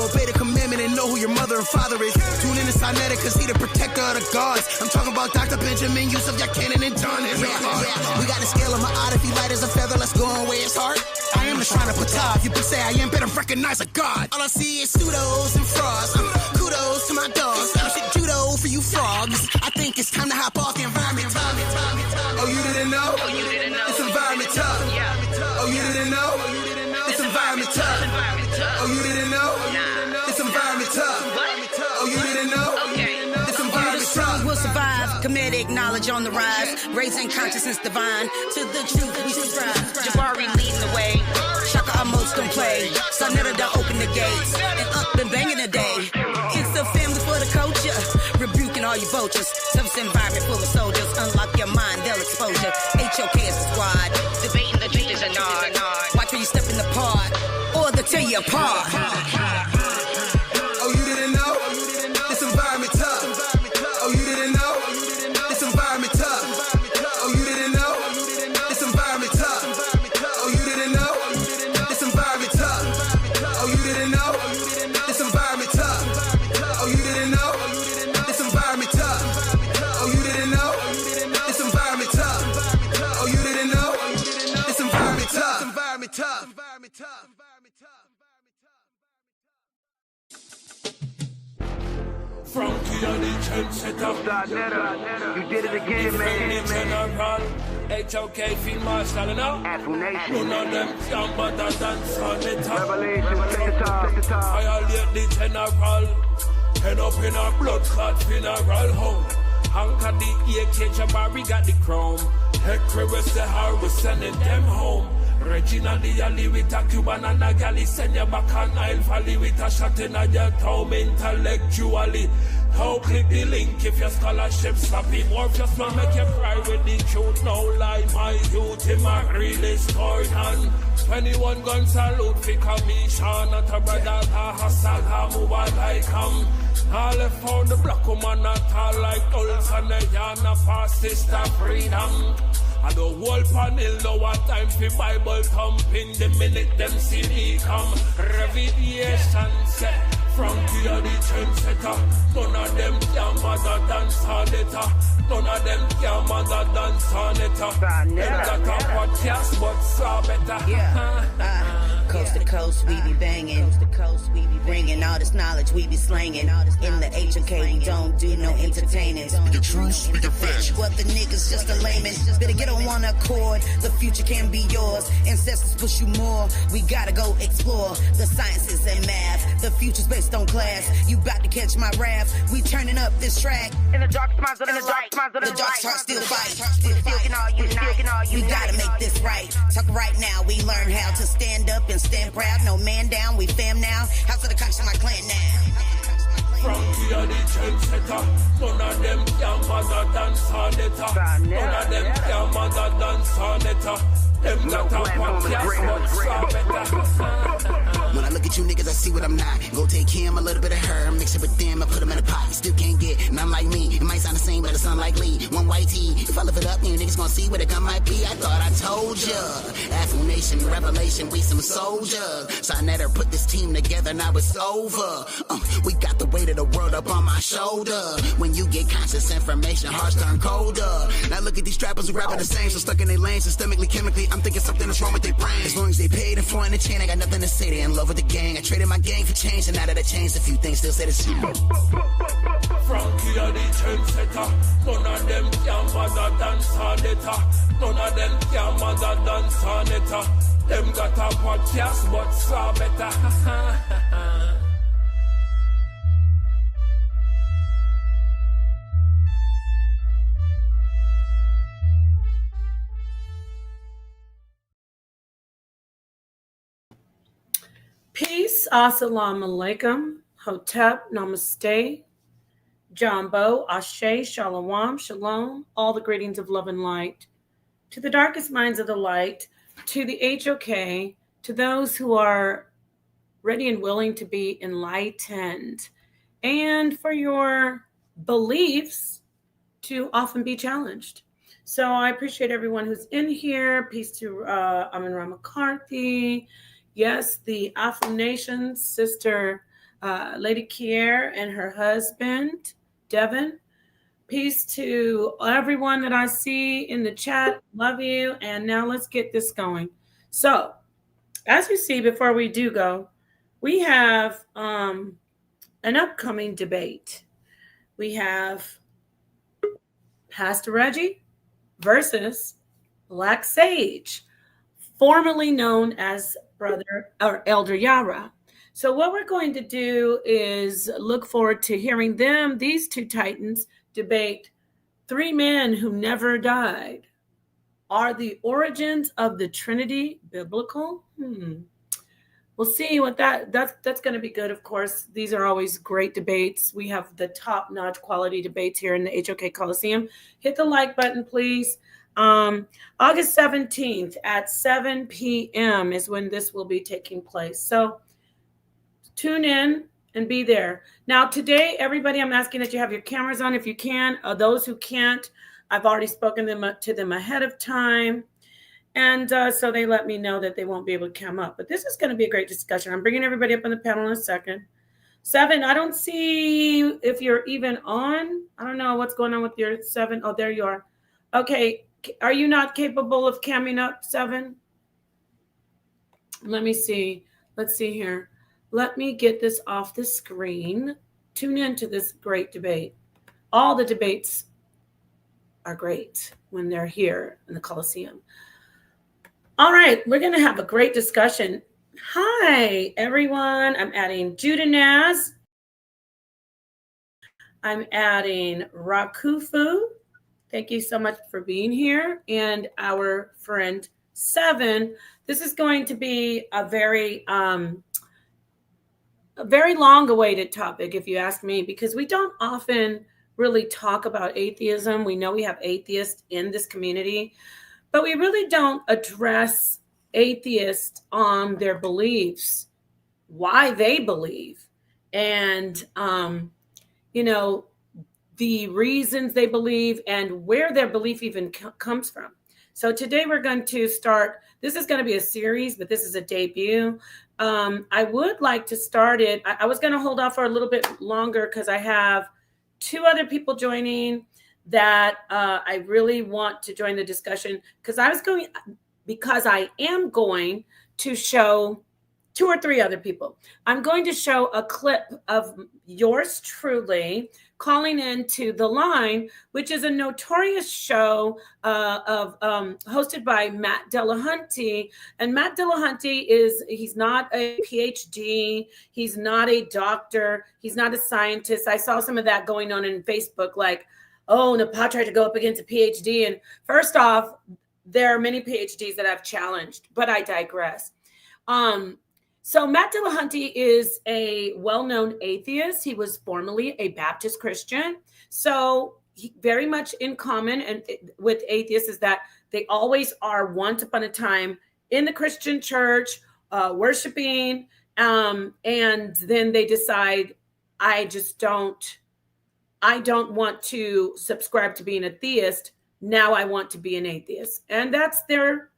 obey the commandment and know who your mother and father is. Tune in to Sinetta, cause he the protector of the gods. I'm talking about Dr. Benjamin, Yusuf, Yacanan, and John. We got the scale of my odd. If he light as a feather, let's go and weigh his heart. I am the shrine of Ptah. If you say I am, better recognize a god. All I see is pseudos and frauds. Kudos to my dogs. Judo for you frogs. I think it's time to hop off the environment. Oh, you didn't know? It's environment tough. Oh, you didn't know? It's environment tough. Oh, you didn't know? It's environment tough. Oh, you didn't know? It's environment tough. Will survive. Comedic knowledge on the rise. Raising consciousness divine. To the truth we subscribe. Jabari leading the way. Shaka almost don't play. Sonetta done open the gates. And up and banging the day. It's a family for the culture. Rebuking all you vultures. Service environment full of soldiers. Unlock your mind, they'll expose you. HOK is the squad. Debating the truth is a nod. Watch where you step in the pod. Or they'll tear you apart. Oh, you didn't know? This environment tough. Oh, you didn't know? This environment tough. Oh, you didn't know? This environment tough. Oh, you didn't know? This environment tough. Oh, you didn't know? This environment tough. Oh, you didn't know? This environment tough. Oh, you didn't know? This environment tough. Oh, you didn't know? This environment tough. Environment tough. Frankie on the trendsetter. You did it again, man. General, HOK Field Marshal, you know? Nation. None of them can bother dance on the top. Revelation, set the top. Violate the general. Head up in a blood clot funeral home. Anchor the AK, Jabari got the crown. Hector West the Har, we sending them home. Regina the alley with a Cuban and a galley. Send you back on Nile Valley with a shot in your toe intellectually. How click the link if your scholarship sloppy. More if your smile make you cry with the truth. No lie, my youth, him a real historian. 21 gun salute for commission. Not a brother, a hustle, a move like him. All I found the black woman not all like Ulls and the Yana for sister freedom. And the whole panel know what time for Bible thumping. The minute them see me come. Revelation set. Frankie are the trendsetter. None of them can mother dance on it. None of them can mother dance on it. Them got a podcast but saw better. Coast to coast, we be banging. Bringing all this knowledge, we be slanging. In the HOK, we don't do no entertaining. Speak the truth, speak the facts. What the niggas just a layman. Better get on one accord. The future can be yours. Ancestors push you more. We gotta go explore the sciences and math. The future's based on class. You bout to catch my wrath. We turning up this track. In the dark spots of the light. The dark heart still fight. You We gotta make this right. Talk right now. We learn how to stand up and stand proud. No man down. We fam now. House of the conscious, my clan now. Frankie are the trendsetter. None of them can mother dance on it. None of them can mother dance on it. Them got a podcast but saw better. When I look at you niggas, I see what I'm not. Go take him, a little bit of her, mix it with them, I put them in a pot. You still can't get none like me. It might sound the same, but it's unlikely. One white tee. If I lift it up, you niggas gonna see where the gun might be. I thought I told ya. Affirmation, revelation, we some soldiers. Sonetta put this team together, now it's over. We got the weight of the world up on my shoulder. When you get conscious information, hearts turn colder. Now look at these trappers who rapping the same, so stuck in their lane, systemically, chemically. I'm thinking something is wrong with their brain. As long as they paid and flowing the chain, I got nothing to say. They in love with the gang. I traded my gang for change, and now that I changed a few things, still say the same. Frankie are the trendsetter. None of them can mother dance on it. None of them can mother dance on it. Them got a podcast but saw better. Peace, assalamu alaikum, hotep, namaste, jambo, ashe, shalom, shalom, all the greetings of love and light, to the darkest minds of the light, to the HOK, to those who are ready and willing to be enlightened, and for your beliefs to often be challenged. So I appreciate everyone who's in here. Peace to Amin Ra McCarthy. Yes, the Afro Nation, Sister Lady Kier and her husband, Devin. Peace to everyone that I see in the chat. Love you. And now let's get this going. So, as you see, before we do go, we have an upcoming debate. We have Pastor Reggie versus Black Sage, formerly known as Brother or Elder Yara. So what we're going to do is look forward to hearing them, these two titans, debate three men who never died. Are the origins of the Trinity biblical? We'll see what that's going to be good. Of course, these are always great debates. We have the top-notch quality debates here in the HOK Coliseum. Hit the like button, please. August 17th at 7 p.m. is when this will be taking place. So tune in and be there. Now, today, everybody, I'm asking that you have your cameras on if you can. Those who can't, I've already spoken to them ahead of time. And so they let me know that they won't be able to come up. But this is going to be a great discussion. I'm bringing everybody up on the panel in a second. 7, I don't see if you're even on. I don't know what's going on with your 7. Oh, there you are. Okay. Are you not capable of camming up, 7? Let me see. Let's see here. Let me get this off the screen. Tune into this great debate. All the debates are great when they're here in the Coliseum. All right, we're going to have a great discussion. Hi, everyone. I'm adding Judah Naz. I'm adding Rakufu. Thank you so much for being here. And our friend 7. This is going to be a very long-awaited topic, if you ask me, because we don't often really talk about atheism. We know we have atheists in this community, but we really don't address atheists on their beliefs, why they believe, and, the reasons they believe and where their belief even comes from. So today we're going to start. This is going to be a series, but this is a debut. I would like to start it. I was going to hold off for a little bit longer because I have 2 other people joining that I really want to join the discussion because I am going to show 2 or 3 other people. I'm going to show a clip of yours truly calling into The Line, which is a notorious show hosted by Matt Delahunty. And Matt Delahunty he's not a PhD. He's not a doctor. He's not a scientist. I saw some of that going on in Facebook, like, oh, Napat tried to go up against a PhD. And first off, there are many PhDs that I've challenged, but I digress. So Matt Delahunty is a well-known atheist. He was formerly a Baptist Christian. So very much in common with atheists is that they always are once upon a time in the Christian church, worshiping, and then they decide, I don't want to subscribe to being a theist. Now I want to be an atheist. And that's their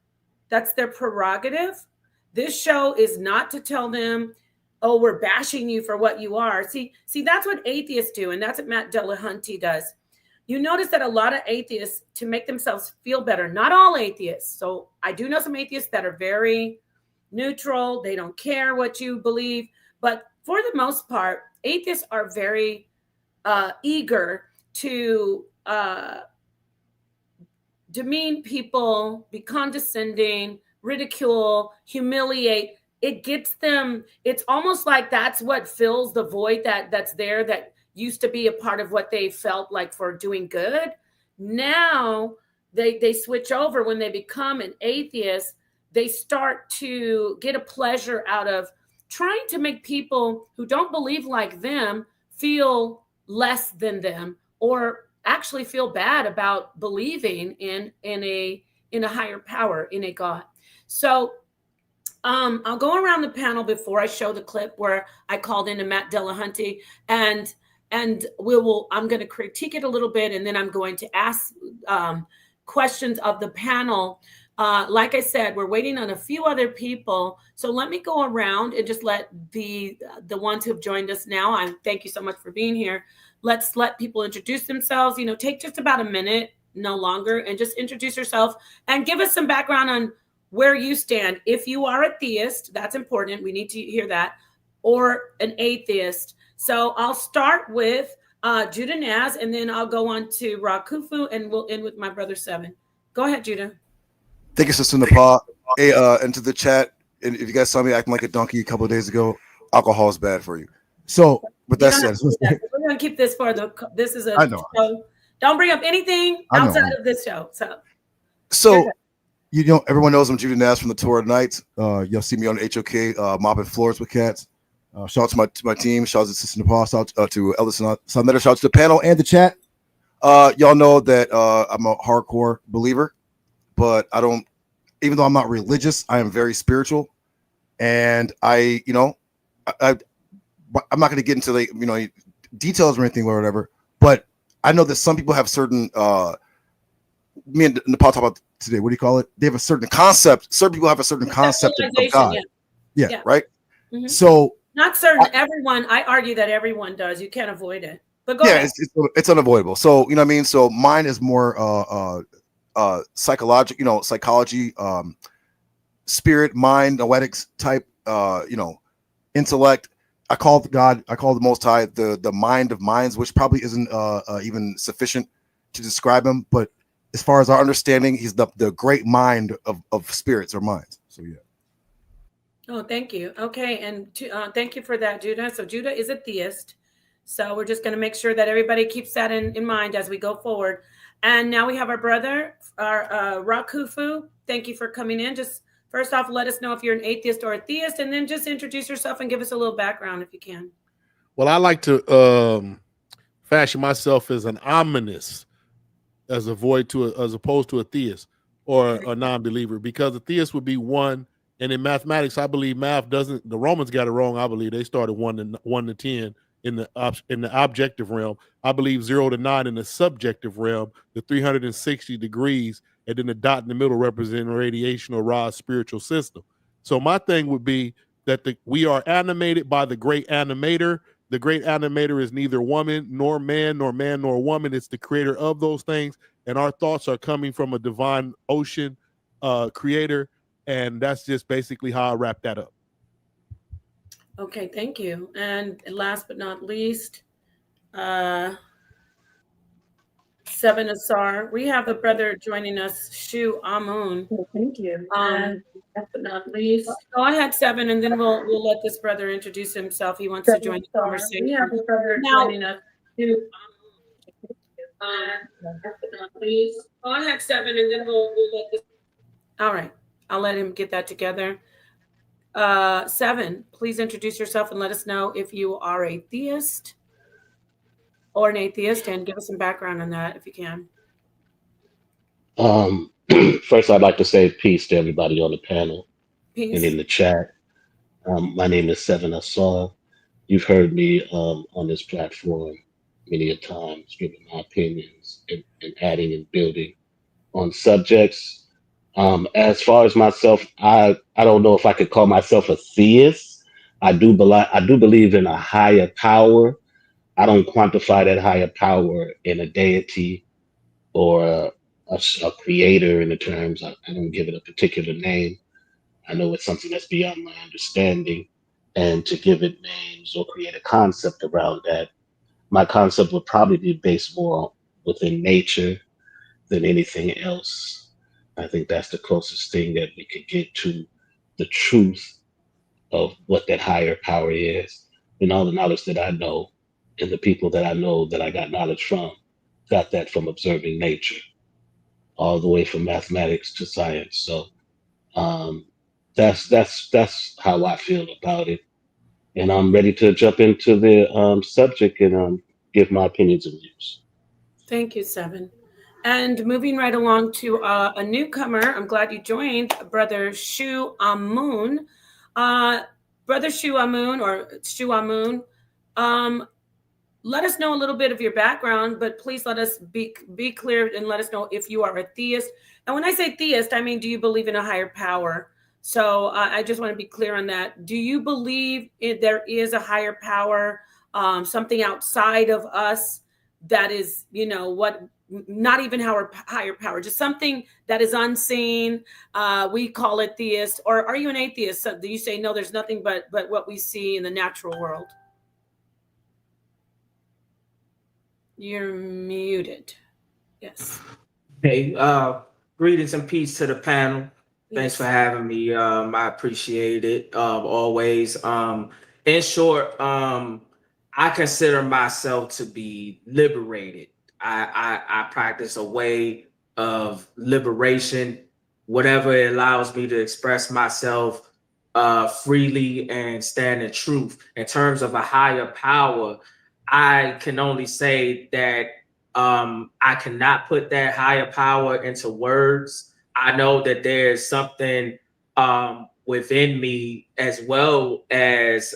prerogative. This show is not to tell them, oh, we're bashing you for what you are. See, that's what atheists do, and that's what Matt Delahunty does. You notice that a lot of atheists, to make themselves feel better, not all atheists. So I do know some atheists that are very neutral. They don't care what you believe. But for the most part, atheists are very eager to demean people, be condescending, ridicule, humiliate. It gets them. It's almost like that's what fills the void that's there that used to be a part of what they felt like for doing good. Now they switch over. When they become an atheist, they start to get a pleasure out of trying to make people who don't believe like them feel less than them, or actually feel bad about believing in a higher power, in a God. So I'll go around the panel before I show the clip where I called in to Matt Delahunty, and I'm going to critique it a little bit, and then I'm going to ask questions of the panel Like I said, we're waiting on a few other people. So let me go around and just let the ones who've joined us now. I thank you so much for being here. Let's let people introduce themselves. Take just about a minute, no longer, and just introduce yourself and give us some background on where you stand. If you are a theist, that's important. We need to hear that, or an atheist. So I'll start with Judah Naz, and then I'll go on to Rakufu, and we'll end with my brother Seven. Go ahead, Judah. Thank you, Sister Nepal. Hey, into the chat. And if you guys saw me acting like a donkey a couple of days ago, alcohol is bad for you. So, with that said, we're going to keep this for this is a I know. show. Don't bring up anything outside of this show. So everyone knows I'm Judah Naz from the Tour of Nights. You'll see me on HOK, mopping floors with cats. Shout out to my team. Shout out to Sister Nepal. Shout out to Ellis and Salmetta. Shout out to the panel and the chat. Y'all know that I'm a hardcore believer, but I don't. Even though I'm not religious, I am very spiritual, and I'm not going to get into details or anything or whatever. But I know that some people have certain. Me and Nepal talk about today. What do you call it? They have a certain concept. Certain people have a certain concept of God. Yeah. Right. Mm-hmm. So not certain. Everyone. I argue that everyone does. You can't avoid it. But go ahead. It's unavoidable. So you know what I mean. So mine is more psychology, spirit, mind, noetics type, intellect. I call the Most High the mind of minds, which probably isn't even sufficient to describe him. But as far as our understanding, he's the great mind of spirits or minds. So yeah. Oh, thank you. Okay, and thank you for that, Judah. So Judah is a theist. So we're just going to make sure that everybody keeps that in mind as we go forward. And now we have our brother, our Rakufu. Thank you for coming in. Just first off, let us know if you're an atheist or a theist, and then just introduce yourself and give us a little background if you can. Well, I like to fashion myself as an ominous, as opposed to a theist or a non-believer, because a theist would be one. And in mathematics, I believe math doesn't. The Romans got it wrong. I believe they started 1 to 10. In the objective realm, I believe 0 to 9 in the subjective realm, the 360 degrees, and then the dot in the middle representing radiation or Ra's spiritual system. So my thing would be that we are animated by the great animator. The great animator is neither woman nor man nor woman. It's the creator of those things, and our thoughts are coming from a divine ocean creator, and that's just basically how I wrap that up. Okay, thank you. And last but not least, Seven Asar. We have a brother joining us, Shu Amun. Oh, thank you. And last but not least, go ahead, Seven, and then we'll let this brother introduce himself. He wants to join the conversation. We have a brother joining us, Shu Amun. Last but not least, go ahead, Seven, and then we'll let this. All right, I'll let him get that together. Seven, please introduce yourself and let us know if you are a theist or an atheist, and give us some background on that if you can. First, I'd like to say peace to everybody on the panel and in the chat. My name is Seven Asar. You've heard me on this platform many a times, giving my opinions and adding and building on subjects. As far as myself, I don't know if I could call myself a theist. I do believe in a higher power. I don't quantify that higher power in a deity or a creator in the terms. I don't give it a particular name. I know it's something that's beyond my understanding, and to give it names or create a concept around that, my concept would probably be based more within nature than anything else. I think that's the closest thing that we could get to the truth of what that higher power is. And all the knowledge that I know and the people that I know that I got knowledge from, got that from observing nature, all the way from mathematics to science. So that's how I feel about it. And I'm ready to jump into the subject and give my opinions and views. Thank you, Seven. And moving right along to a newcomer, I'm glad you joined, Brother Shu Amun. Brother Shu Amun, or Shu Amun, let us know a little bit of your background, but please let us be clear and let us know if you are a theist. And when I say theist, I mean, do you believe in a higher power? So I just want to be clear on that. Do you believe there is a higher power, something outside of us that is, not even higher power, just something that is unseen? We call it theist. Or are you an atheist? So do you say, no, there's nothing but what we see in the natural world? You're muted. Yes. Hey, greetings and peace to the panel. Thanks Yes. for having me. I appreciate it always. In short, I consider myself to be liberated. I practice a way of liberation, whatever it allows me to express myself freely and stand in truth. In terms of a higher power, I can only say that I cannot put that higher power into words. I know that there's something within me, as well as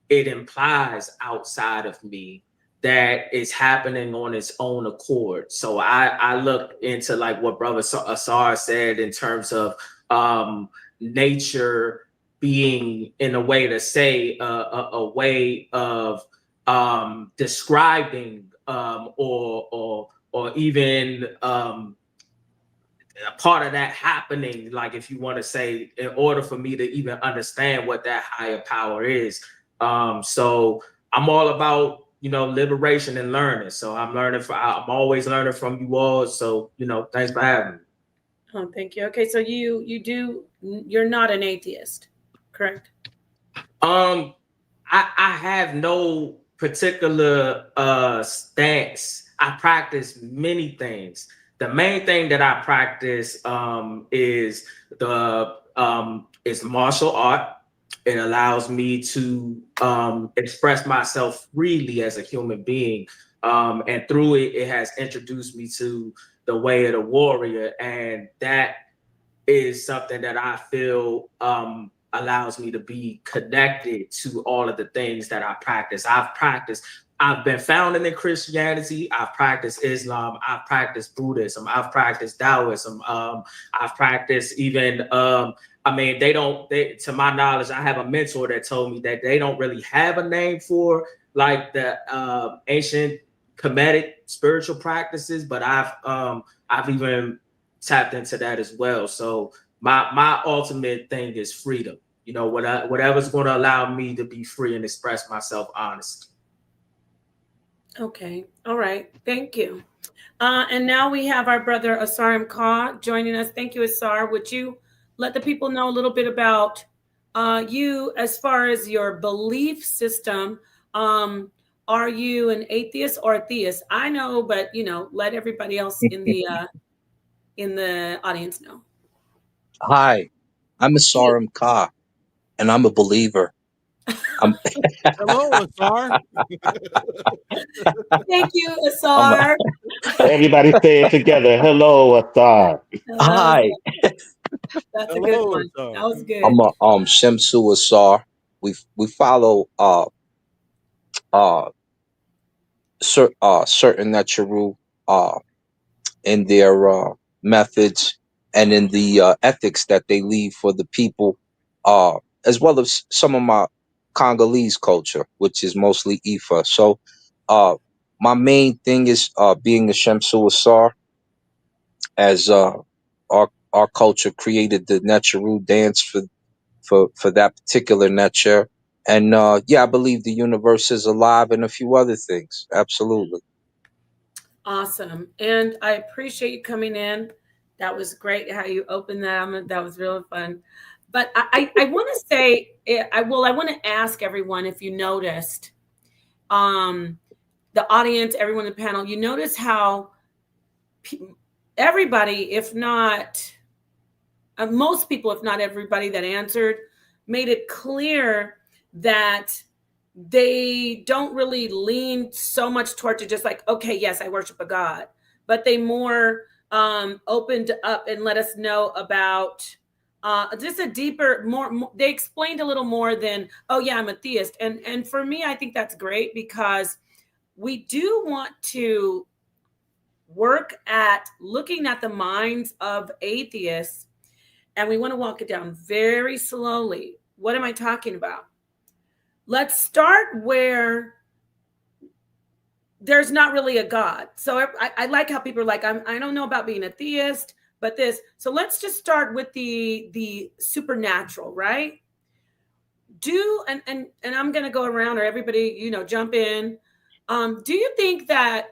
it implies outside of me, that is happening on its own accord. So I look into like what Brother Asar said in terms of nature being, in a way to say, a way of describing or even a part of that happening, like, if you want to say, in order for me to even understand what that higher power is. So I'm all about, liberation and learning. So I'm always learning from you all. So, thanks for having me. Oh, thank you. Okay, so you're not an atheist, correct? I have no particular stance. I practice many things. The main thing that I practice is martial art. It allows me to express myself freely as a human being, and through it, it has introduced me to the way of the warrior, and that is something that I feel allows me to be connected to all of the things that I practice. I've been founded in Christianity. I've practiced Islam. I've practiced Buddhism. I've practiced Taoism. I've practiced even, to my knowledge, I have a mentor that told me that they don't really have a name for like the ancient Kemetic spiritual practices, but I've even tapped into that as well. So my ultimate thing is freedom. Whatever's going to allow me to be free and express myself honestly. Okay. All right. Thank you. And now we have our brother Asar Ka joining us. Thank you, Asar. Would you let the people know a little bit about you as far as your belief system? Are you an atheist or a theist? I know, but let everybody else in the audience know. Hi, I'm Asar Ka, and I'm a believer. Hello, Asar. Thank you, Asar. Everybody say it together. Hello, Athar. Hi. That's a good one. That was good. I'm a Shamsu Asar. We follow certain Natural in their methods and in the ethics that they leave for the people, as well as some of my Congolese culture, which is mostly Ifa. So my main thing is being a Shamsu Asar, as our culture created the Natural dance for that particular nature. And I believe the universe is alive and a few other things. Absolutely. Awesome. And I appreciate you coming in. That was great how you opened that. That was really fun. But I want to say, I want to ask everyone if you noticed, the audience, everyone in the panel, you notice how everybody, if not most people, if not everybody that answered, made it clear that they don't really lean so much towards it, just like, okay, yes, I worship a God, but they more opened up and let us know about just a deeper, more, they explained a little more than, oh yeah, I'm a theist. And for me, I think that's great, because we do want to work at looking at the minds of atheists, and we want to walk it down very slowly. What am I talking about? Let's start where there's not really a God. So I like how people are like, I don't know about being a theist, but this. So let's just start with the supernatural, right? And I'm going to go around, or everybody, jump in. Do you think that,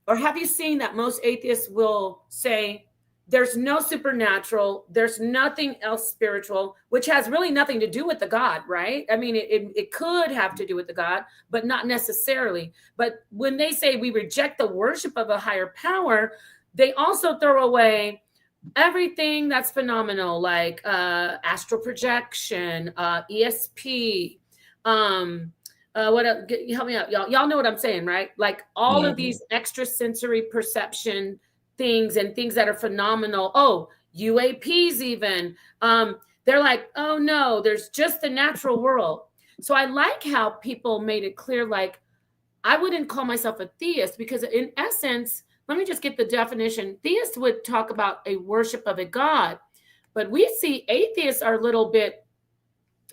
or have you seen that most atheists will say there's no supernatural, there's nothing else spiritual, which has really nothing to do with the God, right? I mean, it could have to do with the God, but not necessarily. But when they say we reject the worship of a higher power, they also throw away everything that's phenomenal, like astral projection, ESP, what else? Help me out, y'all. Y'all know what I'm saying, right? Like all of these extrasensory perception things and things that are phenomenal. Oh, UAPs even. They're like, oh no, there's just the natural world. So I like how people made it clear, like, I wouldn't call myself a theist because in essence, let me just get the definition. Theists would talk about a worship of a God, but we see atheists are a little bit,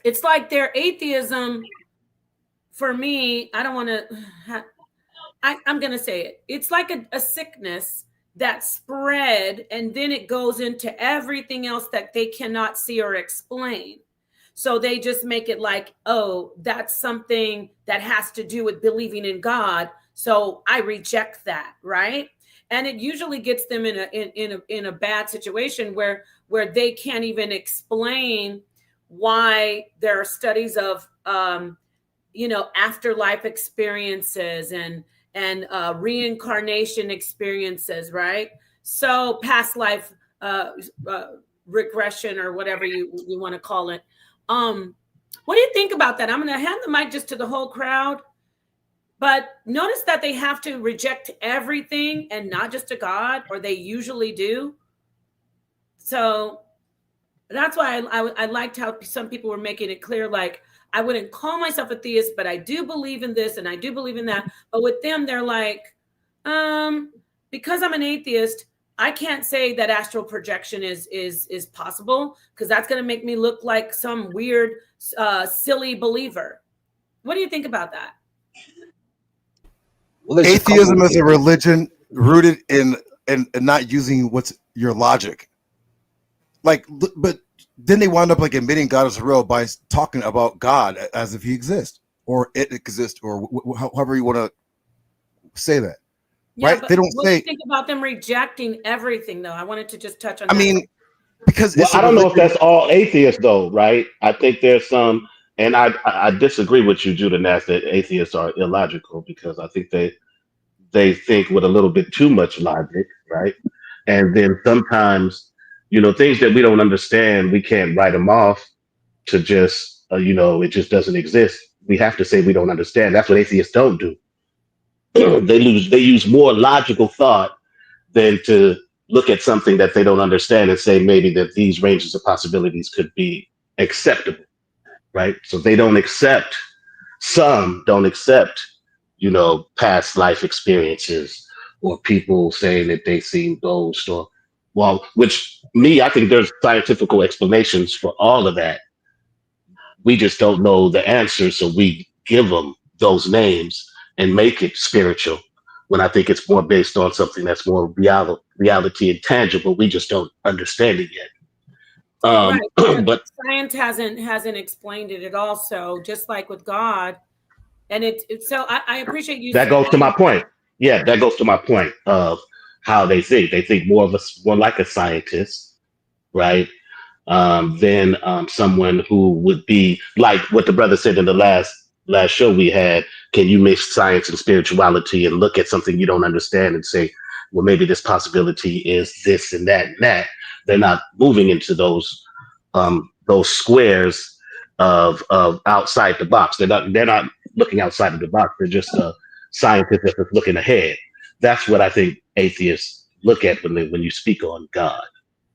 it's like their atheism, for me, I don't want to, I'm going to say it. It's like a sickness that spread, and then it goes into everything else that they cannot see or explain. So they just make it like, oh, that's something that has to do with believing in God. So I reject that, right? And it usually gets them in a bad situation where they can't even explain why there are studies of afterlife experiences and reincarnation experiences, right? So past life regression, or whatever you want to call it. What do you think about that? I'm going to hand the mic just to the whole crowd, but notice that they have to reject everything and not just a God, or they usually do. So that's why I liked how some people were making it clear, like, I wouldn't call myself a theist, but I do believe in this and I do believe in that. But with them, they're like, because I'm an atheist, I can't say that astral projection is possible, because that's going to make me look like some weird, silly believer. What do you think about that? Well, atheism is a religion rooted in not using what's your logic. Like, but then they wound up like admitting God is real by talking about God as if he exists, or it exists, or however you want to say that. Yeah, right? They don't what say. do you think about them rejecting everything, though? I wanted to just touch on. I mean, because I don't know if that's all atheists, though, right? I think there's some, and I disagree with you, Judah Nass, that atheists are illogical, because I think they think with a little bit too much logic, right? And then sometimes, things that we don't understand, we can't write them off to just, it just doesn't exist. We have to say we don't understand. That's what atheists don't do. They use more logical thought than to look at something that they don't understand and say maybe that these ranges of possibilities could be acceptable, right? So they don't accept, some don't accept, past life experiences, or people saying that they seen ghosts, or, I think there's scientific explanations for all of that. We just don't know the answer, so we give them those names and make it spiritual, when I think it's more based on something that's more reality and tangible. We just don't understand it yet. Right. But science hasn't explained it at all. So just like with God, and so I appreciate you. That goes to my point. Yeah, that goes to my point of how they think. They think more like a scientist, right? Than someone who would be like what the brother said in the last show we had. Can you mix science and spirituality and look at something you don't understand and say, well, maybe this possibility is this and that and that? They're not moving into those squares of outside the box. They're not looking outside of the box. They're just a scientist that's looking ahead. That's what I think atheists look at when you speak on God.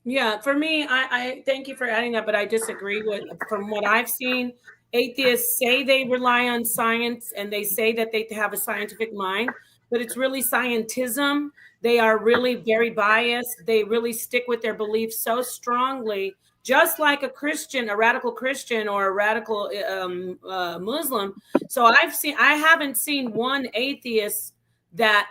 Yeah, for me, I thank you for adding that, but I disagree with, from what I've seen, Atheists say they rely on science and they say that they have a scientific mind, but it's really scientism. They are really very biased. They really stick with their beliefs so strongly, just like a Christian, a radical Christian or a radical Muslim. So I haven't seen one atheist that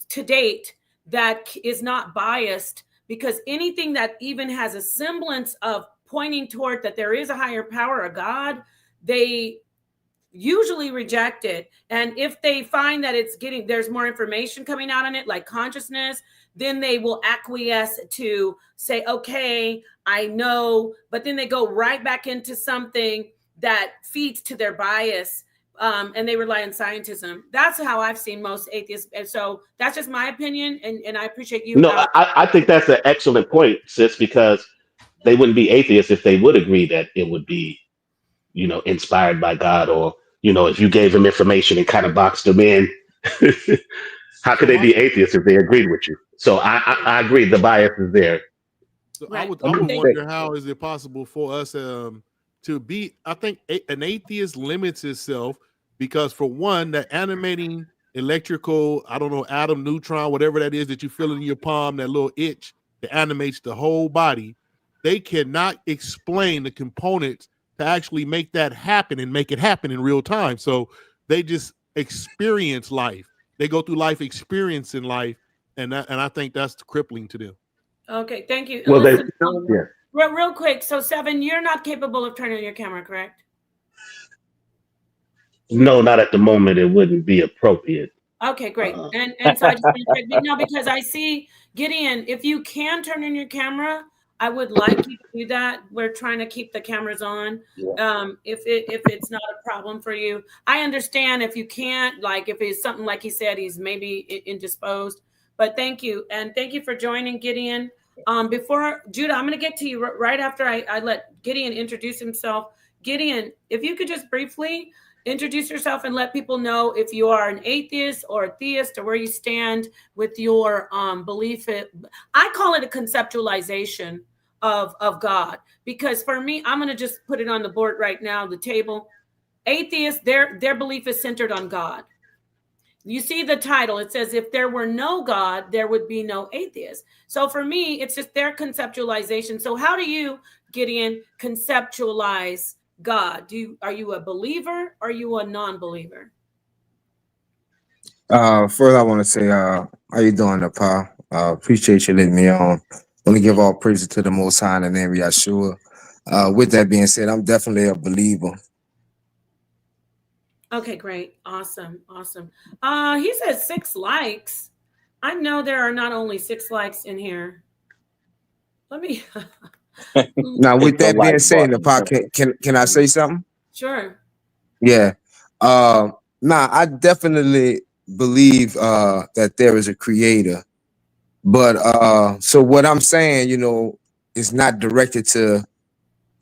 to date that is not biased, because anything that even has a semblance of pointing toward that there is a higher power, a God, they usually reject it. And if they find that there's more information coming out on it, like consciousness, then they will acquiesce to say, okay, I know, but then they go right back into something that feeds to their bias. And they rely on scientism. That's how I've seen most atheists. And so that's just my opinion. And I appreciate you. No, I think that's an excellent point, sis, because they wouldn't be atheists if they would agree that it would be, inspired by God, or, if you gave them information and kind of boxed them in, how could they be atheists if they agreed with you? So I agree. The bias is there. So I would wonder, how is it possible for us to be, I think an atheist limits itself because, for one, the animating electrical, I don't know, atom, neutron, whatever that is that you feel in your palm, that little itch that animates the whole body, they cannot explain the components to actually make that happen and make it happen in real time. So they just experience life. They go through life experiencing life, and I think that's crippling to them. Okay, thank you. Well, Listen, real quick. So, Seven, you're not capable of turning on your camera, correct? No, not at the moment. It wouldn't be appropriate. Okay, great. And so I just want to check now, because I see, Gideon, if you can turn on your camera, I would like you to do that. We're trying to keep the cameras on. If it's not a problem for you, I understand if you can't, like if it's something like he said, he's maybe indisposed. But thank you. And thank you for joining, Gideon. Before Judah, I'm going to get to you right after I let Gideon introduce himself. Gideon, if you could just briefly introduce yourself and let people know if you are an atheist or a theist, or where you stand with your belief. I call it a conceptualization of God, because for me, I'm going to just put it on the board right now, the table. Atheists, their belief is centered on God. You see the title, it says, if there were no God, there would be no atheist. So for me, it's just their conceptualization. So how do you, Gideon, conceptualize God? Are you a believer? Or are you a non-believer? First, I want to say, how you doing, Pa? Appreciate you letting me on. Want to give all praises to the Most High in the name of Yeshua. With that being said, I'm definitely a believer. Okay, great. Awesome. He says 6 likes. I know there are not only 6 likes in here. Let me... Now, with that being said, Pa, can I say something? Sure. Yeah. I definitely believe that there is a creator. But so what I'm saying, is not directed to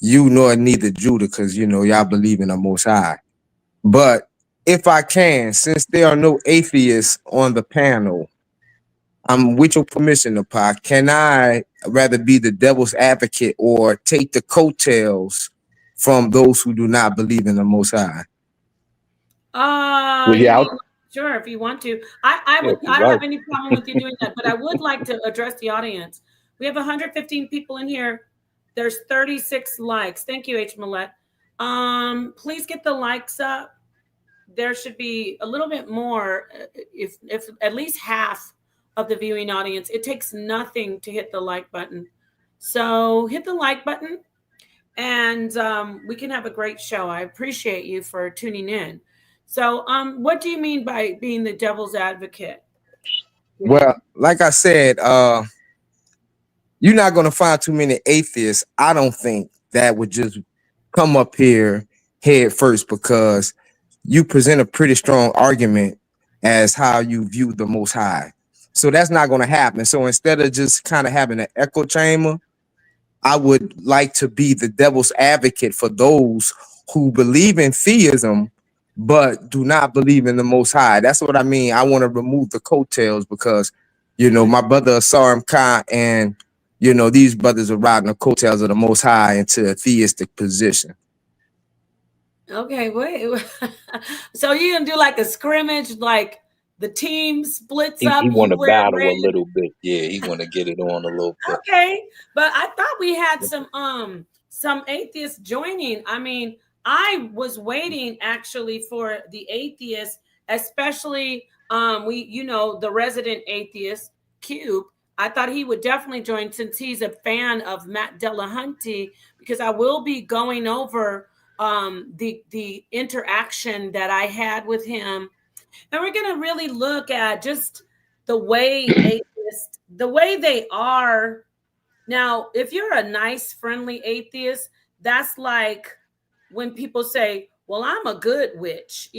you nor neither Judah, because y'all believe in the Most High. But if I can, since there are no atheists on the panel, I'm with your permission, Pa, can I rather be the devil's advocate or take the coattails from those who do not believe in the Most High? Sure, if you want to. I don't have any problem with you doing that, but I would like to address the audience. We have 115 people in here. There's 36 likes. Thank you, H. Millette. Please get the likes up. There should be a little bit more, if at least half of the viewing audience. It takes nothing to hit the like button. So hit the like button, and we can have a great show. I appreciate you for tuning in. So what do you mean by being the devil's advocate? Well, like I said, you're not going to find too many atheists, I don't think, that would just come up here head first, because you present a pretty strong argument as how you view the Most High. So that's not going to happen. So instead of just kind of having an echo chamber, I would like to be the devil's advocate for those who believe in theism but do not believe in the Most High. That's what I mean. I want to remove the coattails, because, my brother Asarim Khan and, these brothers are riding the coattails of the Most High into a theistic position. Okay, wait. So you gonna do like a scrimmage, like the team splits He up, want you to wear battle red. a little bit. Yeah, he want to get it on a little bit. Okay, but I thought we had some atheists joining. I mean, I was waiting actually for the atheists, especially we the resident atheist Cube. I thought he would definitely join since he's a fan of Matt Delahunty, because I will be going over the interaction that I had with him, and we're going to really look at just the way atheists, the way they are. Now, if you're a nice, friendly atheist, that's like when people say, well, I'm a good witch,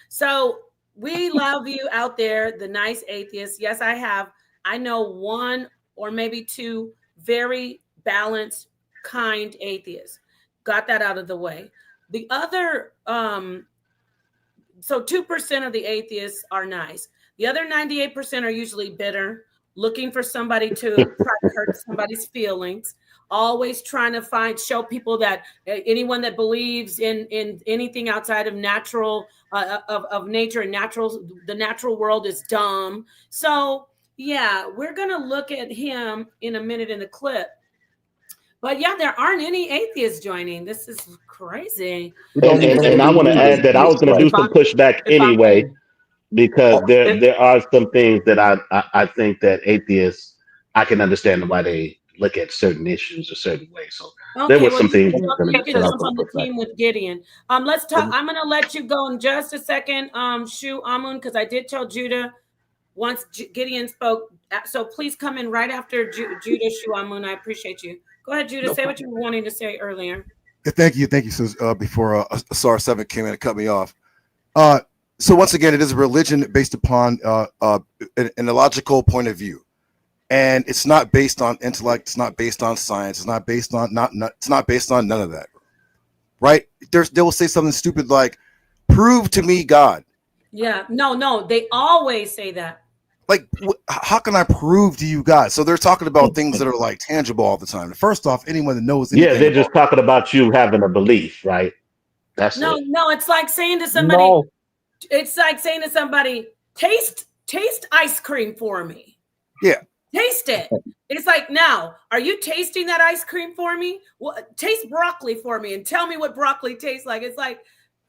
So we love you out there, the nice atheists. Yes, I know one or maybe two very balanced, kind atheists. Got that out of the way. The other, so 2% of the atheists are nice. The other 98% are usually bitter, looking for somebody to try to hurt somebody's feelings, always trying to show people that anyone that believes in anything outside of natural of nature and the natural world is dumb. So yeah, we're gonna look at him in a minute in the clip. But yeah, there aren't any atheists joining. This is crazy. And I want to add that I was going to do some pushback anyway, because there are some things that I think that atheists, I can understand why they look at certain issues a certain way. So there were some things. You can jump on the team with Gideon. Let's talk. I'm going to let you go in just a second, Shu Amun, because I did tell Judah once Gideon spoke. So please come in right after Judah, Shu Amun. I appreciate you. Go ahead, Judah. Say what you were wanting to say earlier. Yeah, thank you. So before Asar 7 came in and cut me off. So once again, it is a religion based upon an illogical point of view, and it's not based on intellect. It's not based on science. It's not based on it's not based on none of that, right? They will say something stupid like, "Prove to me God." Yeah, no, they always say that. Like, how can I prove to you God? So they're talking about things that are like tangible all the time. First off, anyone that knows anything, they're just talking about you having a belief, right? That's no. It's like saying to somebody. No. It's like saying to somebody, taste ice cream for me. Yeah. Taste it. It's like, now, are you tasting that ice cream for me? Well, taste broccoli for me and tell me what broccoli tastes like. It's like,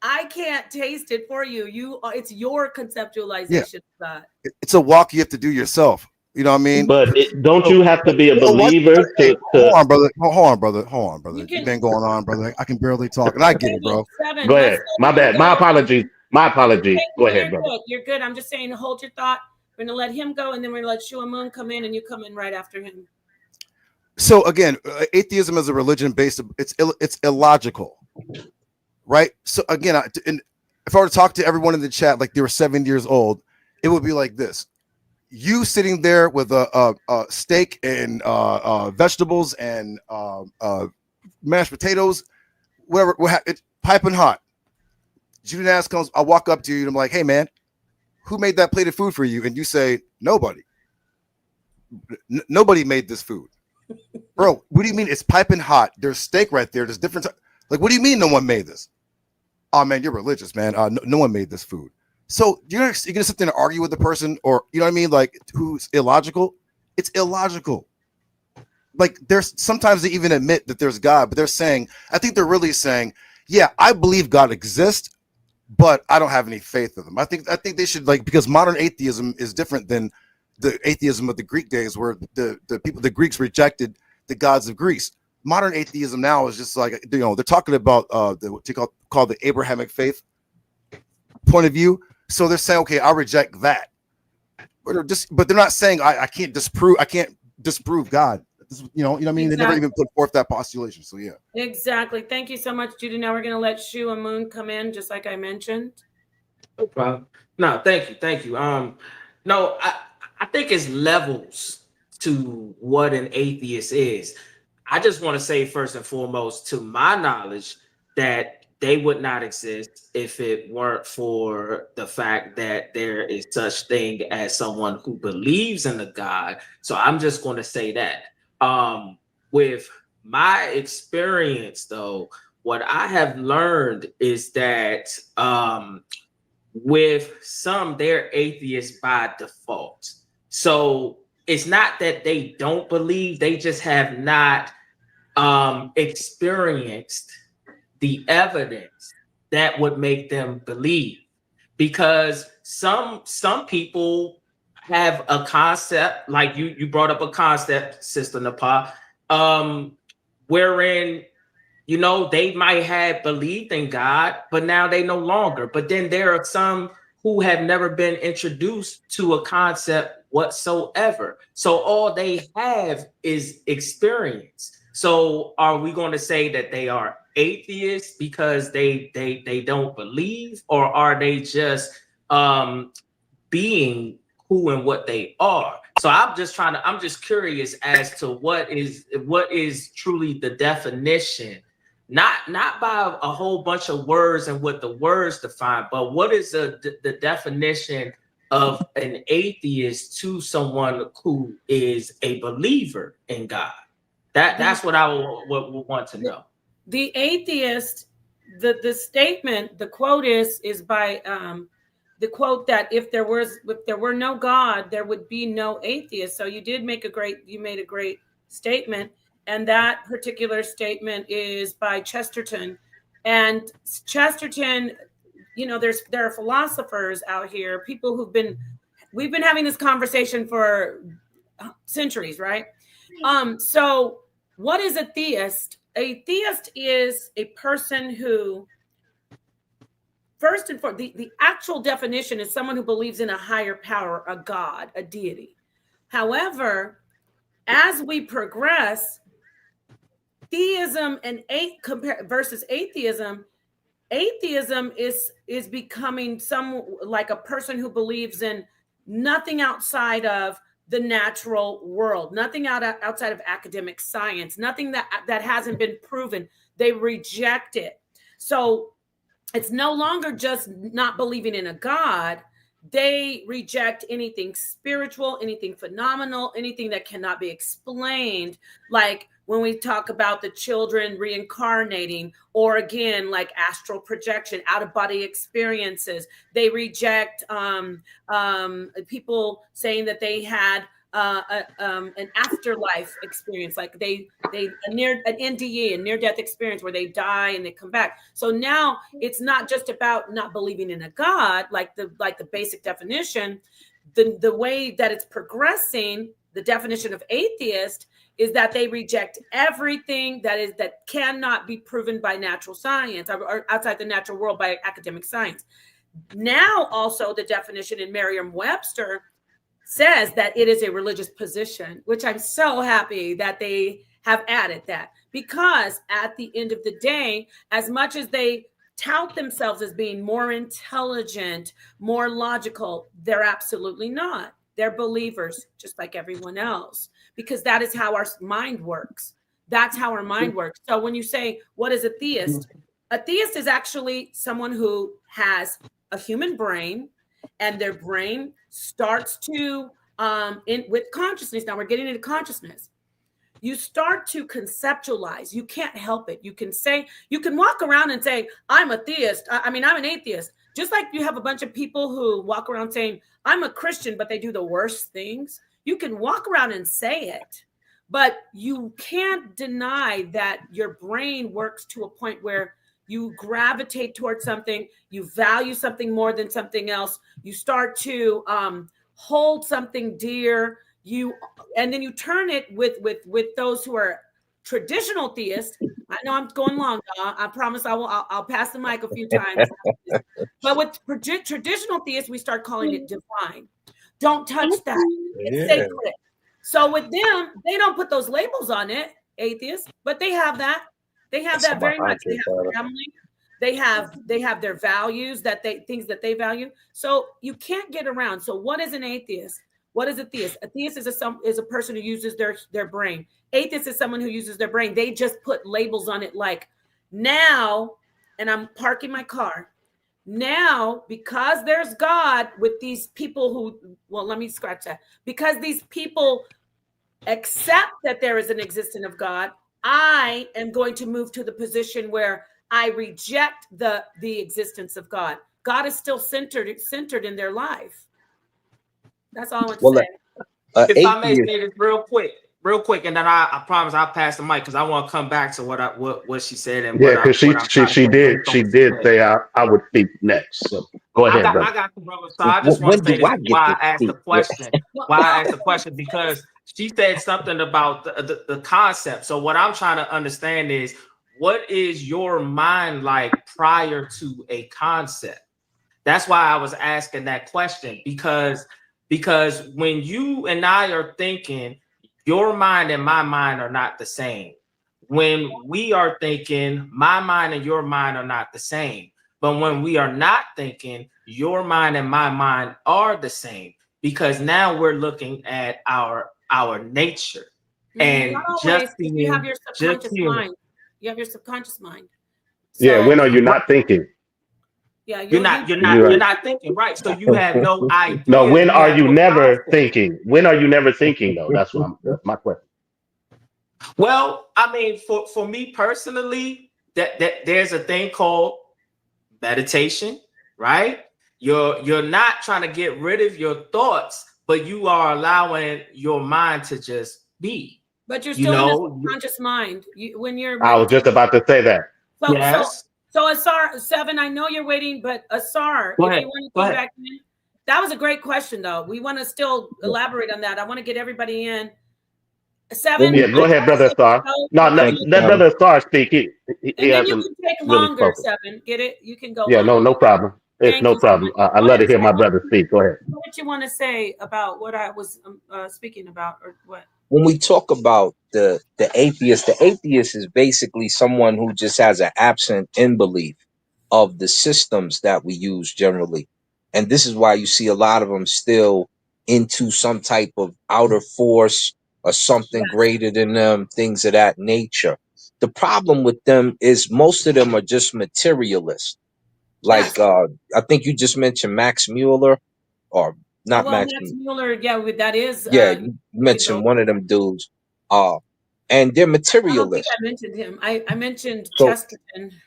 I can't taste it for you. It's your conceptualization of God. It's a walk you have to do yourself. You know what I mean? But don't you have to be a believer to Hold on, brother. You've been going on, brother. I can barely talk, and I get it, bro. Go ahead. My bad. My apologies. Okay, Go ahead, brother. You're good. I'm just saying, hold your thought. We're gonna let him go, and then we're gonna let Shua Moon come in, and you come in right after him. So again, atheism is a religion based. It's illogical, right? So again, if I were to talk to everyone in the chat like they were 7 years old, it would be like this: you sitting there with a steak and vegetables and mashed potatoes, whatever, it's piping hot. Judah Nass comes, I walk up to you and I'm like, hey man, who made that plate of food for you? And you say, nobody. Nobody made this food. Bro, what do you mean it's piping hot? There's steak right there. There's different. Like, what do you mean no one made this? Oh man, you're religious, man. No one made this food. So you're gonna sit there and argue with the person, or you know what I mean? Like, who's illogical? It's illogical. Like, there's sometimes they even admit that there's God, but they're saying, I think they're really saying, yeah, I believe God exists, but I don't have any faith in them. I think they should, like, because modern atheism is different than the atheism of the Greek days, where the Greeks rejected the gods of Greece. Modern atheism now is just like, they're talking about what you call the Abrahamic faith point of view. So they're saying, okay, I'll reject that. But they're not saying I can't disprove God. You know what I mean? Exactly. They never even put forth that postulation. So yeah. Exactly. Thank you so much, Judy. Now we're going to let Shu and Moon come in, just like I mentioned. No problem. No, thank you. No, I think it's levels to what an atheist is. I just want to say first and foremost, to my knowledge, that they would not exist if it weren't for the fact that there is such thing as someone who believes in a God. So I'm just going to say that. With my experience, though, what I have learned is that with some, they're atheists by default. So it's not that they don't believe, they just have not experienced the evidence that would make them believe. Because some people have a concept, like you brought up a concept, Sister Napa, wherein, you know, they might have believed in God, but now they no longer. But then there are some who have never been introduced to a concept whatsoever. So all they have is experience. So are we going to say that they are atheists because they don't believe, or are they just being who and what they are? So I'm just curious as to what is truly the definition, not by a whole bunch of words and what the words define, but what is the definition of an atheist to someone who is a believer in God? That's what I would want to know. The atheist, the statement, the quote is by the quote that if there were no God, there would be no atheist. So you made a great statement, and that particular statement is by Chesterton. And Chesterton, you know, there are philosophers out here, people we've been having this conversation for centuries, right? So what is a theist? A theist is a person who, first and foremost, the actual definition is someone who believes in a higher power, a God, a deity. However, as we progress, theism and versus atheism is becoming like a person who believes in nothing outside of the natural world, nothing outside of academic science, nothing that hasn't been proven. They reject it. So it's no longer just not believing in a God. They reject anything spiritual, anything phenomenal, anything that cannot be explained. Like when we talk about the children reincarnating, or again, like astral projection, out-of-body experiences. They reject people saying that they had an afterlife experience, like they an NDE, a near-death experience, where they die and they come back. So now it's not just about not believing in a God, like the basic definition. The way that it's progressing, the definition of atheist is that they reject everything that cannot be proven by natural science or outside the natural world by academic science. Now, also the definition in Merriam-Webster says that it is a religious position, which I'm so happy that they have added that, because at the end of the day, as much as they tout themselves as being more intelligent, more logical, they're absolutely not. They're believers, just like everyone else, because that is how our mind works. That's how our mind works. So when you say, what is a theist? A theist is actually someone who has a human brain, and their brain starts to, with consciousness. Now we're getting into consciousness. You start to conceptualize. You can't help it. You can walk around and say, I'm a theist. I'm an atheist. Just like you have a bunch of people who walk around saying, I'm a Christian, but they do the worst things. You can walk around and say it, but you can't deny that your brain works to a point where you gravitate towards something, you value something more than something else, you start to hold something dear, and then you turn it with those who are traditional theists. I know I'm going long, I promise I'll pass the mic a few times. But with traditional theists, we start calling it divine. Don't touch that. It's sacred. So with them, they don't put those labels on it, atheists, but they have that. They have that very much. They have family. They have their values, things that they value. So you can't get around. So what is an atheist? What is a theist? A theist is a person who uses their brain. Atheist is someone who uses their brain. They just put labels on it, like now, and I'm parking my car. Now, because there's God with these people who, well, let me scratch that. Because these people accept that there is an existence of God, I am going to move to the position where I reject the existence of God. God is still centered in their life. That's all I want to Well, say. If I may atheist, say this real quick, and then I promise I'll pass the mic because I want to come back to what she said and Yeah, what because I'm trying to say based on she what she did said. say I would speak next. So go ahead, brother. I got you, brother. So I just want when to say do this I is get why to I asked the speak? question. Why I asked the question because she said something about the concept. So what I'm trying to understand is what is your mind like prior to a concept? That's why I was asking that question because when you and I are thinking, your mind and my mind are not the same. When we are thinking, my mind and your mind are not the same. But when we are not thinking, your mind and my mind are the same because now we're looking at our nature and Not just always. being You have your subconscious mind. You have your subconscious mind. Yeah, So when are you not thinking? yeah, you're not thinking, right? So you have no No, idea. when You are have you no never concept. thinking? When are you never thinking though? That's my question. Well, I mean, for me personally, that there's a thing called meditation, right? You're not trying to get rid of your thoughts, but you are allowing your mind to just be. But you're still in a subconscious mind. When you're I was just about to say that. So Asar 7, I know you're waiting, but Asar, Go if ahead. you want to Go come ahead. back in, that was a great question, though. We want to still elaborate on that. I want to get everybody in. 7. Yeah, go ahead, brother Star. No, let brother Star speak. He and then you hasn't can take really longer, spoken. 7. Get it? You can go Yeah, longer. no problem. It's Thank no you so problem. much. I love to hear my brother speak. Go ahead. What did you want to say about what I was speaking about, or what? When we talk about the atheist is basically someone who just has an absent in belief of the systems that we use generally. And this is why you see a lot of them still into some type of outer force or something greater than them, things of that nature. The problem with them is most of them are just materialists. Like I think you just mentioned Max Mueller, or not Well, Max. Max Mueller, yeah, that is. Yeah, you mentioned one of them dudes. And they're I don't think materialists. I mentioned him. I mentioned So Chesterton. He's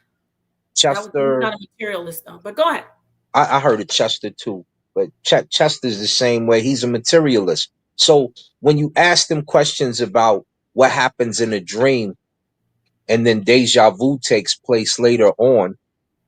Chester, not a materialist, though. But go ahead. I heard of Chester too, but Chester's the same way. He's a materialist. So when you ask them questions about what happens in a dream, and then deja vu takes place later on,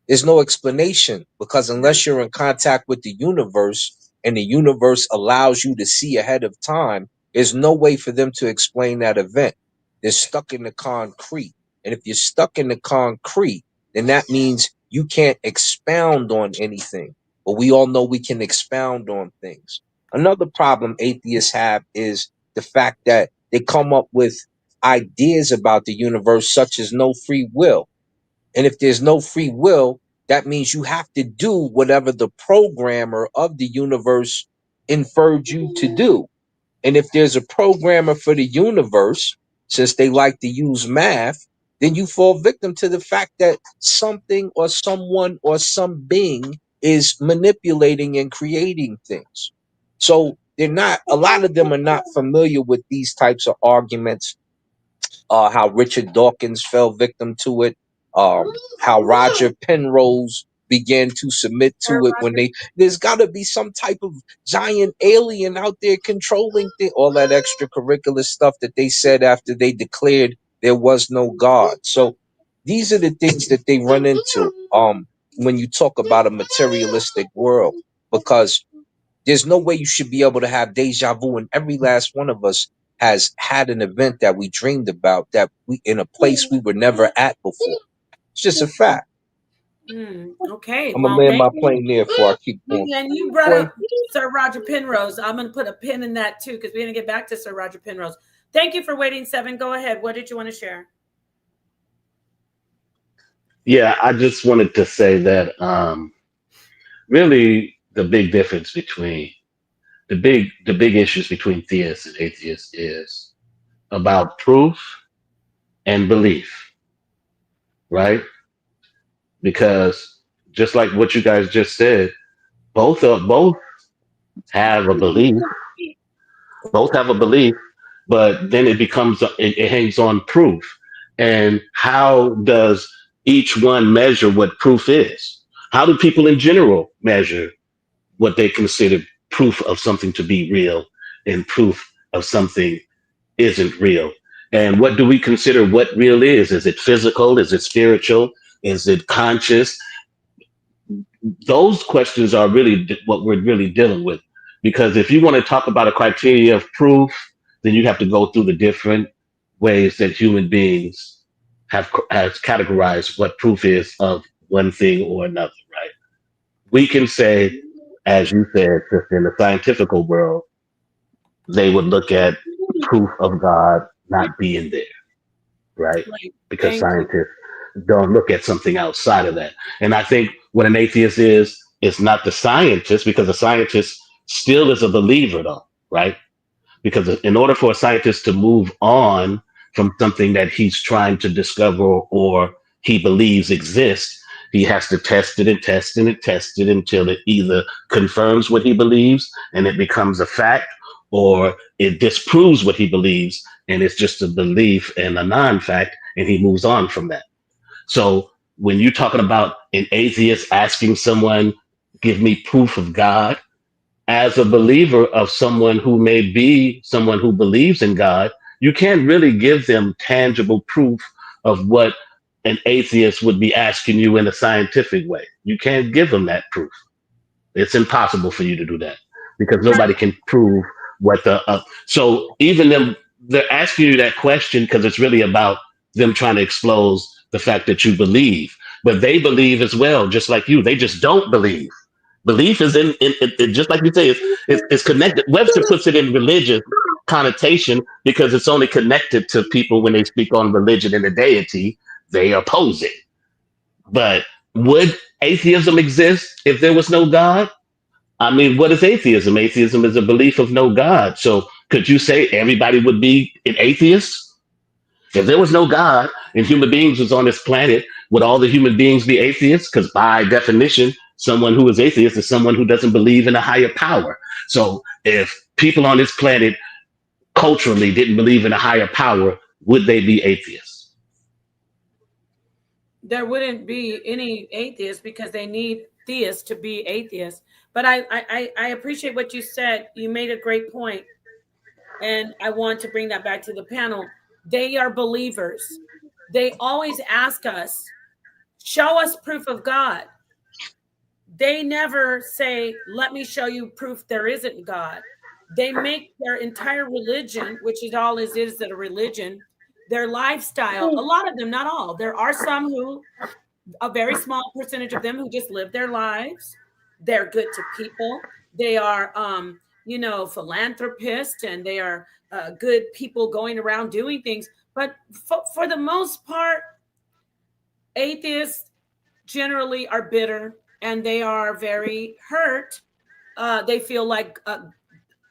there's no explanation, because unless you're in contact with the universe and the universe allows you to see ahead of time, there's no way for them to explain that event. They're stuck in the concrete. And if you're stuck in the concrete, then that means you can't expound on anything. But we all know we can expound on things. Another problem atheists have is the fact that they come up with ideas about the universe, such as no free will. And if there's no free will, that means you have to do whatever the programmer of the universe inferred you to do. And if there's a programmer for the universe, since they like to use math, then you fall victim to the fact that something or someone or some being is manipulating and creating things. So a lot of them are not familiar with these types of arguments, how Richard Dawkins fell victim to it, how Roger Penrose began to submit to it when there's got to be some type of giant alien out there controlling all that extracurricular stuff that they said after they declared there was no God. So these are the things that they run into when you talk about a materialistic world, because there's no way you should be able to have deja vu, and every last one of us has had an event that we dreamed about, that we in a place we were never at before. It's just a fact. Okay. I'm gonna Well, land my thank you. plane there before I keep going. And you brought up Sir Roger Penrose. I'm going to put a pin in that too, because we're going to get back to Sir Roger Penrose. Thank you for waiting, 7. Go ahead. What did you want to share? Yeah, I just wanted to say that really the big difference between the big issues between theists and atheists is about proof and belief, right? Because just like what you guys just said, both have a belief, but then it hangs on proof. And how does each one measure what proof is? How do people in general measure what they consider proof of something to be real and proof of something isn't real? And what do we consider what real is? Is it physical? Is it spiritual? Is it conscious? Those questions are really what we're really dealing with. Because if you want to talk about a criteria of proof, then you have to go through the different ways that human beings has categorized what proof is of one thing or another, right? We can say, as you said, sister, in the scientific world, they would look at proof of God not being there, right? Right. Because Thank you. scientists don't look at something outside of that. And I think what an atheist is not the scientist, because the scientist still is a believer, though, right? Because in order for a scientist to move on from something that he's trying to discover or he believes exists, he has to test it and test it and test it until it either confirms what he believes and it becomes a fact, or it disproves what he believes and it's just a belief and a non-fact, and he moves on from that. So when you're talking about an atheist asking someone, give me proof of God, as a believer of someone who may be someone who believes in God, you can't really give them tangible proof of what an atheist would be asking you in a scientific way. You can't give them that proof. It's impossible for you to do that because nobody can prove what so even them, they're asking you that question because it's really about them trying to expose the fact that you believe, but they believe as well, just like you. They just don't believe. Belief is in just like you say, it's connected. Webster puts it in religious connotation because it's only connected to people when they speak on religion and the deity, they oppose it. But would atheism exist if there was no God? I mean, what is atheism? Atheism is a belief of no God. So could you say everybody would be an atheist? If there was no God and human beings was on this planet, would all the human beings be atheists? Because by definition, someone who is atheist is someone who doesn't believe in a higher power. So if people on this planet culturally didn't believe in a higher power, would they be atheists? There wouldn't be any atheists because they need theists to be atheists. But I appreciate what you said. You made a great point. And I want to bring that back to the panel. They are believers. They always ask us, show us proof of God. They never say, let me show you proof there isn't God. They make their entire religion, which is all it is that a religion, their lifestyle, a lot of them, not all. There are some who, a very small percentage of them who just live their lives. They're good to people. They are, philanthropists, and they are good people going around doing things. But for the most part, atheists generally are bitter and they are very hurt. They feel like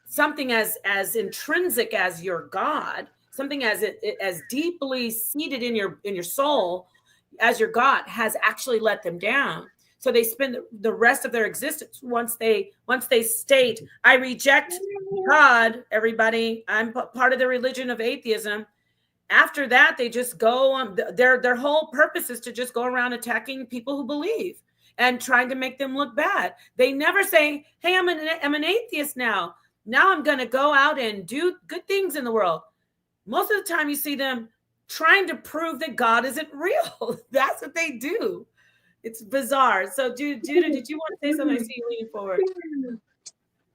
something as intrinsic as your God, something as deeply seated in your soul as your God has actually let them down. So they spend the rest of their existence once they state, I reject God, everybody, I'm part of the religion of atheism. After that, they just go on. Their whole purpose is to just go around attacking people who believe and trying to make them look bad. They never say, hey, I'm an atheist now. Now I'm going to go out and do good things in the world. Most of the time you see them trying to prove that God isn't real. That's what they do. It's bizarre. So, Judah, did you want to say something? I see you leaning forward.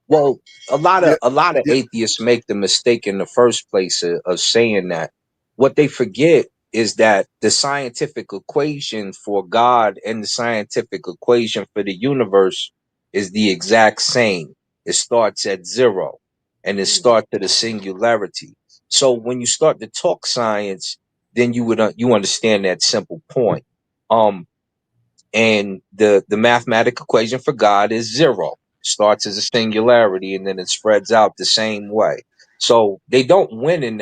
Well, a lot of atheists make the mistake in the first place of saying that. What they forget is that the scientific equation for God and the scientific equation for the universe is the exact same. It starts at zero and it starts at a singularity. So when you start to talk science, then you understand that simple point. And the mathematical equation for God is zero. Starts as a singularity and then it spreads out the same way. So they don't win in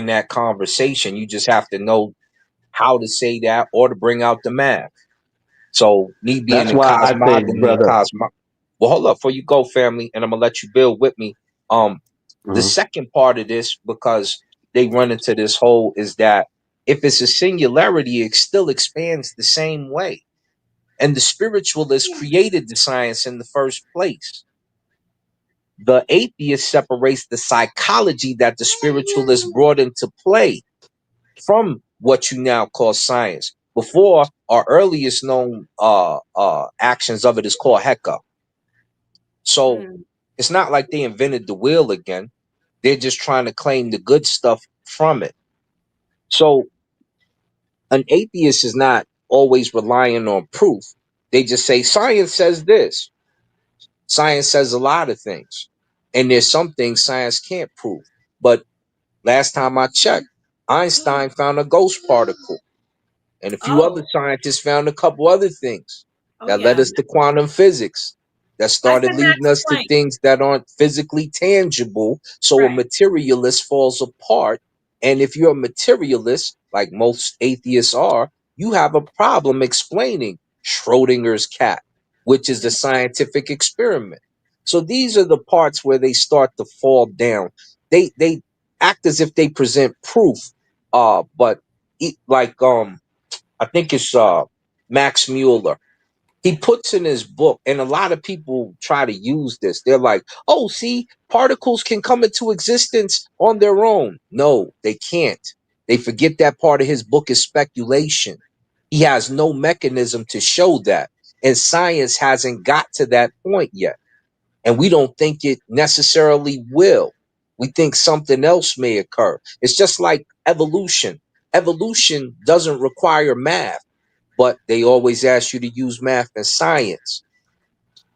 that conversation. You just have to know how to say that or to bring out the math. So me being That's in why I say, cosmogony and brother. well, hold up before you go, family, and I'm gonna let you build with me. The second part of this, because they run into this hole, is that if it's a singularity, it still expands the same way. And the spiritualists created the science in the first place. The atheist separates the psychology that the spiritualists brought into play from what you now call science. Before, our earliest known actions of it is called Heka. So it's not like they invented the wheel again. They're just trying to claim the good stuff from it. So an atheist is not always relying on proof. They just say, science says this. Science says a lot of things. And there's some things science can't prove. But last time I checked, Einstein found a ghost particle. And a few other scientists found a couple other things that led us to quantum physics, that started leading us to things that aren't physically tangible. So a materialist falls apart. And if you're a materialist, like most atheists are, you have a problem explaining Schrodinger's cat, which is the scientific experiment. So these are the parts where they start to fall down. They act as if they present proof, but I think it's Max Mueller. He puts in his book, and a lot of people try to use this. They're like, oh, see, particles can come into existence on their own. No, they can't. They forget that part of his book is speculation. He has no mechanism to show that. And science hasn't got to that point yet. And we don't think it necessarily will. We think something else may occur. It's just like evolution. Evolution doesn't require math, but they always ask you to use math and science.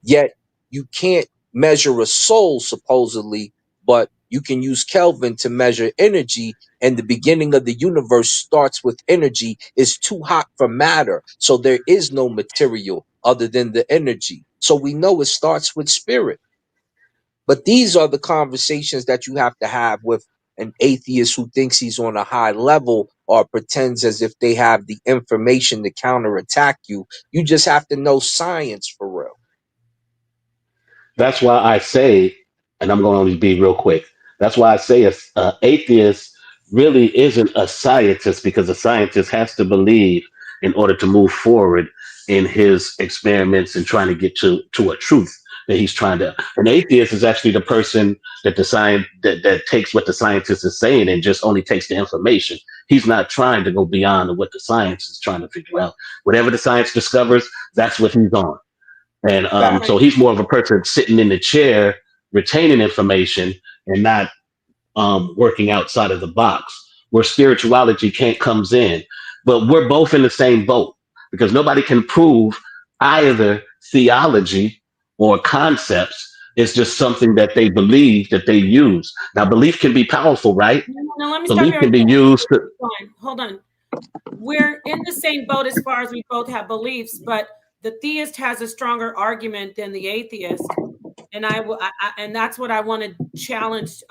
Yet you can't measure a soul, supposedly, but you can use Kelvin to measure energy, and the beginning of the universe starts with energy. It's too hot for matter, so there is no material other than the energy. So we know it starts with spirit. But these are the conversations that you have to have with an atheist who thinks he's on a high level or pretends as if they have the information to counterattack you. You just have to know science for real. That's why I say, and I'm going to be real quick. That's why I say an atheist really isn't a scientist, because a scientist has to believe in order to move forward in his experiments and trying to get to a truth that he's trying to. An atheist is actually the person that that takes what the scientist is saying and just only takes the information. He's not trying to go beyond what the science is trying to figure out. Whatever the science discovers, that's what he's on. And so he's more of a person sitting in the chair, retaining information and not working outside of the box, where spirituality comes in. But we're both in the same boat, because nobody can prove either theology or concepts. It's just something that they believe, that they use. Now, belief can be powerful, right? No, let me belief stop can be used to. Hold on. We're in the same boat as far as we both have beliefs, but the theist has a stronger argument than the atheist, and and that's what I want to challenge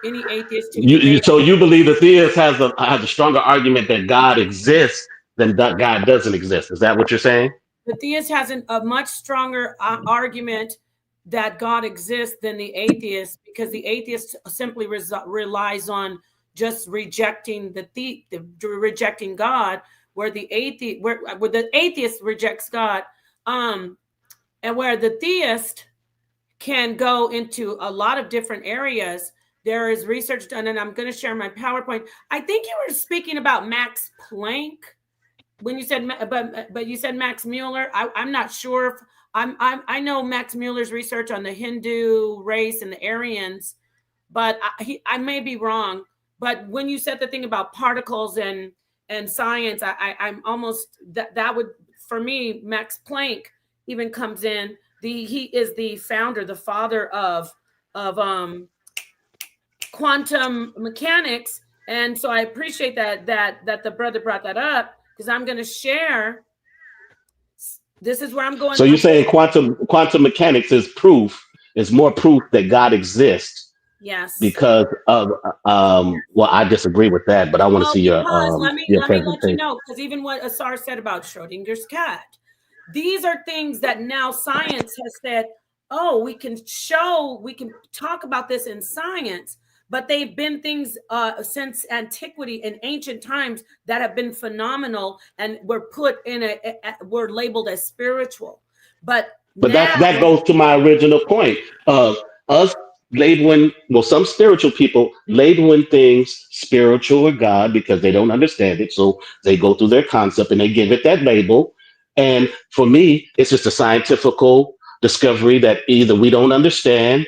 any atheist to. So you believe the theist has a stronger argument that God exists than that God doesn't exist? Is that what you're saying? The theist has a much stronger argument that God exists than the atheist, because the atheist simply relies on just rejecting rejecting God, where the atheist rejects God, and where the theist can go into a lot of different areas. There is research done, and I'm going to share my PowerPoint. I think you were speaking about Max Planck when you said, but you said Max Mueller. I'm not sure if I know Max Mueller's research on the Hindu race and the Aryans, but I may be wrong. But when you said the thing about particles and science, I'm almost that would, for me, Max Planck even comes in. He is the founder, the father of quantum mechanics, and so I appreciate that the brother brought that up, because I'm going to share. This is where I'm going. So you're saying quantum mechanics is more proof that God exists? Yes. Because of well, I disagree with that, but I want to see your let me let you know, because even what Asar said about Schrodinger's cat, these are things that now science has said, oh, we can talk about this in science, but they've been things since antiquity and ancient times that have been phenomenal and were put in were labeled as spiritual. But now, that goes to my original point of us labeling, well, some spiritual people labeling things spiritual or God because they don't understand it. So they go through their concept and they give it that label. And for me, it's just a scientifical discovery that either we don't understand,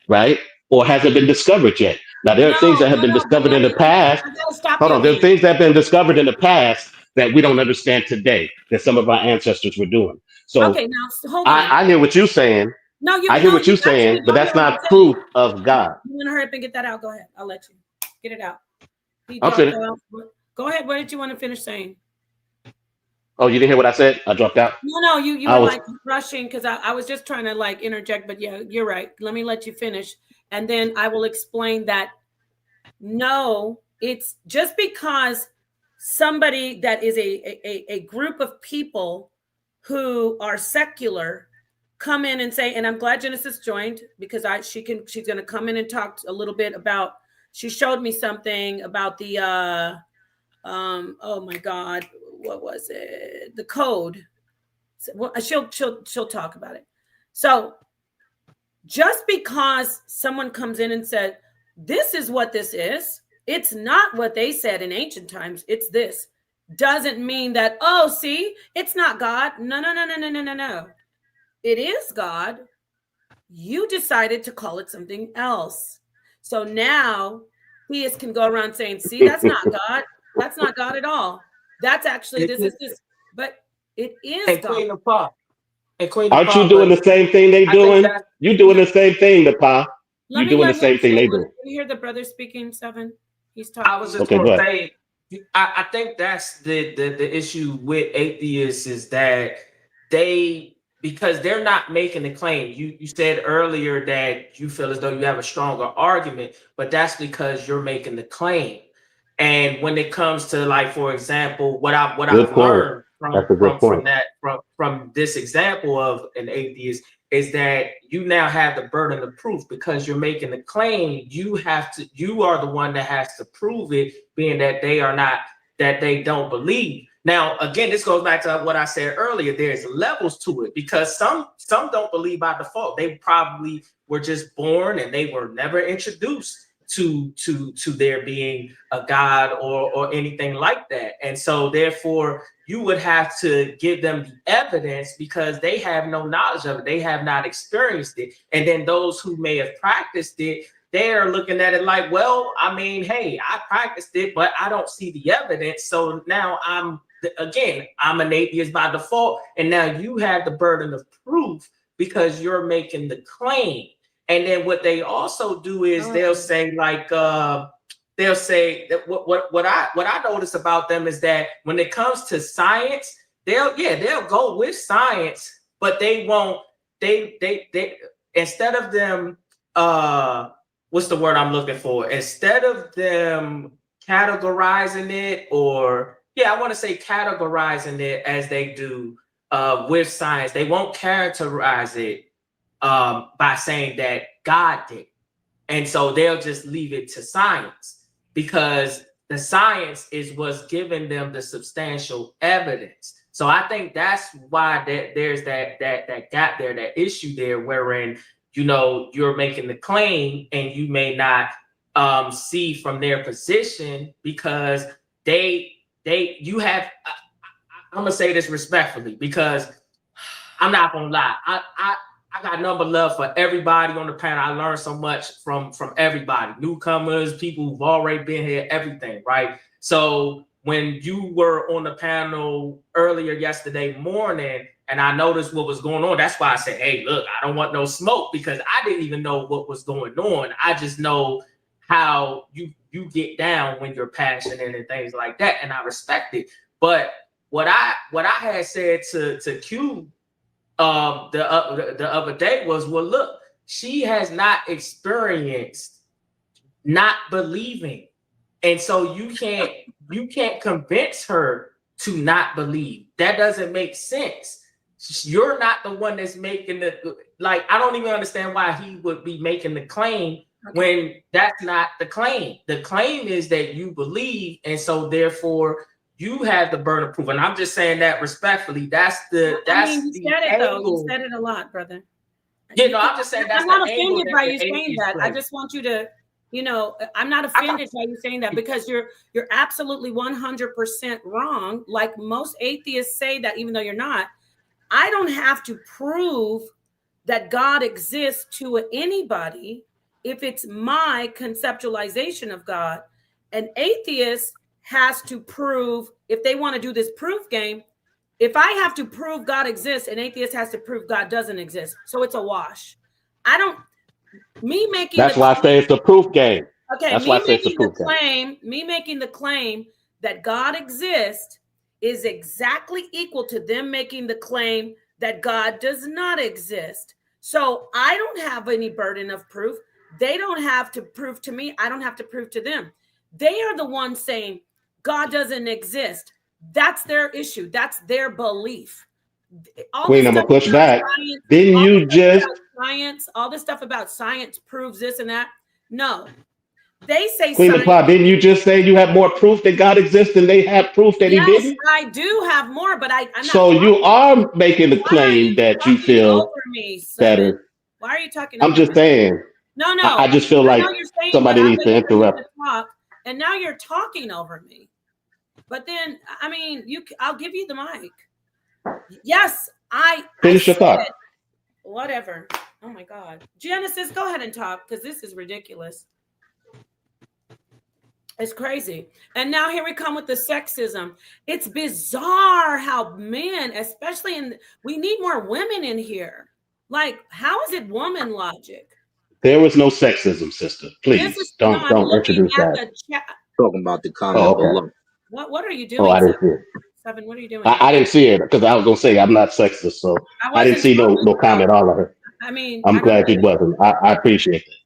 right, or hasn't been discovered yet. Now, there are things that have been discovered in the past. Hold on, there are things that have been discovered in the past that we don't understand today that some of our ancestors were doing. So okay, now hold on. I hear what you're saying. No, I hear what you're saying, but that's not proof of God. You want to hurry up and get that out? Go ahead. I'll let you get it out. I'm finished. Go ahead. What did you want to finish saying? Oh, you didn't hear what I said? I dropped out. No, you were like rushing because I was just trying to like interject. But yeah, you're right. Let me let you finish, and then I will explain that. No, it's just because somebody that is a group of people who are secular come in and say, and I'm glad Genesis joined because she's going to come in and talk a little bit about. She showed me something about the oh my God, what was it? The code. She'll talk about it. So just because someone comes in and said, this is what this is, it's not what they said in ancient times, it's this, doesn't mean that, oh, see, it's not God. No. It is God. You decided to call it something else. So now theists can go around saying, see, that's not God. That's not God at all. That's actually this. But it is God. Queen of Pop. Aren't you doing the same thing they doing? You doing the same thing, the Pa. You doing the same thing they do. You hear the brother speaking, Seven? He's talking. I was just going to say, I think that's the issue with atheists is that because they're not making the claim. You said earlier that you feel as though you have a stronger argument, but that's because you're making the claim. And when it comes to, like, for example, what I've learned from this example of an atheist is that you now have the burden of proof because you're making the claim. You are the one that has to prove it, being that they don't believe. Now, again, this goes back to what I said earlier. There's levels to it because some don't believe by default. They probably were just born and they were never introduced to there being a God or anything like that. And so therefore you would have to give them the evidence because they have no knowledge of it. They have not experienced it. And then those who may have practiced it, they're looking at it like, well, I mean, hey, I practiced it, but I don't see the evidence. So now I'm an atheist by default. And now you have the burden of proof because you're making the claim. And then what they also do is they'll say like, they'll say that what I notice about them is that when it comes to science, they'll go with science, but they won't, they instead of them, what's the word I'm looking for? Instead of them categorizing it I want to say categorizing it as they do with science, they won't characterize it by saying that God did. And so they'll just leave it to science because the science is what's giving them the substantial evidence. So I think that's why there's that gap there, that issue there, wherein, you're making the claim and you may not see from their position because you have, I'm going to say this respectfully because I'm not going to lie. I got number love for everybody on the panel. I learned so much from everybody, newcomers, people who've already been here, everything, right? So when you were on the panel earlier yesterday morning, and I noticed what was going on, that's why I said, hey, look, I don't want no smoke because I didn't even know what was going on. I just know how you get down when you're passionate and things like that, and I respect it. But what I had said to Q the other day was, well, look, she has not experienced not believing, and so you can't convince her to not believe. That doesn't make sense. You're not the one that's making I don't even understand why he would be making the claim when that's not the claim. The claim is that you believe, and so therefore you have the burden of proof. And I'm just saying that respectfully. That's you the said it though. angle. You said it a lot, brother. I'm just saying that's I'm not the angle offended by you saying atheists that. play. I just want you to, I'm not offended by you saying that, because you're absolutely 100% wrong. Like most atheists say that, even though you're not. I don't have to prove that God exists to anybody if it's my conceptualization of God. An atheist has to prove, if they want to do this proof game, if I have to prove God exists, an atheist has to prove God doesn't exist. So it's a wash. That's why I say it's a proof game. Okay, that's why I say it's a proof game. Me making the claim that God exists is exactly equal to them making the claim that God does not exist. So I don't have any burden of proof. They don't have to prove to me. I don't have to prove to them. They are the ones saying God doesn't exist. That's their issue. That's their belief. Queen, I'm gonna push back. Didn't you just science? All this stuff about science proves this and that. No, they say Queen science. Apply, didn't you just say you have more proof that God exists than they have proof that He didn't? I do have more, but I'm not. So you are making the claim that you feel better. Why are you talking? I'm just saying. No. I just feel like somebody needs to interrupt. And now you're talking over me. But then, I'll give you the mic. Yes, finish your thought. Whatever. Oh my God. Genesis, go ahead and talk, because this is ridiculous. It's crazy. And now here we come with the sexism. It's bizarre how men, especially we need more women in here. Like, how is it woman logic? There was no sexism, sister. Please don't introduce that. Talking about the comment below. What are you doing? Oh, I didn't see it. Seven, what are you doing? I didn't see it because I was gonna say I'm not sexist, so I didn't see no comment all of it. I'm glad you wasn't. I appreciate that.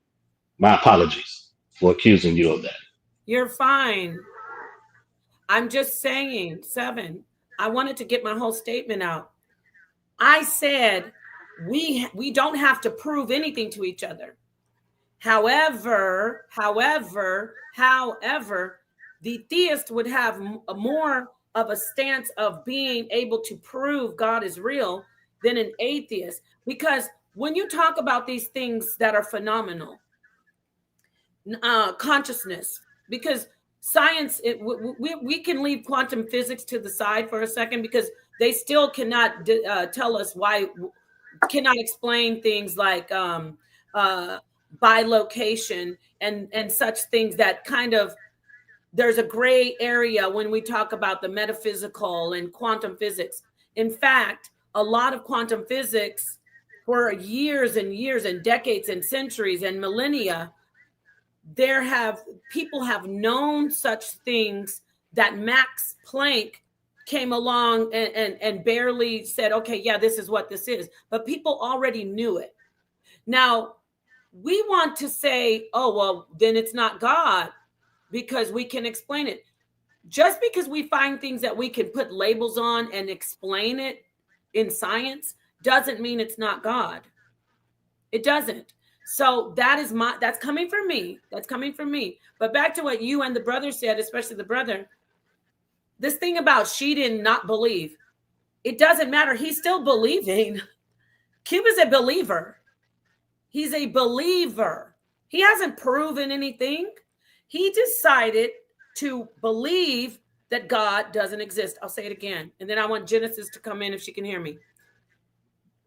My apologies for accusing you of that. You're fine. I'm just saying, Seven, I wanted to get my whole statement out. I said we don't have to prove anything to each other. However, the theist would have more of a stance of being able to prove God is real than an atheist. Because when you talk about these things that are phenomenal, consciousness, because science, we can leave quantum physics to the side for a second, because they still cannot tell us why, cannot explain things like bilocation and such things that kind of, there's a gray area when we talk about the metaphysical and quantum physics. In fact, a lot of quantum physics for years and years and decades and centuries and millennia, people have known such things that Max Planck came along and barely said, okay, yeah, this is what this is. But people already knew it. Now, we want to say, oh, well, then it's not God, because we can explain it. Just because we find things that we can put labels on and explain it in science doesn't mean it's not God. It doesn't. So that's coming from me. That's coming from me. But back to what you and the brother said, especially the brother, this thing about she did not believe, it doesn't matter. He's still believing. Cuba's a believer. He's a believer. He hasn't proven anything. He decided to believe that God doesn't exist. I'll say it again. And then I want Genesis to come in if she can hear me.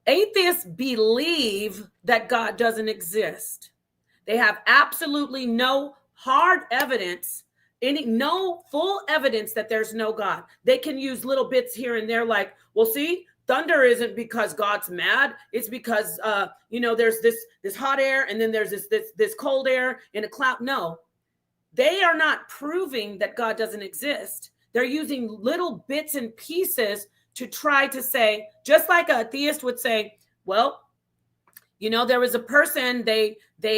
Atheists believe that God doesn't exist. They have absolutely no hard evidence, no full evidence that there's no God. They can use little bits here and there like, well, see, thunder isn't because God's mad. It's because, there's this hot air and then there's this cold air in a cloud. No, they are not proving that God doesn't exist. They're using little bits and pieces to try to say, just like a theist would say, well, there was a person, they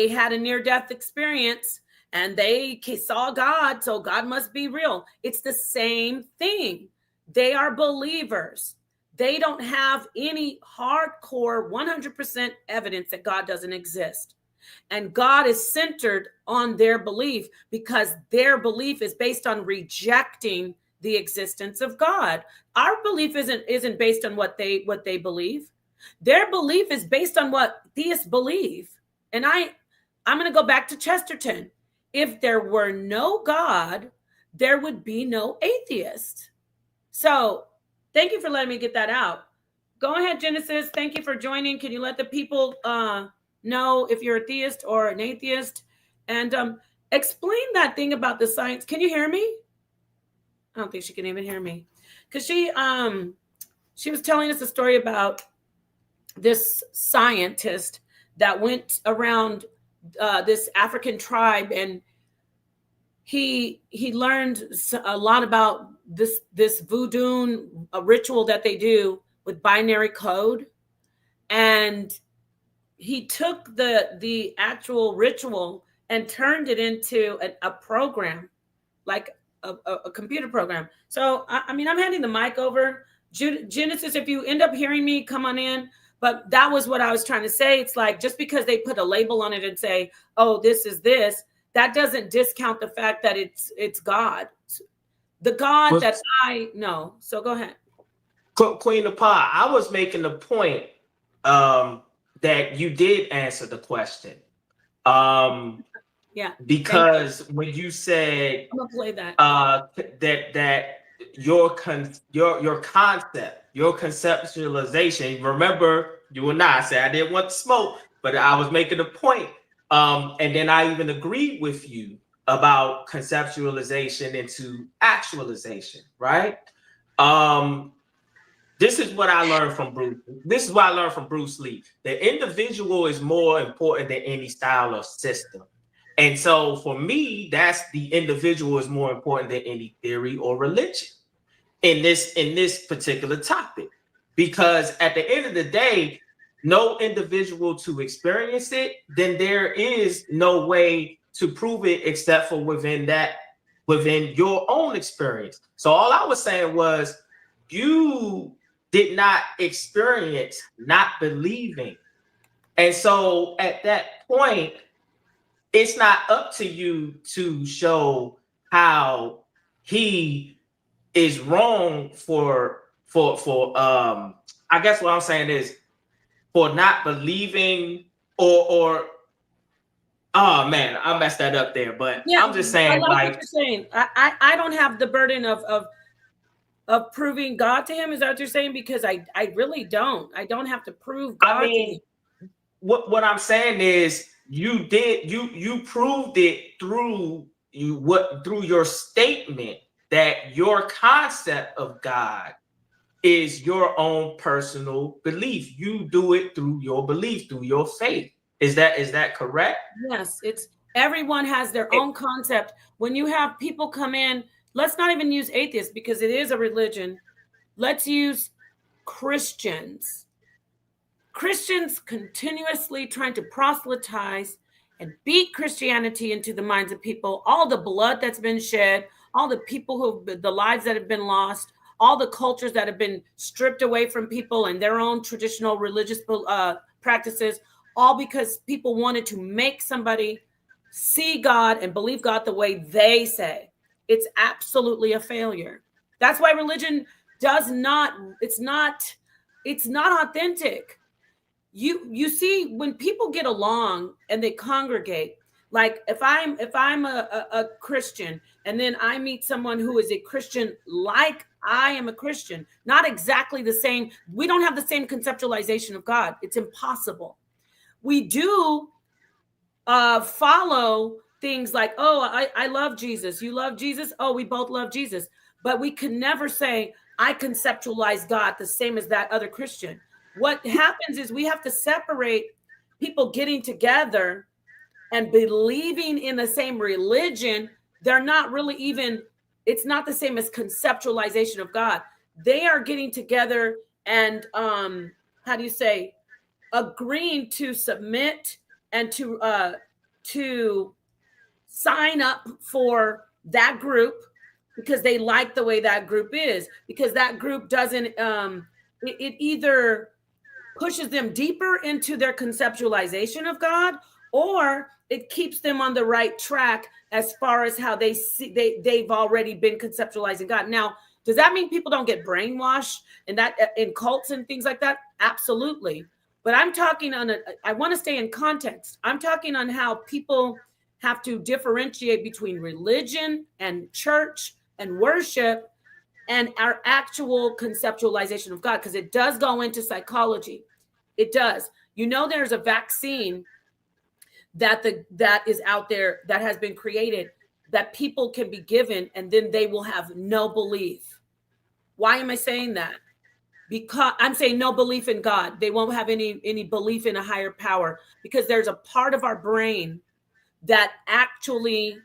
had a near-death experience and they saw God, so God must be real. It's the same thing. They are believers. They don't have any hardcore 100% evidence that God doesn't exist. And God is centered on their belief because their belief is based on rejecting the existence of God. Our belief isn't based on what they believe. Their belief is based on what theists believe. And I'm going to go back to Chesterton. If there were no God, there would be no atheist. So thank you for letting me get that out. Go ahead, Genesis. Thank you for joining. Can you let the people know if you're a theist or an atheist? And explain that thing about the science. Can you hear me? I don't think she can even hear me. Because she was telling us a story about this scientist that went around this African tribe, and he learned a lot about this voodoo ritual that they do with binary code, and he took the actual ritual and turned it into a program, like a computer program. So I mean, I'm handing the mic over. Genesis, if you end up hearing me, come on in. But that was what I was trying to say. It's like, just because they put a label on it and say, oh, this is this, that doesn't discount the fact that it's God. The God that I know. So go ahead. Queen of Pie, I was making the point that you did answer the question. Yeah. Because when you said I'm gonna play that. that your concept, your conceptualization. Remember, you and I said I didn't want to smoke, but I was making a point. And then I even agreed with you about conceptualization into actualization, right? This is what I learned from Bruce. This is what I learned from Bruce Lee. The individual is more important than any style or system. And so for me, that's the individual is more important than any theory or religion in this particular topic. Because at the end of the day, no individual to experience it, then there is no way to prove it except for within your own experience. So all I was saying was, you did not experience not believing. And so at that point, it's not up to you to show how he is wrong for I guess what I'm saying is for not believing or oh man, I messed that up there. But yeah, I'm just saying, I like what you're saying. I don't have the burden of proving God to him. Is that what you're saying? Because I really don't. I don't have to prove God to him. What I'm saying is you proved it through your statement that your concept of God is your own personal belief. You do it through your belief, through your faith. Is that correct? Yes, it's everyone has their own concept. When you have people come in, let's not even use atheists because it is a religion. Let's use Christians. Christians continuously trying to proselytize and beat Christianity into the minds of people. All the blood that's been shed, all the people the lives that have been lost, all the cultures that have been stripped away from people and their own traditional religious practices, all because people wanted to make somebody see God and believe God the way they say. It's absolutely a failure. That's why religion it's not authentic. You see, when people get along and they congregate, like if I'm a Christian and then I meet someone who is a Christian like I am a Christian, not exactly the same. We don't have the same conceptualization of God. It's impossible. We do follow things like, oh, I love Jesus. You love Jesus? Oh, we both love Jesus. But we can never say, I conceptualize God the same as that other Christian. What happens is we have to separate people getting together and believing in the same religion. They're not really even, it's not the same as conceptualization of God. They are getting together and, agreeing to submit and to sign up for that group because they like the way that group is, because that group doesn't, it either pushes them deeper into their conceptualization of God, or it keeps them on the right track as far as how they see they've already been conceptualizing God. Now, does that mean people don't get brainwashed and that in cults and things like that? Absolutely. But I'm talking on I want to stay in context. I'm talking on how people have to differentiate between religion and church and worship and our actual conceptualization of God, because it does go into psychology. It does. You know, there's a vaccine that is out there that has been created that people can be given and then they will have no belief. Why am I saying that? Because I'm saying no belief in God. They won't have any belief in a higher power, because there's a part of our brain that actually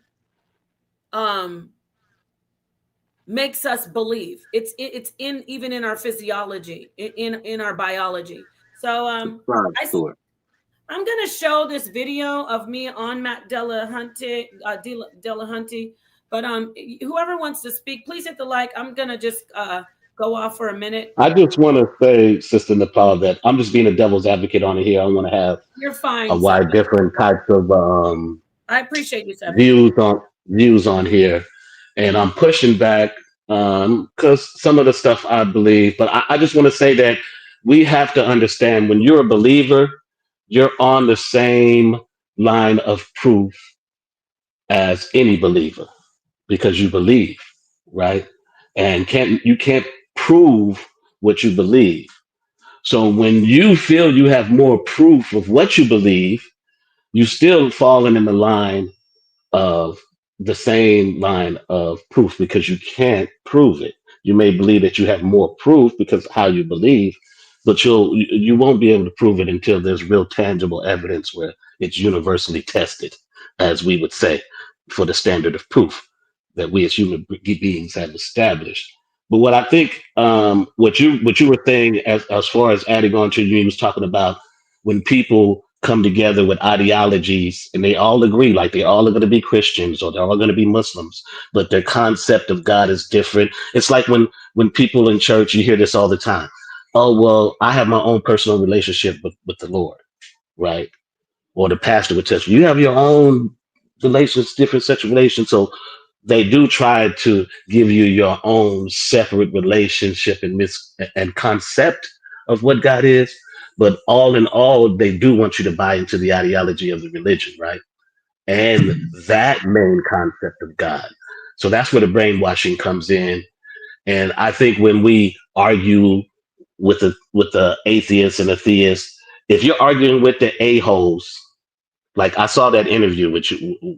makes us believe. It's in even in our physiology, in our biology. So I'm going to show this video of me on Matt Delahunty, but whoever wants to speak, please hit the like. I'm going to just go off for a minute. I just want to say, Sister Nepal, that I'm just being a devil's advocate on it here. I want to have You're fine, a wide different types of I appreciate you, Seven. views on here, and I'm pushing back because some of the stuff I believe, but I just want to say that we have to understand, when you're a believer, you're on the same line of proof as any believer, because you believe, right? And you can't prove what you believe. So when you feel you have more proof of what you believe, you still falling in the line of the same line of proof, because you can't prove it. You may believe that you have more proof because of how you believe, but you won't be able to prove it until there's real tangible evidence where it's universally tested, as we would say, for the standard of proof that we as human beings have established. But what I think, what you were saying, as far as adding on to, you was talking about when people come together with ideologies and they all agree, like they all are going to be Christians or they're all going to be Muslims, but their concept of God is different. It's like when people in church, you hear this all the time. Oh, well, I have my own personal relationship with the Lord, right? Or the pastor would tell you, you have your own relations, different sexual relations. So they do try to give you your own separate relationship and concept of what God is. But all in all, they do want you to buy into the ideology of the religion, right? And that main concept of God. So that's where the brainwashing comes in. And I think when we argue with the atheists and the theists, if you're arguing with the a-holes, like I saw that interview with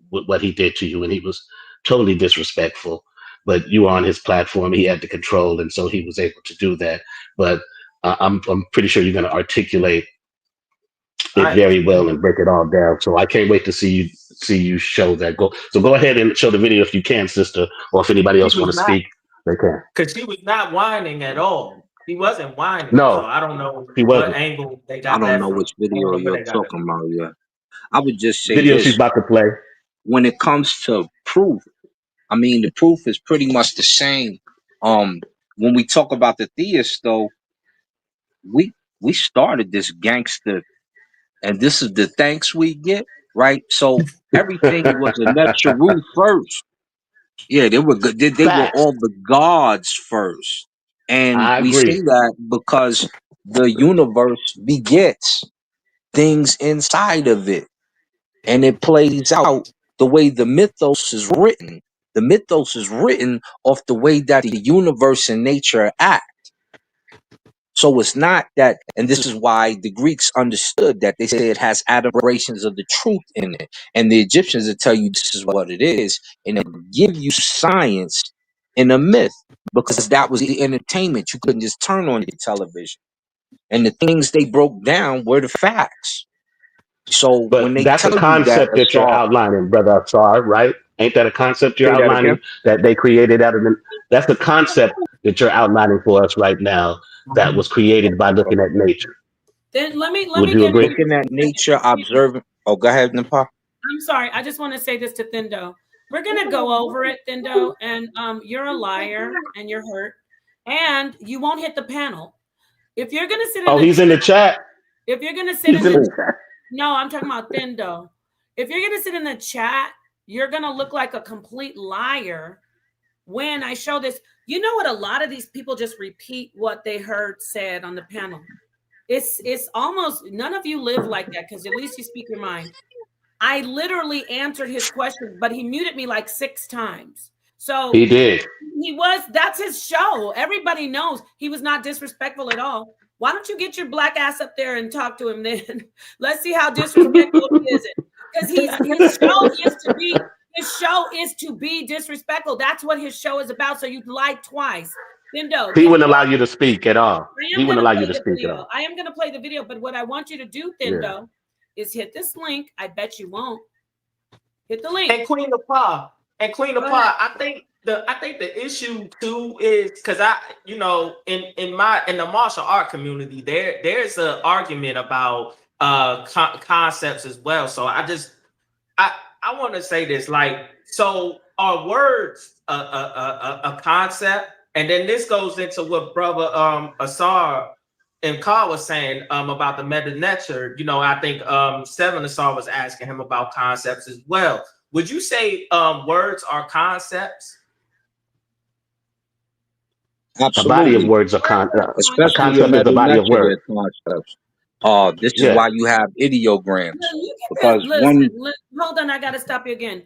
what he did to you, and he was totally disrespectful, but you were on his platform, he had the control, and so he was able to do that. But I'm pretty sure you're going to articulate it very well and break it all down. So I can't wait to see you show that. Go ahead and show the video if you can, sister, or if anybody else want to speak, they can. Because she was not whining at all. He wasn't whining. No, so I don't know he wasn't. what angle they got. I don't know from. which video you're talking about yet. I would just say video this. she's about to play. When it comes to proof, I mean, the proof is pretty much the same. When we talk about the theists, though, we started this gangster, and this is the thanks we get, right? So everything was a natural first. Yeah, they were good. They were all the gods first, and we say that because the universe begets things inside of it, and it plays out the way the mythos is written. The mythos is written off the way that the universe and nature act. So it's not that, and this is why the Greeks understood that. They say it has aberrations of the truth in it. And the Egyptians will tell you this is what it is, and they'll give you science in a myth, because that was the entertainment. You couldn't just turn on your television. And the things they broke down were the facts. So when they that's tell a concept that you're outlining, brother Asar, right? Ain't that a concept you're outlining that they created out of the? That's the concept that you're outlining for us right now. That was created by looking at nature. Then let me Would you agree? Looking at nature, observing. Oh, go ahead, Nepal. I'm sorry. I just want to say this to Thindo. We're gonna go over it, Thindo, and you're a liar and you're hurt, and you won't hit the panel. If you're gonna sit in he's in the chat. If you're gonna sit in the chat. No, I'm talking about Thindo. if you're gonna sit in the chat, you're gonna look like a complete liar when I show this. You know what? A lot of these people just repeat what they heard said on the panel. It's almost none of you live like that because at least you speak your mind. I literally answered his question, but he muted me like 6 times. So he did. That's his show. Everybody knows he was not disrespectful at all. Why don't you get your black ass up there and talk to him then? Let's see how disrespectful he is. Because his show is to be disrespectful. That's what his show is about. So you lied twice. Thindo, He wouldn't allow you to speak at all. He wouldn't allow you to speak at all. I am going to play the video, but what I want you to do, Thindo, is hit this link. I bet you won't. Hit the link. And Queen of Pa, I think the issue too is because in the martial art community, there's an argument about concepts as well. So I want to say this, like, so are words a concept? And then this goes into what brother Asar and Carl was saying about the meta nature. I think Seven Asar was asking him about concepts as well. Would you say words are concepts? Absolutely. A body of words are concepts. Especially Concept is a body of words. Concepts. This is why you have ideograms. Because hold on, I gotta stop you again.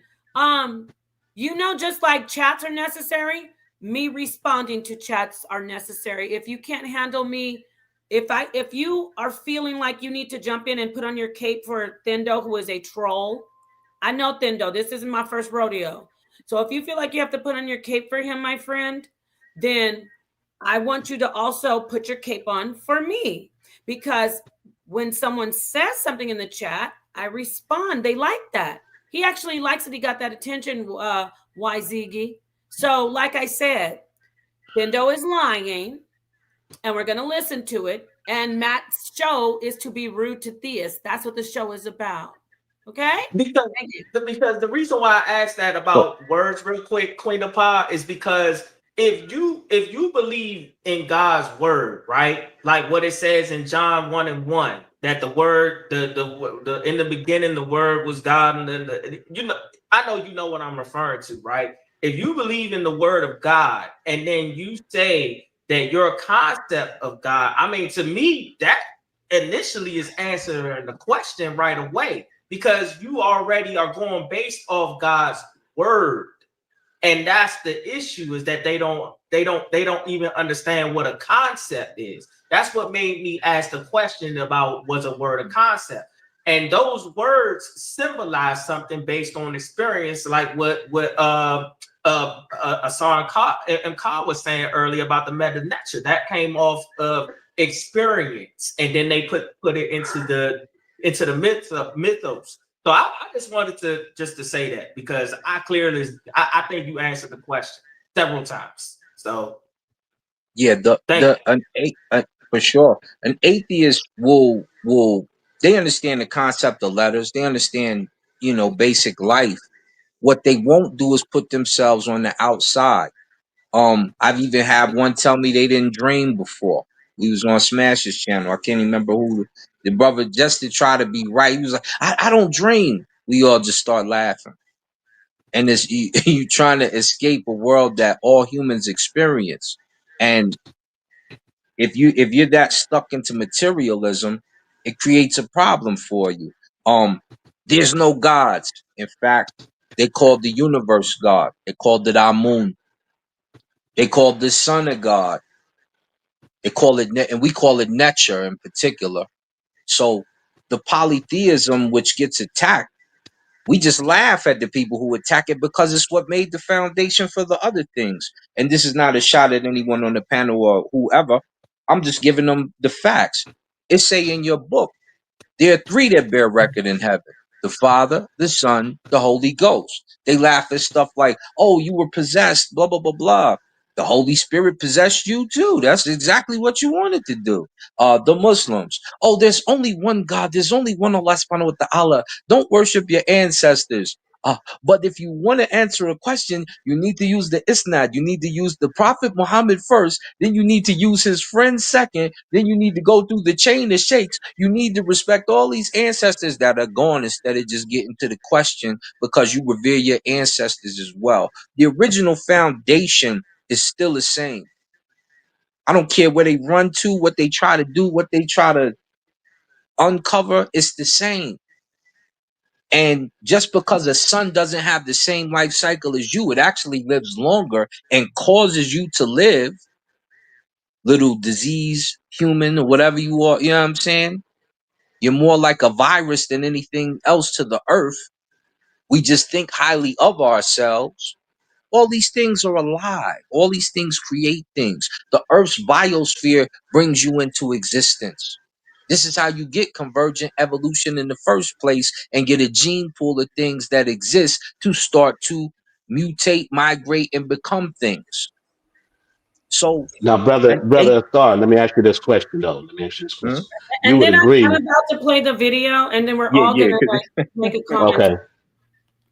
Just like chats are necessary, me responding to chats are necessary. If you can't handle me, if you are feeling like you need to jump in and put on your cape for Thindo, who is a troll, I know Thindo, this isn't my first rodeo. So if you feel like you have to put on your cape for him, my friend, then I want you to also put your cape on for me. Because when someone says something in the chat, I respond. They like that. He actually likes that he got that attention, YZiggy. So like I said, Thindo is lying, and we're going to listen to it. And Matt's show is to be rude to theists. That's what the show is about. Okay? Because the reason why I asked that about words real quick, Queen of Pa, is because if you believe in God's word, right? Like what it says in John 1:1, that the word, the in the beginning, the word was God, and then I know you know what I'm referring to, right? If you believe in the word of God, and then you say that your concept of God, I mean, to me, that initially is answering the question right away, because you already are going based off God's word. And that's the issue, is that they don't even understand what a concept is. That's what made me ask the question about, was a word a concept? And those words symbolize something based on experience, like what Asar and Carl was saying earlier about the meta nature. That came off of experience, and then they put it into the mythos. So I just wanted to say that, because I think you answered the question several times. So yeah, for sure, an atheist will they understand the concept of letters. They understand, basic life. What they won't do is put themselves on the outside. I've even had one tell me they didn't dream before. He was on Smash's channel. I can't remember who the brother, just to try to be right. He was like, I don't dream. We all just start laughing. And it's you trying to escape a world that all humans experience. And if you're that stuck into materialism, it creates a problem for you. There's no gods. In fact, they called the universe God. They called it Amun. They called the sun a god. They call it, and we call it nature in particular. So the polytheism, which gets attacked, we just laugh at the people who attack it, because it's what made the foundation for the other things. And this is not a shot at anyone on the panel or whoever. I'm just giving them the facts. It say in your book, there are 3 that bear record in heaven: the Father, the Son, the Holy Ghost. They laugh at stuff like, oh, you were possessed, blah, blah, blah, blah. The Holy Spirit possessed you too. That's exactly what you wanted to do. The Muslims, oh, there's only one God. There's only one Allah subhanahu wa ta'ala. Don't worship your ancestors. But if you want to answer a question, you need to use the isnad. You need to use the Prophet Muhammad first. Then you need to use his friends second. Then you need to go through the chain of sheikhs. You need to respect all these ancestors that are gone instead of just getting to the question because you revere your ancestors as well. The original foundation is still the same. I don't care where they run to, what they try to do, what they try to uncover. It's the same. And just because a sun doesn't have the same life cycle as you, it actually lives longer and causes you to live, little disease, human, or whatever you are, you know what I'm saying? You're more like a virus than anything else to the earth. We just think highly of ourselves. All these things are a lie. All these things create things. The earth's biosphere brings you into existence. This is how you get convergent evolution in the first place and get a gene pool of things that exist to start to mutate, migrate, and become things. So Now, brother Thar, let me ask you this question though. Let me ask you this question. You And would then agree? I'm about to play the video, and then we're all gonna like make a comment. Okay.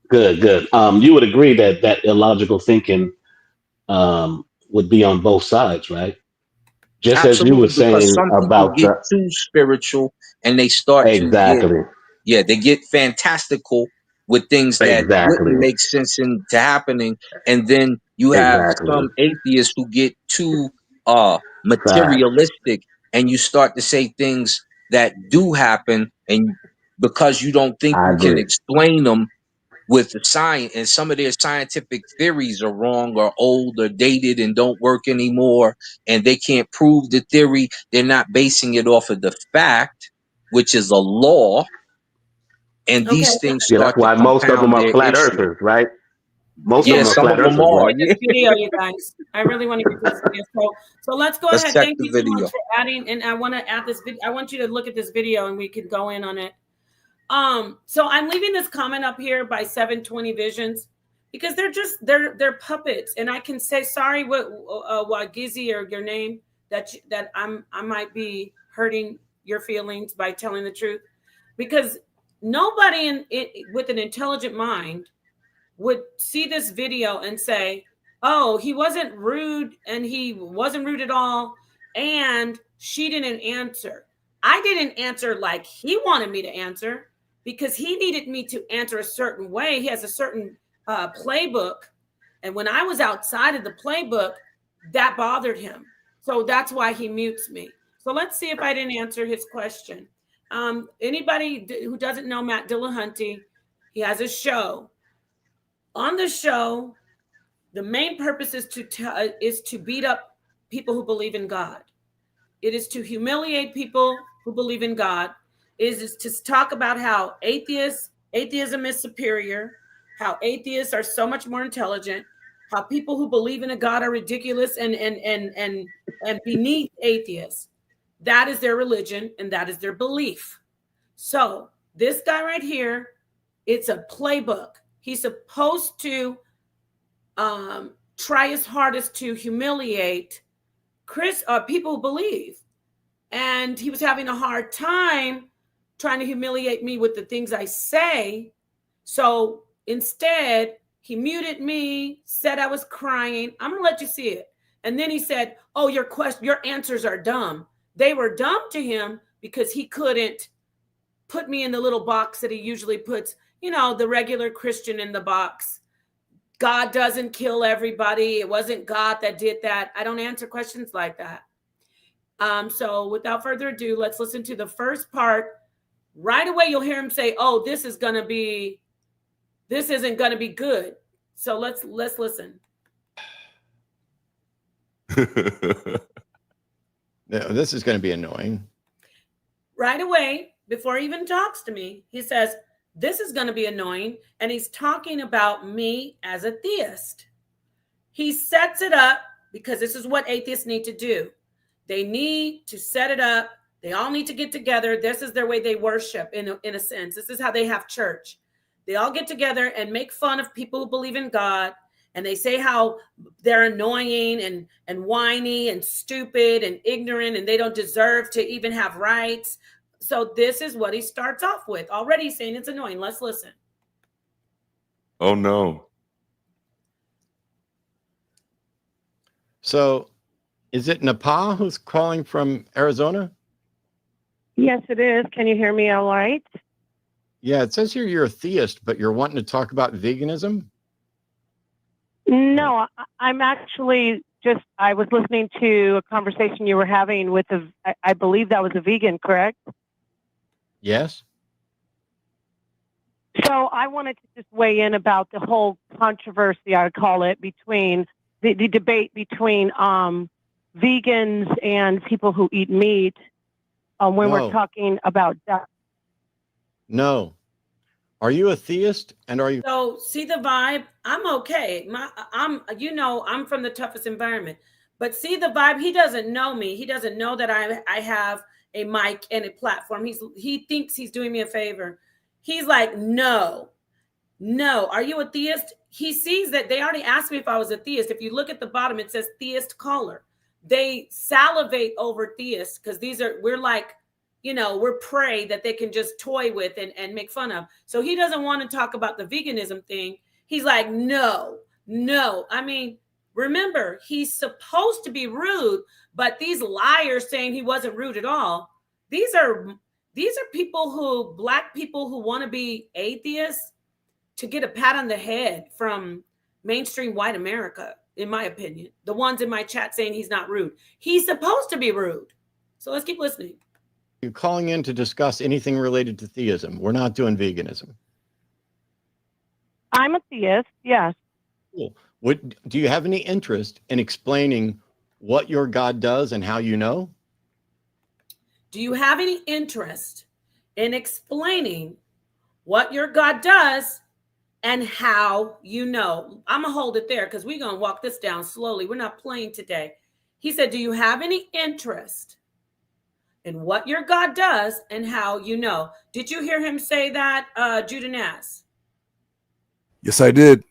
Good. You would agree that illogical thinking would be on both sides, right? Just as you were absolutely, because saying some people about get too spiritual and they start to they get fantastical with things that wouldn't make sense into happening. And then you have some atheists who get too materialistic and you start to say things that do happen, and because you don't think I you can agree. explain them with the science, and some of their scientific theories are wrong or old or dated and don't work anymore, and they can't prove the theory. They're not basing it off of the fact, which is a law, and these things Yeah, that's start to why most of them compound are their flat issue. earthers, right? Most of them are Some flat of them earthers, are. right? This video, you guys. I really want to get this video. So let's go Let's ahead. check Thank the you so video. much for adding. And I want to add this video. I want you to look at this video, and we could go in on it. So I'm leaving this comment up here by 720 Visions because they're puppets, and I can say sorry what Gizzy or your name that I might be hurting your feelings by telling the truth, because nobody with an intelligent mind would see this video and say, oh, he wasn't rude, and he wasn't rude at all, and she didn't answer. I didn't answer like he wanted me to answer because he needed me to answer a certain way. He has a certain playbook, and when I was outside of the playbook, that bothered him. So that's why he mutes me. So let's see if I didn't answer his question. Anybody who doesn't know Matt Delahunty, he has a show. On the show, the main purpose is to beat up people who believe in God. It is to humiliate people who believe in God. It is to talk about how atheism is superior, how atheists are so much more intelligent, how people who believe in a God are ridiculous and beneath atheists. That is their religion and that is their belief. So this guy right here, it's a playbook. He's supposed to try his hardest to humiliate people who believe. And he was having a hard time trying to humiliate me with the things I say. So instead, he muted me, said I was crying. I'm going to let you see it. And then he said, oh, your answers are dumb. They were dumb to him because he couldn't put me in the little box that he usually puts, the regular Christian in the box. God doesn't kill everybody. It wasn't God that did that. I don't answer questions like that. So without further ado, let's listen to the first part. Right away, you'll hear him say, oh, this isn't going to be good. So let's listen. No, this is going to be annoying. Right away, before he even talks to me, he says, this is going to be annoying. And he's talking about me as a theist. He sets it up because this is what atheists need to do. They need to set it up. They all need to get together. This is their way they worship in a sense. This is how they have church. They all get together and make fun of people who believe in God. And they say how they're annoying and whiny and stupid and ignorant, and they don't deserve to even have rights. So this is what he starts off with. Already saying it's annoying. Let's listen. Oh no. So, is it Nepal who's calling from Arizona? Yes, it is. Can you hear me all right? Yeah, it says here you're a theist, but you're wanting to talk about veganism? No, I'm actually I was listening to a conversation you were having with I believe that was a vegan, correct? Yes. So I wanted to just weigh in about the whole controversy, I would call it, between the debate between vegans and people who eat meat when we're talking about that. No. Are you a theist? And are you? So see the vibe? I'm okay. I'm from the toughest environment, but see the vibe? He doesn't know me. He doesn't know that I have a mic and a platform. He thinks he's doing me a favor. He's like, no. Are you a theist? He sees that they already asked me if I was a theist. If you look at the bottom, it says theist caller. They salivate over theists because we're like, we're prey that they can just toy with and make fun of. So he doesn't want to talk about the veganism thing. He's like, no. I mean, remember, he's supposed to be rude, but these liars saying he wasn't rude at all. These are Black people who want to be atheists to get a pat on the head from mainstream white America, in my opinion. The ones in my chat saying he's not rude. He's supposed to be rude. So let's keep listening. You're calling in to discuss anything related to theism. We're not doing veganism. I'm a theist, yes. Cool. Do you have any interest in explaining what your God does and how you know? Do you have any interest in explaining what your God does and how you know? I'm going to hold it there because we're going to walk this down slowly. We're not playing today. He said, do you have any interest in what your God does and how you know? Did you hear him say that, Judah Nass? Yes, I did.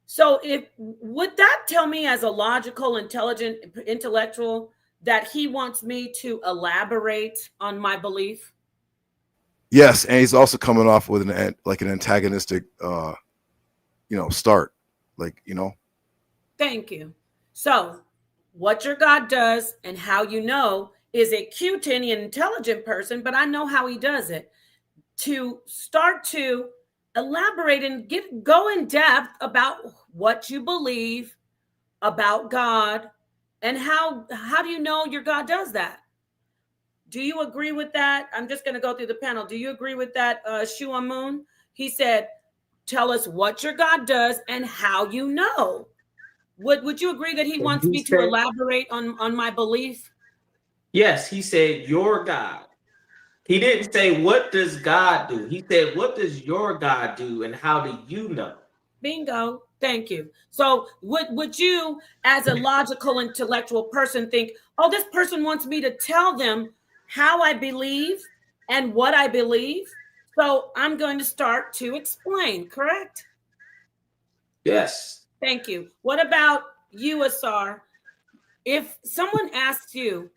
So would that tell me as a logical, intelligent, intellectual that he wants me to elaborate on my belief? Yes, and he's also coming off with an antagonistic, start, Thank you. So, what your God does and how you know is a cue to any intelligent person, but I know how he does it. To start to elaborate and go in depth about what you believe about God and how do you know your God does that? Do you agree with that? I'm just going to go through the panel. Do you agree with that, Shua Moon? He said, tell us what your God does and how you know. Would you agree that he wants me to elaborate on my belief? Yes, he said your God. He didn't say what does God do. He said what does your God do and how do you know? Bingo. Thank you. So would you, as a logical, intellectual person, think, oh, this person wants me to tell them how I believe and what I believe? So I'm going to start to explain, correct? Yes. Thank you. What about you, Asar? If someone asks you,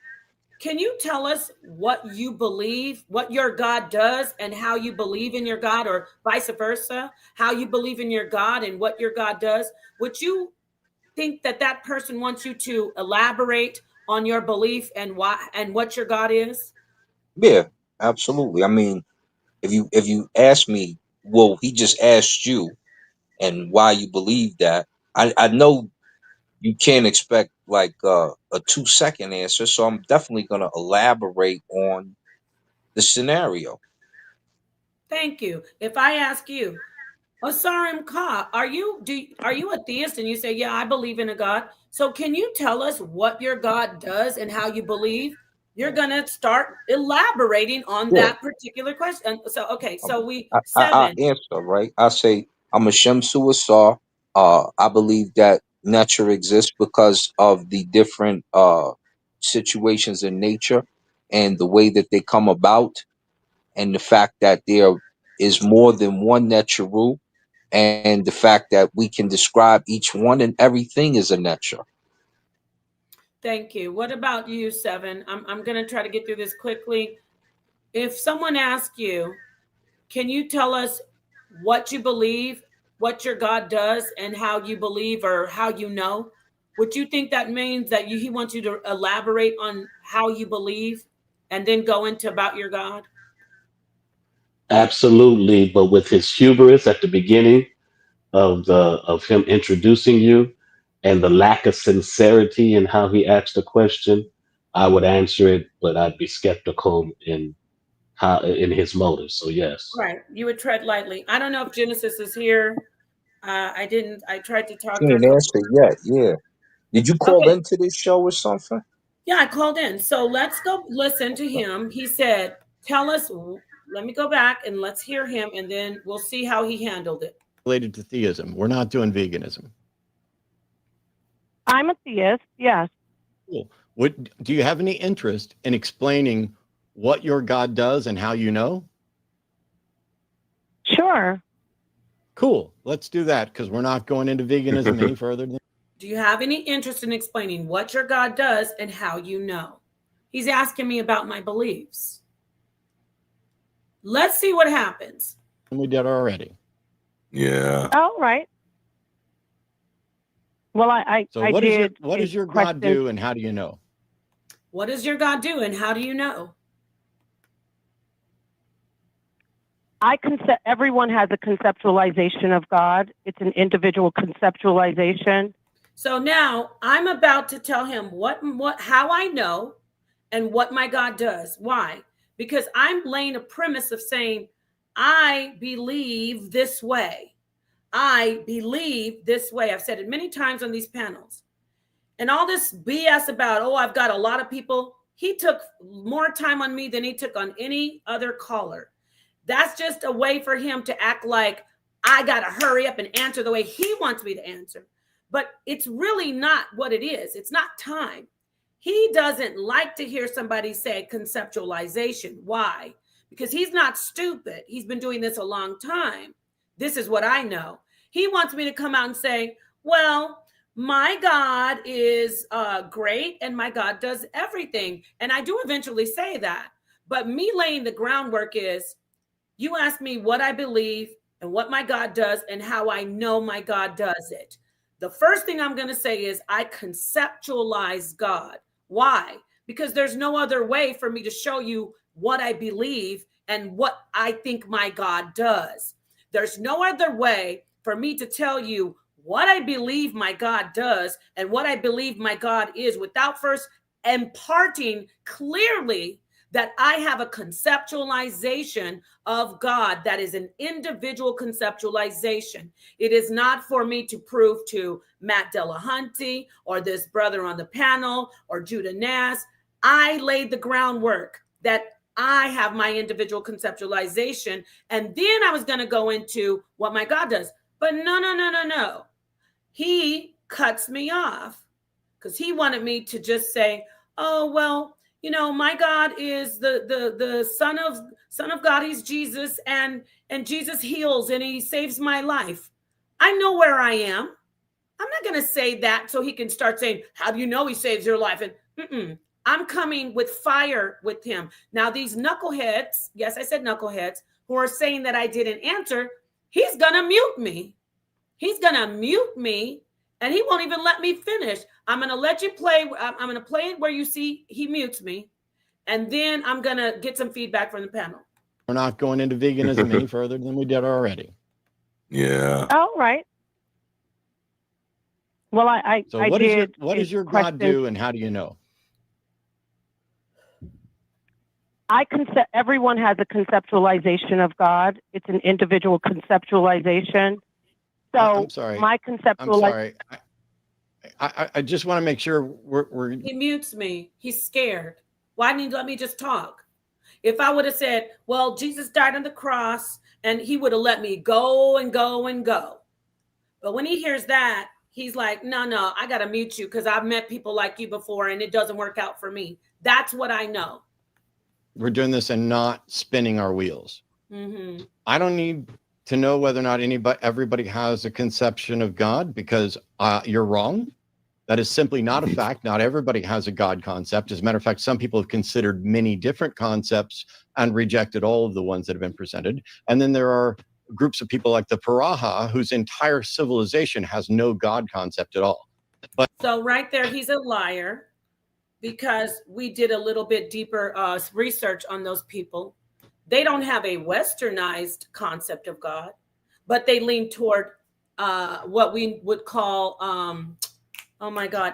can you tell us what you believe, what your God does, and how you believe in your God, or vice versa, how you believe in your God and what your God does? Would you think that person wants you to elaborate on your belief and why and what your God is? Yeah, absolutely. I mean, if you ask me, well, he just asked you and why you believe that. I know you can't expect like a 2-second answer, so I'm definitely going to elaborate on the scenario. Thank you. If I ask you, Asarim Ka, are you a theist? And you say, yeah, I believe in a God. So can you tell us what your God does and how you believe? You're gonna start elaborating on that particular question. So okay, so I answer, right? I say I'm a Shemsu Asar. I believe that nature exists because of the different situations in nature and the way that they come about, and the fact that there is more than one nature rule, and the fact that we can describe each one and everything as a nature. Thank you. What about you, Seven? I'm going to try to get through this quickly. If someone asks you, can you tell us what you believe what your God does and how you believe or how you know, would you think that means that he wants you to elaborate on how you believe and then go into about your God? Absolutely, but with his hubris at the beginning of him introducing you and the lack of sincerity in how he asked the question, I would answer it, but I'd be skeptical in his motives. So yes. Right. You would tread lightly. I don't know if Genesis is here. I tried to talk She to her. ain't answered yet. Yeah. Did you call Okay. into this show or something? Yeah, I called in. So let's go listen to him. He said, tell us, let me go back and let's hear him, and then we'll see how he handled it. Related to theism. We're not doing veganism. I'm a theist, yes. Cool. Do you have any interest in explaining what your God does and how you know? Sure. Cool. Let's do that, because we're not going into veganism any further. Do you have any interest in explaining what your God does and how you know? He's asking me about my beliefs. Let's see what happens. We did already. Yeah. All right. Well, I did. What does your God do and how do you know? What does your God do and how do you know? Everyone has a conceptualization of God. It's an individual conceptualization. So now I'm about to tell him how I know and what my God does. Why? Because I'm laying a premise of saying, I believe this way. I believe this way. I've said it many times on these panels. And all this BS about, I've got a lot of people. He took more time on me than he took on any other caller. That's just a way for him to act like I got to hurry up and answer the way he wants me to answer. But it's really not what it is. It's not time. He doesn't like to hear somebody say conceptualization. Why? Because he's not stupid. He's been doing this a long time. This is what I know. He wants me to come out and say, well, my God is great and my God does everything. And I do eventually say that. But me laying the groundwork is, you ask me what I believe and what my God does and how I know my God does it. The first thing I'm going to say is I conceptualize God. Why? Because there's no other way for me to show you what I believe and what I think my God does. There's no other way for me to tell you what I believe my God does and what I believe my God is without first imparting clearly that I have a conceptualization of God that is an individual conceptualization. It is not for me to prove to Matt Delahunty or this brother on the panel or Judah Nass. I laid the groundwork that I have my individual conceptualization, and then I was going to go into what my God does. But no. He cuts me off because he wanted me to just say, my God is the son of God. He's Jesus, and Jesus heals and he saves my life. I know where I am. I'm not going to say that so he can start saying, how do you know he saves your life? And I'm coming with fire with him. Now, these knuckleheads, yes, I said knuckleheads, who are saying that I didn't answer, he's going to mute me. He's going to mute me, and he won't even let me finish. I'm going to let you play. I'm going to play it where you see he mutes me, and then I'm going to get some feedback from the panel. We're not going into veganism any further than we did already. Yeah. All right. Well, what does your God do, and how do you know? Everyone has a conceptualization of God. It's an individual conceptualization. So I'm sorry. My conceptualization. I'm sorry. I just want to make sure we're. He mutes me. He's scared. Why didn't he let me just talk? If I would have said, well, Jesus died on the cross, and he would have let me go and go and go. But when he hears that, he's like, no, I got to mute you because I've met people like you before, and it doesn't work out for me. That's what I know. We're doing this and not spinning our wheels. Mm-hmm. I don't need to know whether or not everybody has a conception of God, because you're wrong. That is simply not a fact. Not everybody has a God concept. As a matter of fact, some people have considered many different concepts and rejected all of the ones that have been presented. And then there are groups of people like the Paraha, whose entire civilization has no God concept at all. But so right there, he's a liar, because we did a little bit deeper research on those people. They don't have a westernized concept of God, but they lean toward what we would call,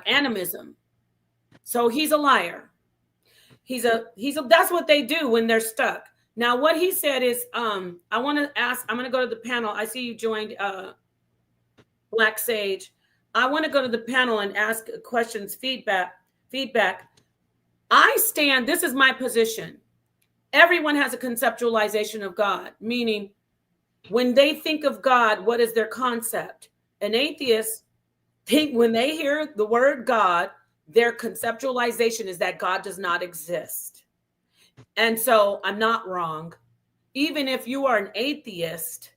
animism. So he's a liar. That's what they do when they're stuck. Now, what he said is, I'm going to go to the panel. I see you joined Black Sage. I want to go to the panel and ask questions, feedback. This is my position. Everyone has a conceptualization of God, meaning when they think of God, what is their concept? An atheist when they hear the word God, their conceptualization is that God does not exist. And so I'm not wrong. Even if you are an atheist,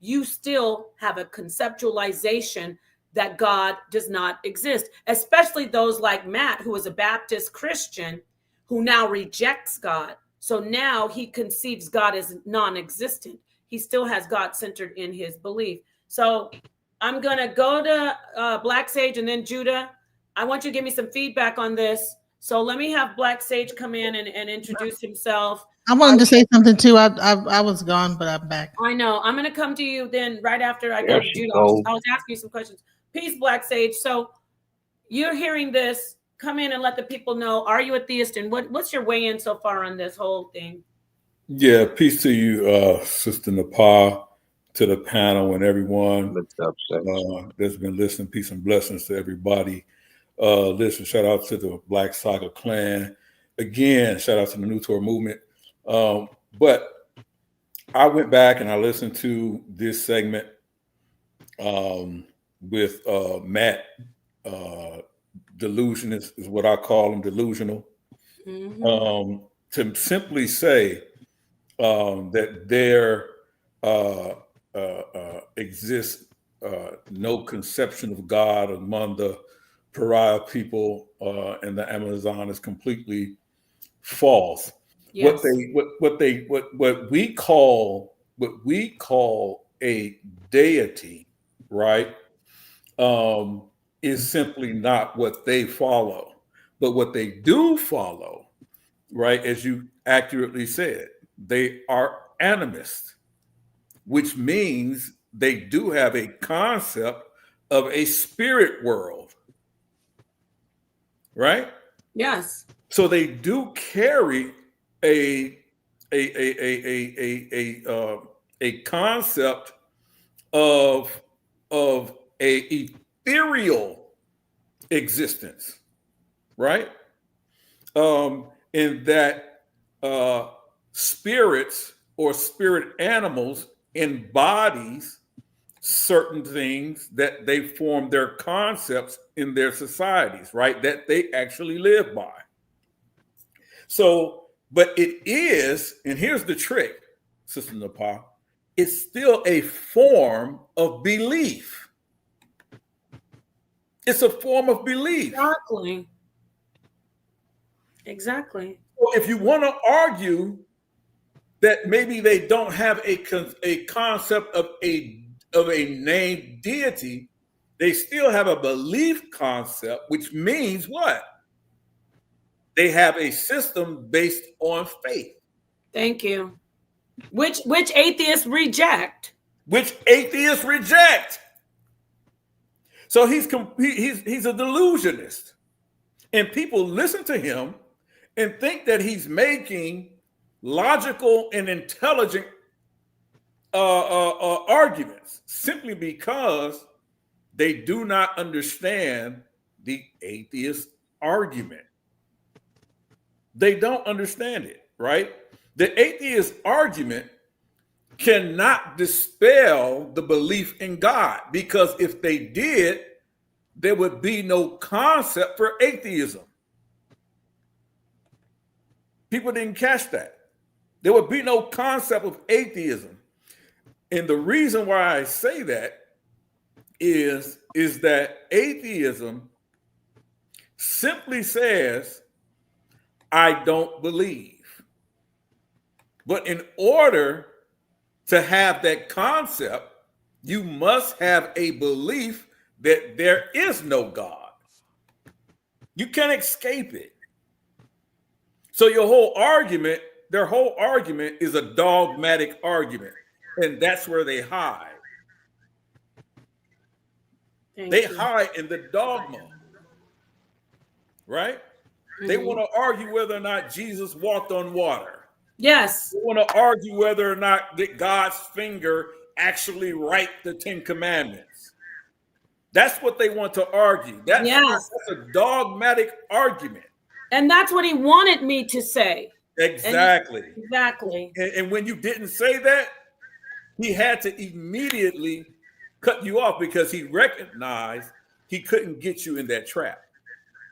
you still have a conceptualization that God does not exist, especially those like Matt, who is a Baptist Christian, who now rejects God. So now he conceives God as non-existent. He still has God centered in his belief. So I'm going to go to Black Sage and then Judah. I want you to give me some feedback on this. So let me have Black Sage come in and introduce himself. I wanted to say something too. I was gone, but I'm back. I know. I'm going to come to you then right after I go to Judah. I was asking you some questions. Peace, Black Sage. So you're hearing this. Come in and let the people know. Are you a theist? And what's your weigh in so far on this whole thing? Yeah, peace to you, Sister Nepal, to the panel and everyone that's been listening. Peace and blessings to everybody. Listen, shout out to the Black Saga clan. Again, shout out to the New Tour movement. But I went back and I listened to this segment with Matt. Delusion is what I call him, delusional. Mm-hmm. To simply say that there exists no conception of God among the pariah people and the Amazon is completely false. Yes. What we call a deity, right? Is simply not what they follow. But what they do follow, right, as you accurately said, they are animists, which means they do have a concept of a spirit world, right? Yes. So they do carry a concept of a ethereal existence, right? In that spirits or spirit animals embodies certain things that they form their concepts in their societies, right? That they actually live by. So, but it is, and here's the trick, Sister Nepal, it's still a form of belief. It's a form of belief. Exactly. So if you want to argue that maybe they don't have a concept of a named deity, they still have a belief concept, which means what? They have a system based on faith. Thank you. Which atheists reject. So he's a delusionist, and people listen to him and think that he's making logical and intelligent arguments simply because they do not understand the atheist argument. They don't understand it, right? The atheist argument cannot dispel the belief in God, because if they did, there would be no concept for atheism. People didn't catch that. There would be no concept of atheism. And the reason why I say that is that atheism simply says, I don't believe. But in order to have that concept, you must have a belief that there is no God. You can't escape it. So their whole argument is a dogmatic argument, and that's where they hide. They hide in the dogma, right? They want to argue whether or not Jesus walked on water. Yes. They want to argue whether or not that God's finger actually write the 10 Commandments. That's what they want to argue. That's a dogmatic argument. And that's what he wanted me to say. Exactly. Exactly. And when you didn't say that, he had to immediately cut you off because he recognized he couldn't get you in that trap.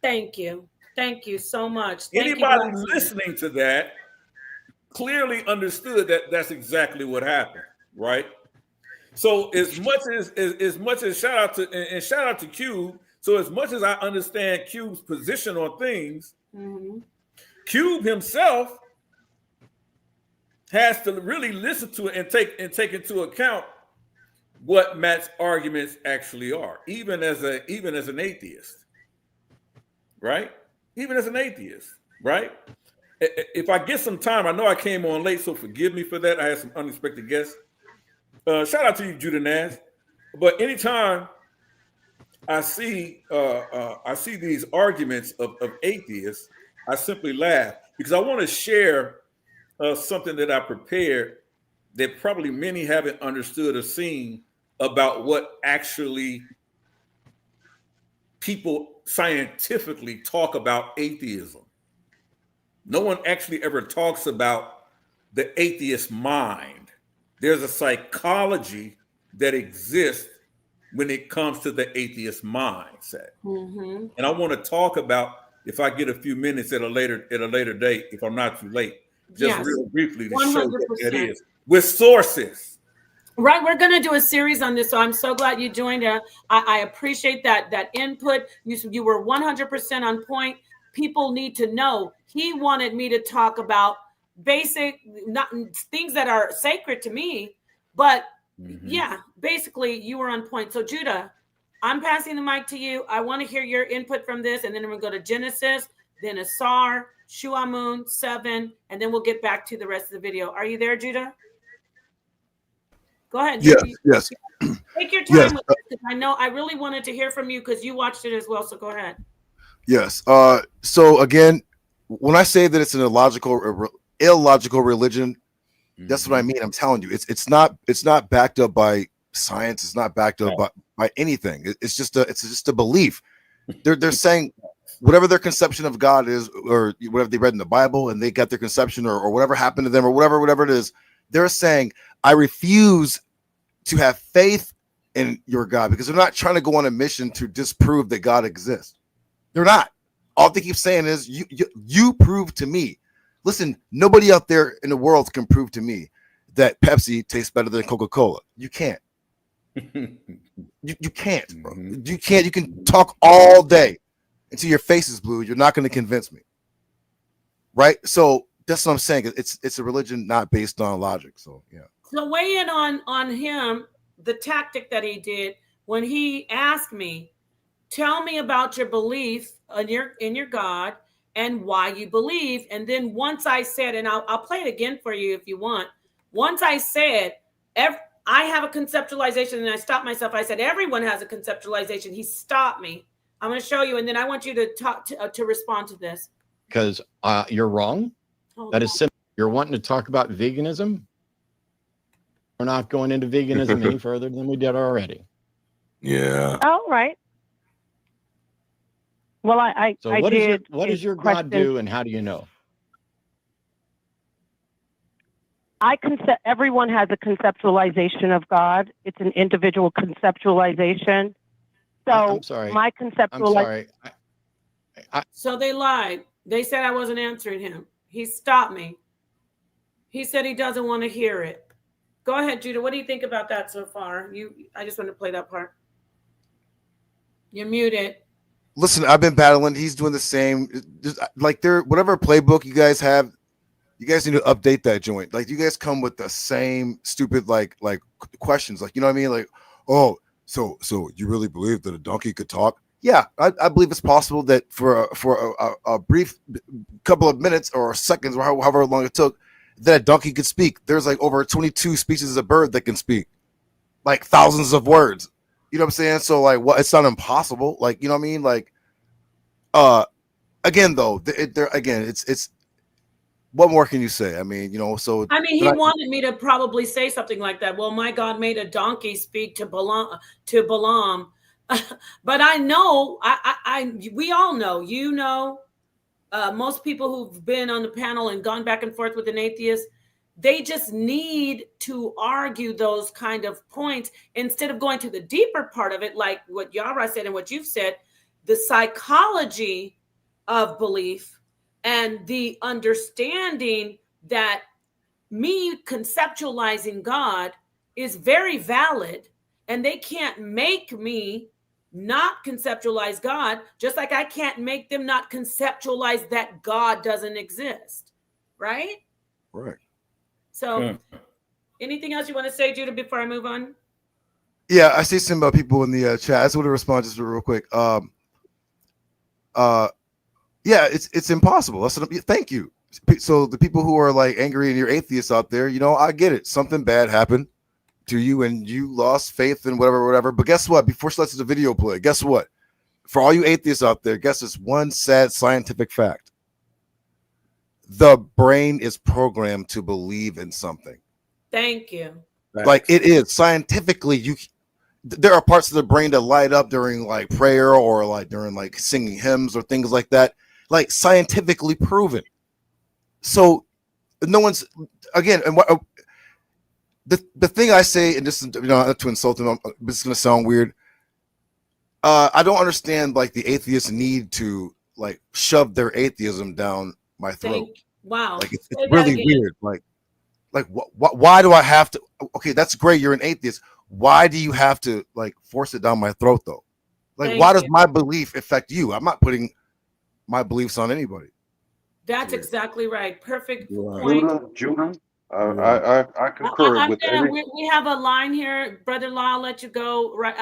Thank you. Thank you so much. Thank Anybody you. listening to that clearly understood that that's exactly what happened, right? So as much as shout out to Cube. So as much as I understand Cube's position on things, Cube himself has to really listen to it and take into account what Matt's arguments actually are, even as an atheist, right? Even as an atheist, right? If I get some time, I know I came on late, so forgive me for that. I had some unexpected guests. Shout out to you, Judah Nash. But anytime I see these arguments of atheists, I simply laugh because I want to share something that I prepared that probably many haven't understood or seen about what actually people scientifically talk about atheism. No one actually ever talks about the atheist mind. There's a psychology that exists when it comes to the atheist mindset. And I want to talk about, if I get a few minutes at a later date, if I'm not too late, just real briefly to 100%. Show what that is with sources. Right, we're going to do a series on this, so I'm so glad you joined. I appreciate that input. You were 100% on point. People need to know. He wanted me to talk about basic, not things that are sacred to me, but yeah, basically you were on point. So Judah, I'm passing the mic to you. I want to hear your input from this, and then we'll go to Genesis, then Asar, Shuamun, 7, and then we'll get back to the rest of the video. Are you there, Judah? Go ahead. Yes. Take your time with this, because I know I really wanted to hear from you because you watched it as well. So go ahead. Yes. So again, when I say that it's an illogical religion, that's what I mean. I'm telling you, it's not backed up by science. It's not backed up by anything. It's just a belief. They're saying whatever their conception of God is, or whatever they read in the Bible, and they got their conception, or whatever happened to them, or whatever it is. They're saying, I refuse to have faith in your God, because they're not trying to go on a mission to disprove that God exists. They're not. All they keep saying is, you prove to me. Listen, nobody out there in the world can prove to me that Pepsi tastes better than Coca-Cola. You can't. You can't, bro. You can't. You can talk all day until your face is blue. You're not going to convince me. Right? So that's what I'm saying. It's a religion not based on logic. So yeah. So weigh in on him, the tactic that he did when he asked me, tell me about your belief in your God and why you believe. And then once I said, and I'll play it again for you if you want. Once I said, I have a conceptualization, and I stopped myself. I said, everyone has a conceptualization. He stopped me. I'm going to show you, and then I want you to talk to respond to this. Because you're wrong. That is simple. You're wanting to talk about veganism. We're not going into veganism any further than we did already. Yeah. All right. Well, I what did. What does your God do, and how do you know? Everyone has a conceptualization of God. It's an individual conceptualization. So I'm sorry. My conceptualization. I'm sorry. So they lied. They said I wasn't answering him. He stopped me. He said he doesn't want to hear it. Go ahead, Judah. What do you think about that so far? I just want to play that part. You're muted. Listen, I've been battling. He's doing the same. Just, like whatever playbook you guys have, You guys need to update that joint. Like, you guys come with the same stupid like questions. Like, you know what I mean? Like, oh, so you really believe that a donkey could talk? Yeah, I believe it's possible that for a brief couple of minutes or seconds or however long it took, that a donkey could speak. There's like over 22 species of bird that can speak, like thousands of words. You know what I'm saying? So like, what? It's not impossible. Like, you know what I mean? Like, again though, it's what more can you say? I mean, you know, so I mean, he wanted me to probably say something like that. Well, my God made a donkey speak to Balaam. But I know, we all know, you know, most people who've been on the panel and gone back and forth with an atheist, they just need to argue those kind of points instead of going to the deeper part of it, like what Yara said and what you've said, the psychology of belief and the understanding that me conceptualizing God is very valid, and they can't make me not conceptualize God, just like I can't make them not conceptualize that God doesn't exist. Right? Right. So anything else you want to say, Judah, before I move on? Yeah, I see some people in the chat. I just want to respond just real quick. Yeah, it's impossible. Thank you. So the people who are like angry and you're atheists out there, you know, I get it. Something bad happened to you and you lost faith in whatever. But guess what? Before she lets the video play, guess what? For all you atheists out there, guess this one sad scientific fact. The brain is programmed to believe in something. Thank you. Like, it is scientifically, there are parts of the brain that light up during like prayer or like during like singing hymns or things like that, like scientifically proven. So no one's, again, and what the thing I say, and this is, you know, not to insult them, this is going to sound weird. I don't understand like the atheists need to like shove their atheism down my throat. Wow. Like it's really weird. Like why do I have to? Okay, that's great. You're an atheist. Why do you have to like force it down my throat though? Like, why does my belief affect you? I'm not putting my beliefs on anybody. That's exactly right. Perfect point. Judah, I concur with everything. We have a line here, Brother Law. I'll let you go. Right,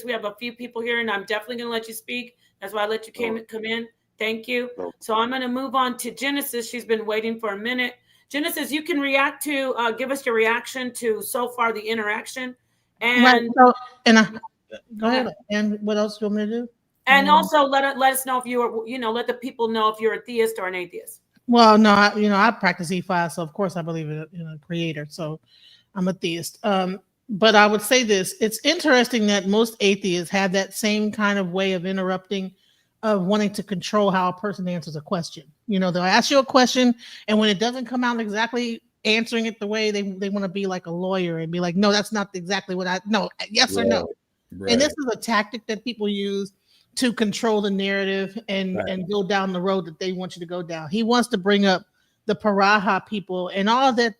we have a few people here, and I'm definitely going to let you speak. That's why I let you come in. Thank you. So I'm going to move on to Genesis. She's been waiting for a minute. Genesis, you can react to, give us your reaction to so far the interaction. And right. So, go ahead. And what else do you want me to do? And also let us know if you are, you know, let the people know if you're a theist or an atheist. Well, no, I practice E5, so of course I believe in a creator. So I'm a theist. But I would say this: it's interesting that most atheists have that same kind of way of interrupting, of wanting to control how a person answers a question. You know, they'll ask you a question, and when it doesn't come out exactly answering it the way they want to be like a lawyer and be like, no, that's not exactly what yes or no. Right. And this is a tactic that people use to control the narrative and go down the road that they want you to go down. He wants to bring up the Paraha people, and all that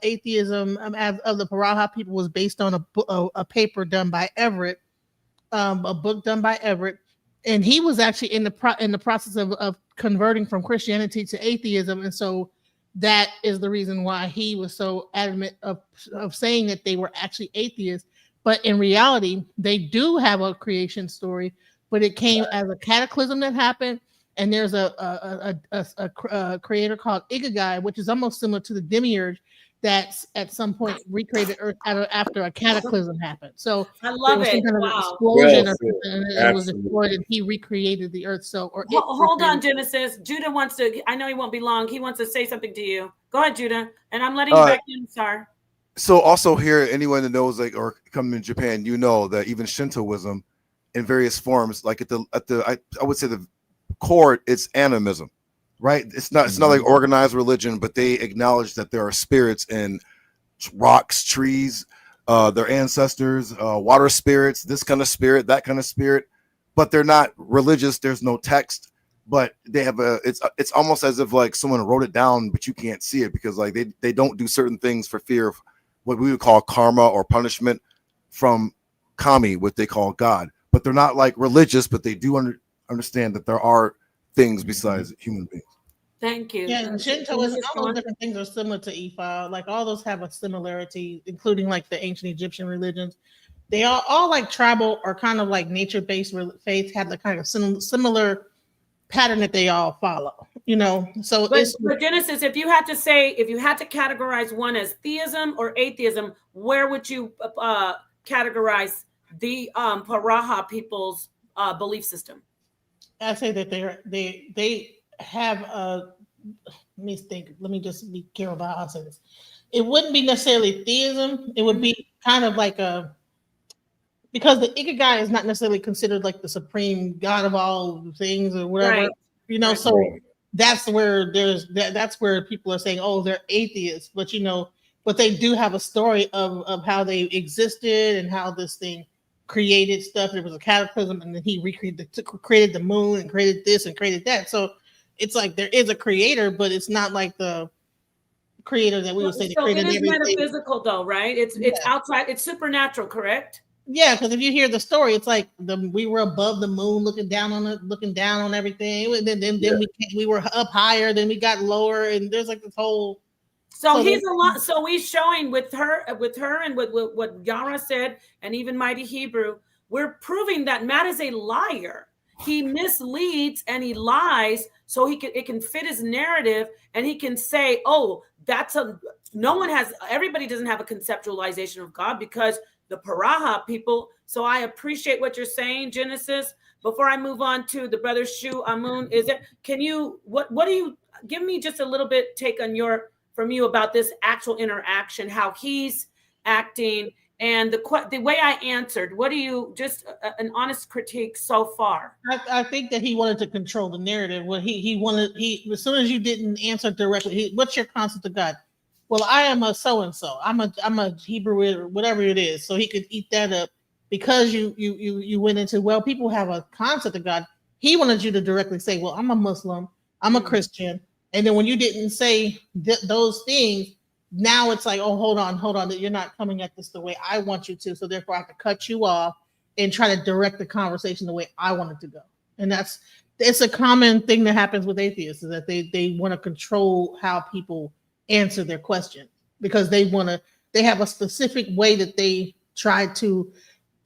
atheism of the Paraha people was based on a paper done by Everett, a book done by Everett, and he was actually in the process of converting from Christianity to atheism, and so that is the reason why he was so adamant of saying that they were actually atheists. But in reality, they do have a creation story, but it came as a cataclysm that happened. And there's a creator called Ikigai, which is almost similar to the demiurge, that at some point recreated Earth after a cataclysm happened. So I love it. Kind of an explosion, and it was destroyed, and he recreated the Earth. So, hold on, Genesis. Judah wants to. I know he won't be long. He wants to say something to you. Go ahead, Judah, and I'm letting you back in, sir. So also here, anyone that knows like or come in Japan, you know that even Shintoism, in various forms, like I would say the core, it's animism, right? It's not like organized religion, but they acknowledge that there are spirits in rocks, trees, their ancestors, water spirits, this kind of spirit, that kind of spirit, but they're not religious. There's no text, but they have it's almost as if like someone wrote it down, but you can't see it because like they don't do certain things for fear of what we would call karma or punishment from kami, what they call God. But they're not like religious, but they do understand that there are things besides human beings. Thank you. Yeah, and Shintoism, all those different things are similar to Ifa. Like all those have a similarity, including like the ancient Egyptian religions. They all like tribal or kind of like nature-based faiths have the kind of similar pattern that they all follow. You know, so but Genesis, if you had to categorize one as theism or atheism, where would you categorize the Paraha people's belief system? I say that they have a. Let me think. Let me just be careful about how I say this. It wouldn't be necessarily theism. It would be kind of like because the Ikigai is not necessarily considered like the supreme God of all things or whatever. Right. You know, Right. so that's where that's where people are saying, oh, they're atheists, but you know, but they do have a story of how they existed and how this thing created stuff. There was a cataclysm, and then he created the moon and created this and created that. So it's like there is a creator, but it's not like the creator that we would say. So it is metaphysical, though, right? It's outside. It's supernatural, correct? Yeah, because if you hear the story, it's like we were above the moon, looking down on it, looking down on everything. And then we were up higher, then we got lower, and there's like this whole. So he's a lot. So he's showing with her, and with what Yara said, and even Mighty Hebrew, we're proving that Matt is a liar. He misleads and he lies, so it can fit his narrative, and he can say, "Oh, everybody doesn't have a conceptualization of God because the Paraha people." So I appreciate what you're saying, Genesis. Before I move on to the brother Shu Amun, what do you give me just a little bit take on from you about this actual interaction, how he's acting, and the way I answered? What do you an honest critique so far? I think that he wanted to control the narrative. What he wanted, as soon as you didn't answer directly, what's your concept of God? Well, I am a so and so. I'm a Hebrew or whatever it is. So he could eat that up because you went into, well, people have a concept of God. He wanted you to directly say, well, I'm a Muslim, I'm a Christian, and then when you didn't say those things, now it's like, oh, hold on, you're not coming at this the way I want you to. So therefore, I have to cut you off and try to direct the conversation the way I want it to go. And it's a common thing that happens with atheists, is that they want to control how people answer their question because they have a specific way that they try to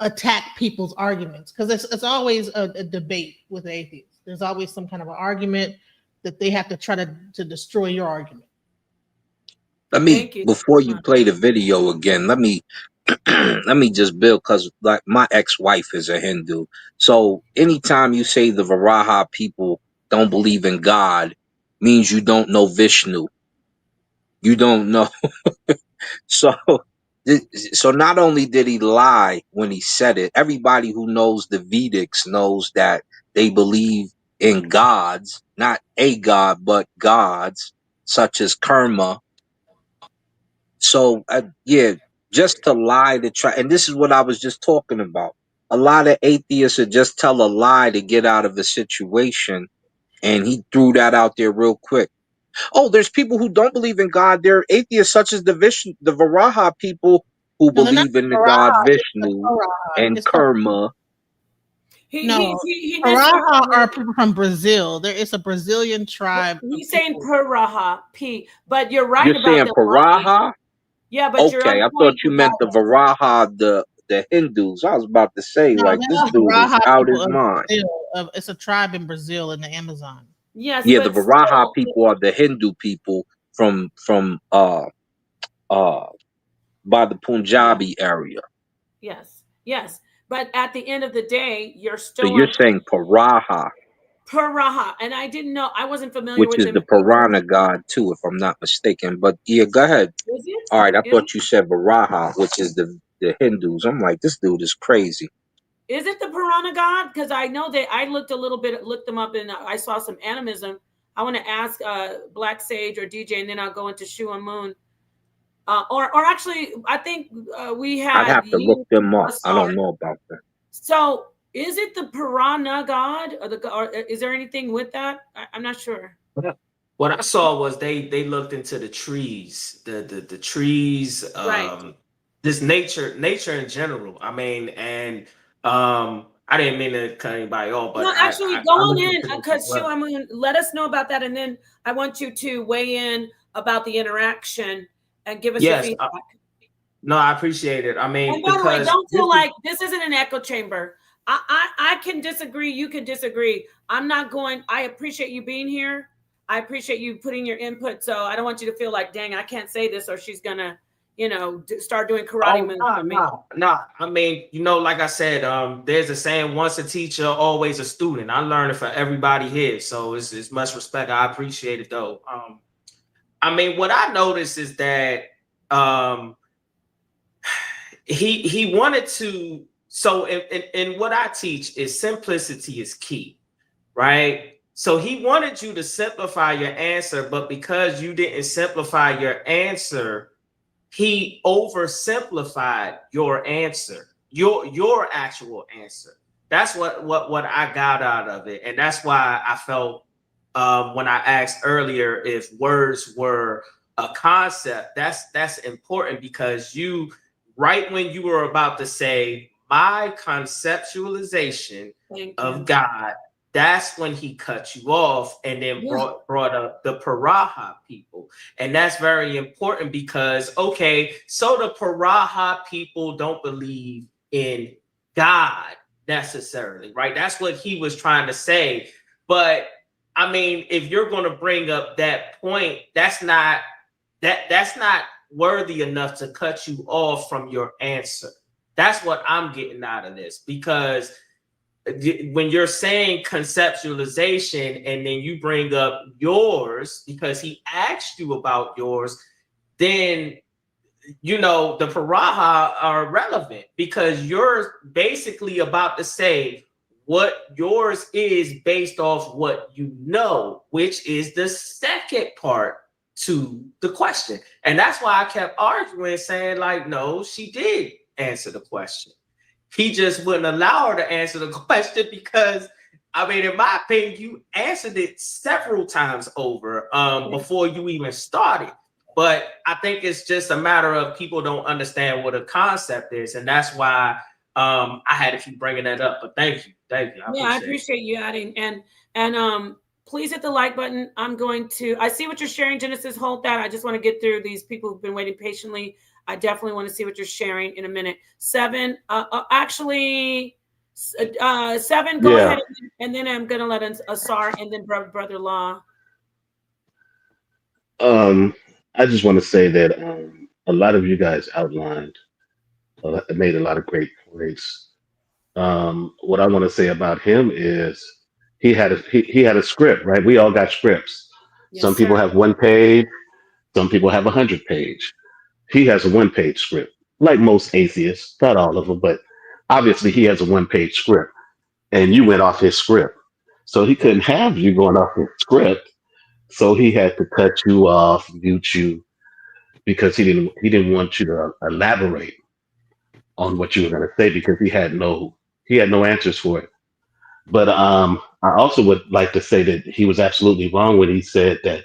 attack people's arguments, because it's always a debate with atheists. There's always some kind of an argument that they have to try to destroy your argument. Before you play the video again, let me just build, because like my ex-wife is a Hindu. So anytime you say the Varaha people don't believe in God, means you don't know Vishnu. You don't know. So not only did he lie when he said it, everybody who knows the Vedics knows that they believe in gods, not a god, but gods, such as karma. So just to lie to try, and this is what I was just talking about. A lot of atheists would just tell a lie to get out of a situation, and he threw that out there real quick. Oh, there's people who don't believe in God. They're atheists, such as the Varaha people who believe in the god Vishnu and karma. Paraha are people from Brazil. There is a Brazilian tribe. He's saying Paraha, but you're right. You're about saying Paraha? Yeah, but okay, I thought you meant the Varaha, the Hindus. I was about to say, this dude is out his mind. It's a tribe in Brazil in the Amazon. Yes. Yeah, the Varaha people are the Hindu people from by the Punjabi area. Yes. But at the end of the day, you're still. So you're saying Paraha. Paraha, and I didn't know. I wasn't familiar with with is him. the Purana god too, if I'm not mistaken. But yeah, go ahead. Is it? All right, I thought you said Varaha, which is the Hindus. I'm like, this dude is crazy. Is it the Purana god? Because I know that I looked them up, and I saw some animism. I want to ask Black Sage or DJ, and then I'll go into Shu and Moon. Or actually, I think we had. I'd have to look them up. I don't know about that. So, is it the Purana god, or is there anything with that? I'm not sure. What I saw was they looked into the trees, the trees, right. This nature in general. I mean, and I I didn't mean to cut anybody off, but no, actually, go on in because well. I mean, let us know about that, and then I want you to weigh in about the interaction and give us your feedback. No, I appreciate it. I mean, and by the way, don't feel like this isn't an echo chamber. I can disagree. You can disagree. I'm not going. I appreciate you being here. I appreciate you putting your input. So I don't want you to feel like, dang, I can't say this, or she's gonna, start doing karate moves for me. No. I mean, like I said, there's a saying: once a teacher, always a student. I learned it for everybody here, so it's much respect. I appreciate it, though. I mean, what I noticed is that he wanted to. So, in what I teach is simplicity is key, right? So he wanted you to simplify your answer, but because you didn't simplify your answer, he oversimplified your answer, your actual answer. That's what I got out of it, and that's why I felt when I asked earlier if words were a concept. That's important because you, right when you were about to say my conceptualization of God, that's when he cut you off and then brought up the Paraha people. And that's very important because, okay, so the Paraha people don't believe in God necessarily, right? That's what he was trying to say. But I mean, if you're going to bring up that point, that's not worthy enough to cut you off from your answer. That's what I'm getting out of this, because when you're saying conceptualization and then you bring up yours because he asked you about yours, then the Paraha are relevant because you're basically about to say what yours is based off what you know, which is the second part to the question. And that's why I kept arguing, saying like, no, she did answer the question. He just wouldn't allow her to answer the question because, I mean, in my opinion, you answered it several times over before you even started. But I think it's just a matter of people don't understand what a concept is. And that's why I had to keep bringing that up. But thank you. I appreciate you adding. And please hit the like button. I see what you're sharing, Genesis. Hold that. I just want to get through these people who've been waiting patiently. I definitely want to see what you're sharing in a minute. Seven, Seven, go ahead, and then I'm gonna let Asar and then brother-in-law. I just want to say that a lot of you guys outlined, made a lot of great points. What I want to say about him is he had a script, right? We all got scripts. Yes, some people have 1 page, some people have 100 page. He has a 1-page script, like most atheists, not all of them, but obviously he has a 1-page script, and you went off his script. So he couldn't have you going off his script. So he had to cut you off, mute you, because he didn't want you to elaborate on what you were going to say because he had no answers for it. But I also would like to say that he was absolutely wrong when he said that.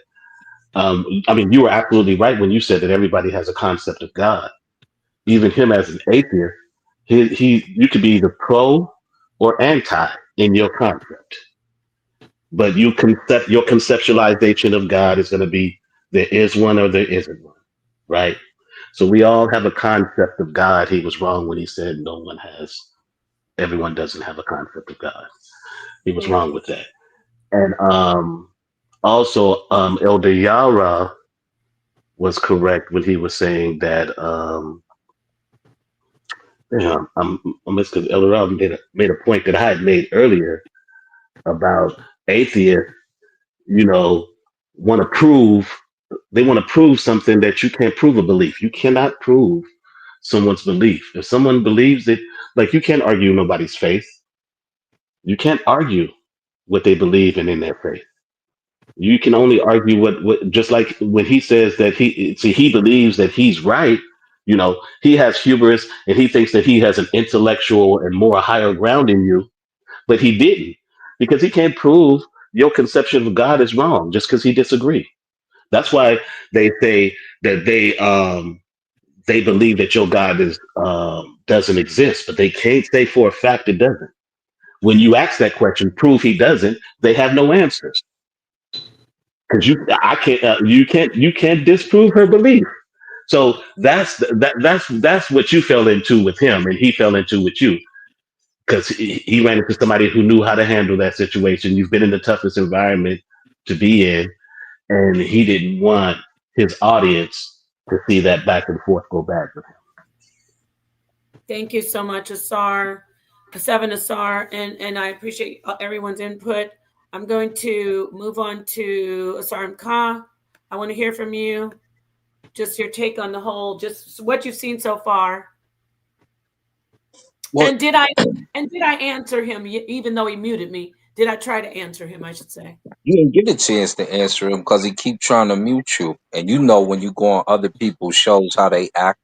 I mean, you were absolutely right when you said that everybody has a concept of God. Even him as an atheist, you could be either pro or anti in your concept. But your conceptualization of God is going to be there is one or there isn't one, right? So we all have a concept of God. He was wrong when he said everyone doesn't have a concept of God. He was wrong with that. And also, Elder Yara was correct when he was saying that. I'm because Elder Yara made a point that I had made earlier about atheists. Want to prove something that you can't prove a belief. You cannot prove someone's belief. If someone believes it, like you can't argue nobody's faith. You can't argue what they believe in their faith. You can only argue what just like when he says that he believes that he's right, he has hubris and he thinks that he has an intellectual and more higher ground in you, but he didn't, because he can't prove your conception of God is wrong just because he disagrees. That's why they say that they believe that your God doesn't exist, but they can't say for a fact it doesn't. When you ask that question, prove he doesn't, they have no answers. Because you can't disprove her belief. So that's what you fell into with him, and he fell into with you. Because he ran into somebody who knew how to handle that situation. You've been in the toughest environment to be in, and he didn't want his audience to see that back and forth go back with him. Thank you so much, Asar, Seven Asar, and I appreciate everyone's input. I'm going to move on to Asar and Ka. I want to hear from you, just your take on the whole, just what you've seen so far. Well, and did I answer him even though he muted me? Did I try to answer him? I should say. You didn't get a chance to answer him because he keep trying to mute you, and you know when you go on other people's shows how they act.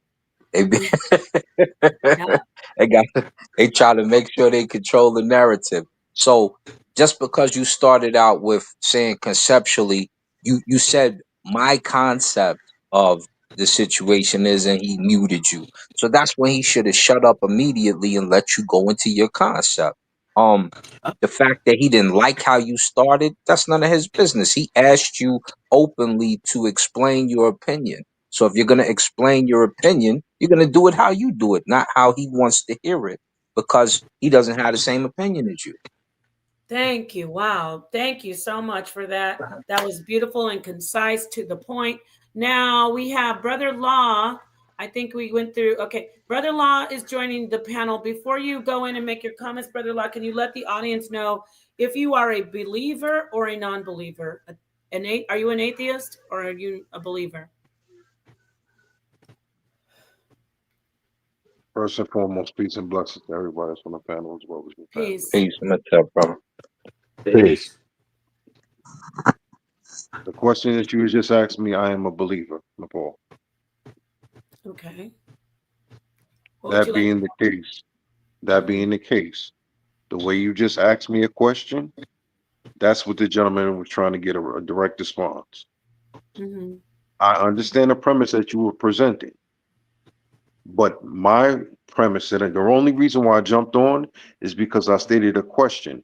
They be they try to make sure they control the narrative. So just because you started out with saying conceptually, you said my concept of the situation is, and he muted you. So that's when he should have shut up immediately and let you go into your concept. The fact that he didn't like how you started, that's none of his business. He asked you openly to explain your opinion. So if you're going to explain your opinion, you're going to do it how you do it, not how he wants to hear it, because he doesn't have the same opinion as you. Thank you. Wow. Thank you so much for that. That was beautiful and concise, to the point. Now we have Brother Law. I think we went through. Okay. Brother Law is joining the panel. Before you go in and make your comments, Brother Law, can you let the audience know if you are a believer or a non-believer? Are you an atheist or are you a believer? First and foremost, peace and blessings to everybody that's on the panel as well as your family. Peace. Peace. What's up, brother? Peace. The question that you just asked me, I am a believer, Nepal. Okay. That being the case, the way you just asked me a question, that's what the gentleman was trying to get a direct response. Mm-hmm. I understand the premise that you were presenting, but my premise, and the only reason why I jumped on is because I stated a question.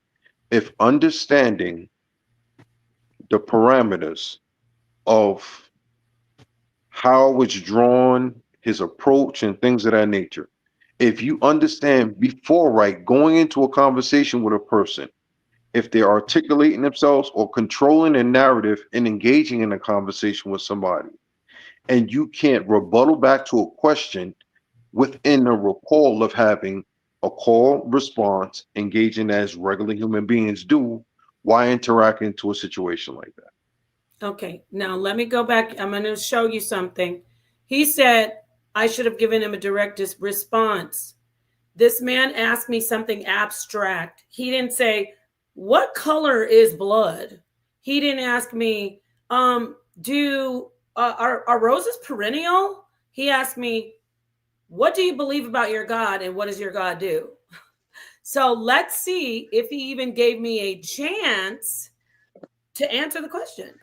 If understanding the parameters of how it's drawn, his approach and things of that nature, if you understand before, right, going into a conversation with a person, if they're articulating themselves or controlling a narrative and engaging in a conversation with somebody, and you can't rebuttal back to a question within the rapport of having a call response, engaging as regular human beings do, why interact into a situation like that? Okay, now let me go back. I'm going to show you something. He said I should have given him a direct response. This man asked me something abstract. He didn't say, what color is blood? He didn't ask me, are roses perennial? He asked me, what do you believe about your God and what does your God do? So let's see if he even gave me a chance to answer the question.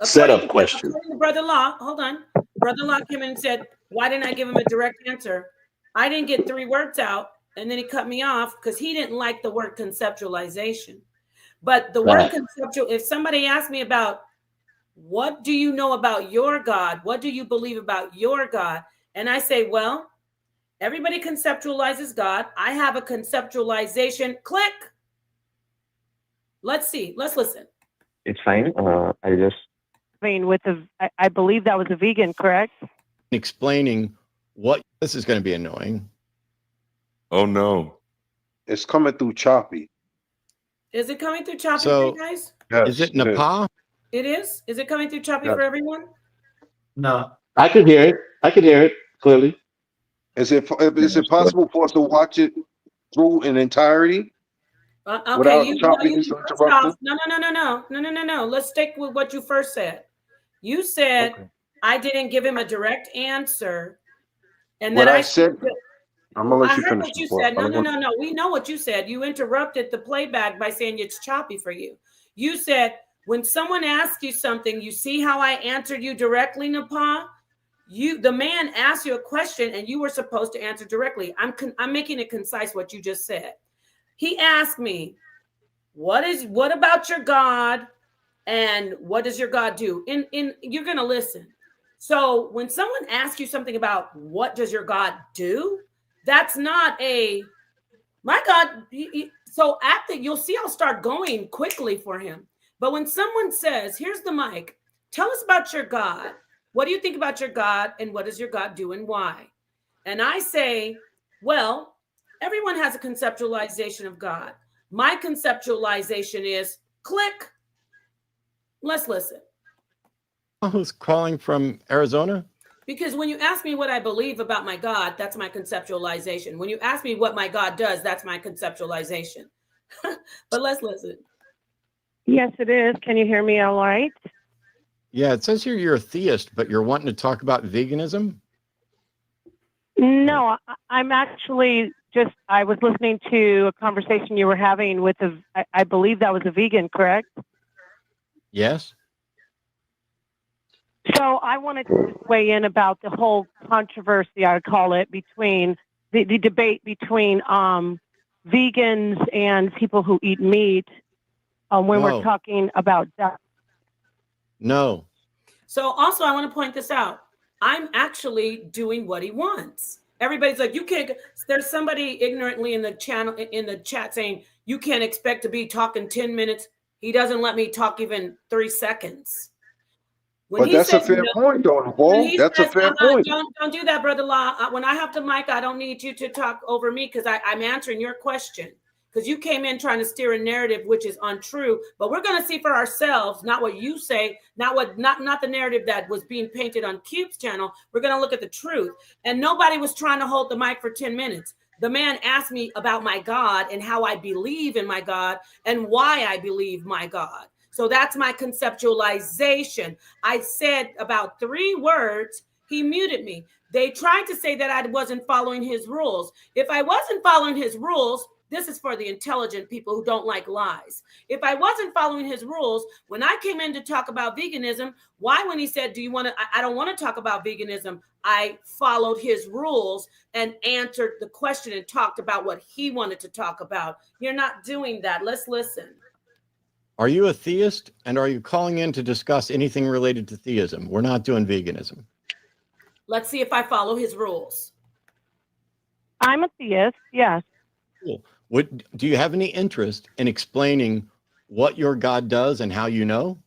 Setup question. According to Brother Law, hold on. Brother Law came in and said, why didn't I give him a direct answer? I didn't get 3 words out, and then he cut me off because he didn't like the word conceptualization. But the word conceptual, if somebody asked me about what do you know about your God? What do you believe about your God? And I say, well, everybody conceptualizes God. I have a conceptualization. Click. Let's see. Let's listen. It's fine. I believe that was a vegan, correct? Explaining what this is going to be annoying. Oh no, it's coming through choppy. Is it coming through choppy for you guys? Yes, is it Nepal? It is. Is it coming through choppy Yes. for everyone? No, I could hear it. I could hear it clearly. Is it possible for us to watch it through in entirety? Okay, without you choppiness or interruption? No. Let's stick with what you first said. You said I didn't give him a direct answer, and What then I said, I'm gonna let you I heard finish. what you before- said. I'm No. gonna- We know what you said. You interrupted the playback by saying it's choppy for you. You said when someone asks you something, you see how I answered you directly, Nepal. The man asked you a question, and you were supposed to answer directly. I'm making it concise what you just said. He asked me, what about your God and what does your God do? In you're going to listen. So when someone asks you something about what does your God do, that's not my God. So after you'll see, I'll start going quickly for him. But when someone says, here's the mic, tell us about your God. What do you think about your God and what does your God do and why? And I say, well, everyone has a conceptualization of God. My conceptualization is click. Let's listen. Who's calling from Arizona? Because when you ask me what I believe about my God, that's my conceptualization. When you ask me what my God does, that's my conceptualization. But let's listen. Yes, it is. Can you hear me all right? Yeah, it says here you're a theist, but you're wanting to talk about veganism? No, I'm actually I was listening to a conversation you were having with I believe that was a vegan, correct? Yes. So I wanted to just weigh in about the whole controversy, I would call it, between the debate between vegans and people who eat meat when we're talking about that. No. So also I want to point this out. I'm actually doing what he wants. Everybody's like, you can't. There's somebody ignorantly in the chat saying you can't expect to be talking 10 minutes. He doesn't let me talk even 3 seconds. But that's a fair point, though, Paul. That's a fair point. Don't do that, Brother Law. When I have the mic, I don't need you to talk over me because I'm answering your question. Because you came in trying to steer a narrative which is untrue, but we're going to see for ourselves, not what you say, not the narrative that was being painted on Cube's channel. We're going to look at the truth. And nobody was trying to hold the mic for 10 minutes. The man asked me about my God and how I believe in my God and why I believe my God. So that's my conceptualization. I said about 3 words. He muted me. They tried to say that I wasn't following his rules. If I wasn't following his rules, this is for the intelligent people who don't like lies. If I wasn't following his rules, when I came in to talk about veganism, why when he said, do you want to, I don't want to talk about veganism, I followed his rules and answered the question and talked about what he wanted to talk about. You're not doing that. Let's listen. Are you a theist? And are you calling in to discuss anything related to theism? We're not doing veganism. Let's see if I follow his rules. I'm a theist, yes. Cool. Do you have any interest in explaining what your God does and how you know?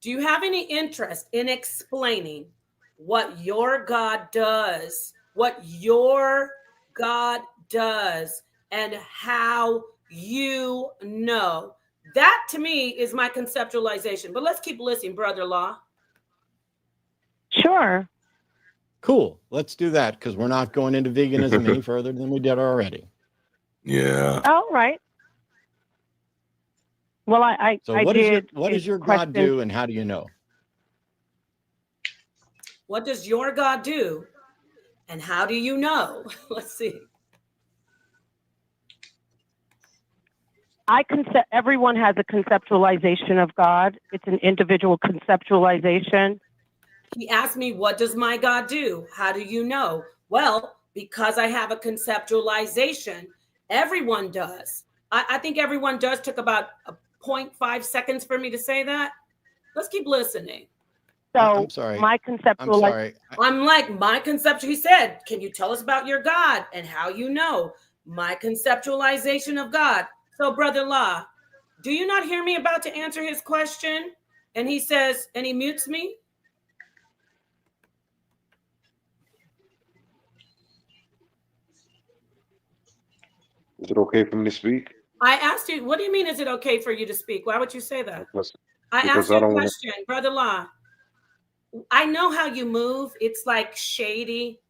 Do you have any interest in explaining what your God does, what your God does, and how you know? That to me is my conceptualization. But let's keep listening, Brother Law. Sure. Cool. Let's do that because we're not going into veganism any further than we did already. Yeah. All right. Well, what does your God do and how do you know? What does your God do and how do you know? Let's see. Everyone has a conceptualization of God. It's an individual conceptualization. He asked me, what does my God do? How do you know? Well, because I have a conceptualization, everyone does. I think everyone does. Took about 0.5 seconds for me to say that. Let's keep listening. So I'm sorry. My conceptualization. I'm like, my conceptual. He said, can you tell us about your God and how you know? My conceptualization of God. So, Brother Law, do you not hear me about to answer his question? And he says, and he mutes me. Is it okay for me to speak? I asked you, what do you mean, is it okay for you to speak? Why would you say that? I Because asked you I a don't question, Brother Law. I know how you move. It's like shady.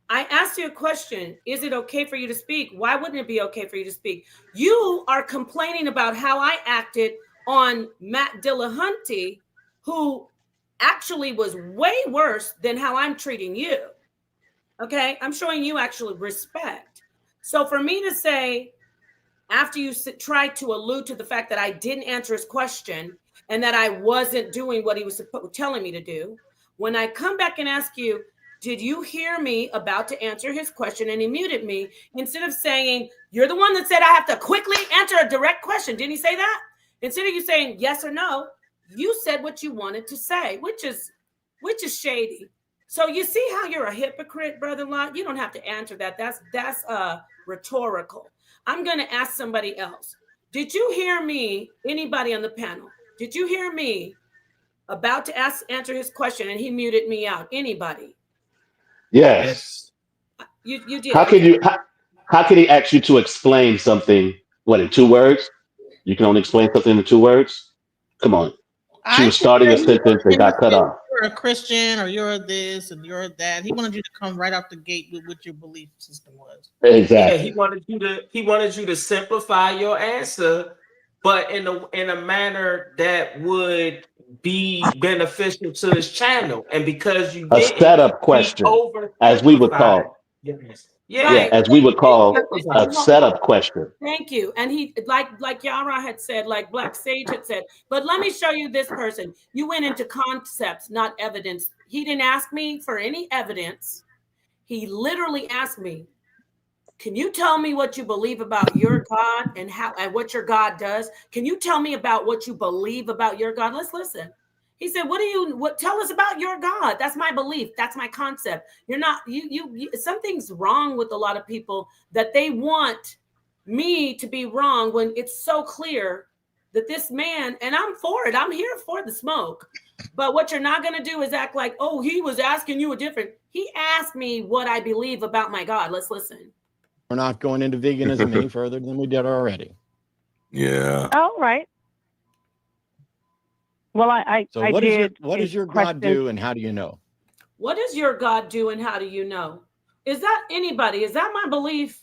I asked you a question. Is it okay for you to speak? Why wouldn't it be okay for you to speak? You are complaining about how I acted on Matt Delahunty, who actually was way worse than how I'm treating you. Okay? I'm showing you actually respect. So for me to say, after you tried to allude to the fact that I didn't answer his question and that I wasn't doing what he was telling me to do, when I come back and ask you, did you hear me about to answer his question? And he muted me instead of saying, you're the one that said I have to quickly answer a direct question. Didn't he say that? Instead of you saying yes or no, you said what you wanted to say, which is shady. So you see how you're a hypocrite, Brother Lot? You don't have to answer that. That's rhetorical. I'm going to ask somebody else. Did you hear me, anybody on the panel? Did you hear me about to answer his question and he muted me out? Anybody? Yes. You did. How can he ask you to explain something? What, in 2 words? You can only explain something in 2 words. Come on. She was starting a sentence and got cut off. You're a Christian, or you're this, and you're that. He wanted you to come right off the gate with what your belief system was. Exactly. Yeah, he wanted you to simplify your answer, but in a manner that would be beneficial to his channel. And because you A didn't, setup question, as we would call. Yes. Yeah, as we would call a setup question. Thank you. And he, like Yara had said, like Black Sage had said, but let me show you this person. You went into concepts, not evidence. He didn't ask me for any evidence. He literally asked me, can you tell me what you believe about your God and what your God does? Can you tell me about what you believe about your God? Let's listen. He said, tell us about your God. That's my belief. That's my concept. You're not, something's wrong with a lot of people that they want me to be wrong when it's so clear that this man, and I'm for it. I'm here for the smoke. But what you're not going to do is act like, oh, he was asking you he asked me what I believe about my God. Let's listen. We're not going into veganism any further than we did already. Yeah. All right. Well, what does your God do, and how do you know? What does your God do, and how do you know? Is that anybody? Is that my belief?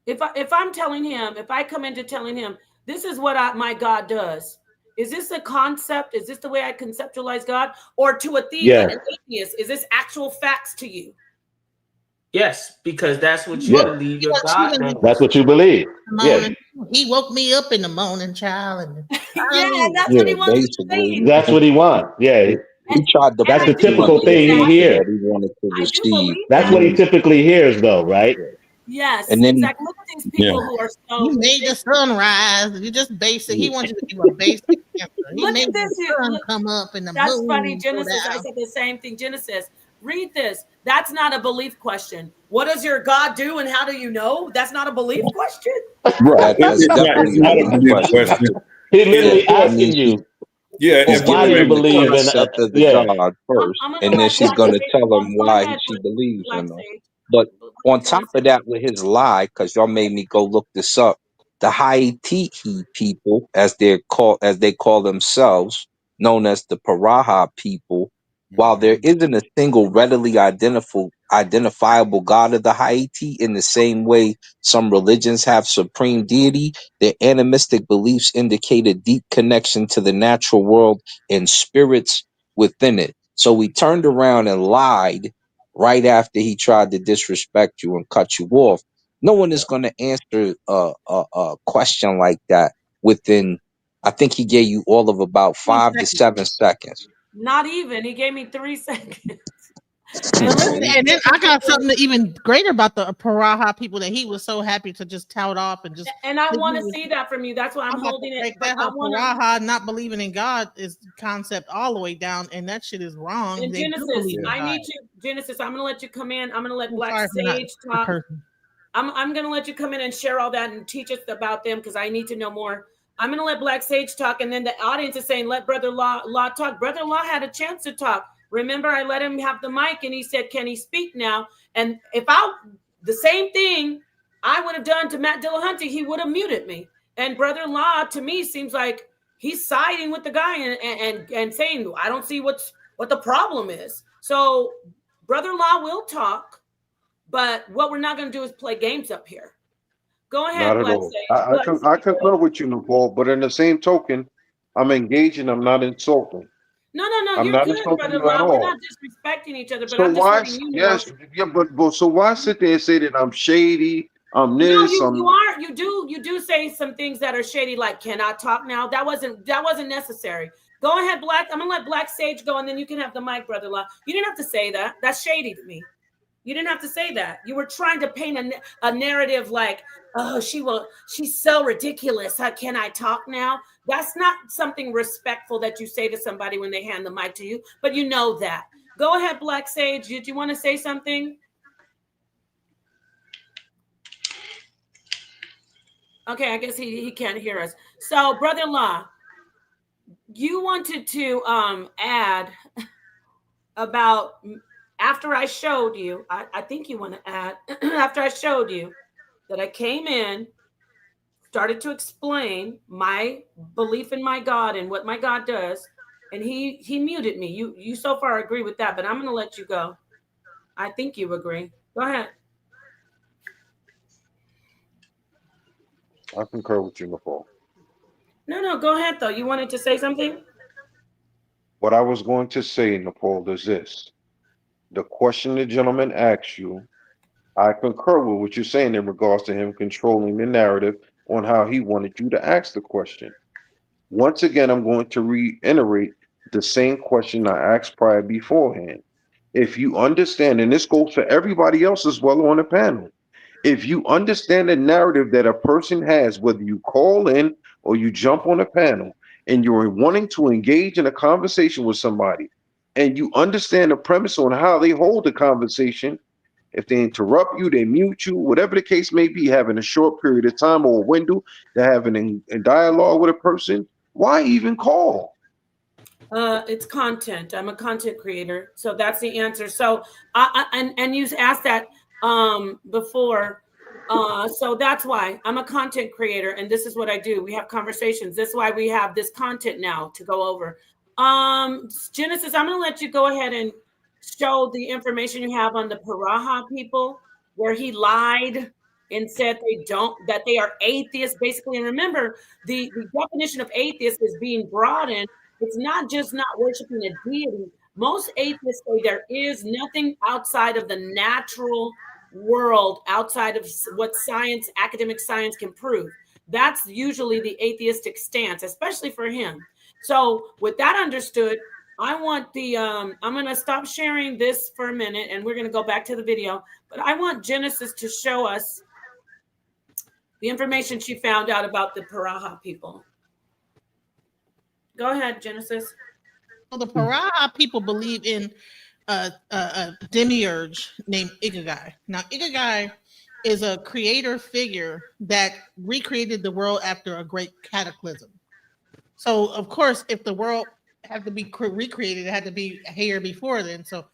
If I'm telling him, if I come into telling him, this is what my God does, is this a concept? Is this the way I conceptualize God? Or to an atheist, is this actual facts to you? Yes, because that's what you believe your God does. That's what you believe. Yeah. He woke me up in the morning, child. And that's what he wants. That's what he wants. Yeah. He tried to That's the typical thing he hears. That he wanted to receive. That's what he typically hears, though, right? Yes, and then, exactly. Look at these people who are so. You made the sun rise. You just basic. He wants you to give a basic answer. He made the sun come up in the moon. That's funny, Genesis. I said the same thing. Genesis. Read this. That's not a belief question. What does your God do, and how do you know? That's not a belief question. Right. That's definitely not a belief question. He literally asking you. Yeah, why do you believe in God first, and then she's going to tell him why she believes in him. But on top of that, with his lie, because y'all made me go look this up, the Haiti people, as they call themselves, known as the Paraha people, while there isn't a single readily identifiable God of the Haiti in the same way some religions have supreme deity, their animistic beliefs indicate a deep connection to the natural world and spirits within it. So he turned around and lied right after he tried to disrespect you and cut you off. No one is going to answer a question like that within, I think he gave you all of about 5 to 7 seconds. Not even. He gave me 3 seconds. And then I got something even greater about the Paraha people that he was so happy to just tout off and just. And I want to see that from you. That's why I'm holding it. That Paraha not believing in God is concept all the way down, and that shit is wrong. And Genesis, I need you, Genesis. I'm gonna let you come in. I'm gonna let Black Sage talk. I'm gonna let you come in and share all that and teach us about them because I need to know more. I'm gonna let Black Sage talk, and then the audience is saying, "Let Brother Law talk." Brother Law had a chance to talk. Remember, I let him have the mic, and he said, "Can he speak now?" And the same thing I would have done to Matt Delahunty, he would have muted me. And Brother Law, to me, seems like he's siding with the guy and saying, "I don't see what the problem is." So Brother Law will talk, but what we're not going to do is play games up here. Go ahead, Black Sage. I concur with you, Nicole, but in the same token, I'm engaging. I'm not insulting. No, you're good, Brother Law. We're not disrespecting each other, but so I'm just why? letting you know. Yes, yeah, but so why sit there and say that I'm shady? I'm this. No, you are. You do say some things that are shady, like "Can I talk now?" That wasn't necessary. Go ahead, Black. I'm gonna let Black Sage go, and then you can have the mic, brother-in-law. You didn't have to say that. That's shady to me. You didn't have to say that. You were trying to paint a narrative like, oh, she's so ridiculous. How can I talk now? That's not something respectful that you say to somebody when they hand the mic to you, but you know that. Go ahead, Black Sage. Did you want to say something? Okay, I guess he can't hear us. So, brother-in-law, you wanted to add about after I showed you, I think you want to add, after I showed you that I came in, started to explain my belief in my God and what my God does, and he muted me. You so far agree with that, but I'm going to let you go. I think you agree. Go ahead. I concur with you, Nepal. No, go ahead, though. You wanted to say something? What I was going to say, Nepal, is this. The question the gentleman asked you, I concur with what you're saying in regards to him controlling the narrative on how he wanted you to ask the question. Once again, I'm going to reiterate the same question I asked prior beforehand. If you understand, and this goes for everybody else as well on the panel, if you understand the narrative that a person has, whether you call in or you jump on a panel, and you're wanting to engage in a conversation with somebody, and you understand the premise on how they hold the conversation, if they interrupt you, they mute you, whatever the case may be, having a short period of time or a window to have a dialogue with a person, why even call? It's content. I'm a content creator, so that's the answer. So, and you asked that before. So that's why I'm a content creator, and this is what I do. We have conversations. This is why we have this content now to go over. Genesis, I'm going to let you go ahead and show the information you have on the Paraha people, where he lied and said that they are atheists, basically. And remember, the definition of atheist is being broadened. It's not just not worshiping a deity. Most atheists say there is nothing outside of the natural world, outside of what science, academic science can prove. That's usually the atheistic stance, especially for him. So with that understood, I want I'm going to stop sharing this for a minute, and we're going to go back to the video. But I want Genesis to show us the information she found out about the Paraha people. Go ahead, Genesis. Well, the Paraha people believe in a demiurge named Ikigai. Now, Ikigai is a creator figure that recreated the world after a great cataclysm. So, of course, if the world had to be recreated, it had to be here before then. So,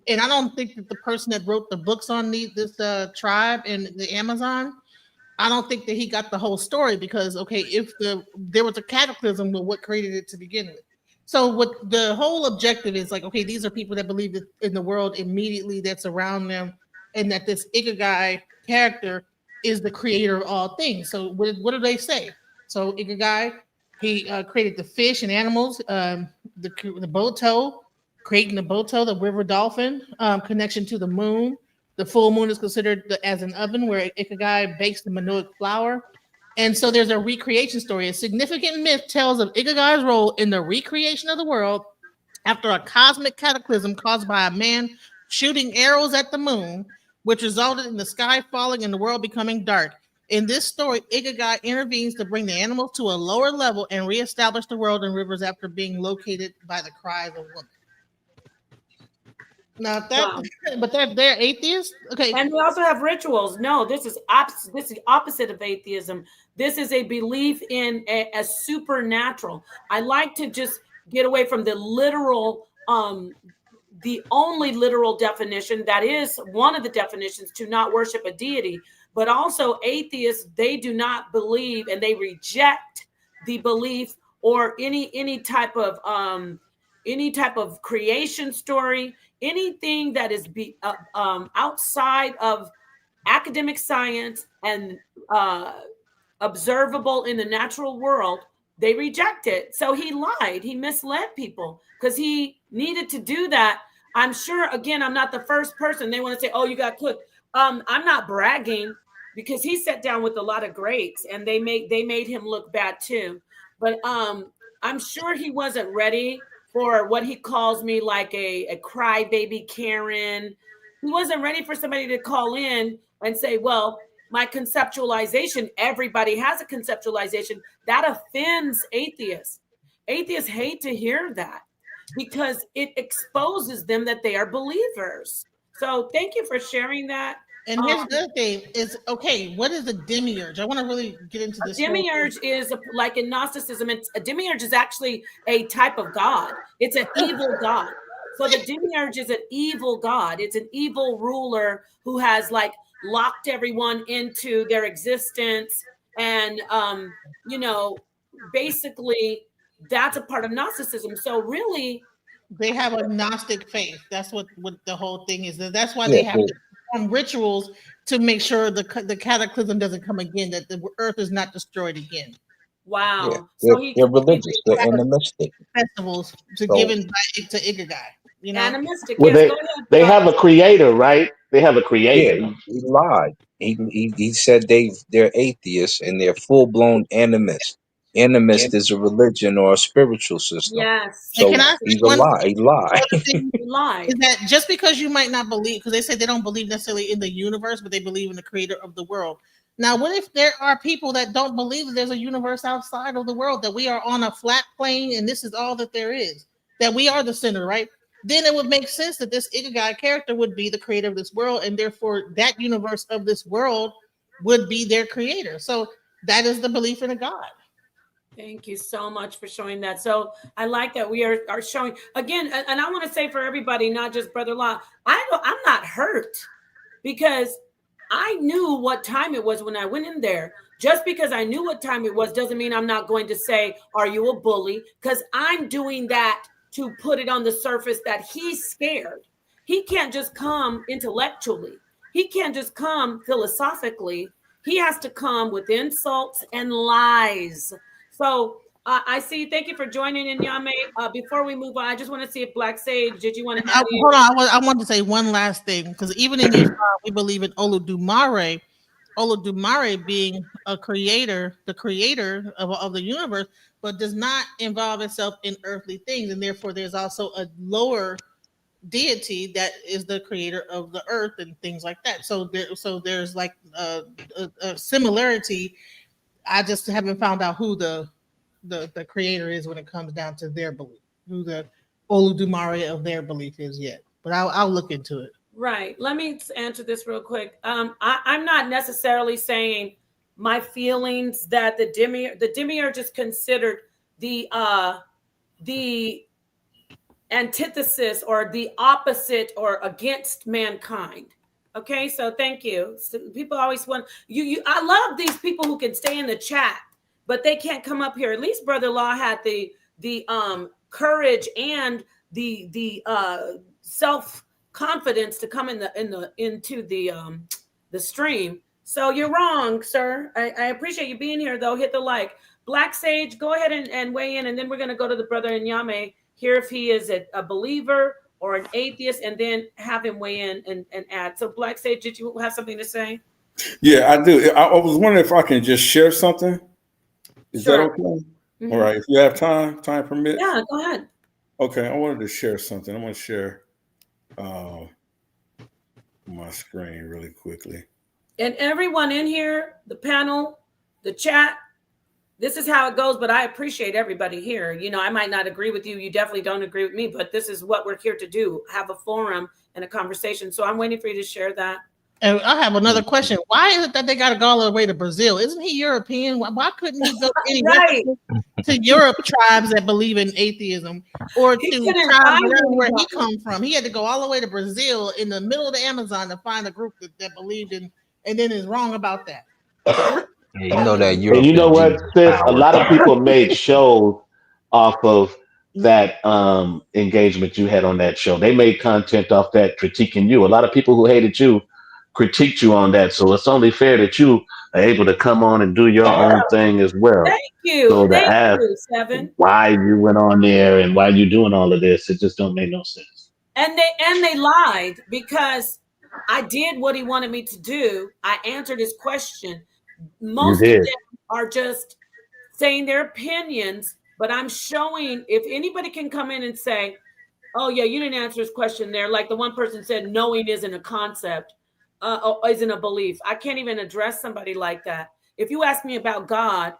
and I don't think that the person that wrote the books on this tribe in the Amazon, I don't think that he got the whole story, because, okay, if there was a cataclysm, well, what created it to begin with? So what the whole objective is, like, okay, these are people that believe in the world immediately that's around them, and that this Ikigai character is the creator of all things. So what do they say? So Ikigai, he created the fish and animals, the boto, creating the boto, the river dolphin, connection to the moon. The full moon is considered as an oven where Ikigai bakes the Minoic flour. And so there's a recreation story. A significant myth tells of Ikigai's role in the recreation of the world after a cosmic cataclysm caused by a man shooting arrows at the moon, which resulted in the sky falling and the world becoming dark. In this story, Ikigai intervenes to bring the animals to a lower level and reestablish the world and rivers after being located by the cries of women. Now but they're atheists. Okay, and we also have rituals. No, this is the opposite of atheism. This is a belief in a supernatural. I like to just get away from the literal, the only literal definition that is one of the definitions to not worship a deity. But also atheists, they do not believe, and they reject the belief or any type of creation story. Anything that is outside of academic science and observable in the natural world, they reject it. So he lied. He misled people because he needed to do that. I'm sure, again, I'm not the first person. They want to say, oh, you got cooked. I'm not bragging, because he sat down with a lot of greats and they made him look bad too. But I'm sure he wasn't ready for what he calls me, like a crybaby Karen. He wasn't ready for somebody to call in and say, well, my conceptualization, everybody has a conceptualization. That offends atheists. Atheists hate to hear that because it exposes them that they are believers. So thank you for sharing that. And here's the other thing is, okay, what is a demiurge? I want to really get into this. Demiurge is like in Gnosticism. A demiurge is actually a type of God. It's an evil God. So the demiurge is an evil God. It's an evil ruler who has like locked everyone into their existence. And, basically that's a part of Gnosticism. So really, they have a Gnostic faith. That's what the whole thing is. That's why they have to perform rituals to make sure the cataclysm doesn't come again, that the earth is not destroyed again. Wow. Yeah, they're religious. They're animistic. Festivals to give to Ikigai. You know? Animistic. Well, Yes, go ahead. they have a creator, right? They have a creator. Yeah, he lied. He said they're atheists and they're full blown animists. Animist is a religion or a spiritual system. Yes. So can I he's say a one lie. thing? He lied. Lie. Is that just because you might not believe, because they say they don't believe necessarily in the universe, but they believe in the creator of the world. Now, what if there are people that don't believe that there's a universe outside of the world, that we are on a flat plane and this is all that there is, that we are the center, right? Then it would make sense that this Ikigai character would be the creator of this world, and therefore that universe of this world would be their creator. So that is the belief in a God. Thank you so much for showing that. So I like that we are showing again, and I want to say for everybody, not just Brother Law, I'm not hurt because I knew what time it was when I went in there. Just because I knew what time it was doesn't mean I'm not going to say, are you a bully? Because I'm doing that to put it on the surface that he's scared. He can't just come intellectually. He can't just come philosophically. He has to come with insults and lies. So I see. Thank you for joining in, Yame. Before we move on, I just want to see if Black Sage, did you want to add hold on? I want to say one last thing, because even in Islam, we believe in Olodumare. Olodumare being a creator, the creator of the universe, but does not involve itself in earthly things, and therefore there's also a lower deity that is the creator of the earth and things like that. So there's like a similarity. I just haven't found out who the creator is when it comes down to their belief, who the Olodumare of their belief is yet. But I'll look into it. Right. Let me answer this real quick. I'm not necessarily saying my feelings that the demiurge is considered the antithesis or the opposite or against mankind. Okay, so thank you. So people always want you. I love these people who can stay in the chat, but they can't come up here. At least Brother Law had the courage and the self-confidence to come into the stream. So you're wrong, sir. I appreciate you being here, though. Hit the like. Black Sage, go ahead and weigh in, and then we're going to go to the brother Nyame, hear if he is a believer or an atheist, and then have him weigh in and add. So Black Sage, did you have something to say? Yeah, I do. I was wondering if I can just share something. Is that okay? Mm-hmm. All right. If you have time permits. Yeah, go ahead. Okay, I wanted to share something. I'm going to share my screen really quickly. And everyone in here, the panel, the chat, this is how it goes, but I appreciate everybody here. You know, I might not agree with you. You definitely don't agree with me, but this is what we're here to do, have a forum and a conversation. So I'm waiting for you to share that. And I have another question. Why is it that they got to go all the way to Brazil? Isn't he European? Why couldn't he go anywhere to Europe tribes that believe in atheism, or to tribes where he come from? He had to go all the way to Brazil in the middle of the Amazon to find a group that believed in, and then is wrong about that. You know that and you know what, sis? A lot of people made shows off of that engagement you had on that show. They made content off that critiquing you. A lot of people who hated you critiqued you on that. So it's only fair that you are able to come on and do your own thing as well. Thank you. So Thank ask you, Seven. why you went on there and why you doing all of this, it just don't make no sense. And they lied because I did what he wanted me to do. I answered his question. Most of them are just saying their opinions But I'm showing, if anybody can come in and say, oh yeah, you didn't answer his question there. Like the one person said, knowing isn't a concept, isn't a belief. I can't even address somebody like that. If you ask me about God,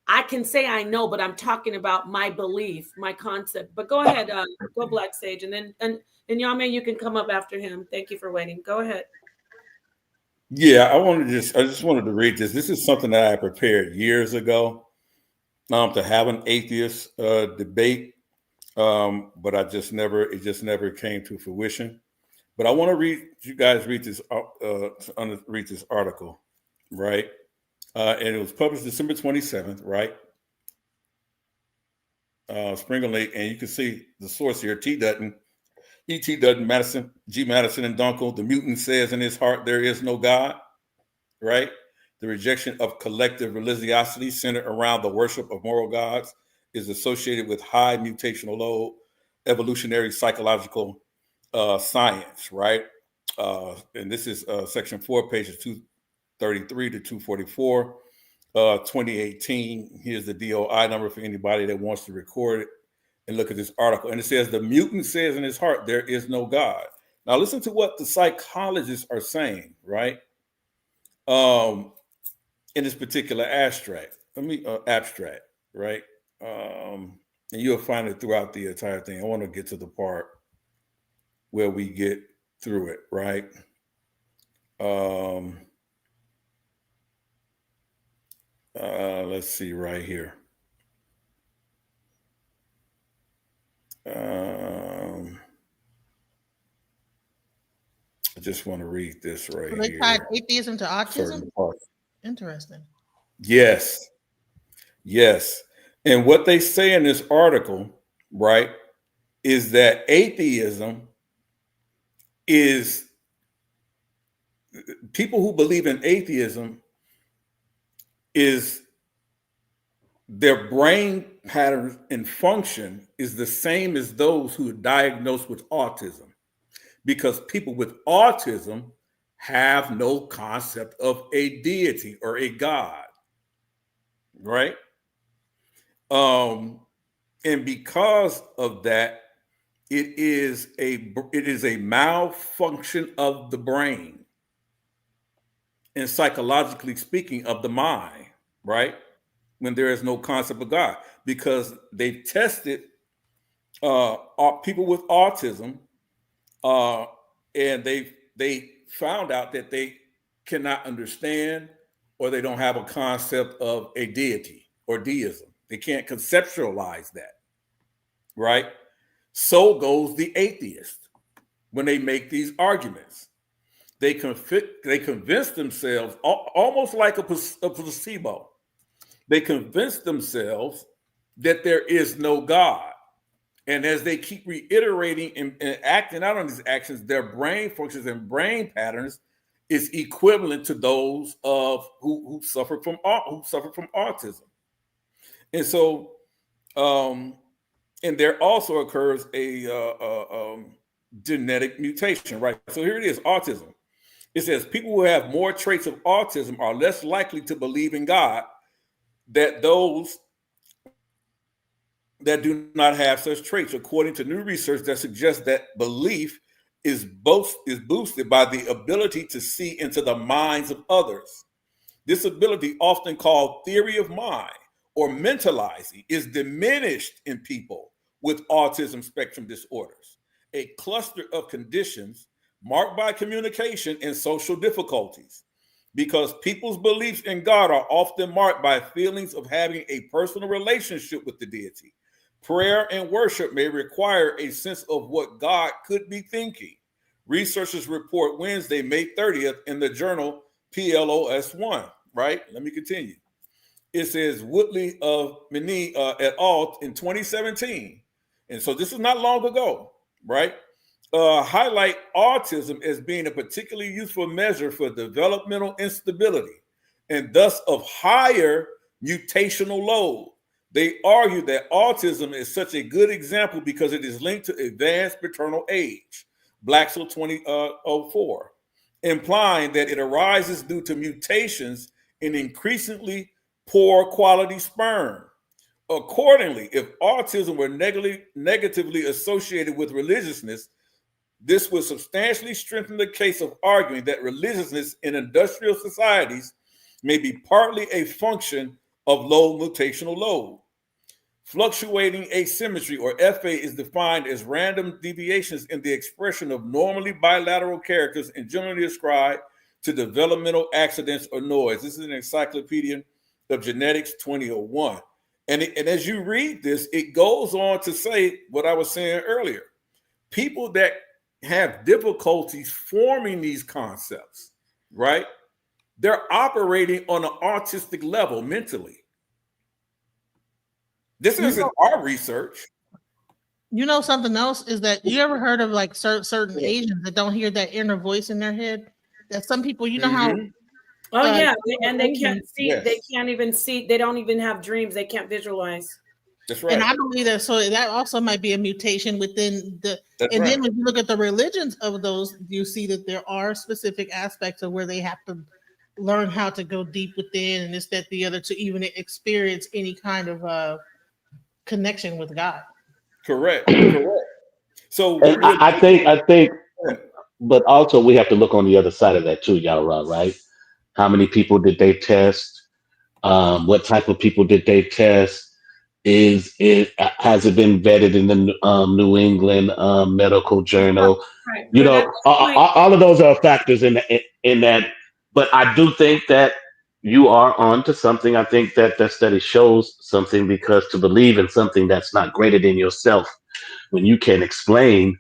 I can say I know, but I'm talking about my belief, my concept. But go ahead, go Black Sage, and then and Yame, you can come up after him. Thank you for waiting. Go ahead. Yeah, I just wanted to read this. This is something that I prepared years ago to have an atheist debate, but it just never came to fruition. But I want to read this article, right? And it was published December 27th, right? Springer Lake, and you can see the source here: E.T. Dutton, Madison, G. Madison, and Dunkel. The mutant says in his heart there is no God, right? The rejection of collective religiosity centered around the worship of moral gods is associated with high mutational load, evolutionary psychological science, right? And this is section 4, pages 233 to 244, 2018. Here's the DOI number for anybody that wants to record it and look at this article. And it says, the mutant says in his heart, there is no God. Now listen to what the psychologists are saying, right? In this particular abstract, right? And you'll find it throughout the entire thing. I want to get to the part where we get through it, right? Let's see right here. I just want to read this right So they here. tied atheism to autism? Certain parts. Interesting. Yes. And what they say in this article, right, is that atheism is people who believe in atheism is their brain pattern and function is the same as those who are diagnosed with autism, because people with autism have no concept of a deity or a God, right? And because of that, it is a malfunction of the brain and psychologically speaking of the mind, right? When there is no concept of God, because they've tested people with autism, and they found out that they cannot understand or they don't have a concept of a deity or deism. They can't conceptualize that, right? So goes the atheist when they make these arguments. They convince themselves, almost like a placebo. They convince themselves that there is no God. And as they keep reiterating and acting out on these actions, their brain functions and brain patterns is equivalent to those of who suffer from autism. And so, and there also occurs a genetic mutation, right? So here it is, autism. It says people who have more traits of autism are less likely to believe in God than those that do not have such traits, according to new research that suggests that belief is boosted by the ability to see into the minds of others. This ability, often called theory of mind or mentalizing, is diminished in people with autism spectrum disorders, a cluster of conditions marked by communication and social difficulties. Because people's beliefs in God are often marked by feelings of having a personal relationship with the deity. Prayer and worship may require a sense of what God could be thinking. Researchers report Wednesday, May 30th in the journal PLOS1, right? Let me continue. It says Woodley of Mini et al. In 2017. And so this is not long ago, right? Highlight autism as being a particularly useful measure for developmental instability and thus of higher mutational load. They argue that autism is such a good example because it is linked to advanced paternal age, Blacksell 2004, implying that it arises due to mutations in increasingly poor quality sperm Accordingly, if autism were negatively associated with religiousness, this would substantially strengthen the case of arguing that religiousness in industrial societies may be partly a function of low mutational load. Fluctuating asymmetry, or FA, is defined as random deviations in the expression of normally bilateral characters and generally ascribed to developmental accidents or noise. This is an Encyclopedia of Genetics 2001. And as you read this, it goes on to say what I was saying earlier. People that have difficulties forming these concepts, right? They're operating on an autistic level mentally. This isn't our research. You know, something else is that you ever heard of like certain Asians that don't hear that inner voice in their head? That some people, you know how. Oh yeah, and they can't see. Yes. They can't even see. They don't even have dreams. They can't visualize. That's right. And I believe that. So that also might be a mutation within the. That's and right. then when you look at the religions of those, you see that there are specific aspects of where they have to learn how to go deep within, and this, that, the other, to even experience any kind of connection with God. Correct. Correct. So and I think, but also we have to look on the other side of that too, Yara, right? How many people did they test? What type of people did they test? Has it been vetted in the New England Medical Journal? Right. You know, all of those are factors in that. But I do think that you are on to something. I think that study shows something, because to believe in something that's not greater than yourself, when you can explain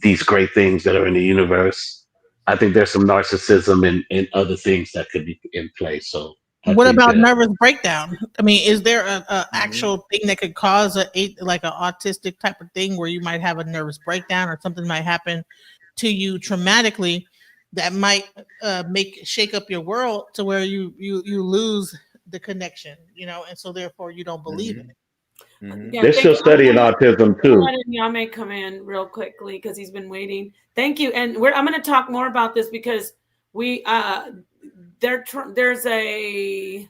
these great things that are in the universe, I think there's some narcissism and other things that could be in place. So what about nervous breakdown? I mean, is there a actual thing that could cause like an autistic type of thing where you might have a nervous breakdown, or something might happen to you traumatically that might shake up your world to where you lose the connection, you know, and so therefore you don't believe in it. Yeah, they're still studying autism too. Yame come in real quickly because he's been waiting. Thank you, and I'm going to talk more about this because we there's a,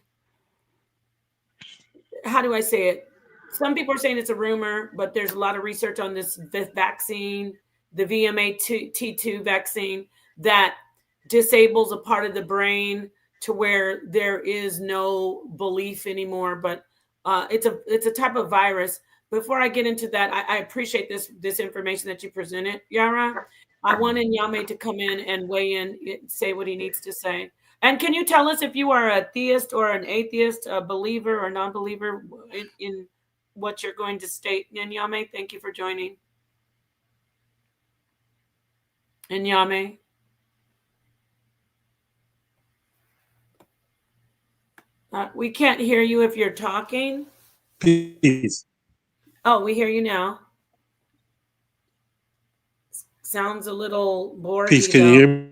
how do I say it? Some people are saying it's a rumor, but there's a lot of research on this vaccine, the VMA-T2 vaccine, that disables a part of the brain to where there is no belief anymore. But it's a type of virus. Before I get into that, I appreciate this information that you presented, Yara. I wanted Yame to come in and weigh in, say what he needs to say. And can you tell us if you are a theist or an atheist, a believer or non-believer in what you're going to state? Nyame, thank you for joining. Nyame. We can't hear you if you're talking. Peace. Oh, we hear you now. Sounds a little boring. Peace, can you hear me?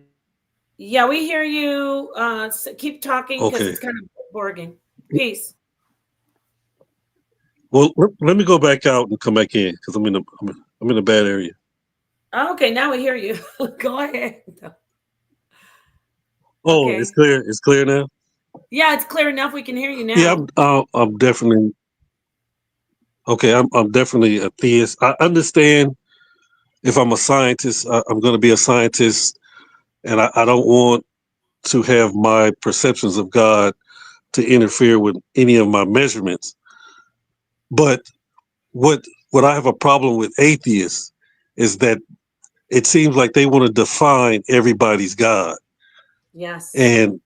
Yeah, we hear you. So keep talking because Okay. it's kind of boring. Peace. Well, let me go back out and come back in because I'm in a bad area. Okay, now we hear you. Go ahead. Oh, Okay. it's clear. It's clear now. Yeah, it's clear enough. We can hear you now. Yeah, I'm definitely okay. I'm definitely a theist. I understand if I'm a scientist, I'm going to be a scientist, and I don't want to have my perceptions of God to interfere with any of my measurements. But what I have a problem with atheists is that it seems like they want to define everybody's God. Yes. And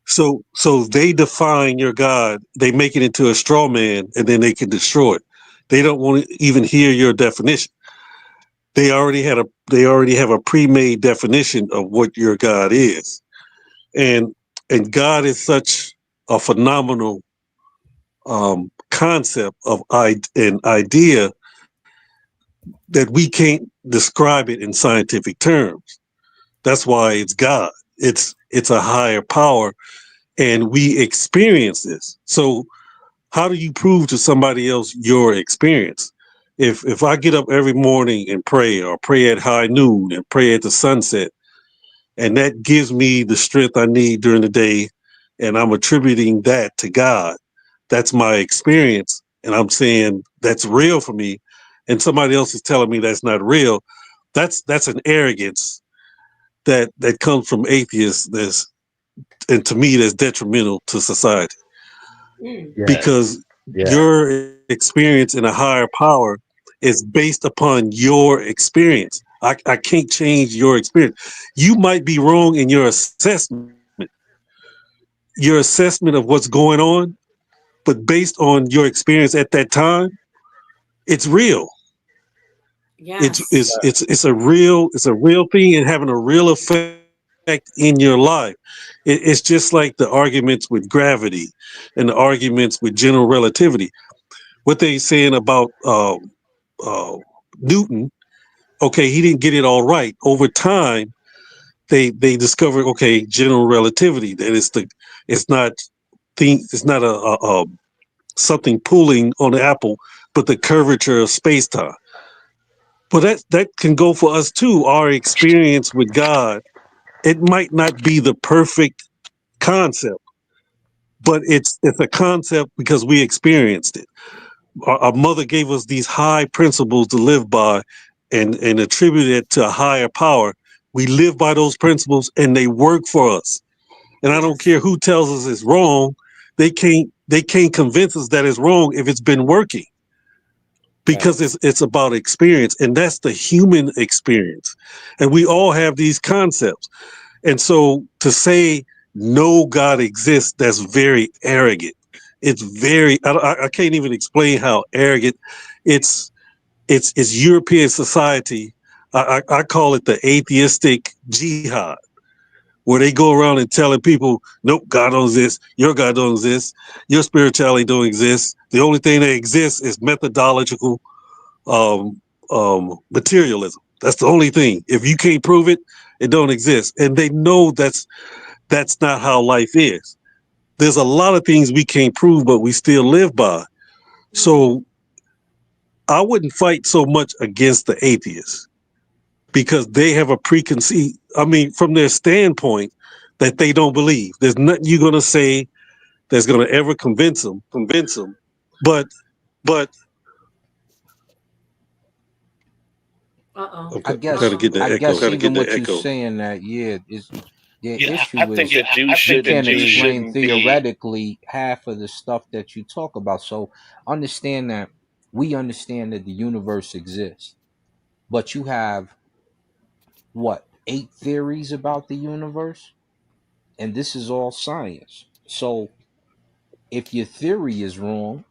so they define your God, they make it into a straw man, and then they can destroy it. They don't want to even hear your definition. They already have a pre-made definition of what your God is. And God is such a phenomenal concept of an idea that we can't describe it in scientific terms. That's why it's God. It's a higher power, and we experience this. So how do you prove to somebody else your experience? If I get up every morning and pray, or pray at high noon and pray at the sunset, and that gives me the strength I need during the day, and I'm attributing that to God, that's my experience, and I'm saying that's real for me, and somebody else is telling me that's not real. That's an arrogance that comes from atheists. And to me, that's detrimental to society because your experience in a higher power is based upon your experience. I can't change your experience. You might be wrong in your assessment of what's going on, but based on your experience at that time, it's real. Yes. It's a real thing and having a real effect in your life. It's just like the arguments with gravity and the arguments with general relativity. What they saying about Newton? Okay, he didn't get it all right. Over time, they discovered general relativity, that it's not a something pulling on the apple, but the curvature of space time. But that can go for us too. Our experience with God, it might not be the perfect concept, but it's a concept because we experienced it. Our mother gave us these high principles to live by, and attributed it to a higher power. We live by those principles, and they work for us. And I don't care who tells us it's wrong; they can't convince us that it's wrong if it's been working. Because it's about experience, and that's the human experience, and we all have these concepts. And so to say no God exists, that's very arrogant. It's very I can't even explain how arrogant. It's European society. I call it the atheistic jihad, where they go around and telling people, nope, God don't exist, your God don't exist, your spirituality don't exist. The only thing that exists is methodological materialism. That's the only thing. If you can't prove it, it don't exist. And they know that's not how life is. There's a lot of things we can't prove, but we still live by. So I wouldn't fight so much against the atheists because they have a preconceived, from their standpoint, that they don't believe. There's nothing you're going to say that's going to ever convince them. But I guess even what you're saying that is their issue is you can't explain theoretically half of the stuff that you talk about. So understand that we understand that the universe exists, but you have 8 theories about the universe, and this is all science. So if your theory is wrong,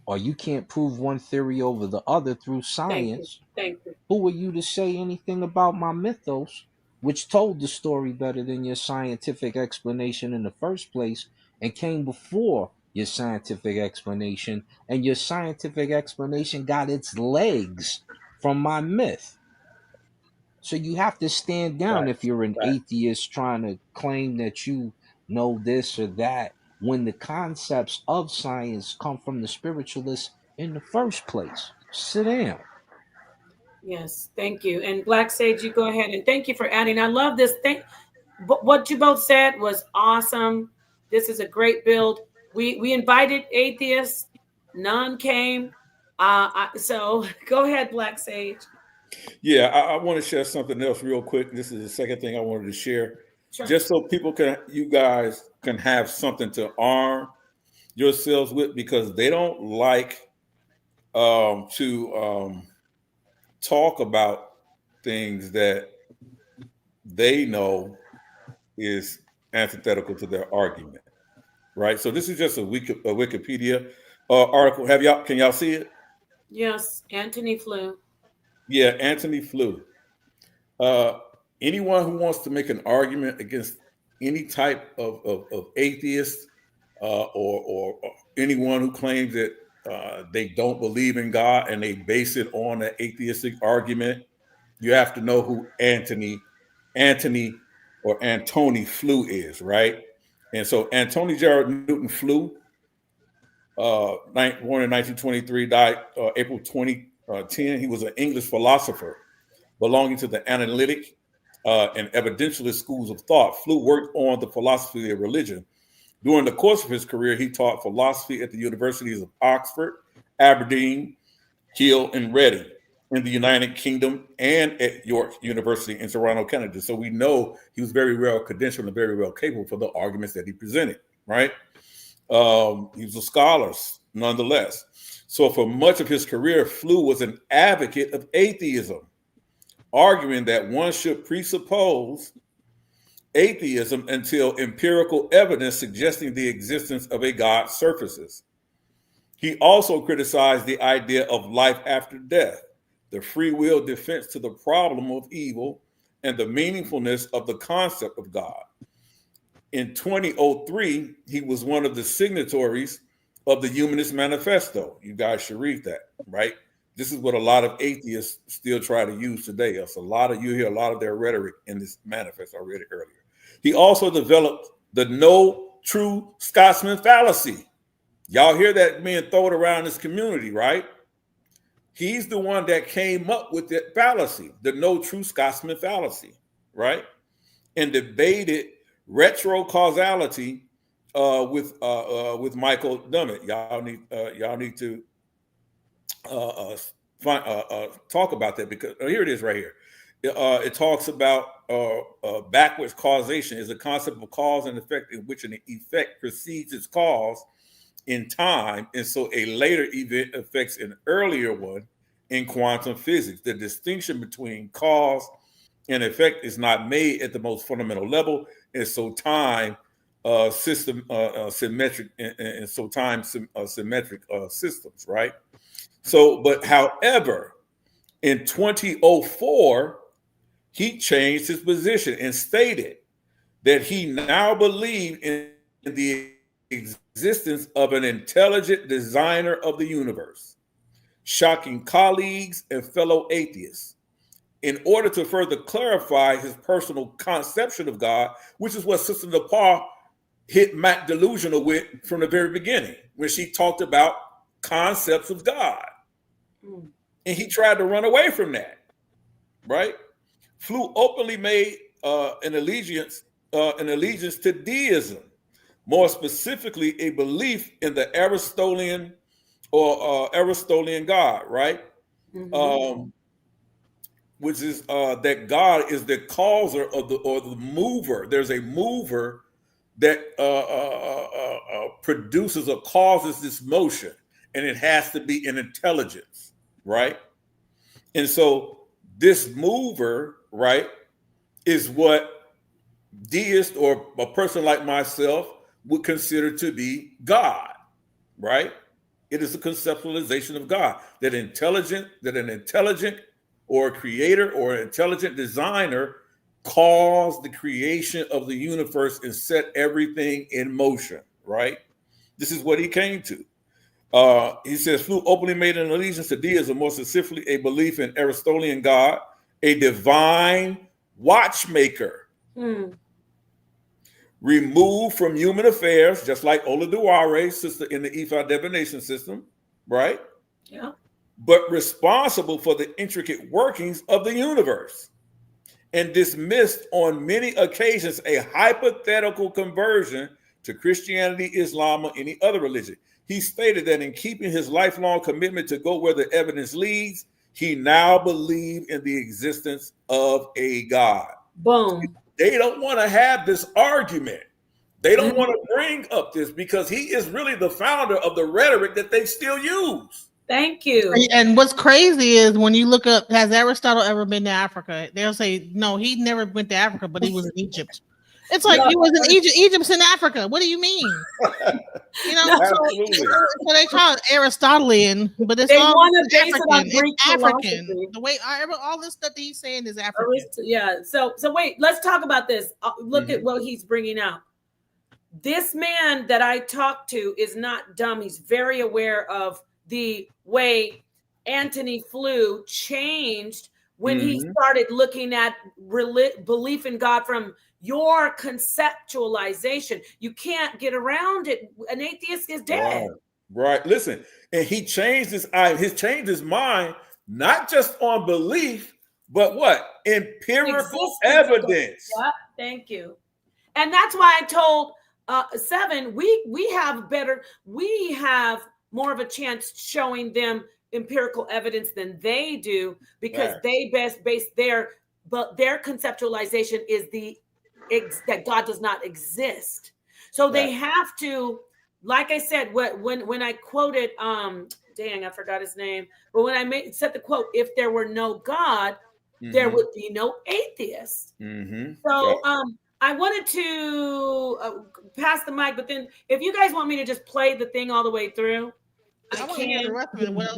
or you can't prove one theory over the other through science, Thank you. who are you to say anything about my mythos, which told the story better than your scientific explanation in the first place and came before your scientific explanation, and your scientific explanation got its legs from my myth. So you have to stand down if you're an atheist trying to claim that you know this or that, when the concepts of science come from the spiritualists in the first place. Sit down. Yes, thank you. And Black Sage, you go ahead, and thank you for adding. I love this thing. What you both said was awesome. This is a great build. We invited atheists, none came. So go ahead, Black Sage. Yeah, I want to share something else real quick. This is the second thing I wanted to share, just so you guys can have something to arm yourselves with, because they don't like to talk about things that they know is antithetical to their argument, right? So this is just a Wikipedia article. Can y'all see it? Yes, Anthony Flew. Yeah, Anthony Flew. Anyone who wants to make an argument against any type of atheist or anyone who claims that they don't believe in God and they base it on an atheistic argument, you have to know who Anthony or Antony Flew is, right? And so Antony Gerald Newton Flew, born in 1923, died April 2010. He was an English philosopher belonging to the analytic and evidentialist schools of thought. Flew worked on the philosophy of religion During the course of his career, he taught philosophy at the universities of Oxford, Aberdeen, Keele, and Reading in the United Kingdom, and at York University in Toronto, Canada. So we know he was very well credentialed and very well capable for the arguments that he presented, right? He was a scholar nonetheless. So for much of his career, Flew was an advocate of atheism, arguing that one should presuppose atheism until empirical evidence suggesting the existence of a God surfaces. He also criticized the idea of life after death, the free will defense to the problem of evil, and the meaningfulness of the concept of God. In 2003, he was one of the signatories of the Humanist Manifesto. You guys should read that, right? This is what a lot of atheists still try to use today. It's you hear a lot of their rhetoric in this manifesto. I read it earlier. He also developed the no true Scotsman fallacy. Y'all hear that being thrown around this community, right? He's the one that came up with that fallacy, the no true Scotsman fallacy, right? And debated retrocausality with Michael Dummett. Y'all need to talk about that, because here it is right here. It talks about backwards causation is a concept of cause and effect in which an effect precedes its cause in time, and so a later event affects an earlier one in quantum physics. The distinction between cause and effect is not made at the most fundamental level, and so time symmetric, and so time symmetric systems, right? So, but however, in 2004, he changed his position and stated that he now believed in the existence of an intelligent designer of the universe, shocking colleagues and fellow atheists in order to further clarify his personal conception of God, which is what Sister Nepal hit Matt Delusional with from the very beginning, when she talked about concepts of God. And he tried to run away from that, right? Flew openly made an allegiance to deism, more specifically a belief in the Aristotelian Aristotelian God, right? Mm-hmm. Which is that God is the causer of the mover. There's a mover that produces or causes this motion, and it has to be an intelligence, right? And so this mover, right, is what deist or a person like myself would consider to be God, right? It is a conceptualization of God, that an intelligent or a creator or an intelligent designer caused the creation of the universe and set everything in motion, right? This is what he came to. He says, Flew openly made an allegiance to deism, more specifically a belief in Aristotelian God, a divine watchmaker, removed from human affairs, just like Oladuware's sister in the Ifa divination system, right? Yeah. But responsible for the intricate workings of the universe, and dismissed on many occasions a hypothetical conversion to Christianity, Islam, or any other religion. He stated that in keeping his lifelong commitment to go where the evidence leads, he now believed in the existence of a God. Boom. They don't want to have this argument. They don't want to bring up this, because he is really the founder of the rhetoric that they still use. Thank you. And what's crazy is when you look up, has Aristotle ever been to Africa? They'll say, no, he never went to Africa, but he was in Egypt. It's like, he was in Egypt. Egypt's in Africa. What do you mean? You know, so they call it Aristotelian, but it's all African. It's African. The way all this stuff that he's saying is African. Yeah. So wait, let's talk about this. Look at what he's bringing out. This man that I talked to is not dumb. He's very aware of the way Anthony Flew changed when he started looking at belief in God from your conceptualization. You can't get around it. An atheist is dead. Right. Listen, and he changed his mind, not just on belief, but what? Empirical evidence. Yeah, thank you. And that's why I told 7, we have more of a chance showing them empirical evidence than they do, because they best base their conceptualization is that God does not exist. So they have to, like I said, when I quoted, dang, I forgot his name, but when I said the quote, if there were no God, there would be no atheists. So I wanted to pass the mic, but then if you guys want me to just play the thing all the way through, I can.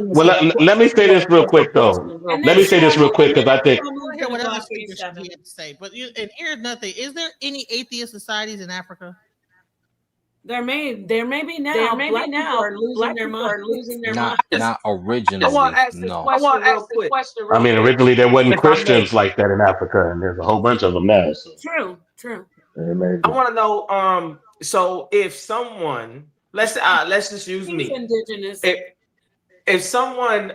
Well, let me say this real quick, though. Let me say this real quick, because I think. I want to hear what other speakers have to say. But and here's nothing. Is there any atheist societies in Africa? There may be now. Black people are losing their minds. Not originally. I want to ask this question real quick. I mean, originally there wasn't Christians like that in Africa, and there's a whole bunch of them now. So. True. I want to know. So if someone, let's just use me. Indigenous. If someone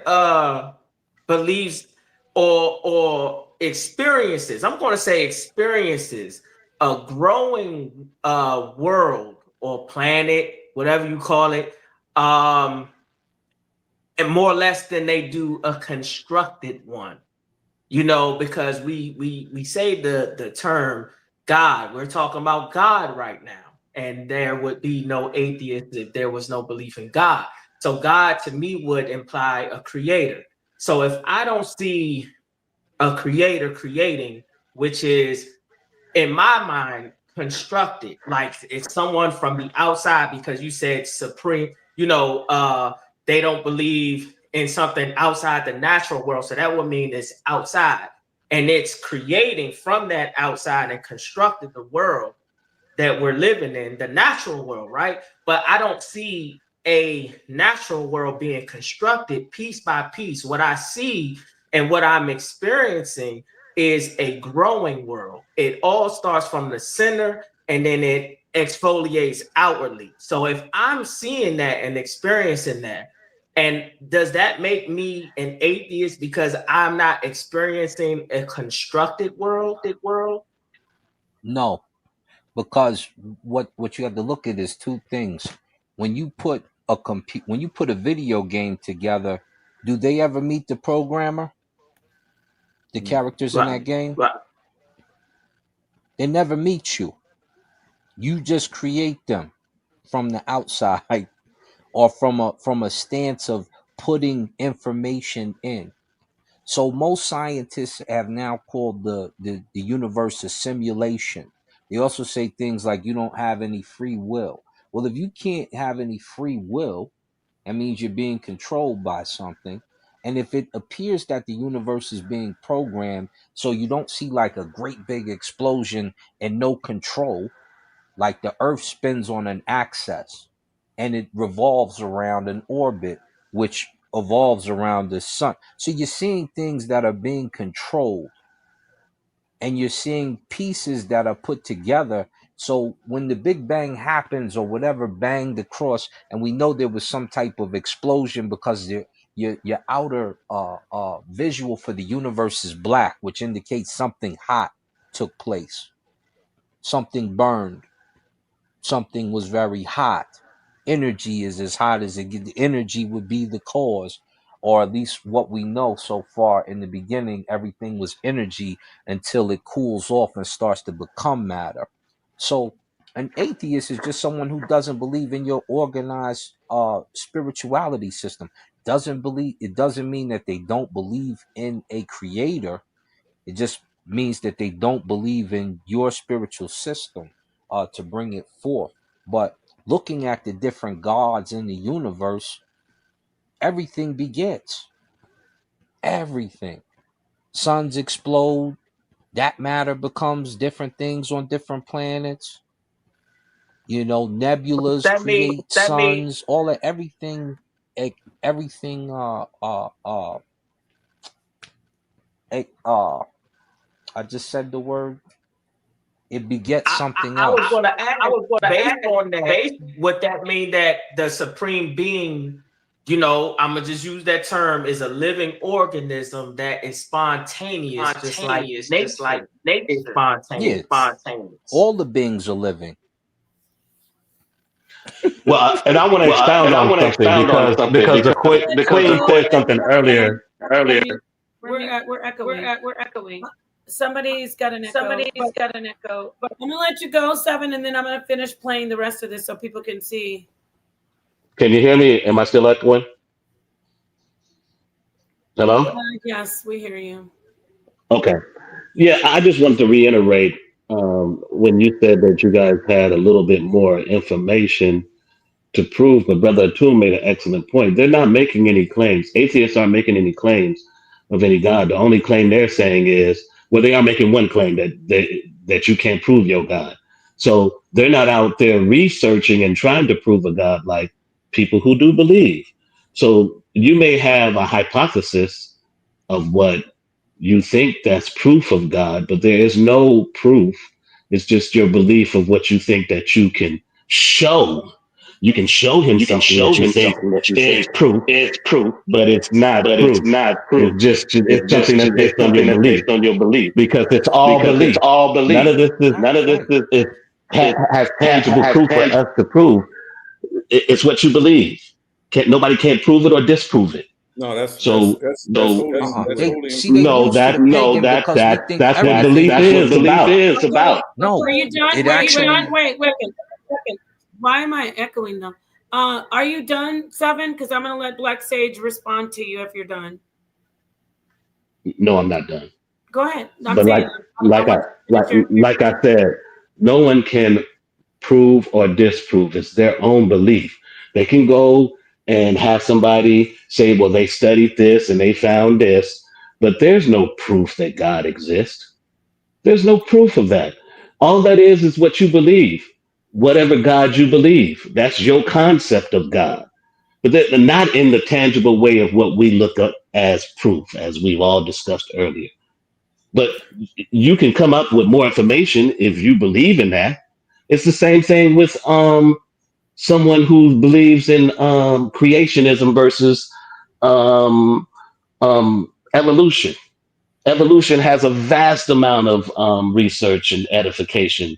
believes or experiences, I'm going to say experiences a growing world or planet, whatever you call it, and more or less than they do a constructed one, because we say the term God. We're talking about God right now, and there would be no atheists if there was no belief in God. So God to me would imply a creator. So if I don't see a creator creating, which is in my mind constructed, like it's someone from the outside, because you said supreme, they don't believe in something outside the natural world. So that would mean it's outside, and it's creating from that outside and constructed the world that we're living in, the natural world, right? But I don't see a natural world being constructed piece by piece. What I see and what I'm experiencing is a growing world. It all starts from the center and then it exfoliates outwardly. So if I'm seeing that and experiencing that, and does that make me an atheist because I'm not experiencing a constructed world? No, because what you have to look at is two things. When you put a video game together, do they ever meet the programmer? The characters in that game? They never meet you. You just create them from the outside or from a stance of putting information in. So most scientists have now called the universe a simulation. They also say things like you don't have any free will. Well, if you can't have any free will, that means you're being controlled by something. And if it appears that the universe is being programmed, so you don't see like a great big explosion and no control, like the Earth spins on an axis and it revolves around an orbit, which evolves around the sun. So you're seeing things that are being controlled, and you're seeing pieces that are put together. So when the Big Bang happens or whatever banged across, and we know there was some type of explosion because your outer visual for the universe is black, which indicates something hot took place. Something burned. Something was very hot. Energy is as hot as it gets. The energy would be the cause, or at least what we know so far. In the beginning, everything was energy until it cools off and starts to become matter. So an atheist is just someone who doesn't believe in your organized spirituality system. It doesn't mean that they don't believe in a creator. It just means that they don't believe in your spiritual system to bring it forth. But looking at the different gods in the universe, everything begets. Everything. Suns explode. That matter becomes different things on different planets. Nebulas create suns. All that, everything. Everything. I just said the word. It begets something else. I was going to ask, based on that, would that mean that the supreme being, I'm going to just use that term, is a living organism that is spontaneous, just like nature is spontaneous. All the beings are living. Well, and I want to expound on something because the Queen said something earlier. We're echoing. We're echoing. Somebody's got an echo. But I'm gonna let you go, Seven, and then I'm gonna finish playing the rest of this so people can see. Can you hear me? Am I still echoing? Hello? Yes, we hear you. Okay. Yeah, I just wanted to reiterate when you said that you guys had a little bit more information to prove, but Brother Atum made an excellent point. They're not making any claims. Atheists aren't making any claims of any God. The only claim they're saying is, well, they are making one claim that you can't prove your God. So they're not out there researching and trying to prove a God like people who do believe. So you may have a hypothesis of what you think that's proof of God, but there is no proof. It's just your belief of what you think that you can show. You can show him something that you think is proof, but it's not proof. It's something that's based on your belief. Because it's all belief. None of this has tangible proof for us to prove. It's what you believe. Nobody can't prove it or disprove it. No, that's wholly. No, that's what belief is about. No, Are you done? it actually. Wait. Why am I echoing them? Are you done, Seven? Because I'm gonna let Black Sage respond to you if you're done. No, I'm not done. Go ahead. But like I said, no one can prove or disprove. It's their own belief. They can go and have somebody say, well, they studied this and they found this, but there's no proof that God exists. There's no proof of that. All that is what you believe. Whatever God you believe, that's your concept of God. But they're not in the tangible way of what we look up as proof, as we've all discussed earlier. But you can come up with more information if you believe in that. It's the same thing with someone who believes in creationism versus evolution. Evolution has a vast amount of research and edification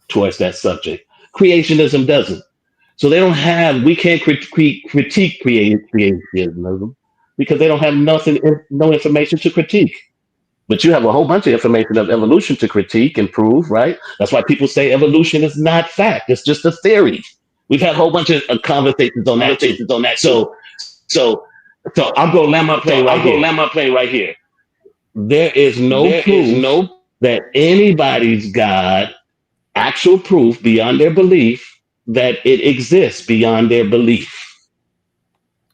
towards that subject. Creationism doesn't. So we can't critique creationism because they don't have no information to critique. But you have a whole bunch of information of evolution to critique and prove, right? That's why people say evolution is not fact. It's just a theory. We've had a whole bunch of conversations on that too. So I'm going to land my plane right here. There is no proof that anybody's God, actual proof beyond their belief, that it exists beyond their belief.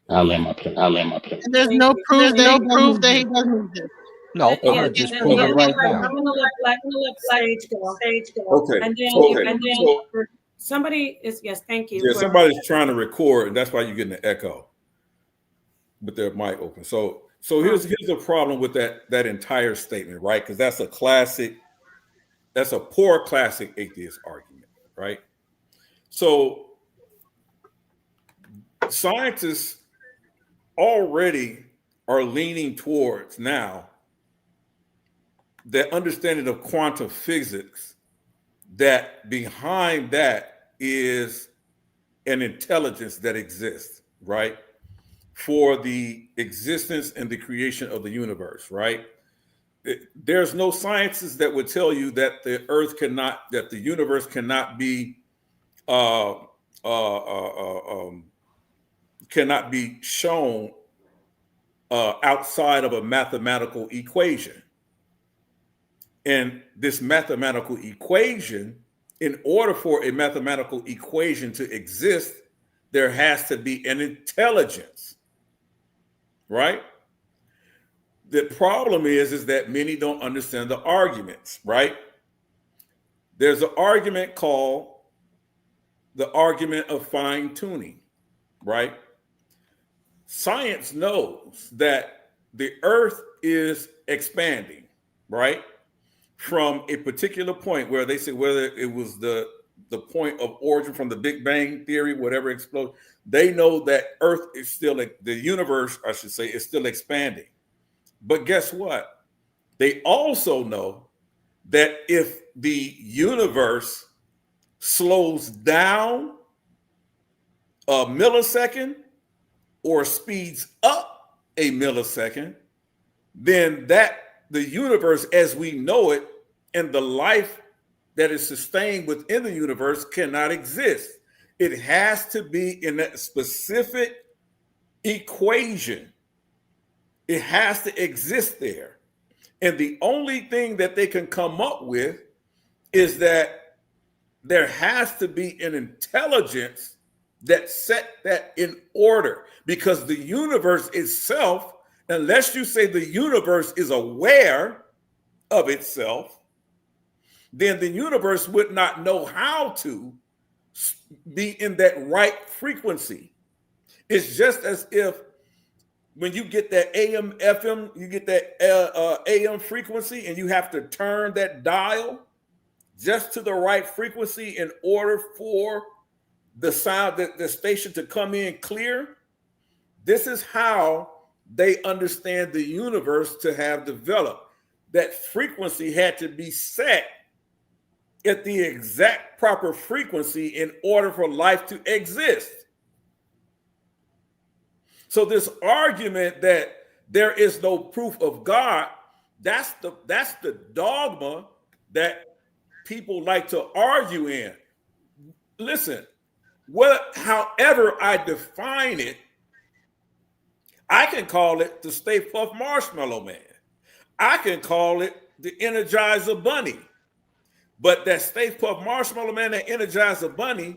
I'll land my plane. And there's no proof that he doesn't exist. No, I'm gonna just prove it right now. I'm gonna let Sage go. Okay. And then somebody is thank you. Yeah, somebody's trying to record, and that's why you're getting the echo with their mic open. So here's the problem with that entire statement, right? Because that's a poor classic atheist argument, right? So scientists already are leaning towards now the understanding of quantum physics, that behind that is an intelligence that exists, right? For the existence and the creation of the universe, right? There's no sciences that would tell you that that the universe cannot be shown outside of a mathematical equation. And this mathematical equation, in order for a mathematical equation to exist, there has to be an intelligence, right? The problem is that many don't understand the arguments, right? There's an argument called the argument of fine tuning, right? Science knows that the earth is expanding, right? From a particular point where they say whether it was the point of origin from the Big Bang theory, whatever exploded, they know that Earth is still, the universe, I should say, is still expanding. But guess what? They also know that if the universe slows down a millisecond or speeds up a millisecond, then the universe as we know it and the life that is sustained within the universe cannot exist. It has to be in that specific equation. It has to exist there. And the only thing that they can come up with is that there has to be an intelligence that set that in order, because the universe itself, unless you say the universe is aware of itself, then the universe would not know how to be in that right frequency. It's just as if when you get that AM, FM, you get that AM frequency and you have to turn that dial just to the right frequency in order for the sound, the station to come in clear. This is how they understand the universe to have developed. That frequency had to be set at the exact proper frequency in order for life to exist. So this argument that there is no proof of God, that's the dogma that people like to argue in. Listen, however I define it, I can call it the Stay Puft Marshmallow Man. I can call it the Energizer Bunny. But that Stay Puft Marshmallow Man, that Energizer Bunny,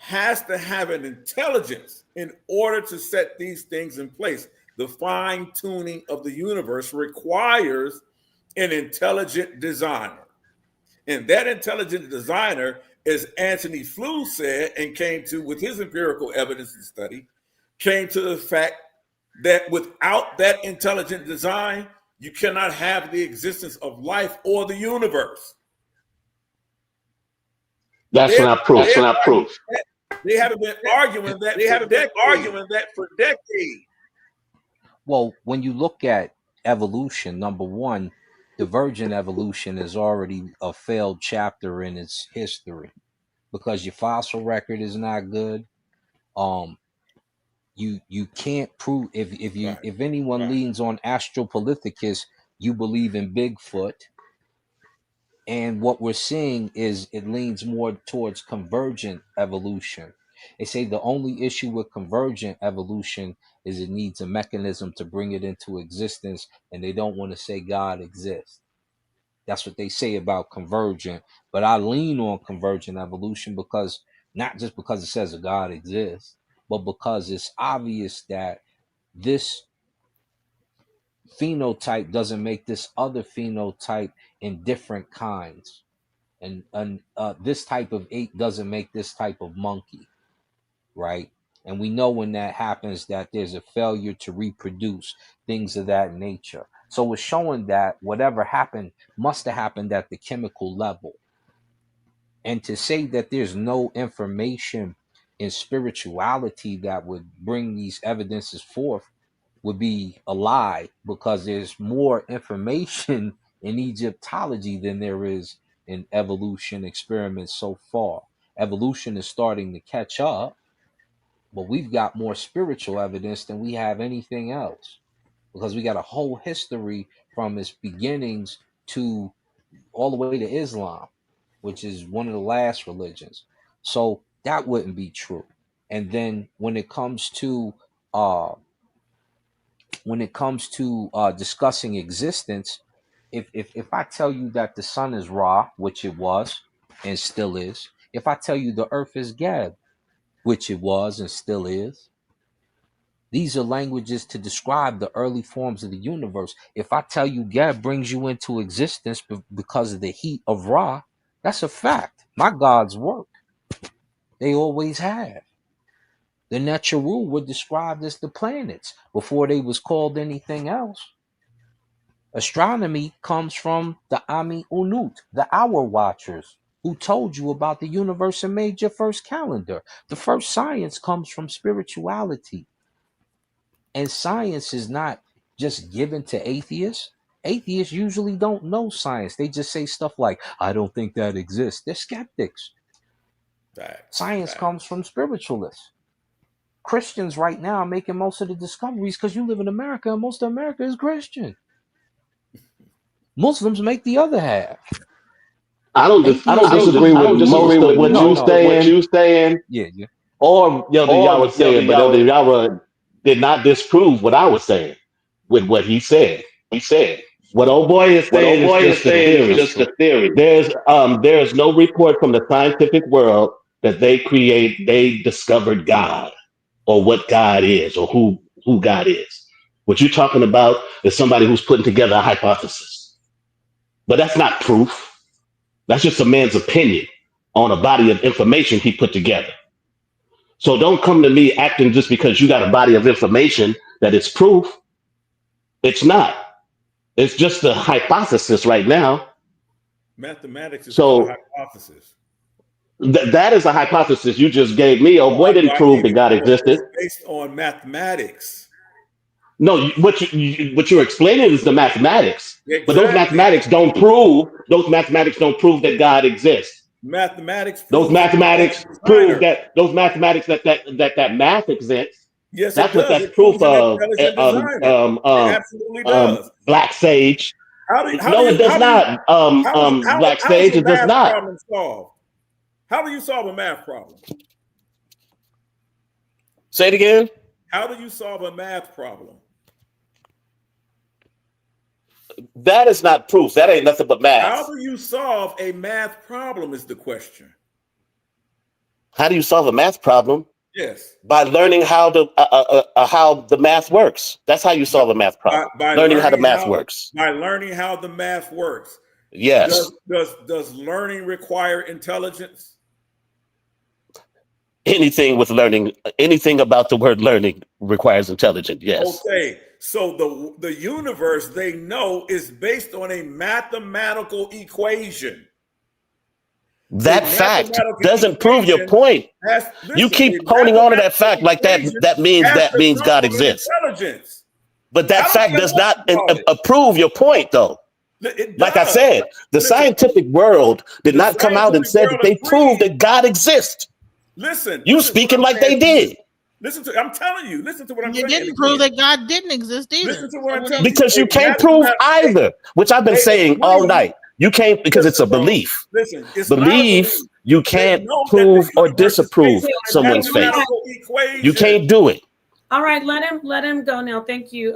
has to have an intelligence in order to set these things in place. The fine tuning of the universe requires an intelligent designer. And that intelligent designer, as Anthony Flew said and came to with his empirical evidence and study, came to the fact that without that intelligent design, you cannot have the existence of life or the universe. That's not proof. That's not proof. They haven't been arguing that. For decades. Well, when you look at evolution, number one, divergent evolution is already a failed chapter in its history because your fossil record is not good. You can't prove if anyone leans on Australopithecus, you believe in Bigfoot. And what we're seeing is it leans more towards convergent evolution. They say the only issue with convergent evolution is it needs a mechanism to bring it into existence, and they don't want to say God exists. That's what they say about convergent. But I lean on convergent evolution because not just because it says a God exists, but because it's obvious that this phenotype doesn't make this other phenotype in different kinds. And this type of ape doesn't make this type of monkey, right? And we know when that happens that there's a failure to reproduce, things of that nature. So it's showing that whatever happened must have happened at the chemical level. And to say that there's no information in spirituality that would bring these evidences forth would be a lie, because there's more information in Egyptology than there is in evolution experiments so far. Evolution is starting to catch up, but we've got more spiritual evidence than we have anything else, because we got a whole history from its beginnings to all the way to Islam, which is one of the last religions. So that wouldn't be true. And then when it comes to discussing existence, if I tell you that the sun is Ra, which it was and still is, if I tell you the earth is Geb, which it was and still is, these are languages to describe the early forms of the universe. If I tell you Geb brings you into existence because of the heat of Ra, that's a fact. My gods work. They always have. The Necharu were described as the planets before they was called anything else. Astronomy comes from the Ami Unut, the hour watchers, who told you about the universe and made your first calendar. The first science comes from spirituality. And science is not just given to atheists. Atheists usually don't know science. They just say stuff like, I don't think that exists. They're skeptics. Science comes from spiritualists. Christians right now are making most of the discoveries because you live in America and most of America is Christian. Muslims make the other half. I don't disagree with most of what you saying, Yeah. or Elder Yahweh saying, but Elder Yahweh did not disprove what I was saying with what he said. What old boy is saying is just a theory. There's no report from the scientific world that they discovered God or what God is or who God is. What you're talking about is somebody who's putting together a hypothesis. But that's not proof. That's just a man's opinion on a body of information he put together. So don't come to me acting just because you got a body of information that it's proof. It's not. It's just a hypothesis right now. Mathematics is not So a hypothesis. that is a hypothesis you just gave me. Oh, boy didn't prove that God existed. It's based on mathematics. No, what you're explaining is the mathematics. Exactly. But those mathematics don't prove that God exists. Mathematics. Those mathematics prove that that math exists. Yes, that's it what does. that's proof of. It absolutely does. Black Sage. It does not. Black Sage, it does not. How do you solve a math problem? Say it again. How do you solve a math problem? That is not proof. That ain't nothing but math. How do you solve a math problem is the question. How do you solve a math problem? Yes. By learning how the math works. That's how you solve a math problem. By learning how the math works. By learning how the math works. Yes. Does learning require intelligence? Anything with learning, anything about the word learning requires intelligence. Yes. Okay. So the universe they know is based on a mathematical equation. That fact doesn't prove your point. You keep holding on to that fact like that means God exists. But that fact does not approve your point, though. Like I said, the scientific world did not come out and said that they proved that God exists. You speaking like they did. I'm telling you, listen to what I'm saying. You didn't prove that God didn't exist either. Listen to what I'm telling you. Because you can't prove either, which I've been saying all night. You can't, because it's a belief. Listen, belief, you can't prove or disapprove someone's faith. You can't do it. All right, let him go now. Thank you.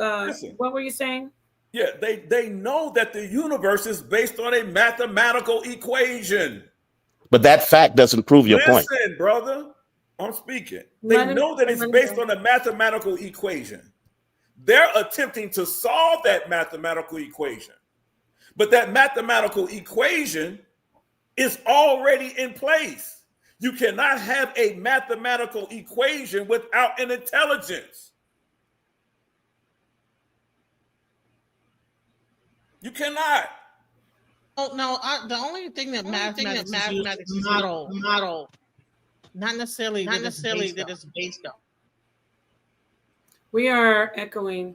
What were you saying? Yeah, they know that the universe is based on a mathematical equation. But that fact doesn't prove your point. Listen, brother, I'm speaking. They know that it's based on a mathematical equation. They're attempting to solve that mathematical equation. But that mathematical equation is already in place. You cannot have a mathematical equation without an intelligence. You cannot. Oh no! The only thing that mathematics is model, not necessarily that it's based on. We are echoing.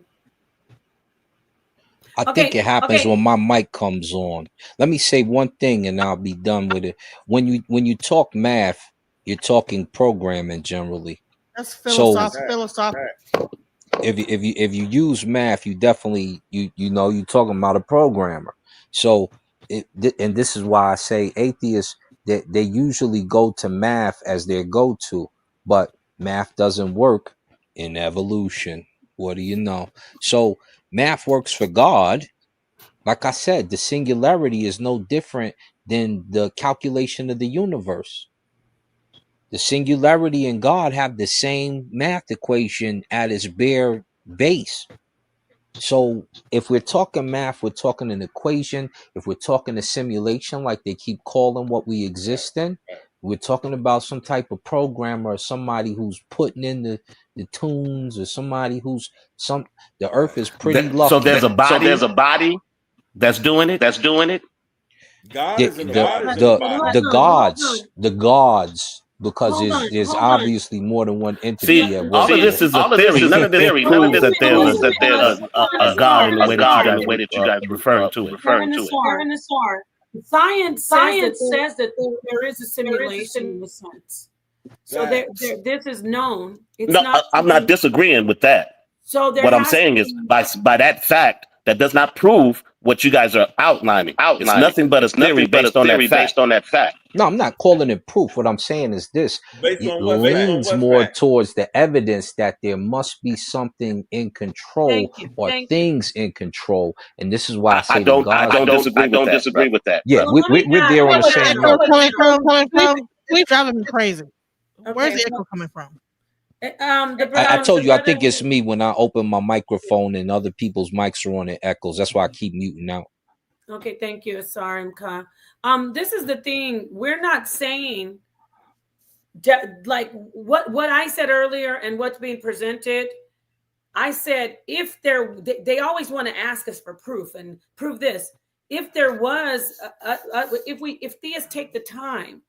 I think it happens when my mic comes on. Let me say one thing and I'll be done with it. When you talk math, you're talking programming generally. That's philosophical. If you use math, you definitely you're talking about a programmer. So and this is why I say atheists that they usually go to math as their go-to, but math doesn't work in evolution. What do you know? So math works for God. Like I said, the singularity is no different than the calculation of the universe. The singularity and God have the same math equation at its bare base. So if we're talking math, we're talking an equation. If we're talking a simulation, like they keep calling what we exist in, we're talking about some type of programmer or somebody who's putting in the tunes, or somebody who's the earth is pretty lucky. So there's a body that's doing it. God is in the gods. Because there's obviously more than one entity. All of this is a theory. None of this proves that there's a God in the way that you guys referring to it. Science says that there is a simulation in the sense. So this is known. It's No, not. I'm not disagreeing with that. So What I'm saying is by that fact, that does not prove what you guys are outlining. It's nothing but a theory based on that fact. No, I'm not calling it proof. What I'm saying is this: Based it on what leans fact? more towards the evidence that there must be something in control Thank you. or Thank you. things in control, and this is why I say I don't disagree with that. Yeah, Well, let me we're there on the Where's the same echo level. coming from? Please driving me crazy. Where's the echo coming from? I told you, I think it's me when I open my microphone and other people's mics are on, it echoes. That's why I keep muting out. Okay, thank you, Asar and Ka. This is the thing. We're not saying like what I said earlier and what's being presented. I said if they always want to ask us for proof and prove this. If there was, if theists take the time,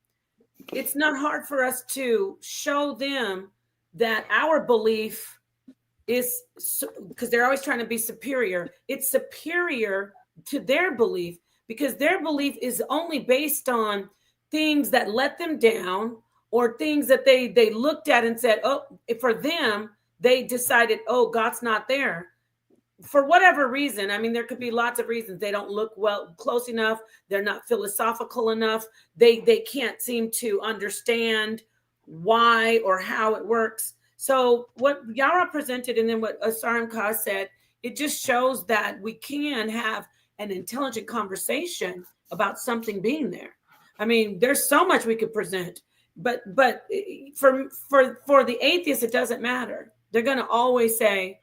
it's not hard for us to show them that our belief is, because they're always trying to be superior. It's superior to their belief because their belief is only based on things that let them down or things that they looked at and said, oh, for them, they decided, oh, God's not there. For whatever reason, I mean, there could be lots of reasons. They don't look close enough. They're not philosophical enough. They can't seem to understand why or how it works. So what Yara presented and then what Asarim Ka said, it just shows that we can have an intelligent conversation about something being there. I mean, there's so much we could present, but for the atheists, it doesn't matter. They're going to always say,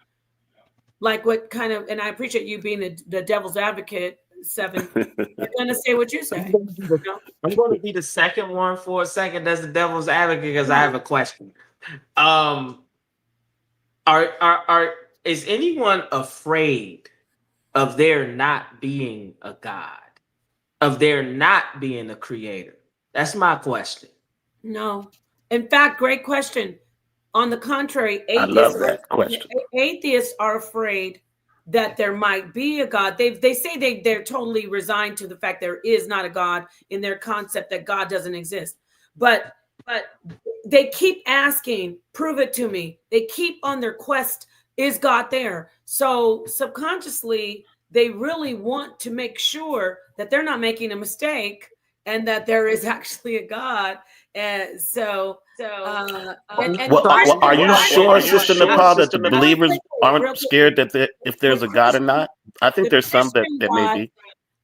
like what kind of, and I appreciate you being the devil's advocate, Seven. They're going to say what you say. I'm going to be the second one for a second. That's the devil's advocate because I have a question. Is anyone afraid of there not being a God, of there not being a creator? That's my question. No. In fact, great question. On the contrary, I love that question. Atheists are afraid that there might be a God. They say they're totally resigned to the fact there is not a God in their concept that God doesn't exist. But they keep asking, prove it to me. They keep on their quest, is God there? So subconsciously, they really want to make sure that they're not making a mistake and that there is actually a God. And are you sure, Sister Nepal, that the believers aren't scared that if there's a God or not? I think there's some that may be.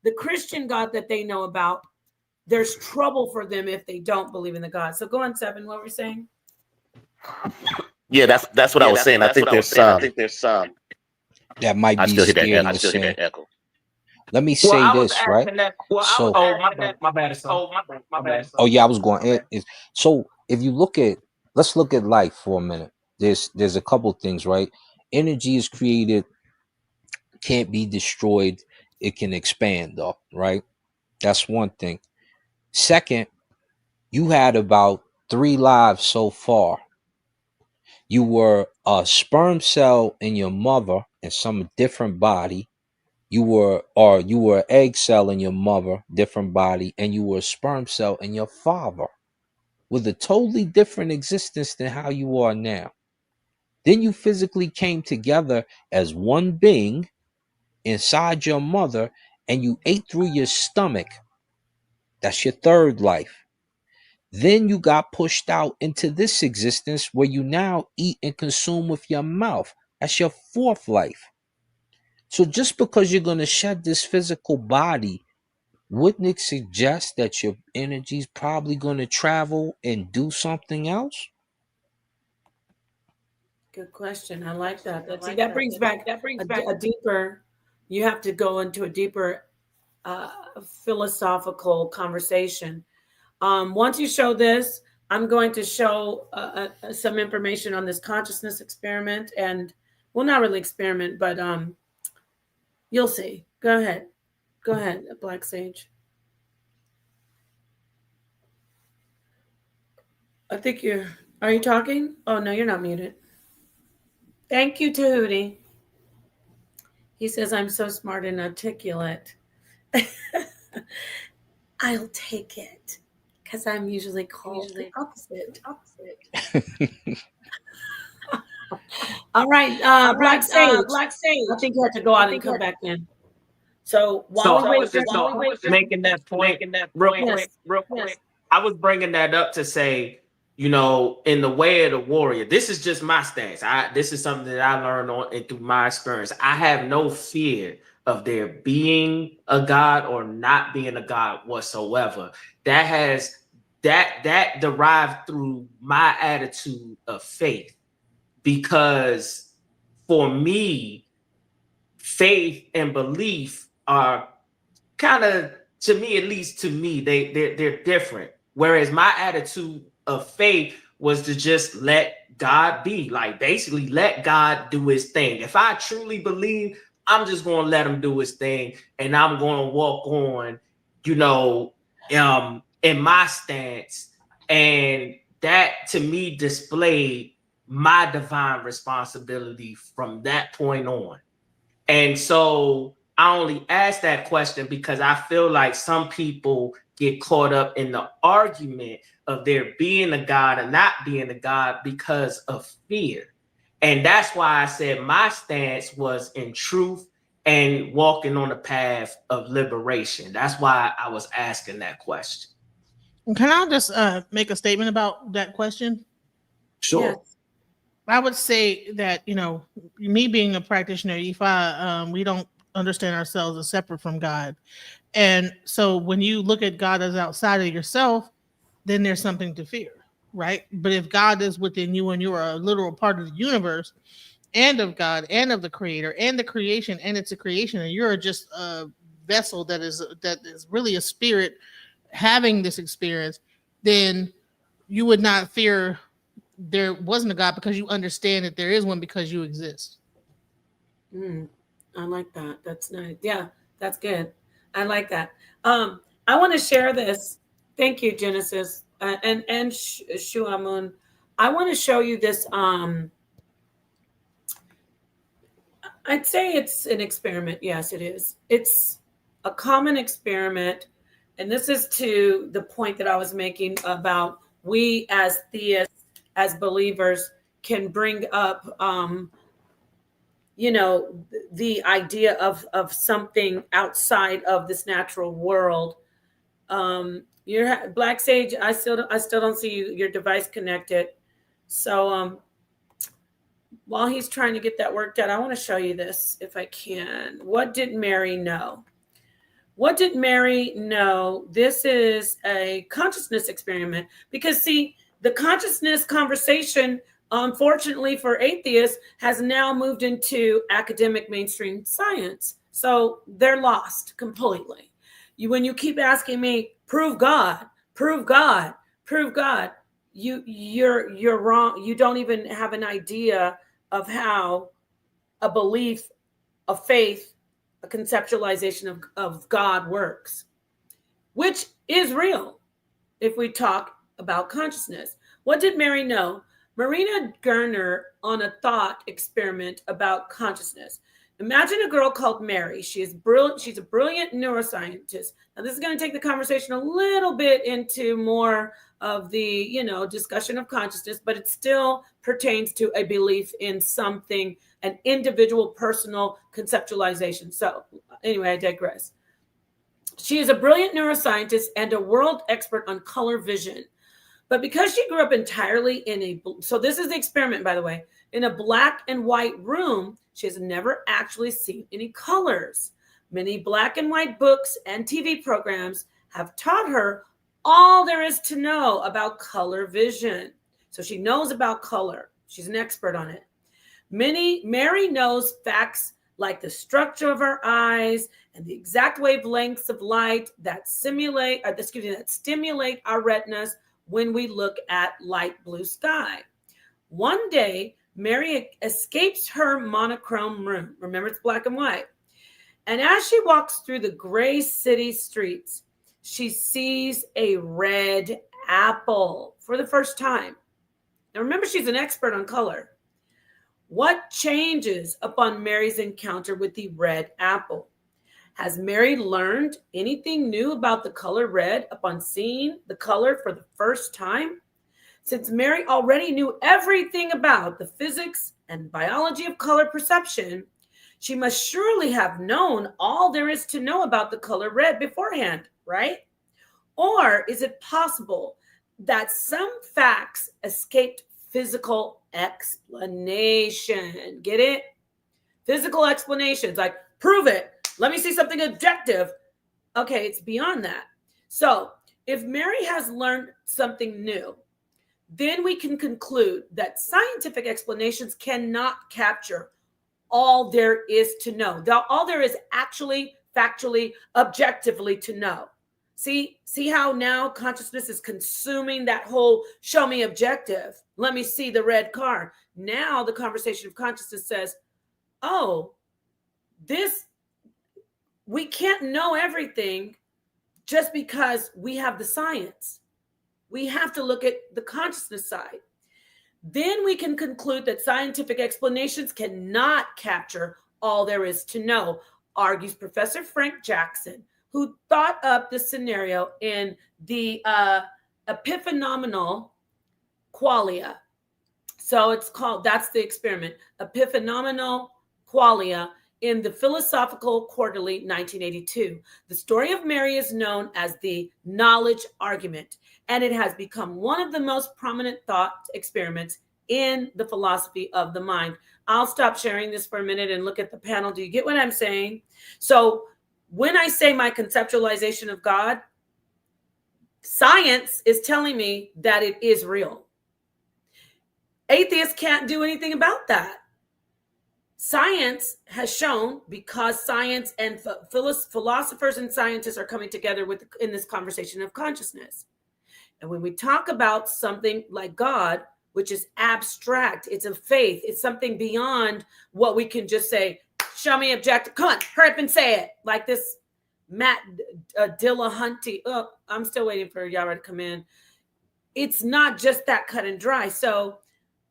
The Christian God that they know about, there's trouble for them if they don't believe in the God. So go on, Seven. What were you saying? Yeah, that's what I was saying. I think there's some. That might be scary. I still hear that echo. Let me say this, right? My bad. Oh yeah, I was going. So if you let's look at life for a minute. There's a couple things, right? Energy is created, can't be destroyed. It can expand, though, right? That's one thing. Second, you had about 3 lives so far. You were a sperm cell in your mother in some different body. You were an egg cell in your mother, different body, and you were a sperm cell in your father with a totally different existence than how you are now. Then you physically came together as one being inside your mother and you ate through your stomach. That's your third life. Then you got pushed out into this existence where you now eat and consume with your mouth. That's your fourth life. So just because you're going to shed this physical body, wouldn't it suggest that your energy is probably going to travel and do something else? Good question. I like that. That brings back a deeper. You have to go into a deeper philosophical conversation. Once you show this, I'm going to show some information on this consciousness experiment, and well, not really experiment, but you'll see. Go ahead, Black Sage. I think are you talking? Oh, no, you're not muted. Thank you, Tahuti. He says, I'm so smart and articulate. I'll take it. Because I'm usually called the opposite. All right, Black Sage. I think you have to go out and come back in. So So while we I was wait, just making that point real quick. I was bringing that up to say, you know, in the way of the warrior, this is just my stance. This is something that I learned on and through my experience. I have no fear of there being a God or not being a God whatsoever. That derived through my attitude of faith, because for me, faith and belief are kind of, to me, at least to me, they're different. Whereas my attitude of faith was to just let God be, like basically let God do his thing. If I truly believe, I'm just going to let him do his thing, and I'm going to walk on, you know, in my stance. And that to me displayed my divine responsibility from that point on. And so I only ask that question because I feel like some people get caught up in the argument of there being a God and not being a God because of fear. And that's why I said my stance was in truth and walking on the path of liberation. That's why I was asking that question. Can I just make a statement about that question? Sure. Yes. I would say that, you know, me being a practitioner, we don't understand ourselves as separate from God. And so when you look at God as outside of yourself, then there's something to fear, right? But if God is within you and you're a literal part of the universe and of God and of the creator and the creation, and it's a creation, and you're just a vessel that is really a spirit having this experience, then you would not fear there wasn't a God, because you understand that there is one because you exist. I like that. That's nice. Yeah, that's good. I like that. I want to share this. Thank you, Genesis and Shuamun. I want to show you this. I'd say it's an experiment. Yes, it is. It's a common experiment. And this is to the point that I was making about we as theists, as believers, can bring up, you know, the idea of something outside of this natural world. You're Black Sage. I still don't see your device connected. So while he's trying to get that worked out, I want to show you this if I can. What did Mary know? What did Mary know? This is a consciousness experiment, because see, the consciousness conversation, unfortunately for atheists, has now moved into academic mainstream science. So they're lost completely. When you keep asking me, prove God, prove God, prove God, you're wrong. You don't even have an idea of how a belief, a faith, a conceptualization of God works, which is real if we talk about consciousness. What did Mary know? Marina Gurner on a thought experiment about consciousness. Imagine a girl called Mary. She's brilliant. She's a brilliant neuroscientist. Now, this is going to take the conversation a little bit into more of the, you know, discussion of consciousness, but it still pertains to a belief in something, an individual personal conceptualization. So anyway, I digress. She is a brilliant neuroscientist and a world expert on color vision. But because she grew up entirely in so this is the experiment, by the way, in a black and white room, she has never actually seen any colors. Many black and white books and TV programs have taught her all there is to know about color vision. So she knows about color. She's an expert on it. Mary knows facts like the structure of our eyes and the exact wavelengths of light that stimulate our retinas when we look at light blue sky. One day, Mary escapes her monochrome room. Remember, it's black and white. And as she walks through the gray city streets, she sees a red apple for the first time. Now, remember, she's an expert on color. What changes upon Mary's encounter with the red apple? Has Mary learned anything new about the color red upon seeing the color for the first time? Since Mary already knew everything about the physics and biology of color perception, she must surely have known all there is to know about the color red beforehand, right? Or is it possible that some facts escaped physical explanation? Get it? Physical explanations, like prove it. Let me see something objective. Okay, it's beyond that. So if Mary has learned something new, then we can conclude that scientific explanations cannot capture all there is to know. All there is actually, factually, objectively to know. See how now consciousness is consuming that whole show me objective. Let me see the red car. Now the conversation of consciousness says, oh, we can't know everything just because we have the science. We have to look at the consciousness side. Then we can conclude that scientific explanations cannot capture all there is to know, argues Professor Frank Jackson, who thought up this scenario in the epiphenomenal qualia. So it's called, that's the experiment, epiphenomenal qualia, in the Philosophical Quarterly, 1982. The story of Mary is known as the knowledge argument, and it has become one of the most prominent thought experiments in the philosophy of the mind. I'll stop sharing this for a minute and look at the panel. Do you get what I'm saying? So when I say my conceptualization of God, science is telling me that it is real. Atheists can't do anything about that. Science has shown, because science and philosophers and scientists are coming together in this conversation of consciousness. And when we talk about something like God, which is abstract, it's a faith, it's something beyond what we can just say, show me objective, come on, hurry up and say it. Like this Matt Delahunty, I'm still waiting for Yara to come in. It's not just that cut and dry. So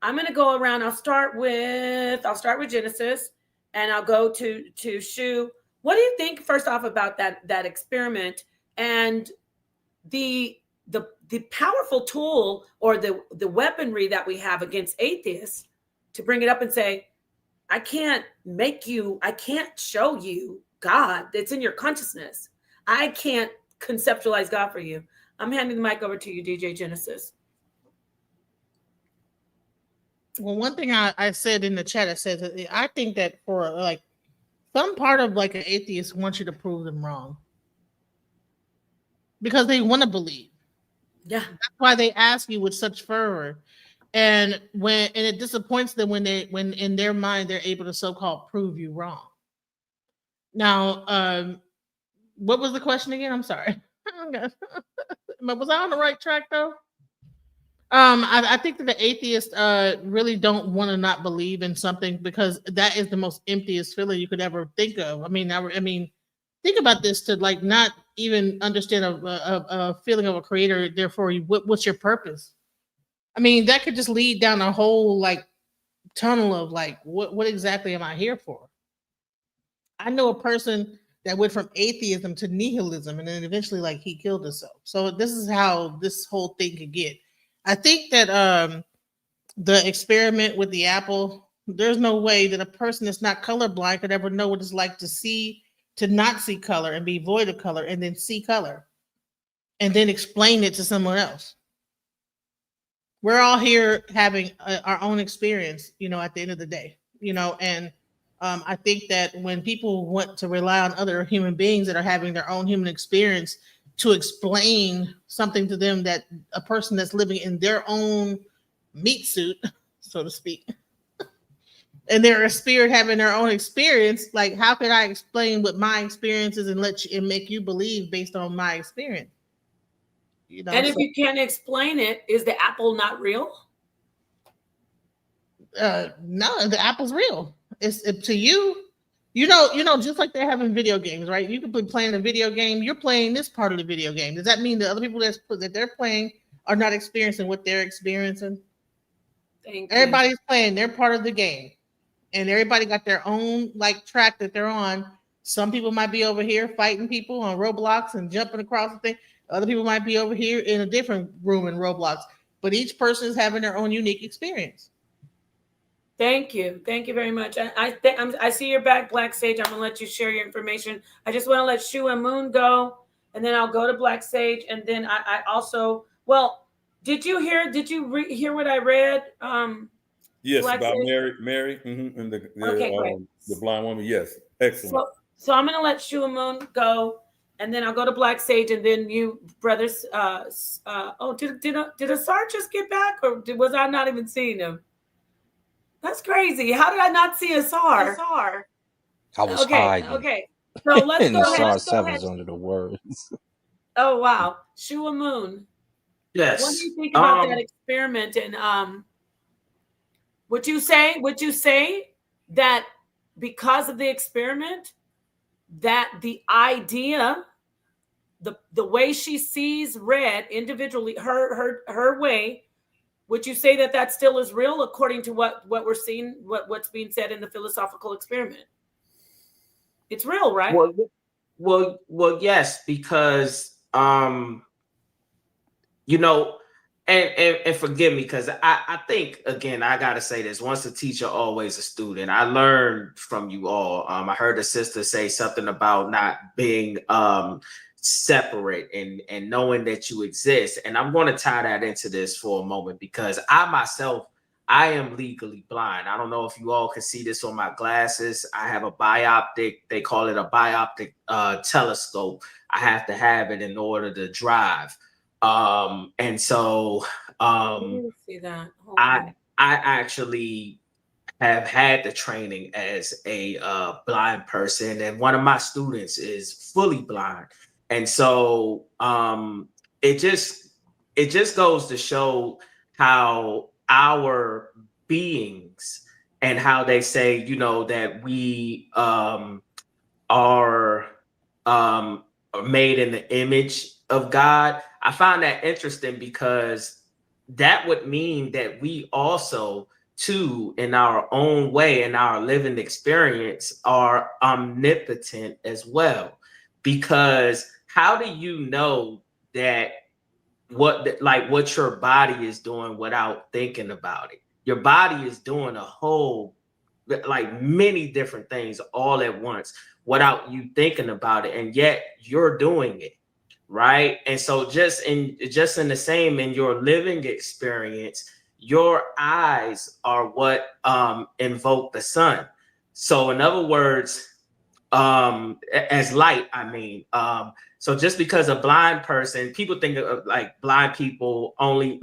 I'm going to go around. I'll start with Genesis, and I'll go to Shu. What do you think, first off, about that experiment and the powerful tool or the weaponry that we have against atheists to bring it up and say, I can't show you God. It's in your consciousness. I can't conceptualize God for you. I'm handing the mic over to you, DJ Genesis. Well, one thing I said in the chat, I said that I think that for like some part of like an atheist wants you to prove them wrong because they want to believe. Yeah, that's why they ask you with such fervor, and it disappoints them when in their mind they're able to so-called prove you wrong. Now, what was the question again? I'm sorry. Was I on the right track though? I think that the atheists really don't want to not believe in something because that is the most emptiest feeling you could ever think of. I mean, think about this, to like not even understand a feeling of a creator. Therefore, what's your purpose? I mean, that could just lead down a whole like tunnel of like, what exactly am I here for? I know a person that went from atheism to nihilism, and then eventually like he killed himself. So this is how this whole thing could get. I think that the experiment with the apple, there's no way that a person that's not colorblind could ever know what it's like to not see color and be void of color and then see color and then explain it to someone else. We're all here having our own experience, at the end of the day, and I think that when people want to rely on other human beings that are having their own human experience to explain something to them, that a person that's living in their own meat suit, so to speak, and they're a spirit having their own experience, like how could I explain what my experience is and make you believe based on my experience? And if you can't explain it, is the apple not real? No, the apple's real. It's to you. Just like they're having video games, right? You could be playing a video game. You're playing this part of the video game. Does that mean the other people that they're playing are not experiencing what they're experiencing? Everybody's playing. They're part of the game, and everybody got their own like track that they're on. Some people might be over here fighting people on Roblox and jumping across the thing. Other people might be over here in a different room in Roblox. But each person is having their own unique experience. Thank you very much. I see your back, Black Sage. I'm gonna let you share your information. I just want to let Shu and Moon go, and then I'll go to Black Sage, and then I also. Well, did you hear hear what I read? Yes, Black about Sage? Mary, and Okay, great. the blind woman. Yes, excellent. So I'm gonna let Shu and Moon go, and then I'll go to Black Sage, and then you brothers. Did Asar just get back, or was I not even seeing him? That's crazy. How did I not see Asar? I was hiding. Okay. So let's And go Asar ahead. 7's under the words. Oh wow, Shu and Moon. Yes. What do you think about that experiment? And would you say that because of the experiment, that the idea, the way she sees red individually, her way, would you say that still is real according to what we're seeing, what's being said in the philosophical experiment? It's real, right? Well, yes, because you know, and forgive me, because I think, again, I gotta say this: once a teacher, always a student. I learned from you all. I heard a sister say something about not being separate and knowing that you exist, and I'm going to tie that into this for a moment, because I am legally blind. I don't know if you all can see this on my glasses. I have a bioptic, they call it a bioptic telescope. I have to have it in order to drive. And so see that. I actually have had the training as a blind person, and one of my students is fully blind. And so it just goes to show how our beings, and how they say, that we are made in the image of God. I find that interesting, because that would mean that we also, too, in our own way, in our living experience, are omnipotent as well. Because how do you know that what your body is doing without thinking about it? Your body is doing a whole, many different things all at once without you thinking about it, and yet you're doing it, right? And so just in the same, in your living experience, your eyes are what invoke the sun. So in other words, as light, I mean, so just because a blind person, people think of blind people only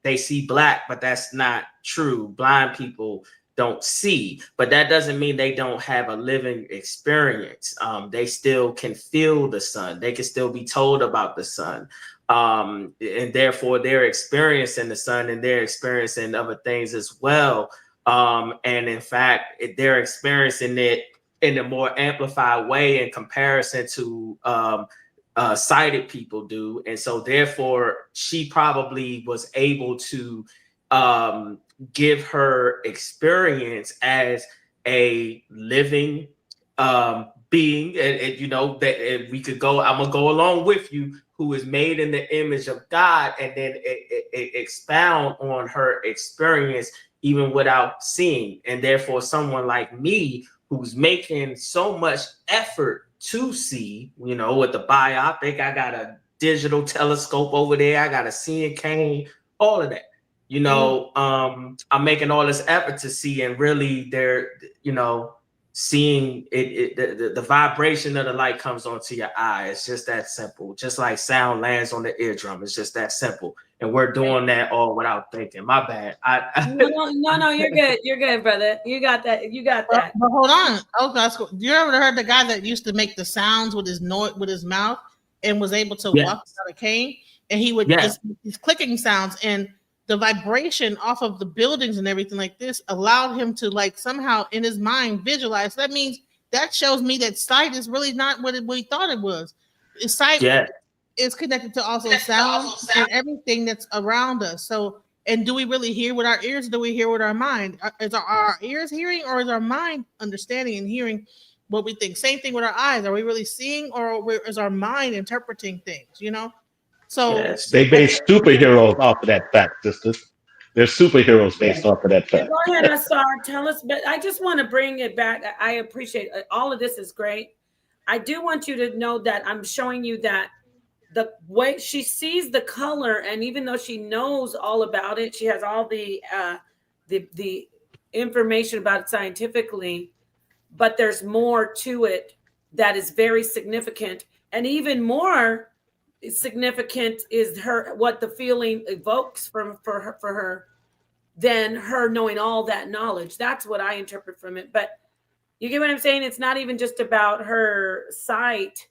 they see black, but that's not true. Blind people don't see, but that doesn't mean they don't have a living experience. They still can feel the sun. They can still be told about the sun. And therefore they're experiencing the sun, and they're experiencing other things as well. And in fact, they're experiencing it in a more amplified way in comparison to sighted people do. And so therefore she probably was able to give her experience as a living being, and that we could go, I'm gonna go along with you, who is made in the image of God, and then expound on her experience even without seeing. And therefore someone like me, who's making so much effort to see, with the bioptic, I got a digital telescope over there, I got a seeing cane, all of that, I'm making all this effort to see, and really they're, seeing it, the vibration of the light comes onto your eye. It's just that simple. Just like sound lands on the eardrum. It's just that simple. And we're doing that all without thinking. My bad. No, you're good. You're good, brother. You got that. But hold on. You ever heard the guy that used to make the sounds with his mouth and was able to walk without a cane? And he would just these clicking sounds, and the vibration off of the buildings and everything like this allowed him to somehow in his mind visualize. That means that shows me that sight is really not what we thought it was. Sight is connected to also sound and everything that's around us. So, and do we really hear with our ears? Or do we hear with our mind? Is our ears hearing, or is our mind understanding and hearing what we think. Same thing with our eyes. Are we really seeing, or is our mind interpreting things? You know. So Yes. They base superheroes off of that fact, sisters. They're superheroes based off of that fact. Go ahead, Asar. Tell us, but I just want to bring it back. I appreciate all of this is great. I do want you to know that I'm showing you that the way she sees the color, and even though she knows all about it, she has all the information about it scientifically, but there's more to it that is very significant. And even more significant is what the feeling evokes for her than her knowing all that knowledge. That's what I interpret from it. But you get what I'm saying? It's not even just about her sight.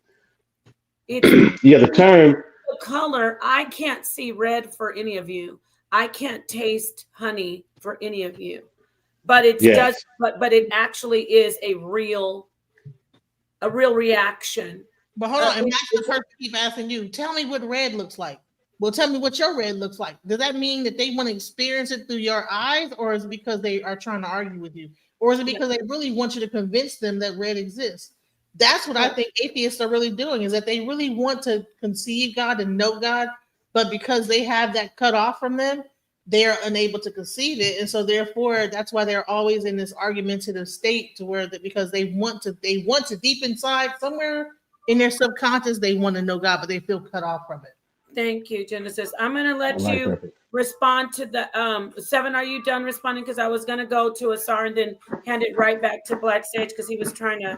It's Yeah, the term the color. I can't see red for any of you. I can't taste honey for any of you. But it does. But it actually is a real reaction. But hold on, imagine the person keep asking you, tell me what red looks like. Well, tell me what your red looks like. Does that mean that they want to experience it through your eyes, or is it because they are trying to argue with you? Or is it because they really want you to convince them that red exists? That's what I think atheists are really doing, is that they really want to conceive God and know God, but because they have that cut off from them, they're unable to conceive it. And so therefore, that's why they're always in this argumentative state, to where that because they want to deep inside somewhere in their subconscious, they want to know God, but they feel cut off from it. Thank you, Genesis. I'm going to let you respond to the 7. Are you done responding? Because I was going to go to Asar and then hand it right back to Black Sage because he was trying to.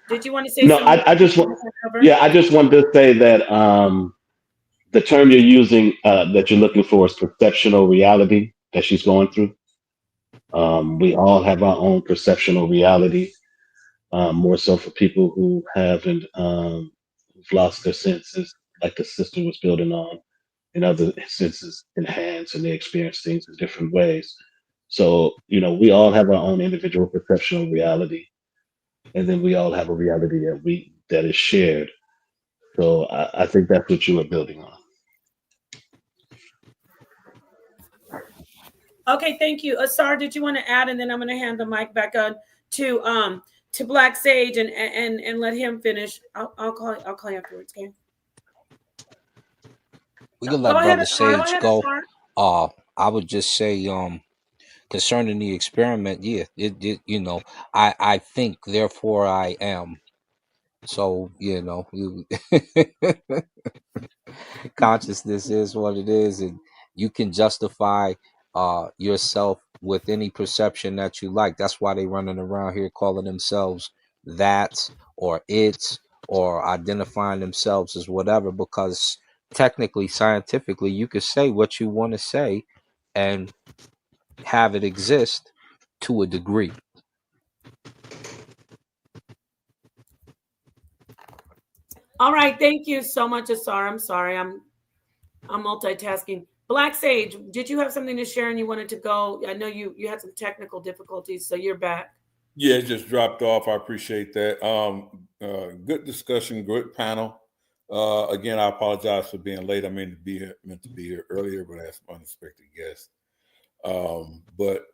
Did you want to say something? No, I just want. Yeah, I just wanted to say that the term you're using that you're looking for is perceptional reality that she's going through. We all have our own perceptional reality. More so for people who haven't who've lost their senses, like the sister was building on, and other senses enhanced, and they experience things in different ways. So, we all have our own individual perceptional reality, and then we all have a reality that is shared. So I think that's what you were building on. Okay, thank you. Asar, did you want to add? And then I'm going to hand the mic back on to Black Sage and let him finish. I'll call you afterwards, okay? We can let Brother Sage go. I would just say, concerning the experiment, yeah, I think, therefore I am. So, consciousness is what it is, and you can justify yourself with any perception that you like. That's why they running around here calling themselves that or it, or identifying themselves as whatever, because technically, scientifically, you could say what you want to say and have it exist to a degree. All right, thank you so much, Asar. I'm sorry, I'm multitasking. Black Sage, did you have something to share and you wanted to go? I know you had some technical difficulties, so you're back. Yeah, it just dropped off. I appreciate that. Good discussion, good panel. Again, I apologize for being late. I meant to be here earlier, but I had some unexpected guests. But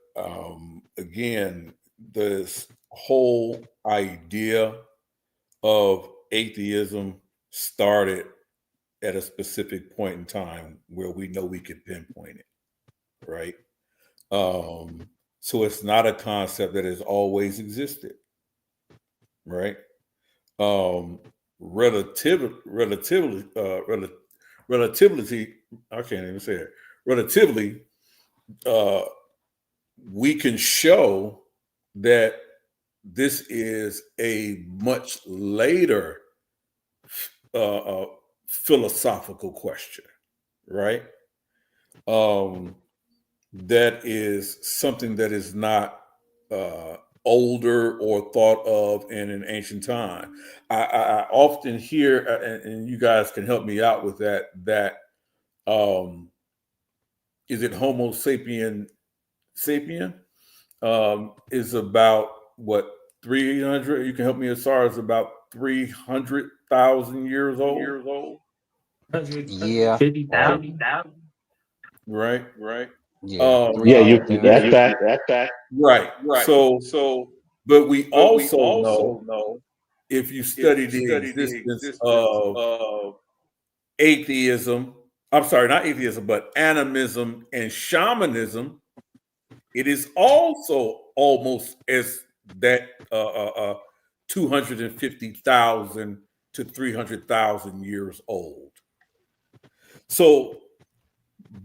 again, this whole idea of atheism started at a specific point in time where we know we could pinpoint it, right? So it's not a concept that has always existed, right? Relativity, I can't even say it. Relatively, we can show that this is a much later philosophical question, right? That is something that is not older or thought of in an ancient time. I often hear, and you guys can help me out with that is it Homo sapien is about what, 300? You can help me, Asar, is about 300,000 years old. Yeah. Right. Yeah. That's fact. Right. So But we also know, if you study the existence of atheism, I'm sorry, not atheism, but animism and shamanism, it is also almost as that 250,000 to 300,000 years old. So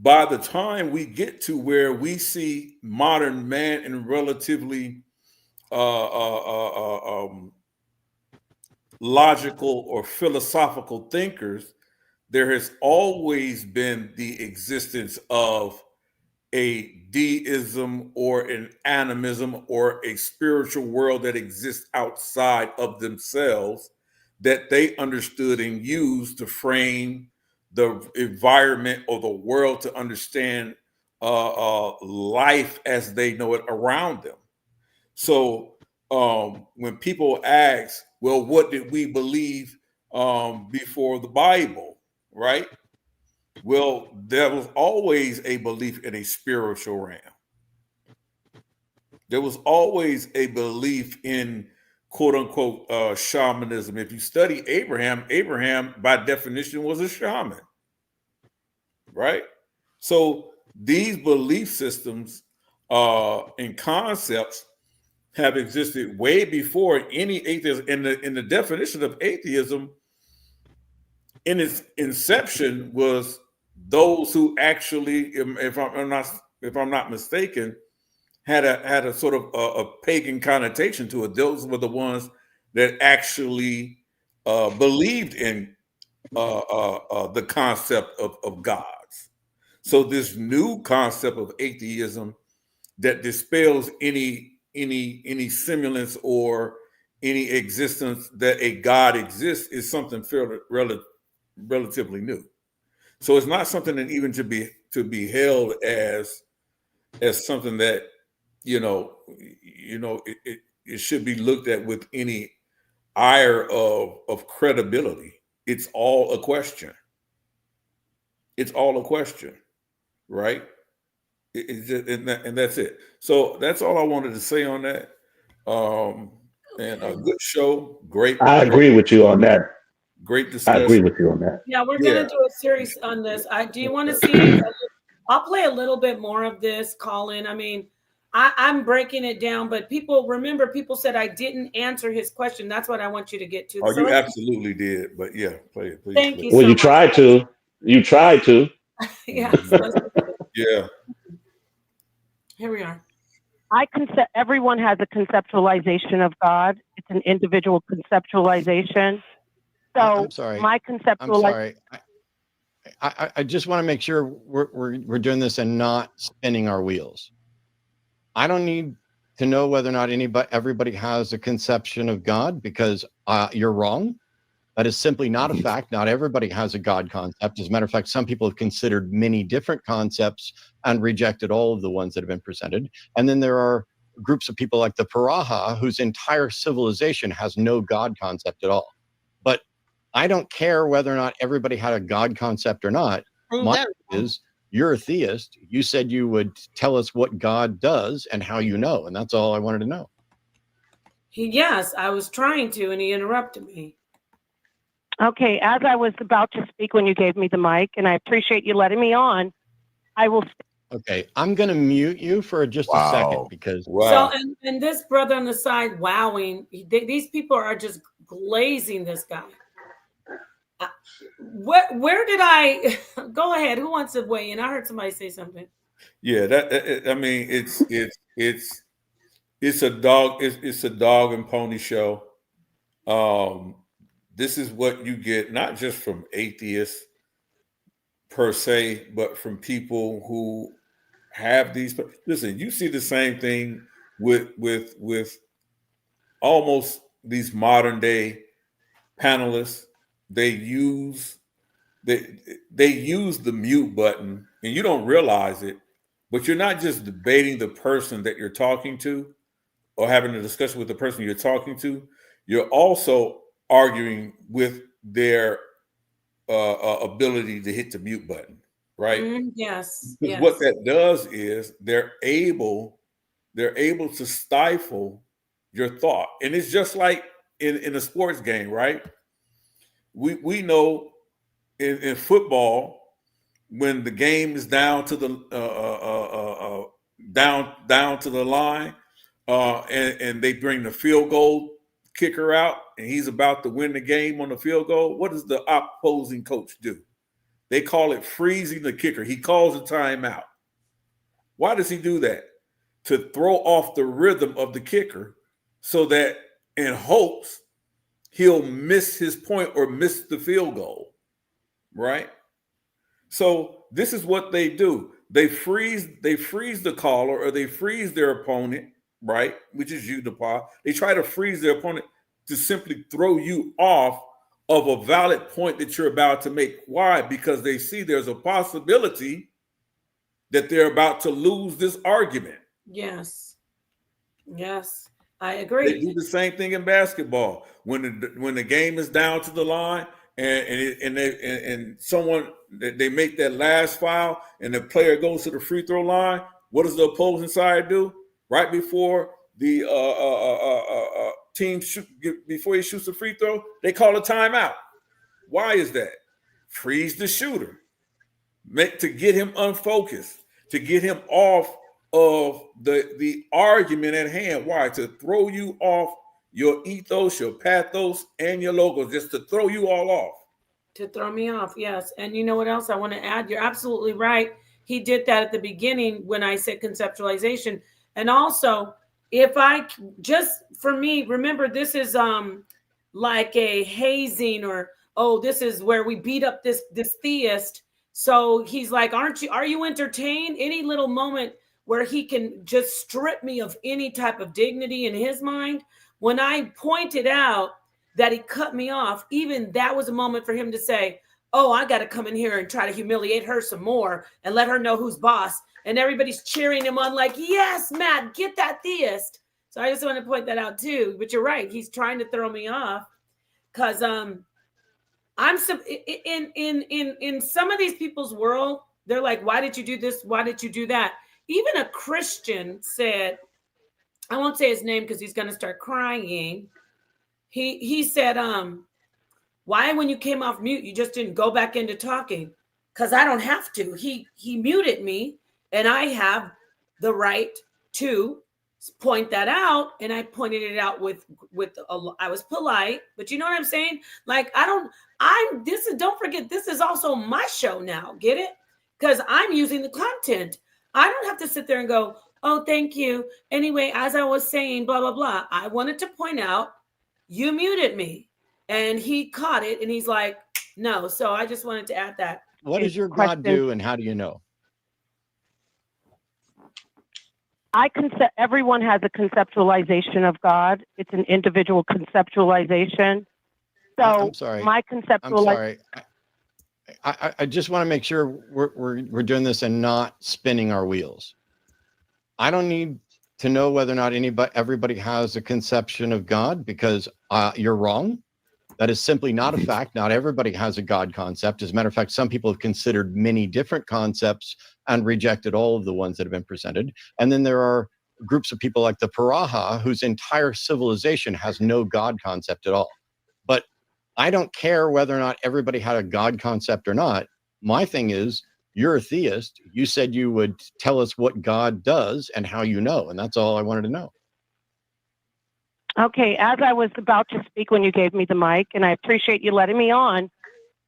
by the time we get to where we see modern man in relatively logical or philosophical thinkers, there has always been the existence of a deism or an animism or a spiritual world that exists outside of themselves that they understood and used to frame the environment or the world to understand life as they know it around them. So when people ask, well, what did we believe before the Bible, right? Well, there was always a belief in a spiritual realm. There was always a belief in quote unquote shamanism. If you study Abraham, Abraham by definition was a shaman, right? So these belief systems and concepts have existed way before any atheism. In the definition of atheism, in its inception, was those who actually, if I'm not mistaken, had a sort of a pagan connotation to it. Those were the ones that actually believed in the concept of gods. So this new concept of atheism that dispels any semblance or any existence that a God exists is something fairly relatively new. So it's not something that even to be held as something that it should be looked at with any ire of credibility. It's all a question. It's all a question, right? It's just, and that's it. So that's all I wanted to say on that. And a good show, great. I agree with you on that. Great discussion. I agree with you on that. Yeah, we're gonna do a series on this. Do you want to see? I'll play a little bit more of this, Colin. I mean, I'm breaking it down, but people said I didn't answer his question. That's what I want you to get to. Oh, you absolutely did. But yeah, play it, please. Thank you. Well, you tried to. You tried to. Yeah. Yeah. Here we are. Everyone has a conceptualization of God. It's an individual conceptualization. So I'm sorry. my conceptualization. I'm sorry. I just want to make sure we're doing this and not spinning our wheels. I don't need to know whether or not everybody has a conception of God, because you're wrong. That is simply not a fact. Not everybody has a God concept. As a matter of fact, some people have considered many different concepts and rejected all of the ones that have been presented. And then there are groups of people like the Paraha, whose entire civilization has no God concept at all. But I don't care whether or not everybody had a God concept or not. My is, you're a theist. You said you would tell us what God does and how you know. And that's all I wanted to know. Yes, I was trying to, and he interrupted me. Okay, as I was about to speak when you gave me the mic, and I appreciate you letting me on, I will. Okay, I'm going to mute you for just a second because. So, and this brother on the side, wowing, these people are just glazing this guy. Where did I go ahead? Who wants to weigh in? I heard somebody say something. Yeah, I mean, it's a dog and pony show. This is what you get, not just from atheists per se, but from people who have these. Listen, you see the same thing with almost these modern day panelists. They use the mute button, and you don't realize it, but you're not just debating the person that you're talking to or having a discussion with the person you're talking to. You're also arguing with their ability to hit the mute button, right? Yes. What that does is they're able to stifle your thought. And it's just like in a sports game, right? We know in football, when the game is down to the down to the line, and they bring the field goal kicker out, and he's about to win the game on the field goal, what does the opposing coach do? They call it freezing the kicker. He calls a timeout. Why does he do that? To throw off the rhythm of the kicker, so that in hopes he'll miss his point or miss the field goal, right? So this is what they do. They freeze the caller, or they freeze their opponent, right? Which is you, DePaul. They try to freeze their opponent to simply throw you off of a valid point that you're about to make. Why? Because they see there's a possibility that they're about to lose this argument. Yes. Yes, I agree. They do the same thing in basketball. When the game is down to the line, and someone, they make that last foul, and the player goes to the free throw line, what does the opposing side do? Right before the team before he shoots the free throw, they call a timeout. Why is that? Freeze the shooter, to get him unfocused, to get him off of the argument at hand. Why? To throw you off your ethos, your pathos, and your logos, just to throw you all off. To throw me off, yes. And you know what else I want to add? You're absolutely right. He did that at the beginning when I said conceptualization. And also, if I just, for me, remember, this is like a hazing, or, oh, this is where we beat up this theist. So he's like, are you entertained? Any little moment where he can just strip me of any type of dignity in his mind. When I pointed out that he cut me off, even that was a moment for him to say, oh, I got to come in here and try to humiliate her some more and let her know who's boss. And everybody's cheering him on like, yes, Matt, get that theist. So I just want to point that out too. But you're right. He's trying to throw me off because I'm in some of these people's world. They're like, why did you do this? Why did you do that? Even a Christian said, I won't say his name because he's going to start crying. He said, why when you came off mute, you just didn't go back into talking? Because I don't have to. He muted me, and I have the right to point that out. And I pointed it out I was polite, but you know what I'm saying? Like, don't forget, this is also my show now. Get it? Because I'm using the content. I don't have to sit there and go, oh, thank you. Anyway, as I was saying, blah, blah, blah. I wanted to point out, you muted me. And he caught it, and he's like, no. So I just wanted to add that. What does your God do, and how do you know? Everyone has a conceptualization of God. It's an individual conceptualization. So I'm sorry. My conceptualization. I'm sorry. I just want to make sure we're doing this and not spinning our wheels. I don't need to know whether or not everybody has a conception of God, because you're wrong. That is simply not a fact. Not everybody has a God concept. As a matter of fact, some people have considered many different concepts and rejected all of the ones that have been presented. And then there are groups of people like the Paraha, whose entire civilization has no God concept at all. But I don't care whether or not everybody had a God concept or not. My thing is, you're a theist. You said you would tell us what God does and how you know. And that's all I wanted to know. Okay, as I was about to speak when you gave me the mic, and I appreciate you letting me on,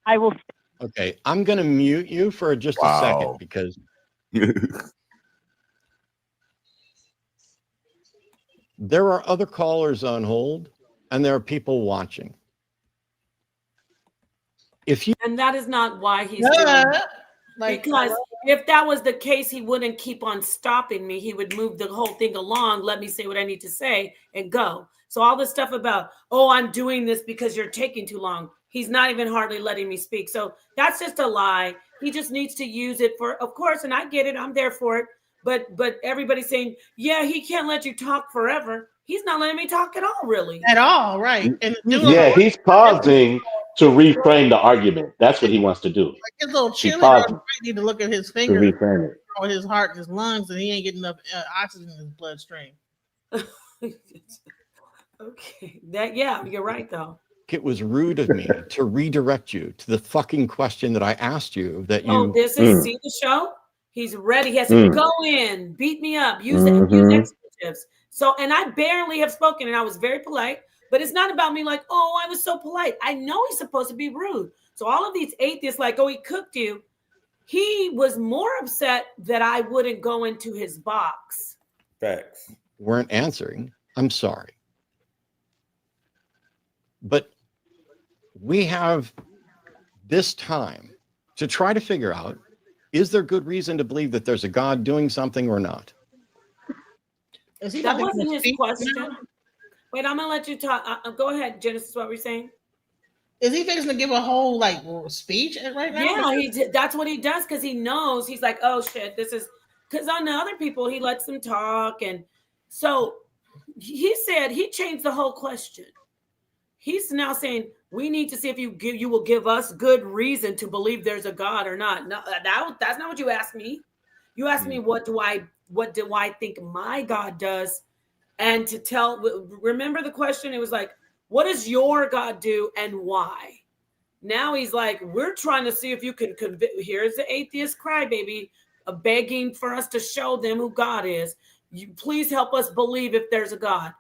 I will. Okay, I'm going to mute you for just a second, because there are other callers on hold, and there are people watching. And that is not why he's doing it. Because if that was the case, he wouldn't keep on stopping me. He would move the whole thing along, let me say what I need to say, and go. So all this stuff about, oh, I'm doing this because you're taking too long. He's not even hardly letting me speak. So that's just a lie. He just needs to use it for, of course, and I get it. I'm there for it. But everybody's saying, yeah, he can't let you talk forever. He's not letting me talk at all, really. At all, right. And yeah, he's pausing to reframe the argument. That's what he wants to do. Like his little cheerleader might need to look at his finger, reframe it, or his heart and his lungs, and he ain't getting enough oxygen in his bloodstream. Okay. Yeah, you're right though. It was rude of me to redirect you to the fucking question that I asked you that Oh, you. this is see the show? He's ready. He has to go in, beat me up, use expletives. So, and I barely have spoken, and I was very polite. But it's not about me like, oh, I was so polite. I know he's supposed to be rude. So all of these atheists, like, oh, he cooked you. He was more upset that I wouldn't go into his box. Facts. Weren't answering. I'm sorry. But we have this time to try to figure out, is there good reason to believe that there's a God doing something or not? That wasn't his question. Wait, I'm going to let you talk. Go ahead, Genesis, what were you saying? Is he fixing to give a whole like speech right now? Yeah, that's what he does because he knows. He's like, oh shit, this is because on the other people he lets them talk, and so he said he changed the whole question. He's now saying we need to see if you will give us good reason to believe there's a God or not. No, that's not what you asked me. You asked me what do I think my God does, and to tell. Remember the question? It was like, what does your God do and why? Now he's like, we're trying to see if you can convince. Here's the atheist crybaby begging for us to show them who God is. You please help us believe if there's a God.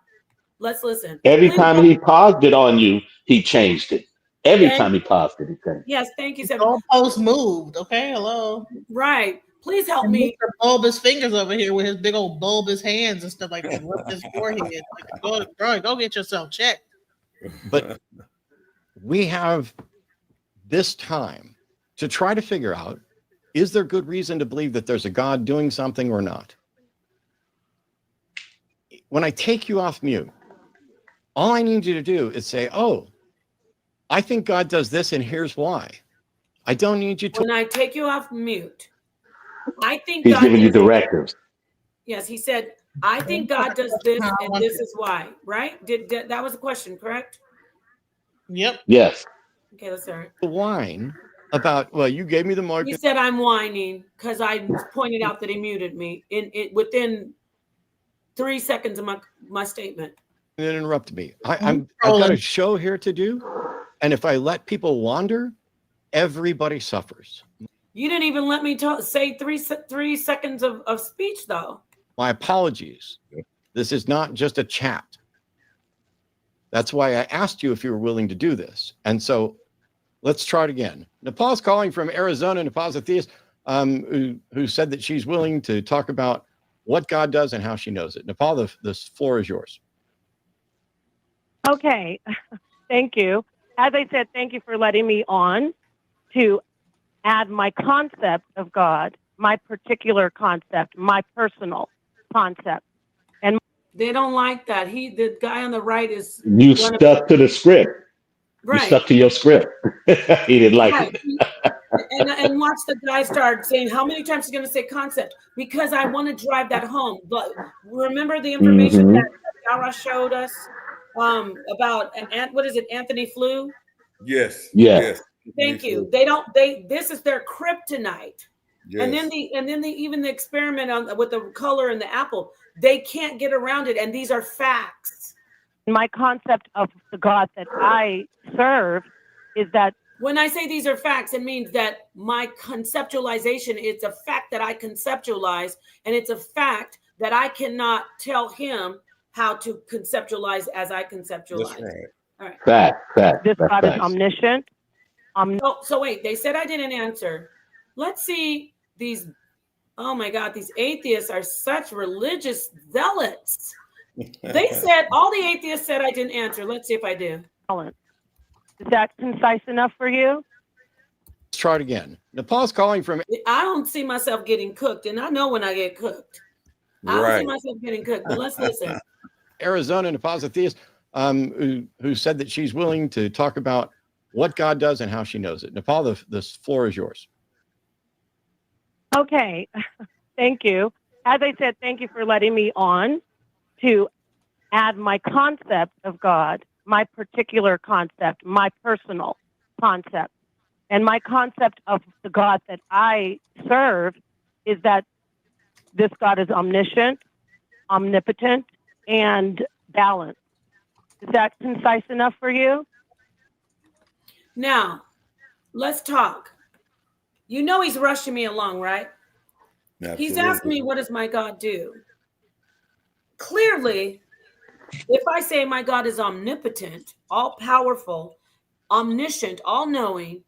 Let's listen. Every time he paused it on you, he changed it. Every time he paused it, he changed it. Yes, thank you, Seven. Goalpost moved. Okay, hello. Right. Please help and me. Mr. Bulbous fingers over here with his big old bulbous hands and stuff like that. Rub his forehead. Like, go get yourself checked. But we have this time to try to figure out, is there good reason to believe that there's a God doing something or not? When I take you off mute, all I need you to do is say, oh, I think God does this and here's why. I don't need you to. When I take you off mute, I think he's God giving you directives. Yes, he said, I think God does this and this is why, right? Did that was a question, correct? Yep. Yes. Okay, let's start. Whine about, well, you gave me the mark. He said I'm whining because I pointed out that he muted me within 3 seconds of my statement. And then interrupt me. I've got a show here to do. And if I let people wander, everybody suffers. You didn't even let me say 3 seconds of speech, though. My apologies. This is not just a chat. That's why I asked you if you were willing to do this. And so let's try it again. Nepal's calling from Arizona. Nepal's atheist who said that she's willing to talk about what God does and how she knows it. Nepal, the floor is yours. Okay. Thank you. As I said, thank you for letting me on to add my concept of God, my particular concept, my personal concept. And they don't like that. The guy on the right is you stuck to the script. Right. You stuck to your script. He didn't like it. and watch the guy start saying how many times he's going to say concept because I want to drive that home. But remember the information that Yara showed us about what is it, Anthony Flew? Yes. Yes. Thank you. This is their kryptonite. Yes. And then even the experiment with the color in the apple, they can't get around it. And these are facts. My concept of the God that I serve is that when I say these are facts, it means that my conceptualization, it's a fact that I conceptualize, and it's a fact that I cannot tell him how to conceptualize as I conceptualize. That's right. All right. Fact. This God is omniscient. So wait, they said I didn't answer. Let's see these. Oh my God, these atheists are such religious zealots. They said all the atheists said I didn't answer. Let's see if I do. Is that concise enough for you? Let's try it again. Nepal's calling from. I don't see myself getting cooked, and I know when I get cooked. I don't see myself getting cooked, but let's listen. Arizona, Nepal's atheist who said that she's willing to talk about what God does and how she knows it. Nepal, the floor is yours. Okay. Thank you. As I said, thank you for letting me on to add my concept of God, my particular concept, my personal concept. And my concept of the God that I serve is that this God is omniscient, omnipotent, and balanced. Is that concise enough for you? Now, let's talk. You know he's rushing me along, right? Absolutely. He's asking me, what does my God do? Clearly, if I say my God is omnipotent, all-powerful, omniscient, all-knowing,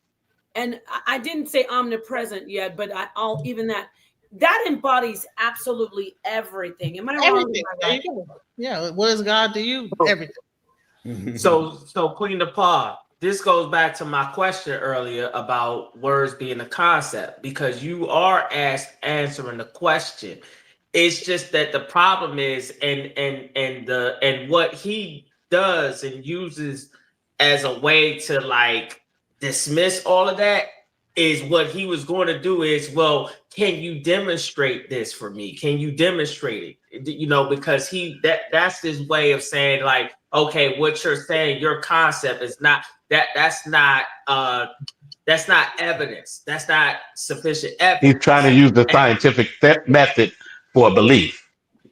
and I didn't say omnipresent yet, but even that embodies absolutely everything. Am I wrong? Everything. There you go. Yeah. What does God do? You everything. So Queen Nepal, this goes back to my question earlier about words being a concept, because you are answering the question. It's just that the problem is, and what he does and uses as a way to like dismiss all of that is what he was going to do is, well, can you demonstrate this for me? Can you demonstrate it? You know, because that's his way of saying like, okay, what you're saying, your concept is not that's not evidence. That's not sufficient evidence. He's trying to use the scientific method for a belief.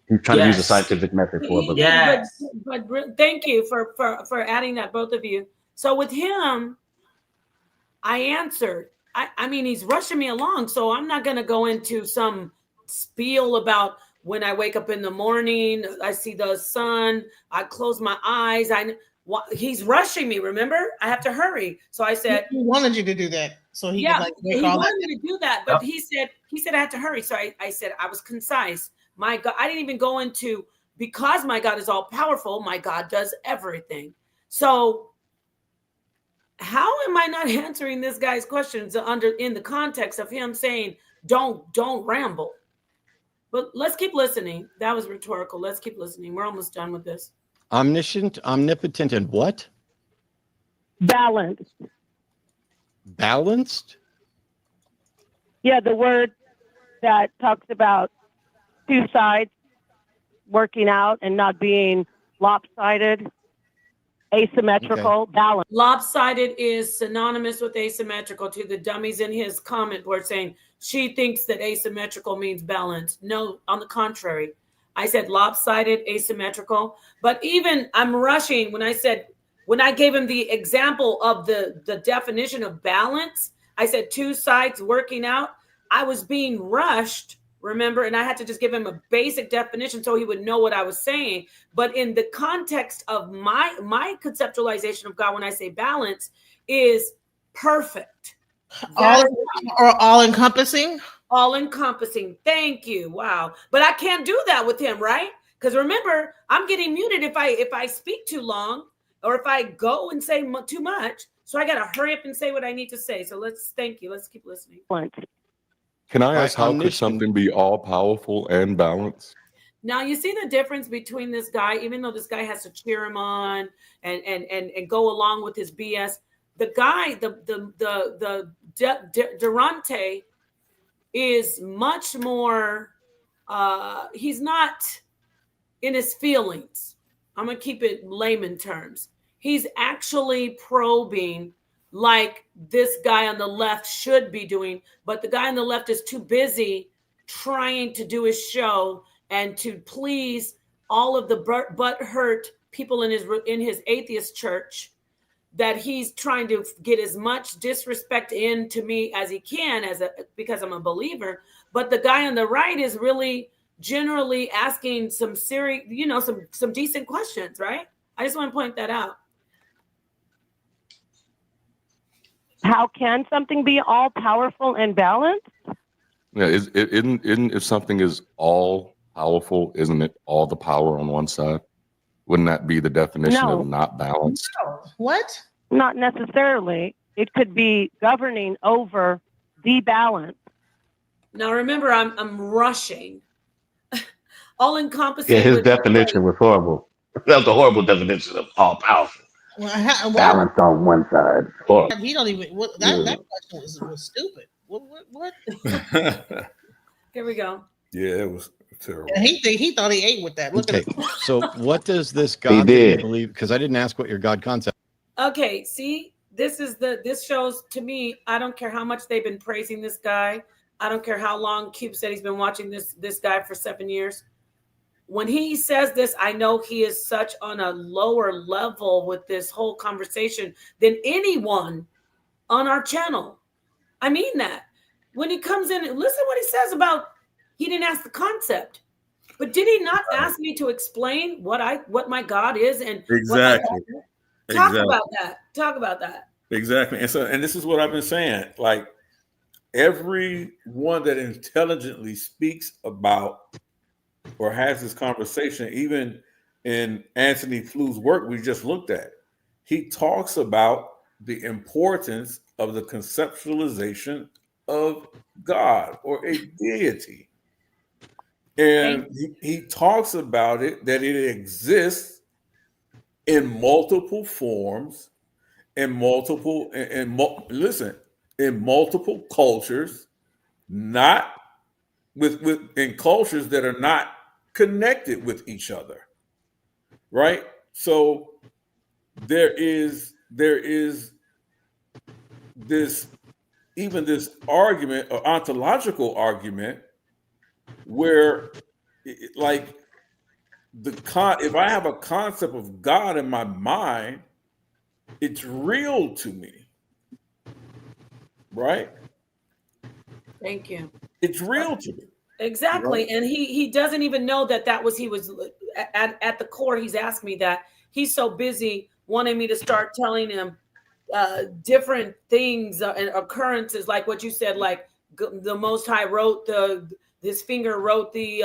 He's trying to use the scientific method for a belief. Yes. But thank you for adding that, both of you. So with him, I answered. I mean, he's rushing me along, so I'm not going to go into some spiel about when I wake up in the morning, I see the sun, I close my eyes. He's rushing me, remember? I have to hurry. So I said, he wanted you to do that. So he could, like, he wanted me to do that, but he said I had to hurry. So I said I was concise. My God, I didn't even go into, because my God is all powerful, my God does everything. So how am I not answering this guy's questions in the context of him saying, don't ramble? But let's keep listening. That was rhetorical. Let's keep listening. We're almost done with this. Omniscient, omnipotent, and what? Balanced. Balanced? Yeah, the word that talks about two sides working out and not being lopsided, asymmetrical, balanced. Lopsided is synonymous with asymmetrical. To the dummies in his comment board saying she thinks that asymmetrical means balanced. No, on the contrary. I said lopsided, asymmetrical. But even I'm rushing when I gave him the example of the definition of balance, I said two sides working out. I was being rushed, remember, and I had to just give him a basic definition so he would know what I was saying. But in the context of my conceptualization of God, when I say balance, is perfect. All encompassing? All encompassing. Thank you. Wow. But I can't do that with him, right? Because remember, I'm getting muted if I speak too long or if I go and say too much. So I got to hurry up and say what I need to say. So thank you. Let's keep listening. Can I ask, how could something be all powerful and balanced? Now you see the difference between this guy, even though this guy has to cheer him on and go along with his BS. The guy, the Delahunty is much more, he's not in his feelings. I'm going to keep it layman terms. He's actually probing like this guy on the left should be doing, but the guy on the left is too busy trying to do his show and to please all of the butthurt people in his atheist church, that he's trying to get as much disrespect into me as he can because I'm a believer. But the guy on the right is really generally asking some serious, some decent questions, right? I just want to point that out. How can something be all powerful and balanced? Yeah, isn't if something is all powerful, isn't it all the power on one side? Wouldn't that be the definition of not balanced? No. What? Not necessarily. It could be governing over the balance. Now remember, I'm rushing. All encompassing. Yeah, his definition was horrible. That was a horrible definition of all powerful. Balanced on one side. Horrible. He don't even. That question was stupid. What? Here we go. Yeah, it was terrible. And he thought he ate with that. Look at it. So what does this God that you believe? Because I didn't ask what your God concept. Okay, see, this shows to me, I don't care how much they've been praising this guy. I don't care how long Cube said he's been watching this guy for 7 years. when he says this, I know he is such on a lower level with this whole conversation than anyone on our channel. I mean that. When he comes in, listen what he says about he didn't ask the concept. But did he not ask me to explain what my God is and exactly? Talk about that. Talk about that. Exactly. And this is what I've been saying. Like everyone that intelligently speaks about or has this conversation, even in Anthony Flu's work we just looked at, he talks about the importance of the conceptualization of God or a deity. And he talks about it, that it exists in multiple forms, in multiple cultures, not in cultures that are not connected with each other, right? So there is this argument, or ontological argument, where like if I have a concept of God in my mind, it's real to me, right? Thank you. It's real to me. Exactly. Right? And he doesn't even know that was he was at the core. He's asked me that. He's so busy wanting me to start telling him different things and occurrences, like what you said, like the Most High wrote his finger wrote the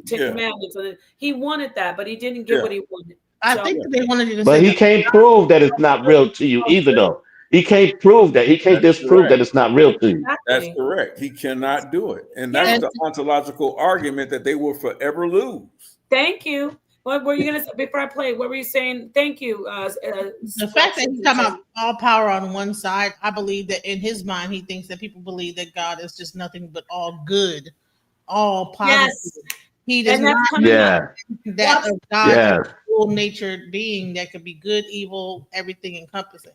Ten Commandments. And he wanted that, but he didn't get what he wanted. I think they wanted you to But say he can't prove that it's not real to you either, though. He can't prove that. He can't disprove that it's not real to you. That's correct. He cannot do it. And that's the ontological argument that they will forever lose. Thank you. What were you going to say before I played? What were you saying? Thank you. The fact that he's talking about all power on one side, I believe that in his mind, he thinks that people believe that God is just nothing but all good, all positive. Yes. He does not that of God is a full-natured being that could be good, evil, everything encompassing.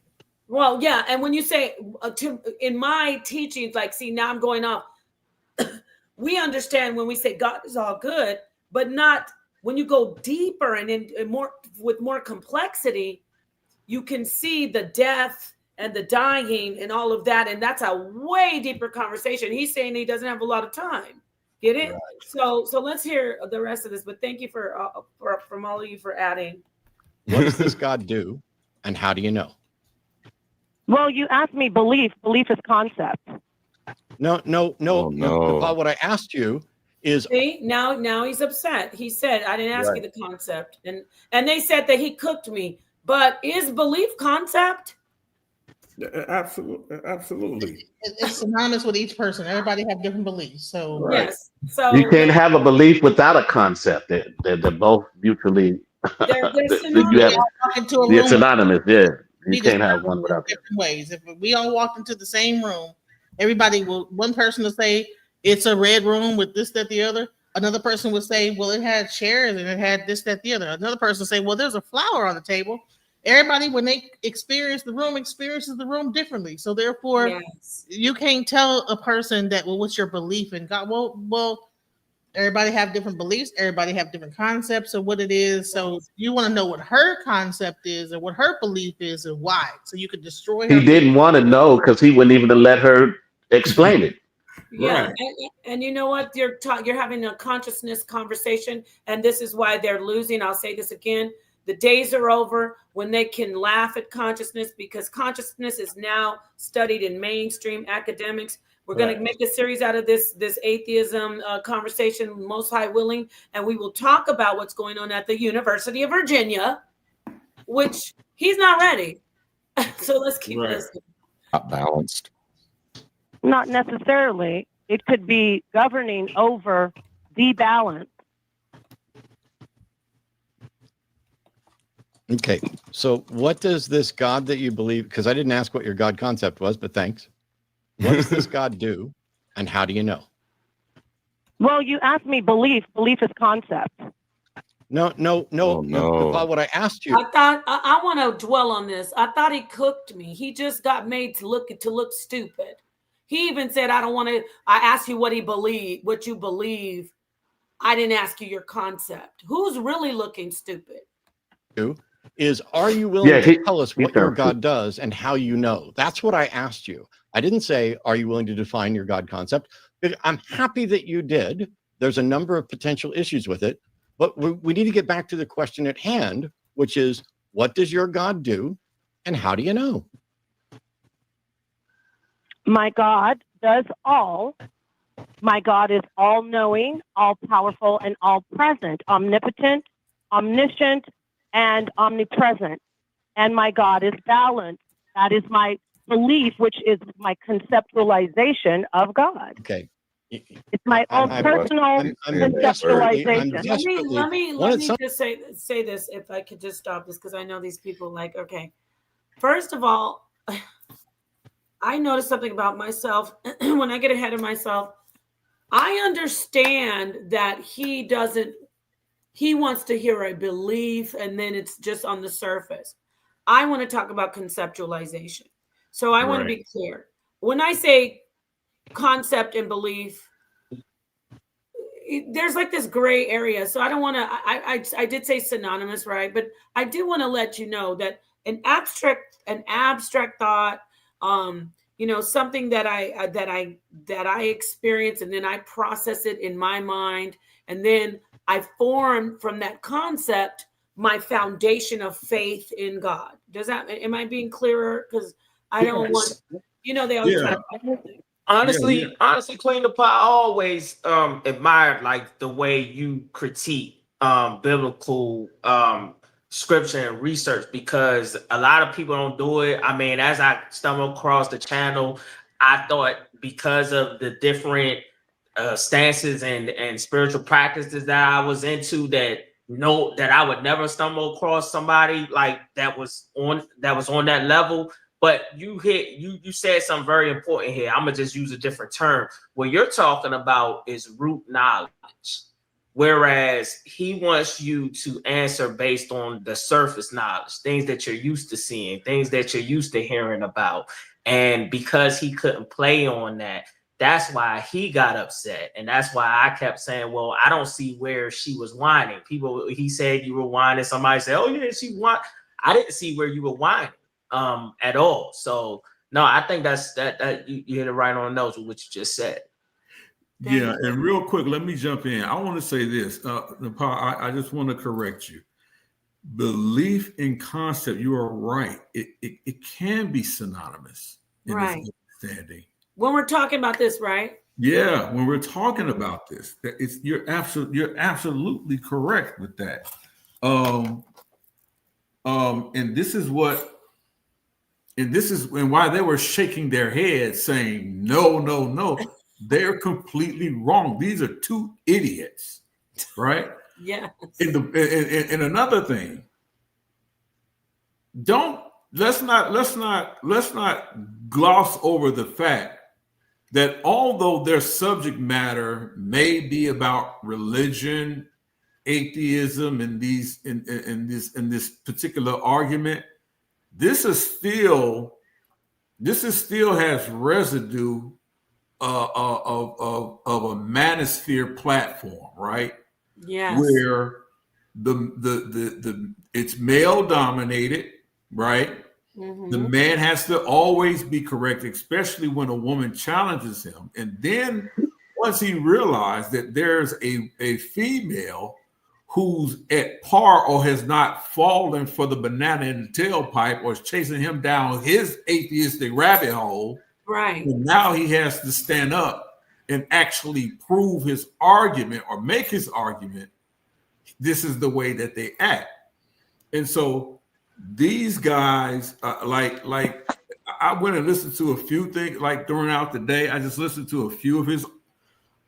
Well, yeah, and when you say in my teachings, like, see, now I'm going off. We understand when we say God is all good, but not when you go deeper and in more with more complexity. You can see the death and the dying and all of that, and that's a way deeper conversation. He's saying he doesn't have a lot of time. Get it? Right. So let's hear the rest of this. But thank you from all of you for adding. What does this God do, and how do you know? Well, you asked me belief. Belief is concept. No. What I asked you is. See, now he's upset. He said, I didn't ask you the concept. And they said that he cooked me. But is belief concept? Absolutely. It's synonymous with each person. Everybody have different beliefs. So yes. So you can't have a belief without a concept. They're both mutually they're synonymous. They're synonymous, yeah. You can't have one without different ways. If we all walked into the same room, one person will say it's a red room with this, that, the other. Another person would say, well, it had chairs and it had this, that, the other. Another person would say, well, there's a flower on the table. Everybody, when they experiences the room differently. So therefore, you can't tell a person that, well, what's your belief in God? Well, everybody have different beliefs. Everybody have different concepts of what it is. So you want to know what her concept is and what her belief is and why. So you could destroy her. He didn't want to know because he wouldn't even let her explain it. Yeah, right. And you know what? You're having a consciousness conversation, and this is why they're losing. I'll say this again. The days are over when they can laugh at consciousness, because consciousness is now studied in mainstream academics. We're going to make a series out of this atheism conversation, most high willing, and we will talk about what's going on at the University of Virginia, which he's not ready. So let's keep listening. Not balanced. Not necessarily. It could be governing over the balance. Okay, so what does this God that you believe, because I didn't ask what your God concept was, but thanks. What does this God do, and how do you know? Well, you asked me belief. Belief is concept. No. What I asked you. I thought, I want to dwell on this. I thought he cooked me. He just got made to look stupid. He even said, I don't want to, I asked you what you believe. I didn't ask you your concept. Who's really looking stupid? Are you willing to tell us what your sounds God does and how you know? That's what I asked you. I didn't say, are you willing to define your God concept? I'm happy that you did. There's a number of potential issues with it, but we need to get back to the question at hand, which is, what does your God do and how do you know? My God does all. My God is all-knowing, all-powerful, and all-present, omnipotent, omniscient, and omnipresent. And my God is balanced. That is my belief, which is my conceptualization of God. Okay. It's my own personal conceptualization. Let me just say this, if I could just stop this, because I know these people like, okay. First of all, I noticed something about myself when I get ahead of myself. I understand that he wants to hear a belief and then it's just on the surface. I want to talk about conceptualization. So I want to be clear. When I say concept and belief, there's like this gray area. So I don't want to, I did say synonymous, right? But I do want to let you know that an abstract thought, something that I experience and then I process it in my mind. And then I form from that concept my foundation of faith in God. Am I being clearer? Because I don't want, they always try to. Honestly, Clean the Pot, I always admired like the way you critique biblical scripture and research, because a lot of people don't do it. I mean, as I stumbled across the channel, I thought because of the different stances and spiritual practices that I was into, that I would never stumble across somebody like that was on that level. But you said something very important here. I'm gonna just use a different term. What you're talking about is root knowledge, whereas he wants you to answer based on the surface knowledge, things that you're used to seeing, things that you're used to hearing about. And because he couldn't play on that, that's why he got upset. And that's why I kept saying, well, I don't see where she was whining. He said you were whining. Somebody said, oh yeah, she whined. I didn't see where you were whining at all. So no, I think that you hit it right on the nose with what you just said. Yeah, and real quick, let me jump in. I want to say this, Nepal, I just want to correct you. Belief in concept, you are right. It can be synonymous in Right. this understanding. When we're talking about this, right? Yeah, when we're talking about this, you're absolutely correct with that. And this is why they were shaking their heads saying, no, they're completely wrong. These are two idiots, right? Yeah. And another thing, let's not gloss over the fact that although their subject matter may be about religion, atheism, and in this particular argument, this still has residue of a manosphere platform, right? Yes. Where it's male dominated, right? Mm-hmm. The man has to always be correct, especially when a woman challenges him. And then once he realized that there's a female who's at par or has not fallen for the banana in the tailpipe or is chasing him down his atheistic rabbit hole, right? And now he has to stand up and actually prove his argument or make his argument. This is the way that they act. And so these guys, like I went and listened to a few things, like throughout the day. I just listened to a few of his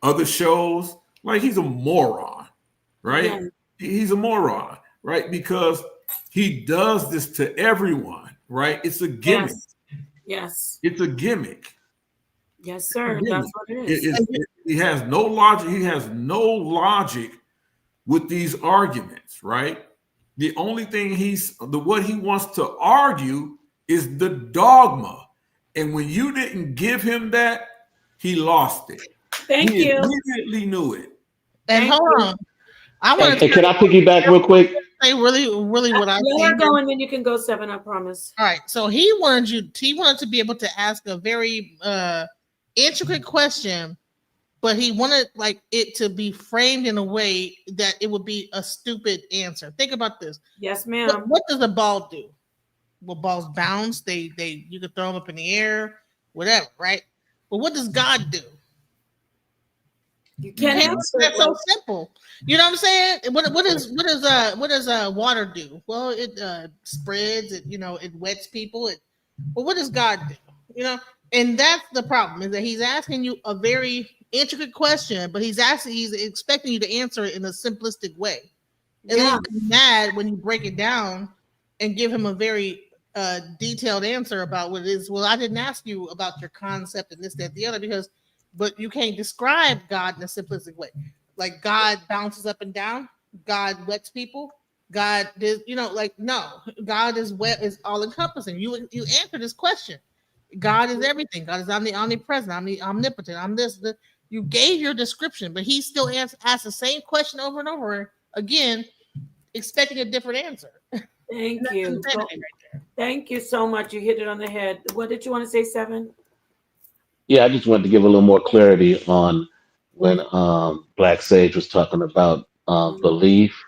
other shows. Like, he's a moron, right? Yeah. He's a moron, right? Because he does this to everyone, right? It's a gimmick. Yes. It's a gimmick. Yes, sir. That's what it is. He has no logic. He has no logic with these arguments, right? The only thing what he wants to argue is the dogma. And when you didn't give him that, he lost it. Thank he you. Immediately knew it. And hold on. I want to. Can I piggyback real quick? Say really what I You think. are going, then you can go 7. I promise. All right. So he wanted to be able to ask a very intricate question, but he wanted like it to be framed in a way that it would be a stupid answer. Think about this. Yes, ma'am. What does a ball do? Well, balls bounce. They you can throw them up in the air, whatever, right? But what does God do? You can't answer That's so simple. You know what I'm saying? What does water do? Well, it spreads. It it wets people. But what does God do? And that's the problem, is that he's asking you a very intricate question, but he's expecting you to answer it in a simplistic way. And then he's mad when you break it down and give him a very detailed answer about what it is. Well, I didn't ask you about your concept and this, that, the other, but you can't describe God in a simplistic way. Like God bounces up and down, God wets people, God is, no, God is all encompassing. You answer this question. God is everything. God is omnipresent, omnipotent. You gave your description, but he still asks the same question over and over again, expecting a different answer. Thank you. Thank you so much. You hit it on the head. What did you want to say, 7? Yeah, I just wanted to give a little more clarity on when Black Sage was talking about belief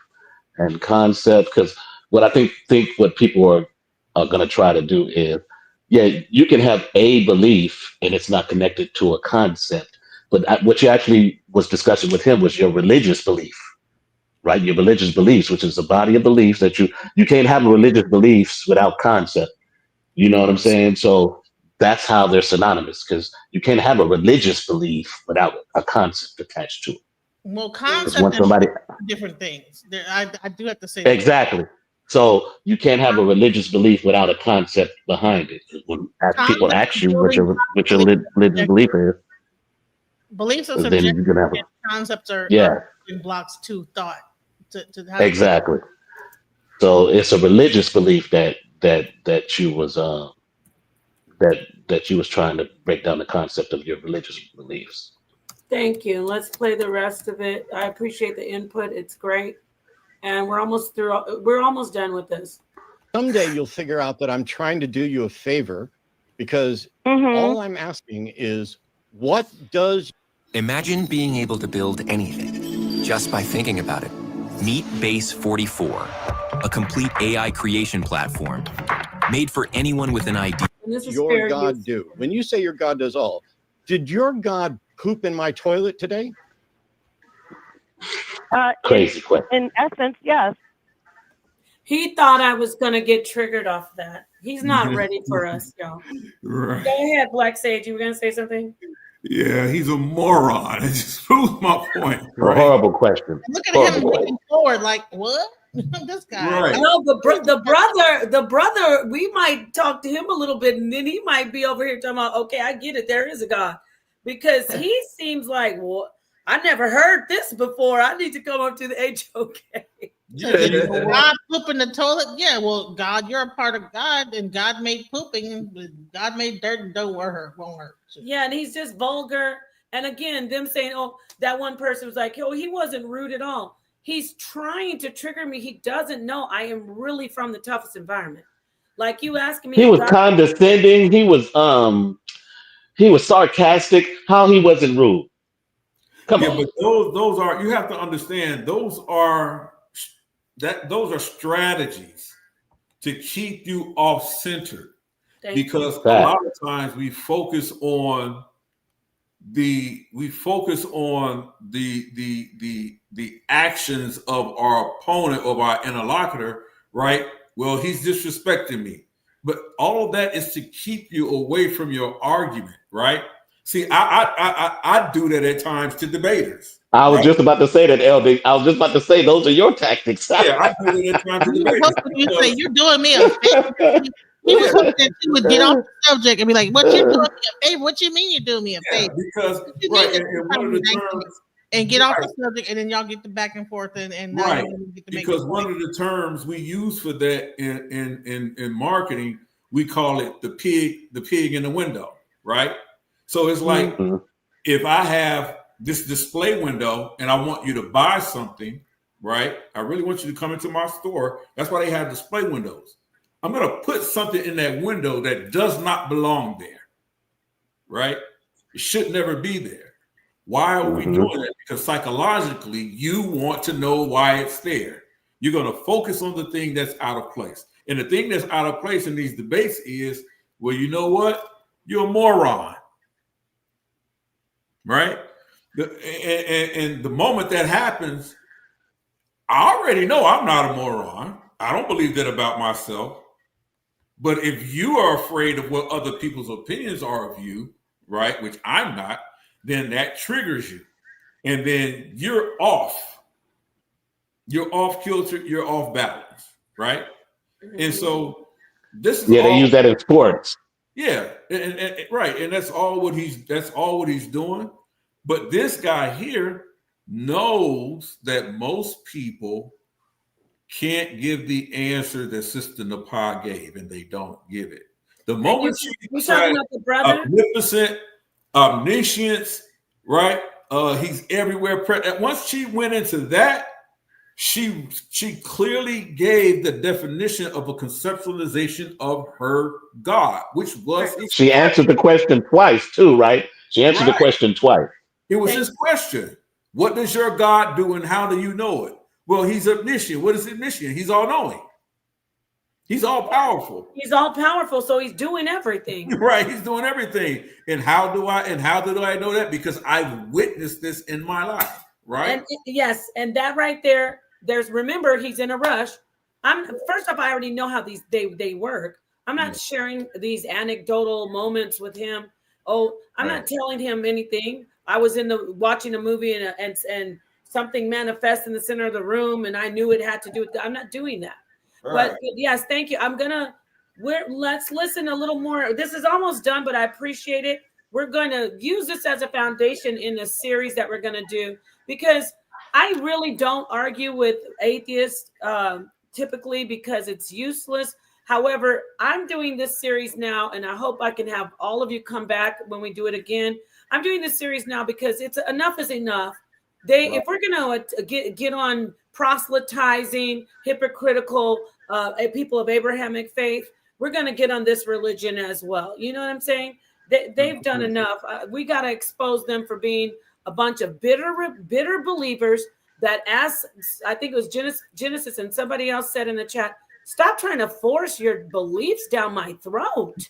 and concept, because what I think what people are going to try to do is, you can have a belief and it's not connected to a concept, but what you actually was discussing with him was your religious belief, right? Your religious beliefs, which is a body of beliefs that you can't have religious beliefs without concept. You know what I'm saying? So that's how they're synonymous, because you can't have a religious belief without a concept attached to it. Well, concept and different things. I do have to say exactly. That. So you can't have a religious belief without a concept behind it. When people ask you what your religious belief is, beliefs are subjective. Concepts are in blocks to thought. Exactly. So it's a religious belief that you was that you was trying to break down the concept of your religious beliefs. Thank you. Let's play the rest of it. I appreciate the input. It's great. And we're almost through. We're almost done with this. Someday you'll figure out that I'm trying to do you a favor, because all I'm asking is, what does... Imagine being able to build anything just by thinking about it. Meet Base 44, a complete AI creation platform made for anyone with an idea. Your God do. When you say your God does all, did your God poop in my toilet today? Crazy question. In essence, yes. He thought I was going to get triggered off that. He's not ready for us, y'all. Right. Go ahead, Black Sage. You were going to say something? Yeah, he's a moron. It just proves my point. Right? A horrible question. Look at him looking forward like, what? This guy. Right. No, the brother, we might talk to him a little bit, and then he might be over here talking about, okay, I get it. There is a God. Because he seems like, well, I never heard this before. I need to come up to the HOK. God poop in the toilet? Yeah, well, God, you're a part of God, and God made pooping, and God made dirt, and don't hurt. Yeah, and he's just vulgar. And again, them saying, oh, that one person was like, oh, he wasn't rude at all. He's trying to trigger me. He doesn't know I am really from the toughest environment. Like you asking me. He was condescending. He was sarcastic. How he wasn't rude? Come on. But those are, you have to understand, those are strategies to keep you off center, because a lot of times we focus on the actions of our opponent, of our interlocutor, right? Well, he's disrespecting me, but all of that is to keep you away from your argument, right? See, I do that at times to debaters. I was just about to say that, LD. I was just about to say those are your tactics. Yeah, I do it at times to debaters. You say you're doing me a favor. He was hoping that you would get off the subject and be like, "What you doing me a favor? What you mean you doing me a favor?" Because and one of the terms, and get off the subject, and then y'all get the back and forth, and right. Because one of the terms we use for that in marketing, we call it the pig in the window, right? So it's like if I have this display window and I want you to buy something, right? I really want you to come into my store. That's why they have display windows. I'm going to put something in that window that does not belong there, right? It should never be there. Why are we doing that? Because psychologically, you want to know why it's there. You're going to focus on the thing that's out of place. And the thing that's out of place in these debates is, well, you know what? You're a moron, right? And the moment that happens, I already know I'm not a moron. I don't believe that about myself. But if you are afraid of what other people's opinions are of you, right, which I'm not, then that triggers you. And then you're off. You're off kilter, you're off balance, right? And so this is they use that in sports. Yeah, and right. And that's all what he's doing. But this guy here knows that most people can't give the answer that Sister Napa gave, and they don't give it. The moment you talking about the brother? Omnipotent, omniscience, right? He's everywhere. Once she went into that, she clearly gave the definition of a conceptualization of her God, which was she answered the question twice too, right? She answered the question twice. It was his question. What does your God do, and how do you know it? Well, he's omniscient. What is omniscient? He's all-knowing. He's all-powerful. He's all-powerful, so he's doing everything. Right, he's doing everything. And how do I know that? Because I've witnessed this in my life, right? And yes, and that right there, remember, he's in a rush. First off, I already know how they work. I'm not sharing these anecdotal moments with him. I'm not telling him anything. I was watching a movie and something manifests in the center of the room, and I knew it had to do with that. I'm not doing that. Right. But yes, thank you. Let's listen a little more. This is almost done, but I appreciate it. We're going to use this as a foundation in a series that we're going to do, because I really don't argue with atheists typically, because it's useless. However, I'm doing this series now, and I hope I can have all of you come back when we do it again. I'm doing this series now because enough is enough. If we're going to get on proselytizing, hypocritical people of Abrahamic faith, we're going to get on this religion as well. You know what I'm saying? They've done enough. We got to expose them for being a bunch of bitter believers that, as I think it was Genesis and somebody else said in the chat, stop trying to force your beliefs down my throat.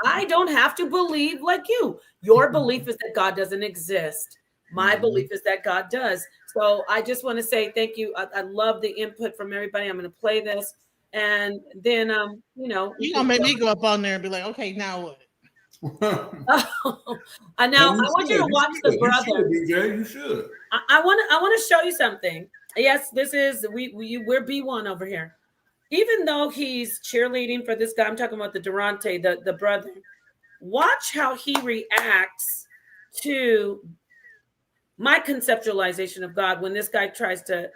I don't have to believe like you. Your belief is that God doesn't exist. My belief is that God does. So I just want to say thank you. I love the input from everybody. I'm going to play this. And then, you're going to make me go up on there and be like, okay, now what? Now I want you to watch the brother. You should. I want to show you something. Yes, this is we're B1 over here. Even though he's cheerleading for this guy, I'm talking about the Delahunty, the brother. Watch how he reacts to my conceptualization of God when this guy tries to,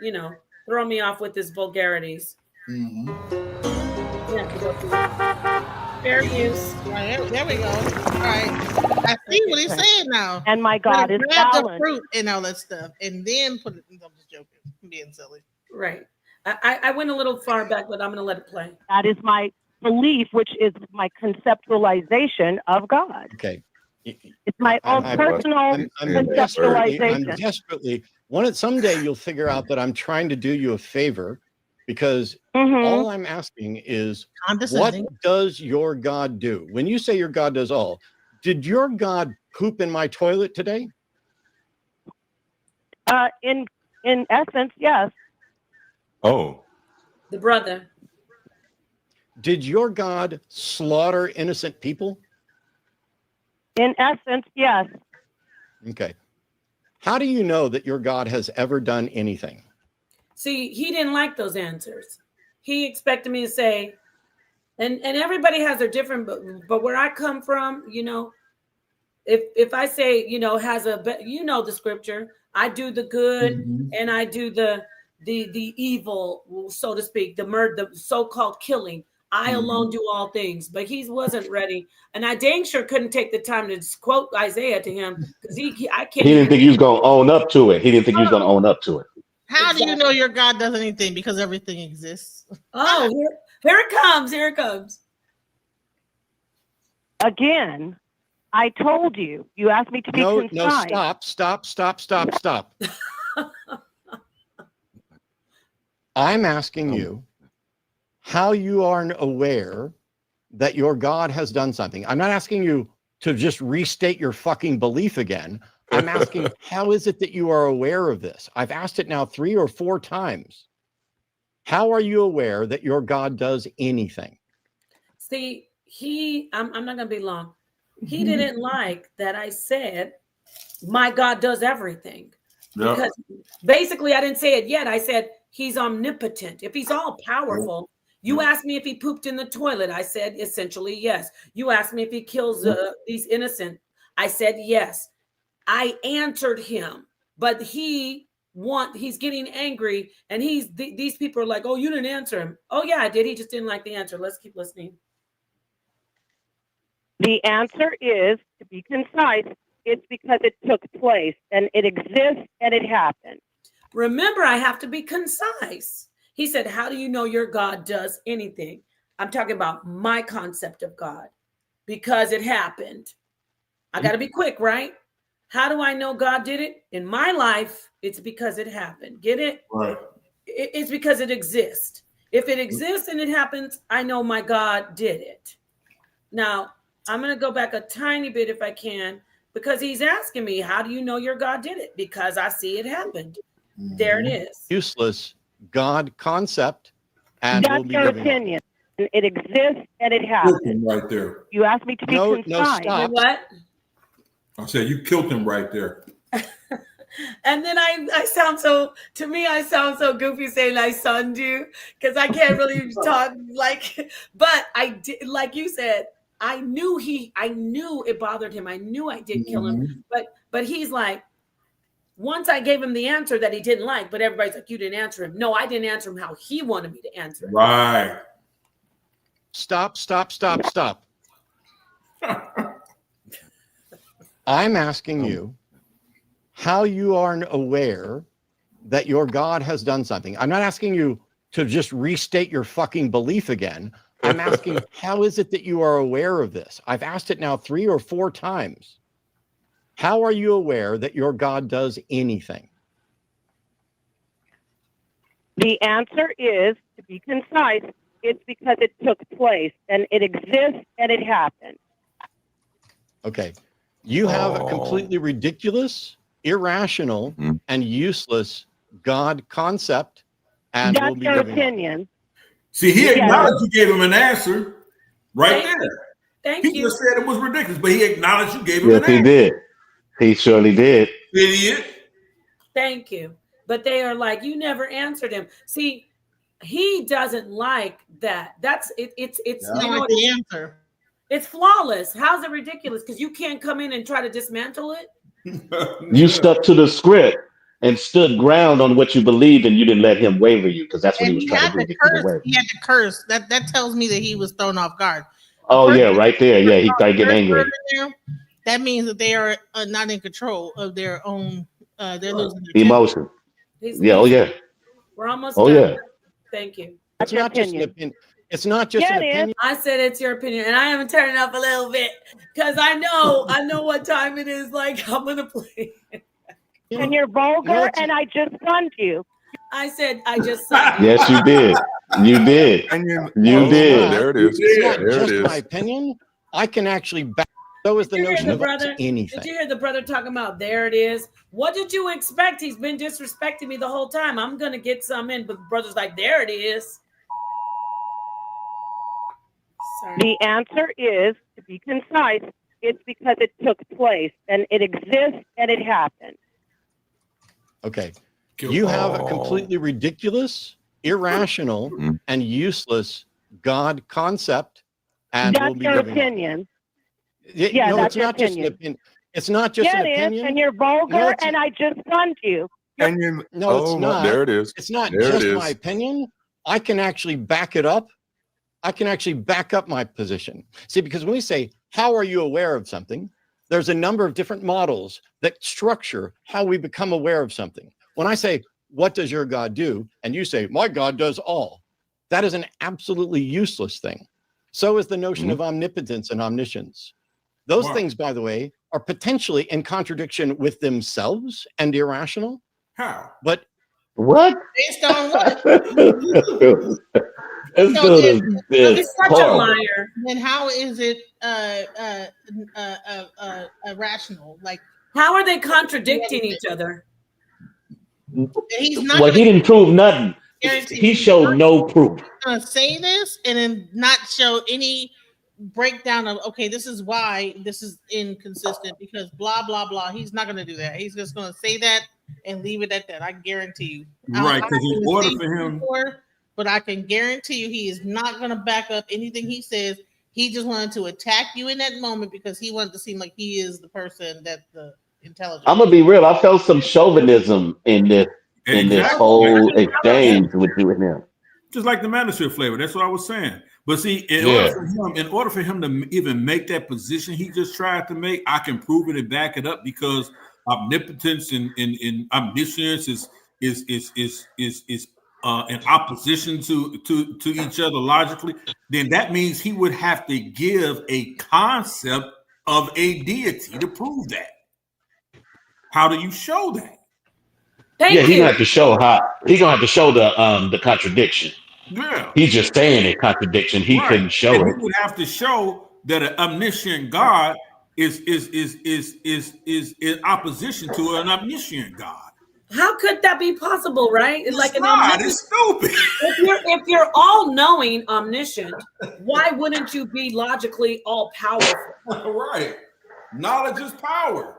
throw me off with his vulgarities. Fair use. Right, there we go. All right. I see what he's saying now. And my God is grab the balanced. fruit and all that stuff, and then put it. I'm just joking. I'm being silly. Right. I went a little far back, but I'm going to let it play. That is my belief, which is my conceptualization of God. Okay. It's my own personal conceptualization. I'm desperately someday you'll figure out that I'm trying to do you a favor, because all I'm asking is, what does your God do? When you say your God does all, did your God poop in my toilet today? In essence, yes. Oh. The brother. Did your God slaughter innocent people? In essence, yes. Okay. How do you know that your God has ever done anything? See, he didn't like those answers. He expected me to say, and everybody has their different, but where I come from, if I say, has the scripture, I do the good and I do the evil, so to speak, the murder, the so-called killing. I alone do all things, but he wasn't ready. And I dang sure couldn't take the time to quote Isaiah to him because I can't. He didn't think he was going to own up to it. He didn't think he was going to own up to it. How do you know your God does anything? Because everything exists. Oh, here it comes. Here it comes. Again, I told you. You asked me to be concise. No, stop. I'm asking you how you are aware that your God has done something. I'm not asking you to just restate your fucking belief again. I'm asking, how is it that you are aware of this? I've asked it now 3 or 4 times. How are you aware that your God does anything? See, I'm not going to be long. He didn't like that I said, my God does everything. Yep. Because basically I didn't say it yet. I said, he's omnipotent. If he's all powerful, you asked me if he pooped in the toilet. I said, essentially, yes. You asked me if he kills these innocent. I said, yes. I answered him, but he's getting angry, and these people are like, oh, you didn't answer him. Oh yeah, I did. He just didn't like the answer. Let's keep listening. The answer is, to be concise, it's because it took place and it exists and it happened. Remember, I have to be concise. He said, how do you know your God does anything? I'm talking about my concept of God because it happened. I got to be quick, right? How do I know God did it? In my life, it's because it happened. Get it? Right. It's because it exists. If it exists and it happens, I know my God did it. Now, I'm going to go back a tiny bit if I can, because he's asking me, how do you know your God did it? Because I see it happened. There it is. Useless God concept. And that's your opinion. It exists and it happened. Right there. You asked me to be concise. No, stop. What? I said you killed him right there. And then I sound so goofy saying I sunned you because I can't really talk but I did, like you said, I knew it bothered him. I knew I did kill him, but he's like, once I gave him the answer that he didn't like, but everybody's like, you didn't answer him. No, I didn't answer him how he wanted me to answer him. Right. Stop. I'm asking you how you are aware that your God has done something. I'm not asking you to just restate your fucking belief again. I'm asking, how is it that you are aware of this? I've asked it now 3 or 4 times. How are you aware that your God does anything? The answer is, to be concise, it's because it took place and it exists and it happened. Okay. You have a completely ridiculous, irrational, and useless God concept. And that's your opinion. See, he acknowledged you gave him an answer right there. Thank you. He just said it was ridiculous, but he acknowledged you gave him an answer. Yes, he did. He surely did. Idiot. Thank you. But they are like, you never answered him. See, he doesn't like that. That's it. It's not like the answer. It's flawless. How's it ridiculous? Because you can't come in and try to dismantle it. You stuck to the script and stood ground on what you believed, and you didn't let him waver you, because that's what he was trying to do. He had to curse. That tells me that he was thrown off guard. Oh yeah, right there. Yeah, he started getting angry. That means that they are not in control of their own. They're losing their emotion. Yeah. Oh yeah. We're almost. Oh done. yeah. Thank you. It's not just an opinion. It's not just an opinion. I said it's your opinion, and I am turning up a little bit because I know what time it is. Like I'm gonna play. And you're vulgar, and I just sunned you. I said I just sunned you. Yes, you did. You did. You did. There it is. It's not There just it is. my opinion. I can actually back. So is the notion of anything. Did you hear the brother talking about there it is? What did you expect? He's been disrespecting me the whole time. I'm gonna get some in, but the brother's like, there it is. Sorry. The answer is, to be concise, it's because it took place and it exists and it happened. Okay. You have a completely ridiculous, irrational, and useless God concept. And that's your opinion. Yeah, no, that's it's not just an opinion. It's not just an opinion. It is, and you're vulgar, and I just sunned you. And it's not. There it is. It's not There just it is. my opinion. I can actually back it up. I can actually back up my position. See, because when we say, how are you aware of something? There's a number of different models that structure how we become aware of something. When I say, what does your God do? And you say, my God does all. That is an absolutely useless thing. So is the notion of omnipotence and omniscience. Those things, by the way, are potentially in contradiction with themselves and irrational. How? But what? Based on what? This dude is He's such a horrible. liar. Then how is it rational? Like, how are they contradicting each other? He's not. Well, he didn't prove nothing. He showed no proof. Gonna say this and then not show any breakdown of, okay, this is why this is inconsistent because blah blah blah. He's not gonna do that. He's just gonna say that and leave it at that. I guarantee you. Right, because in order for him, but I can guarantee you he is not gonna back up anything he says. He just wanted to attack you in that moment because he wanted to seem like he is the person that the intelligent. I'm gonna be real. I felt some chauvinism in this whole exchange with you and him. Just like the manosphere flavor. That's what I was saying. But see, in order for him to even make that position he just tried to make, I can prove it and back it up because omnipotence and omniscience is in opposition to each other logically. Then that means he would have to give a concept of a deity to prove that. How do you show that? He's gonna have to show the contradiction. Yeah. He's just saying a contradiction. He couldn't show and it. He would have to show that an omniscient God is in opposition to an omniscient God. How could that be possible, right? It's stupid. If you're all knowing, omniscient, why wouldn't you be logically all powerful? Right. Knowledge is power.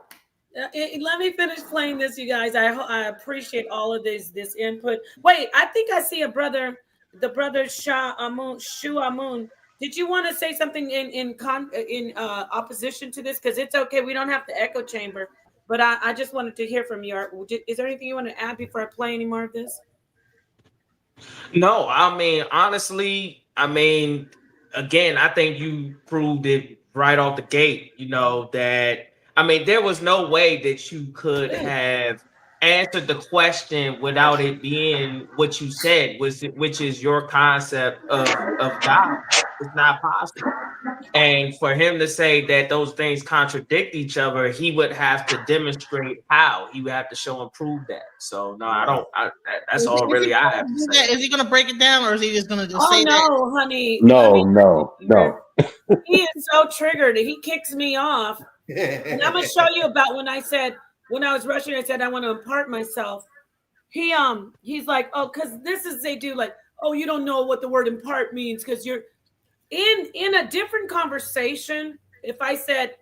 Let me finish playing this, you guys. I appreciate all of this input. Wait, I think I see the brother Shu Amun. Did you want to say something in opposition to this? Because it's okay. We don't have the echo chamber. But I just wanted to hear from you. Is there anything you want to add before I play any more of this? No, I mean, honestly, again, I think you proved it right off the gate, that, there was no way that you could have answered the question without it being what you said, which is your concept of God. It's not possible. And for him to say that those things contradict each other, he would have to demonstrate how. He would have to show and prove that. So no, that's all really I have to say. Is he going to break it down, or is he just going to just say that? Oh no, honey. No. He is so triggered. He kicks me off. And I'm gonna show you about when I was rushing. I said I want to impart myself. He's like, oh, because this is they do like, oh, you don't know what the word impart means because you're in a different conversation. If I said,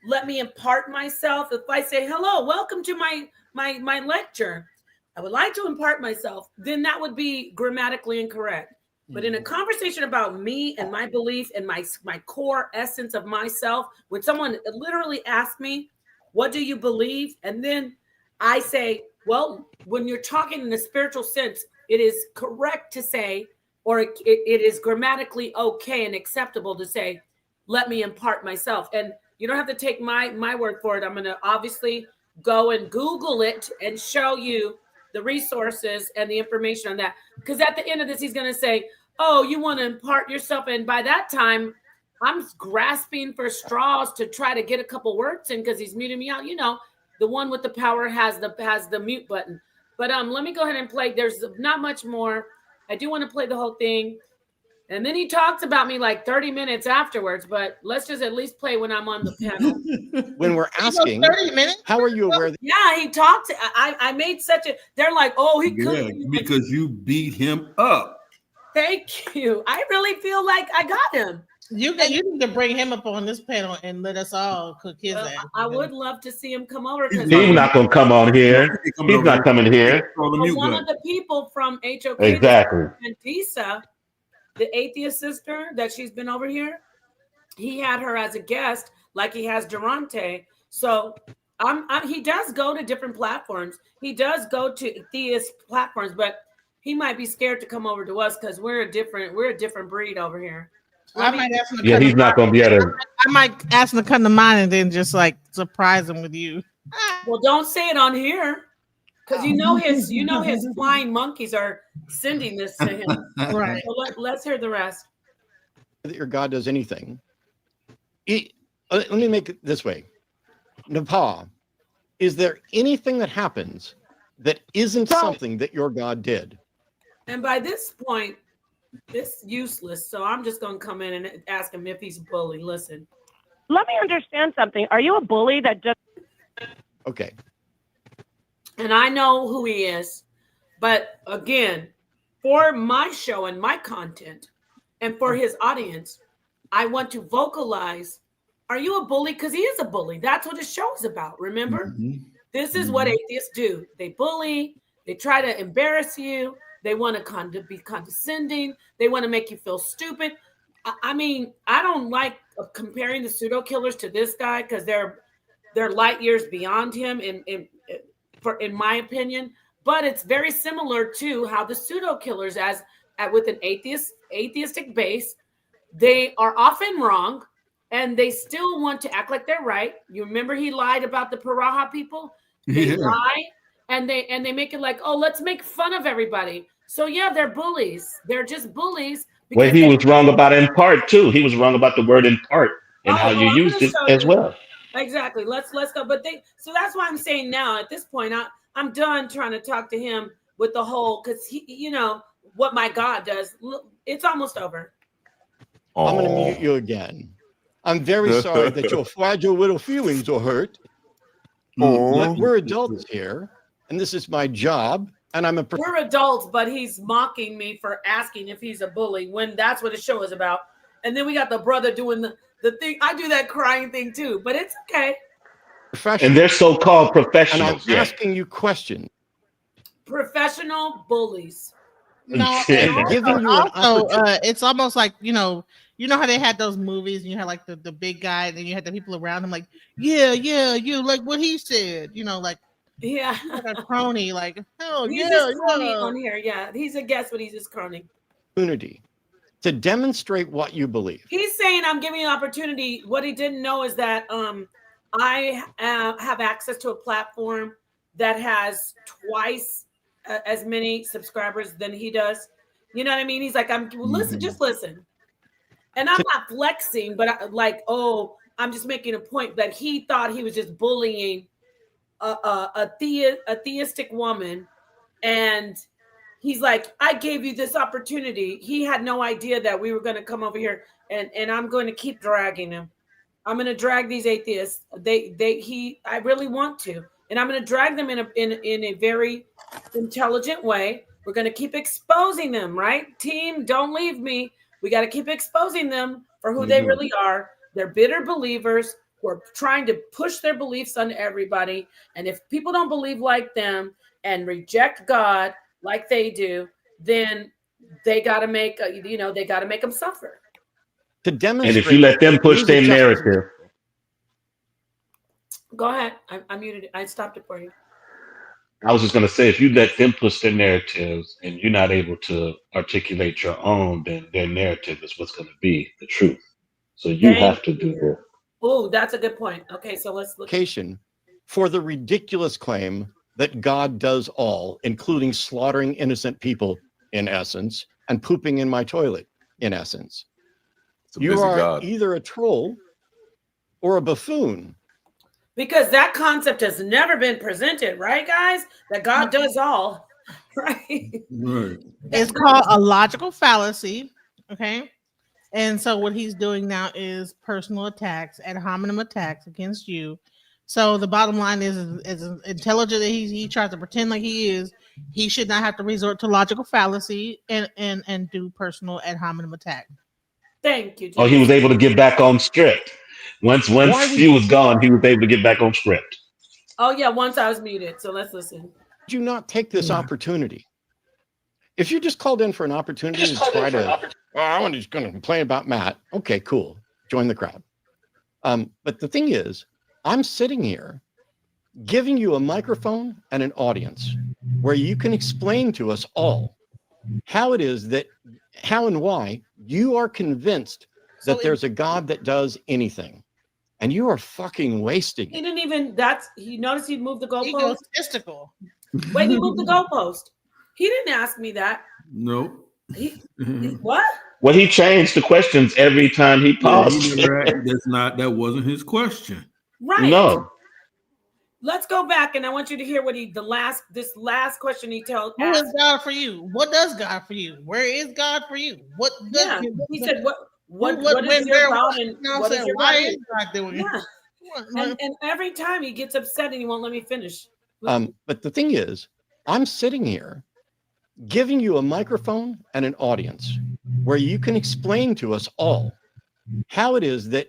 let me impart myself. If I say, hello, welcome to my lecture, I would like to impart myself, then that would be grammatically incorrect. But in a conversation about me and my belief and my core essence of myself, when someone literally asks me, what do you believe? And then I say, well, when you're talking in a spiritual sense, it is correct to say, or it is grammatically okay and acceptable to say, let me impart myself. And you don't have to take my word for it. I'm going to obviously go and Google it and show you the resources and the information on that. Because at the end of this, he's going to say, oh, you want to impart yourself. And by that time, I'm grasping for straws to try to get a couple words in because he's muting me out. The one with the power has the mute button. But let me go ahead and play. There's not much more. I do want to play the whole thing. And then he talks about me like 30 minutes afterwards, but let's just at least play when I'm on the panel. When we're asking, 30 minutes? How are you aware that? Yeah, he talked. I made such a, they're like, oh, he could. Yeah, because you beat him up. Thank you. I really feel like I got him. You need to bring him up on this panel and let us all cook his ass. I would love to see him come over. He's not going to come on here. He's not coming here. One of the people from HOK, exactly, and Tisa, the atheist sister that she's been over here, he had her as a guest, like he has Delahunty. So he does go to different platforms. He does go to theist platforms, but he might be scared to come over to us because we're a different breed over here. I might ask him to Yeah, come he's to not going to be able to. I might ask him to come to mine and then just like surprise him with you. Well, don't say it on here, because you know his flying monkeys are sending this to him. Right. So let's hear the rest. That your God does anything. Let me make it this way. Nepal, is there anything that happens that isn't something that your God did? And by this point, it's useless. So I'm just going to come in and ask him if he's a bully. Listen. Let me understand something. Are you a bully that just... Okay. And I know who he is. But again, for my show and my content and for his audience, I want to vocalize, are you a bully? Because he is a bully. That's what his show is about. Remember? Mm-hmm. This is what atheists do. They bully. They try to embarrass you. They want to be condescending. They want to make you feel stupid. I mean, I don't like comparing the pseudo killers to this guy because they're light years beyond him in my opinion. But it's very similar to how the pseudo killers, with an atheistic base, they are often wrong and they still want to act like they're right. You remember he lied about the Paraha people? They lie and they make it like, oh, let's make fun of everybody. So yeah, they're bullies. They're just bullies. Well, he was wrong about in part too. He was wrong about the word in part and how you used it as well. Exactly. Let's go. But so that's why I'm saying now at this point, I'm done trying to talk to him with the whole, because he, what my God does. It's almost over. I'm going to mute you again. I'm very sorry that your fragile little feelings are hurt. But we're adults here, and this is my job. And we're adults, but he's mocking me for asking if he's a bully when that's what the show is about. And then we got the brother doing the thing. I do that crying thing too, but it's okay. And they're so-called professionals. And I'm asking you questions. Professional bullies. No, it's almost like, you know how they had those movies and you had like the big guy and then you had the people around him like, yeah, you like what he said, like. Yeah, like a crony, like he's just crony on here. Yeah, he's a guest, but he's just crony. Opportunity to demonstrate what you believe. He's saying I'm giving you an opportunity. What he didn't know is that I have access to a platform that has twice as many subscribers than he does. You know what I mean? He's like, just listen. And I'm not flexing, but I'm just making a point that he thought he was just bullying a theistic woman, and he's like, I gave you this opportunity. He had no idea that we were going to come over here, and I'm going to keep dragging him. I'm going to drag these atheists. I really want to, and I'm going to drag them in a very intelligent way. We're going to keep exposing them, right? Team, don't leave me. We got to keep exposing them for who they really are. They're bitter believers. We're trying to push their beliefs on everybody. And if people don't believe like them and reject God like they do, then they got to make, they got to make them suffer. To demonstrate. And if you let them push their narrative. Go ahead. I muted it. I stopped it for you. I was just going to say, if you let them push their narratives and you're not able to articulate your own, then their narrative is what's going to be the truth. So you have to do that. Oh, that's a good point. Okay, so let's look. For the ridiculous claim that God does all, including slaughtering innocent people, in essence, and pooping in my toilet, in essence. You are either a troll or a buffoon. Because that concept has never been presented, right, guys? That God does all, right? It's called a logical fallacy, okay? And so what he's doing now is personal attacks, ad hominem attacks against you. So the bottom line is as intelligent that he tries to pretend like he is, he should not have to resort to logical fallacy and do personal ad hominem attack. Thank you, James. Oh, he was able to get back on script. Once he was gone, he was able to get back on script. Oh, yeah, once I was muted. So let's listen. Do not take this opportunity. If you just called in for an opportunity to try to, I'm just going to complain about Matt. Okay, cool. Join the crowd. But the thing is, I'm sitting here giving you a microphone and an audience where you can explain to us all how it is that, how and why you are convinced that there's a God that does anything. And you are fucking wasting it. He didn't even, he noticed he moved the goalpost. Egotistical. Wait, he moved the goalpost. He didn't ask me that. No. What? Well, he changed the questions every time he paused. That wasn't his question. Right. No. Let's go back, and I want you to hear what this last question he told. Who is God for you? What does God for you? Where is God for you? What does he said? What is your God? And what is your why God? is God doing it? Yeah. And every time he gets upset and he won't let me finish. But the thing is, I'm sitting here giving you a microphone and an audience where you can explain to us all how it is that,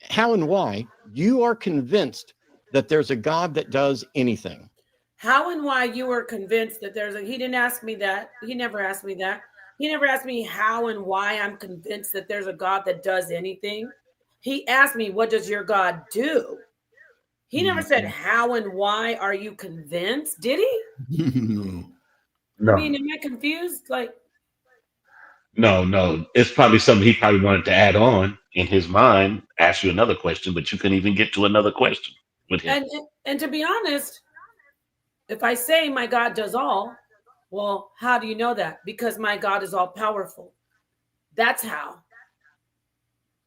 how and why you are convinced that there's a God that does anything. How and why you were convinced that he didn't ask me that. He never asked me that. He never asked me how and why I'm convinced that there's a God that does anything. He asked me, what does your God do? He never said, how and why are you convinced? Did he? No. I mean, am I confused? Like, No. It's probably something he probably wanted to add on in his mind, ask you another question, but you couldn't even get to another question with him. And to be honest, if I say my God does all, well, how do you know that? Because my God is all powerful. That's how.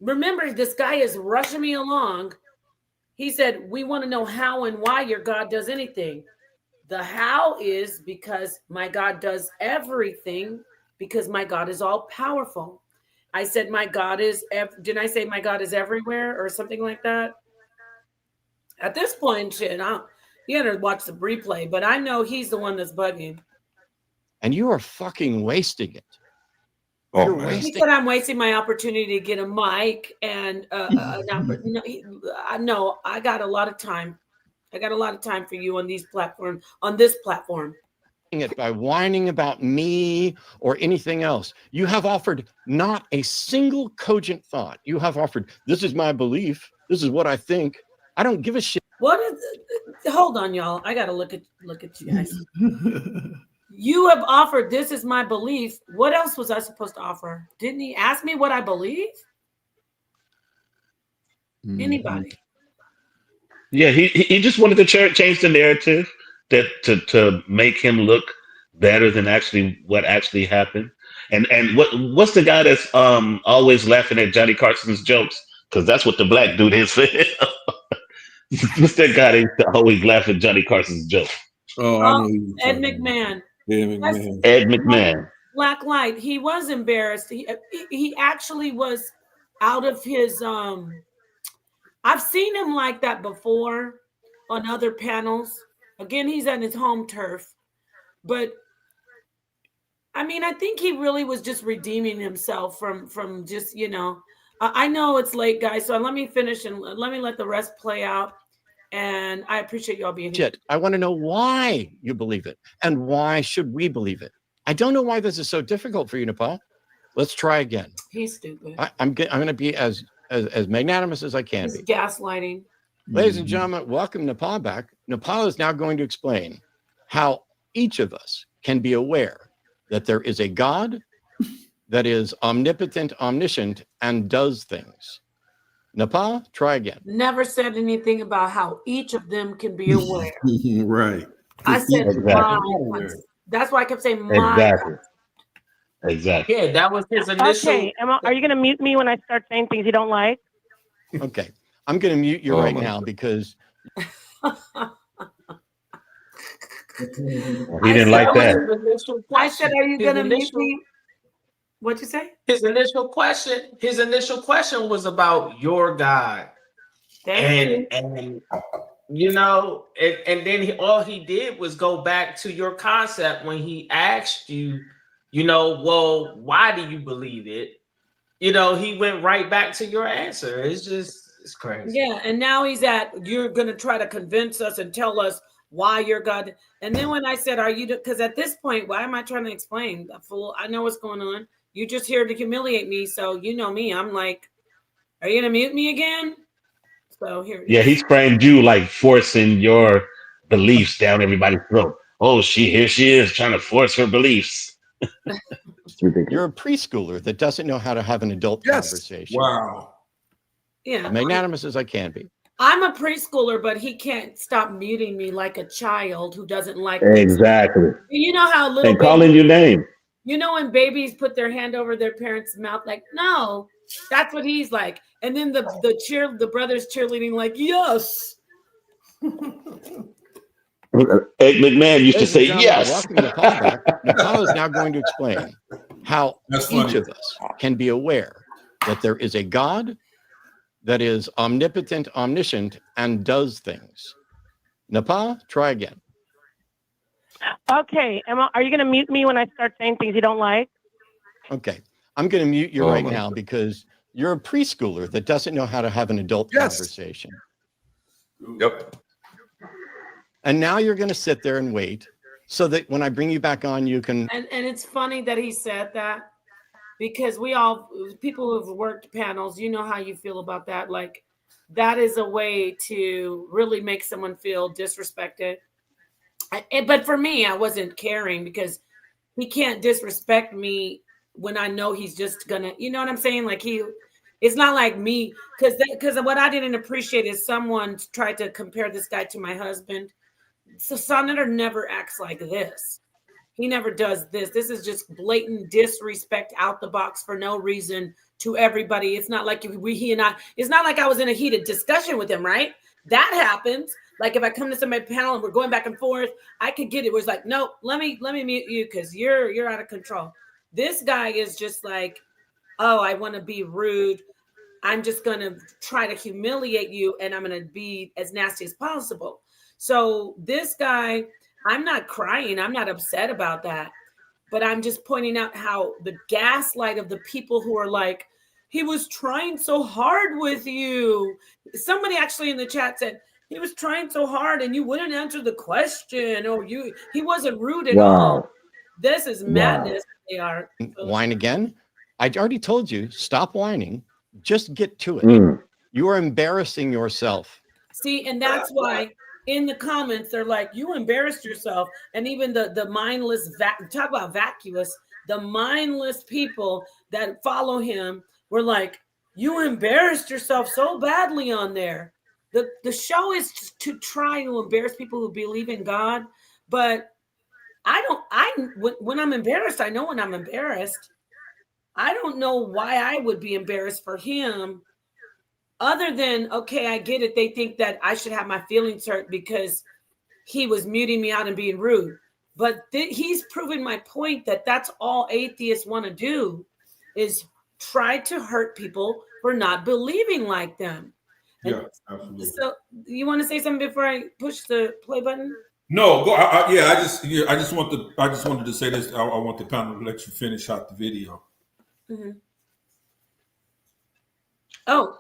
Remember, this guy is rushing me along. He said, we want to know how and why your God does anything. The how is because my God does everything, because my God is all powerful. I said, my God is, didn't I say my God is everywhere or something like that? At this point, shit, you gotta watch the replay, but I know he's the one that's bugging. And you are fucking wasting it. He said I'm wasting my opportunity to get a mic and no, I got a lot of time. I got a lot of time for you on this platform. It by whining about me or anything else. You have offered not a single cogent thought. You have offered, this is my belief. This is what I think. I don't give a shit. Hold on, y'all. I gotta look at you guys. You have offered, this is my belief. What else was I supposed to offer? Didn't he ask me what I believe? Anybody? Yeah, he just wanted to change the narrative to make him look better than what actually happened. And what's the guy that's always laughing at Johnny Carson's jokes? Because that's what the black dude is. What's that guy that used to always laugh at Johnny Carson's jokes? Oh, I know. Ed McMahon. Ed McMahon. Black Light. He was embarrassed. He actually was out of his. I've seen him like that before on other panels. Again, he's on his home turf, but I mean, I think he really was just redeeming himself from just, I know it's late, guys, so let me finish and let me let the rest play out. And I appreciate y'all being here. I want to know why you believe it and why should we believe it? I don't know why this is so difficult for you, Nepal. Let's try again. He's stupid. I'm going to be as magnanimous as I can be. Gaslighting. Ladies and gentlemen, welcome Nepal back. Nepal is now going to explain how each of us can be aware that there is a God that is omnipotent, omniscient, and does things. Nepal, try again. Never said anything about how each of them can be aware. Right. I said my. That's why I kept saying my. Exactly. Yeah, that was his initial. Okay, are you going to mute me when I start saying things you don't like? Okay, I'm going to mute you right now because he didn't like that. I said, "Are you going to mute me?" What'd you say? His initial question was about your God. And then all he did was go back to your concept when he asked you, well, why do you believe it? He went right back to your answer. It's crazy. Yeah, and now he's you're going to try to convince us and tell us why you're God. And then when I said, because at this point, why am I trying to explain? Fool, I know what's going on. You're just here to humiliate me. So you know me. I'm like, are you going to mute me again? So here. Yeah, he's framed you like forcing your beliefs down everybody's throat. Oh, here she is trying to force her beliefs. It's ridiculous. You're a preschooler that doesn't know how to have an adult conversation. Wow. Yeah. Magnanimous as I can be. I'm a preschooler, but he can't stop muting me like a child who doesn't like Exactly. You know how little And calling your name. You know when babies put their hand over their parents' mouth, like, no, that's what he's like. And then the brothers cheerleading, like, yes. Ed McMahon used to say yes. Welcome to callback. Nepal is now going to explain how each of us can be aware that there is a God that is omnipotent, omniscient, and does things. Nepal, try again. Okay. Are you going to mute me when I start saying things you don't like? Okay. I'm going to mute you right now because you're a preschooler that doesn't know how to have an adult conversation. Yep. And now you're going to sit there and wait so that when I bring you back on, you can. And it's funny that he said that because people who've worked panels, you know how you feel about that. Like that is a way to really make someone feel disrespected. But for me, I wasn't caring because he can't disrespect me when I know he's just gonna, you know what I'm saying? Like it's not like me because what I didn't appreciate is someone tried to compare this guy to my husband. So Senator never acts like this. He never does this. This is just blatant disrespect out the box for no reason to everybody. It's not like it's not like I was in a heated discussion with him, right? That happens. Like if I come to somebody's panel and we're going back and forth, I could get it. It was like, no, let me mute you because you're out of control. This guy is just like, oh, I want to be rude. I'm just going to try to humiliate you and I'm going to be as nasty as possible. So this guy, I'm not crying. I'm not upset about that. But I'm just pointing out how the gaslight of the people who are like, he was trying so hard with you. Somebody actually in the chat said, he was trying so hard and you wouldn't answer the question or he wasn't rude at all. This is madness. They are. Whine again? I already told you, stop whining. Just get to it. You are embarrassing yourself. See, and that's why in the comments, they're like, you embarrassed yourself. And even the mindless, talk about vacuous, the mindless people that follow him were like, you embarrassed yourself so badly on there. The show is to try to embarrass people who believe in God, but when I'm embarrassed, I know when I'm embarrassed. I don't know why I would be embarrassed for him other than, okay, I get it. They think that I should have my feelings hurt because he was muting me out and being rude. But he's proven my point that that's all atheists want to do is try to hurt people for not believing like them. Yeah, absolutely. So you want to say something before I push the play button? No, go. I just wanted to say this. I want the panel to let you finish out the video. Mm-hmm. Oh,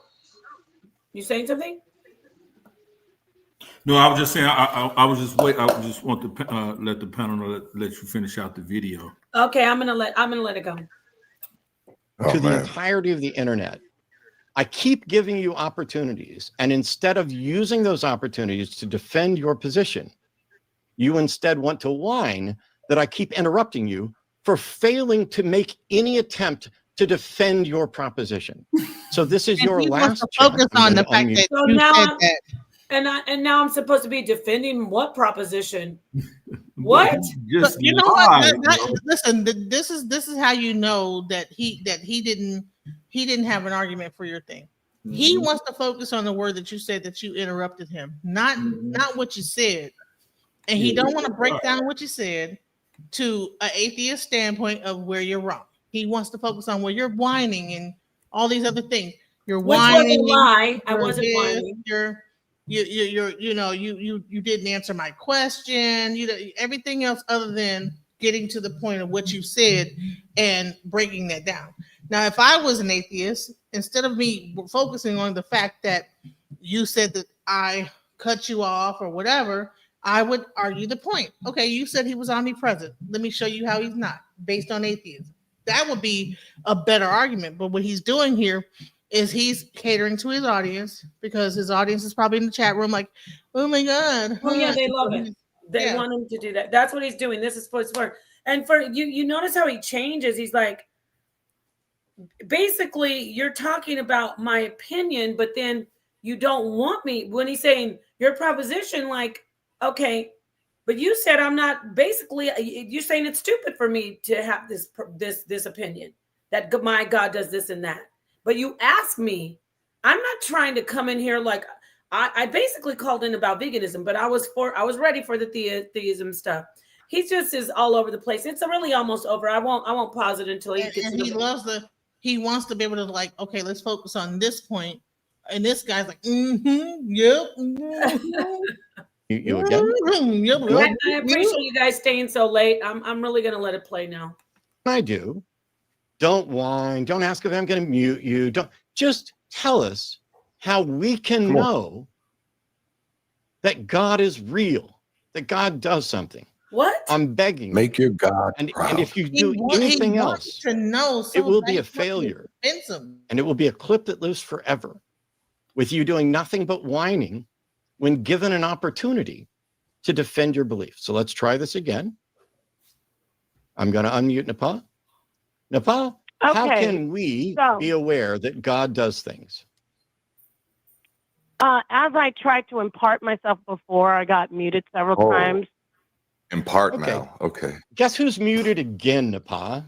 you saying something? No, I was just saying. I was just wait. I just want to let the panel let you finish out the video. Okay, I'm gonna let it go. The entirety of the internet. I keep giving you opportunities, and instead of using those opportunities to defend your position, you instead want to whine that I keep interrupting you for failing to make any attempt to defend your proposition. So this is your last chance. Focus on the fact that you said that. And now I'm supposed to be defending what proposition? What? You know what? Listen, this is how you know that he didn't have an argument for your thing. Mm-hmm. He wants to focus on the word that you said that you interrupted him, not what you said, and he don't want to break down what you said to an atheist standpoint of where you're wrong. He wants to focus on where you're whining and all these other things. You're whining. Which was a lie. I wasn't whining. You didn't answer my question. Everything else other than getting to the point of what you said and breaking that down. Now, if I was an atheist, instead of me focusing on the fact that you said that I cut you off or whatever, I would argue the point. Okay, you said he was omnipresent. Let me show you how he's not, based on atheism. That would be a better argument. But what he's doing here is he's catering to his audience because his audience is probably in the chat room like, oh my God. Oh yeah, they love it. They want him to do that. That's what he's doing. This is for his work. And for you notice how he changes. He's like, basically, you're talking about my opinion, but then you don't want me. When he's saying your proposition, like, okay, but you said I'm not. Basically, you're saying it's stupid for me to have this opinion that my God does this and that. But you ask me, I'm not trying to come in here like I basically called in about veganism, but I was ready for the theism stuff. He just is all over the place. It's really almost over. I won't pause it until he gets. And he wants to be able to like, okay, let's focus on this point. And this guy's like, yep. You again? I appreciate you guys staying so late. I'm really gonna let it play now. I do. Don't whine. Don't ask if I'm going to mute you. Don't just tell us how we can know that God is real, that God does something. What? I'm begging. Make your God and proud. if you do anything else, to know it will be a failure. And it will be a clip that lives forever with you doing nothing but whining when given an opportunity to defend your belief. So let's try this again. I'm going to unmute Nepal. Nepal, how can we be aware that God does things? As I tried to impart myself before, I got muted several times. Impart now. Okay. Guess who's muted again, Nepal?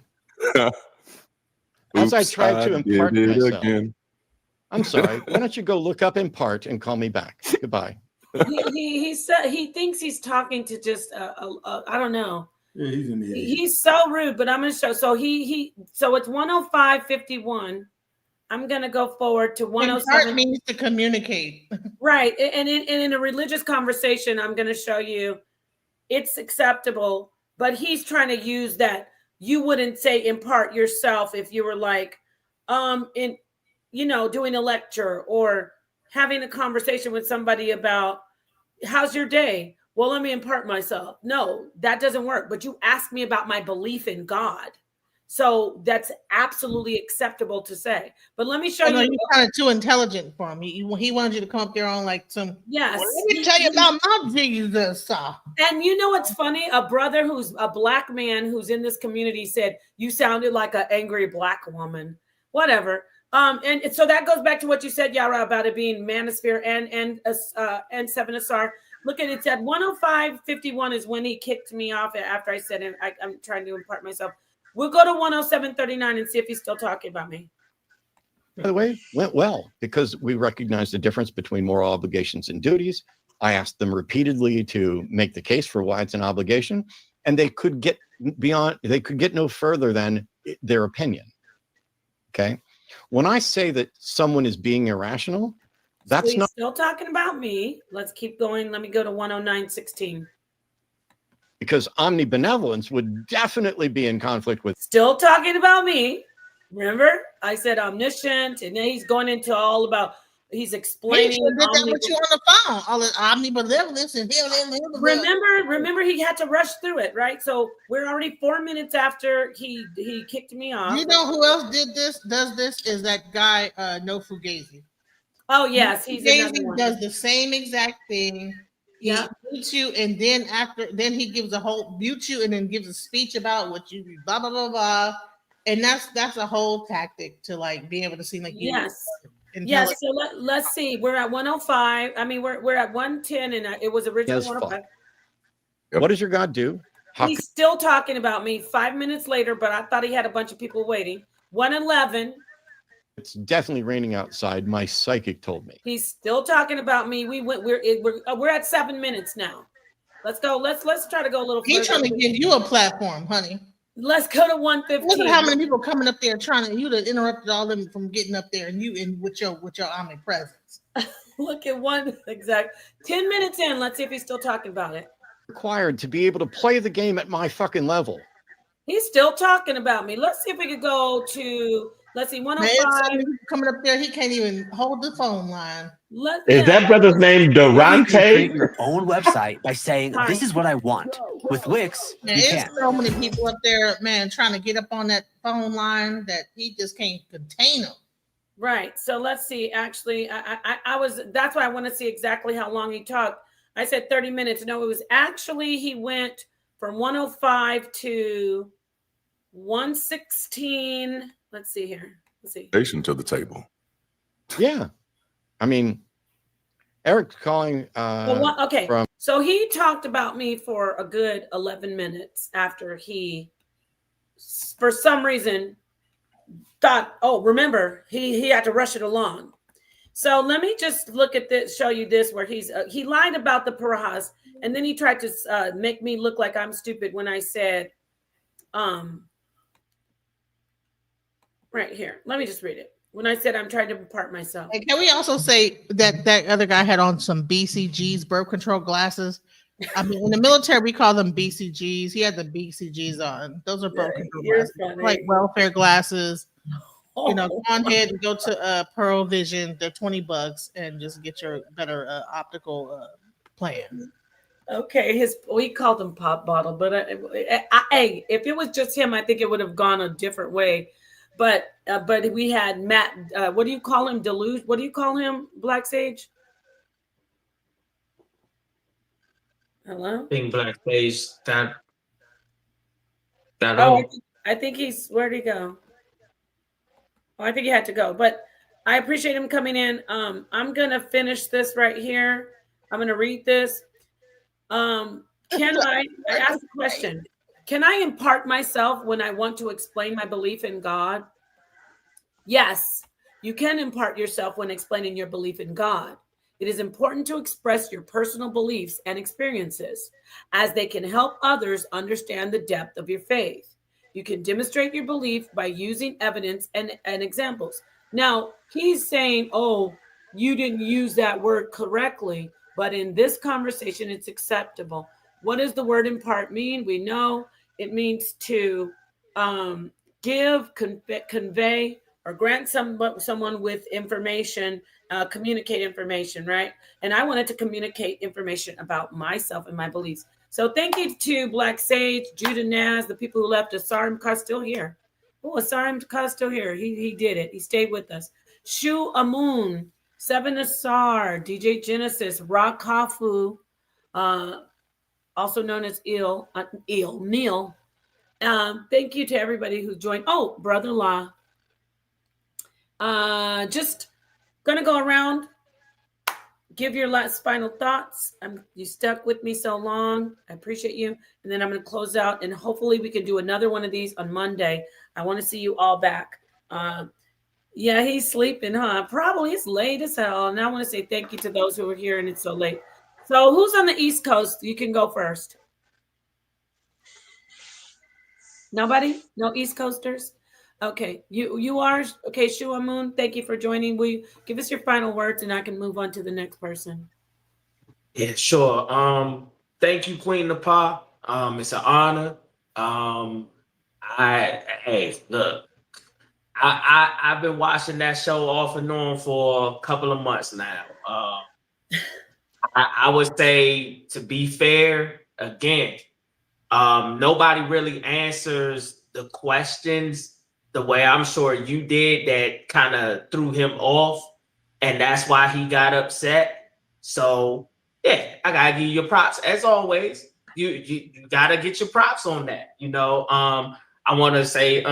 As I tried to impart myself. Again. I'm sorry. Why don't you go look up impart and call me back? Goodbye. He said he thinks he's talking to just I don't know. Yeah, he's in the edge. He's so rude, but I'm gonna show. So so it's 105.51. I'm gonna go forward to 107. Means to communicate, right? And in a religious conversation, I'm gonna show you it's acceptable, but he's trying to use that. You wouldn't say impart yourself if you were like, doing a lecture or having a conversation with somebody about how's your day. Well, let me impart myself. No, that doesn't work. But you asked me about my belief in God. So that's absolutely acceptable to say. But let me show you. You're kind of too intelligent for him. He wanted you to come up there on like some. Yes. Well, let me tell you about my Jesus. And you know what's funny? A brother who's a black man who's in this community said, you sounded like an angry black woman. Whatever. And so that goes back to what you said, Yara, about it being manosphere and Seven Asar. Look at it. At 105.51 is when he kicked me off after I said I'm trying to impart myself. We'll go to 107.39 and see if he's still talking about me. By the way, went well because we recognized the difference between moral obligations and duties. I asked them repeatedly to make the case for why it's an obligation, and they could get no further than their opinion. Okay. When I say that someone is being irrational, that's not still talking about me. Let's keep going. Let me go to 109.16. Because omnibenevolence would definitely be in conflict with. Still talking about me. Remember, I said omniscient, and then he's going into all about. He's explaining. He did that with you on the phone. All the omnibenevolence and remember, he had to rush through it, right? So we're already 4 minutes after he kicked me off. You know who else does this? Is that guy No Fugazi. Oh yes, he's another one. Does the same exact thing. Yeah, mutes you, and then he gives mutes you, and then gives a speech about what you blah blah blah blah, and that's a whole tactic to like be able to seem like you. Yes. Yes. So let's see. We're at 105. I mean, we're at 110, and it was originally 105. What does your God do? He's still talking about me 5 minutes later, but I thought he had a bunch of people waiting. 111. It's definitely raining outside. My psychic told me. He's still talking about me. We're at 7 minutes now. Let's go. Let's try to go a little further. He's trying to give you a platform, honey. Let's go to 115. Look at how many people coming up there trying to interrupt all them from getting up there, and with your omnipresence. Look at 10 minutes in. Let's see if he's still talking about it. Required to be able to play the game at my fucking level. He's still talking about me. Let's see if we could go to. Let's see, 105. Coming up there, he can't even hold the phone line. Is that brother's name Delahunty? Create your own website by saying, "This is what I want." With Wix, man, there's so many people up there, man, trying to get up on that phone line that he just can't contain them. Right. So let's see. Actually, that's why I want to see exactly how long he talked. I said 30 minutes. No, it was actually he went from 105 to 116. Let's see here. Let's see. Station to the table. Yeah. I mean, Eric's calling. Okay. From So he talked about me for a good 11 minutes after he, for some reason, thought, oh, remember, he had to rush it along. So let me just look at this, show you this, where he lied about the Parajas, and then he tried to make me look like I'm stupid when I said, right here. Let me just read it. When I said I'm trying to impart myself. And can we also say that that other guy had on some BCGs, birth control glasses? I mean, in the military, we call them BCGs. He had the BCGs on. Those are birth control glasses, like welfare glasses. You know, go on ahead and go to Pearl Vision. They're $20 and just get your better optical plan. Okay, we called him pop bottle, but hey, if it was just him, I think it would have gone a different way. But we had Matt. What do you call him? Delusion. What do you call him? Black Sage. Hello. Being Black Sage. That. Oh, I think he's. Where'd he go? Oh, I think he had to go. But I appreciate him coming in. I'm gonna finish this right here. I'm gonna read this. Can I ask a question? Can I impart myself when I want to explain my belief in God? Yes, you can impart yourself when explaining your belief in God. It is important to express your personal beliefs and experiences, as they can help others understand the depth of your faith. You can demonstrate your belief by using evidence and examples. Now, he's saying, oh, you didn't use that word correctly, but in this conversation, it's acceptable. What does the word impart mean? We know it means to give, convey, or grant someone with information, communicate information, right? And I wanted to communicate information about myself and my beliefs. So thank you to Black Sage, Judah Naz, the people who left. Asarim Ka still here. Oh, Asarim Ka still here. He did it. He stayed with us. Shu Amun, Seven Asar, DJ Genesis, Rock Kafu, also known as Neil. Thank you to everybody who joined. Oh, Brother La. Just gonna go around, give your last final thoughts. You stuck with me so long. I appreciate you. And then I'm gonna close out, and hopefully we can do another one of these on Monday. I want to see you all back. Yeah, he's sleeping, huh? Probably. It's late as hell. And I want to say thank you to those who are here, and it's so late. So who's on the East Coast? You can go first. Nobody? No East Coasters? Okay. You are? Okay, Shua Moon, thank you for joining. Will you give us your final words, and I can move on to the next person? Yeah, sure. Thank you, Queen Napa. It's an honor. Look, I've been watching that show off and on for a couple of months now. I would say, to be fair, again, nobody really answers the questions the way I'm sure you did, that kind of threw him off, and that's why he got upset. So yeah, I gotta give you your props as always. You gotta get your props on that. You know, I want to say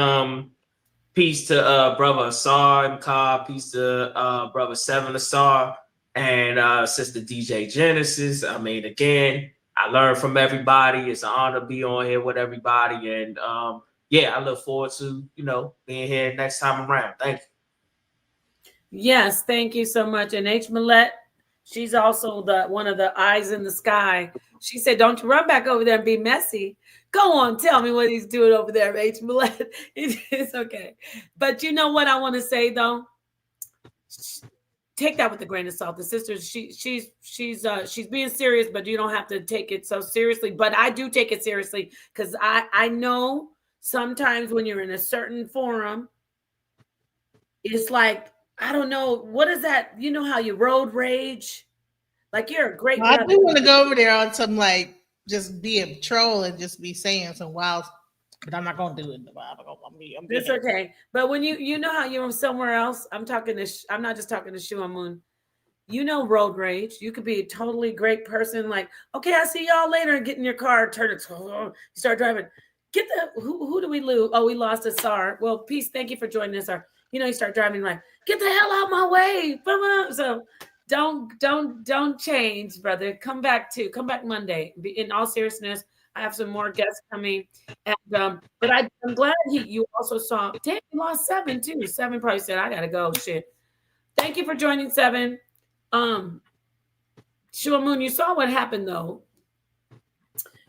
peace to brother Asar and Ka, peace to brother Seven Asar and sister DJ Genesis. I mean, again, I learned from everybody. It's an honor to be on here with everybody, and yeah, I look forward to being here next time around. Thank you. Yes, thank you so much. And H. Millette, she's also one of the eyes in the sky. She said, "Don't you run back over there and be messy. Go on, tell me what he's doing over there, H. Millette." It's okay. But you know what I want to say though? Take that with a grain of salt. The sister, she's being serious, but you don't have to take it so seriously. But I do take it seriously, because I know sometimes when you're in a certain forum, it's like, I don't know, what is that? You know how you road rage? Like, you're a great I do want to go over there on some, like, just be a troll and just be saying some wild, but I'm not going to do it. It's okay. But when you know how you're somewhere else, I'm not just talking to Shuamun. you know, road rage. You could be a totally great person, like, okay, I'll see y'all later, and get in your car, turn it, you start driving. Get the who do we lose? Oh, we lost a SAR. Well, peace. Thank you for joining us. You know, you start driving like, get the hell out my way. So don't change, brother. Come back Monday. In all seriousness, I have some more guests coming, and but I'm glad you also saw. Damn, you lost 7 too. 7 probably said, I gotta go. Shit. Thank you for joining 7. Shua Moon, you saw what happened though.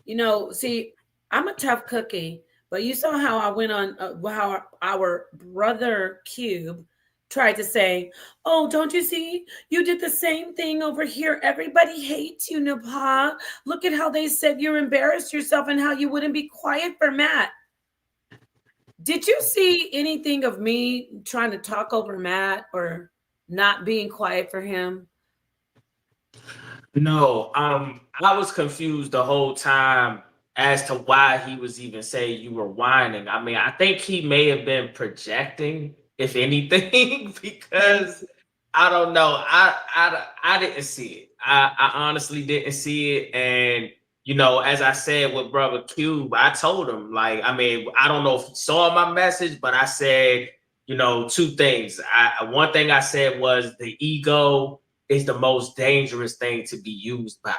You know, see, I'm a tough cookie, but you saw how I went on how our brother Cube tried to say, oh, don't you see? You did the same thing over here. Everybody hates you, Napa. Look at how they said you embarrassed yourself and how you wouldn't be quiet for Matt. Did you see anything of me trying to talk over Matt or not being quiet for him? No, I was confused the whole time as to why he was even saying you were whining. I mean, I think he may have been projecting, if anything, because I don't know. I didn't see it. I honestly didn't see it. And, you know, as I said with Brother Cube, I told him, like, I mean, I don't know if he saw my message, but I said, you know, 2 things. One thing I said was the ego is the most dangerous thing to be used by.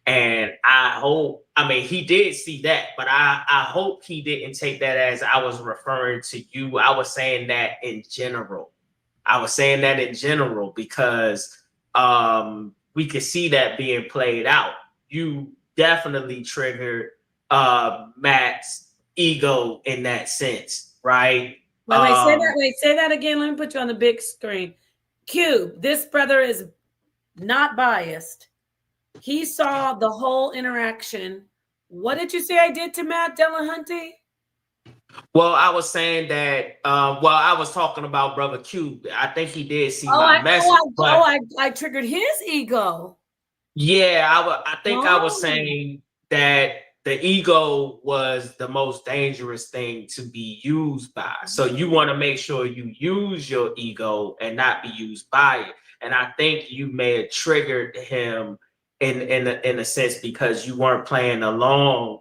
And I hope, I mean, he did see that, but I hope he didn't take that as I was referring to you. I was saying that in general. Because we could see that being played out. You definitely triggered Matt's ego in that sense, right? Wait, say that again. Let me put you on the big screen. Cube, this brother is not biased. He saw the whole interaction. What did you say I did to Matt Delahunty? Well, I was saying that, I was talking about Brother Cube. I think he did see my message. I triggered his ego. Yeah, I was saying that the ego was the most dangerous thing to be used by. So you want to make sure you use your ego and not be used by it. And I think you may have triggered him in a sense because you weren't playing along,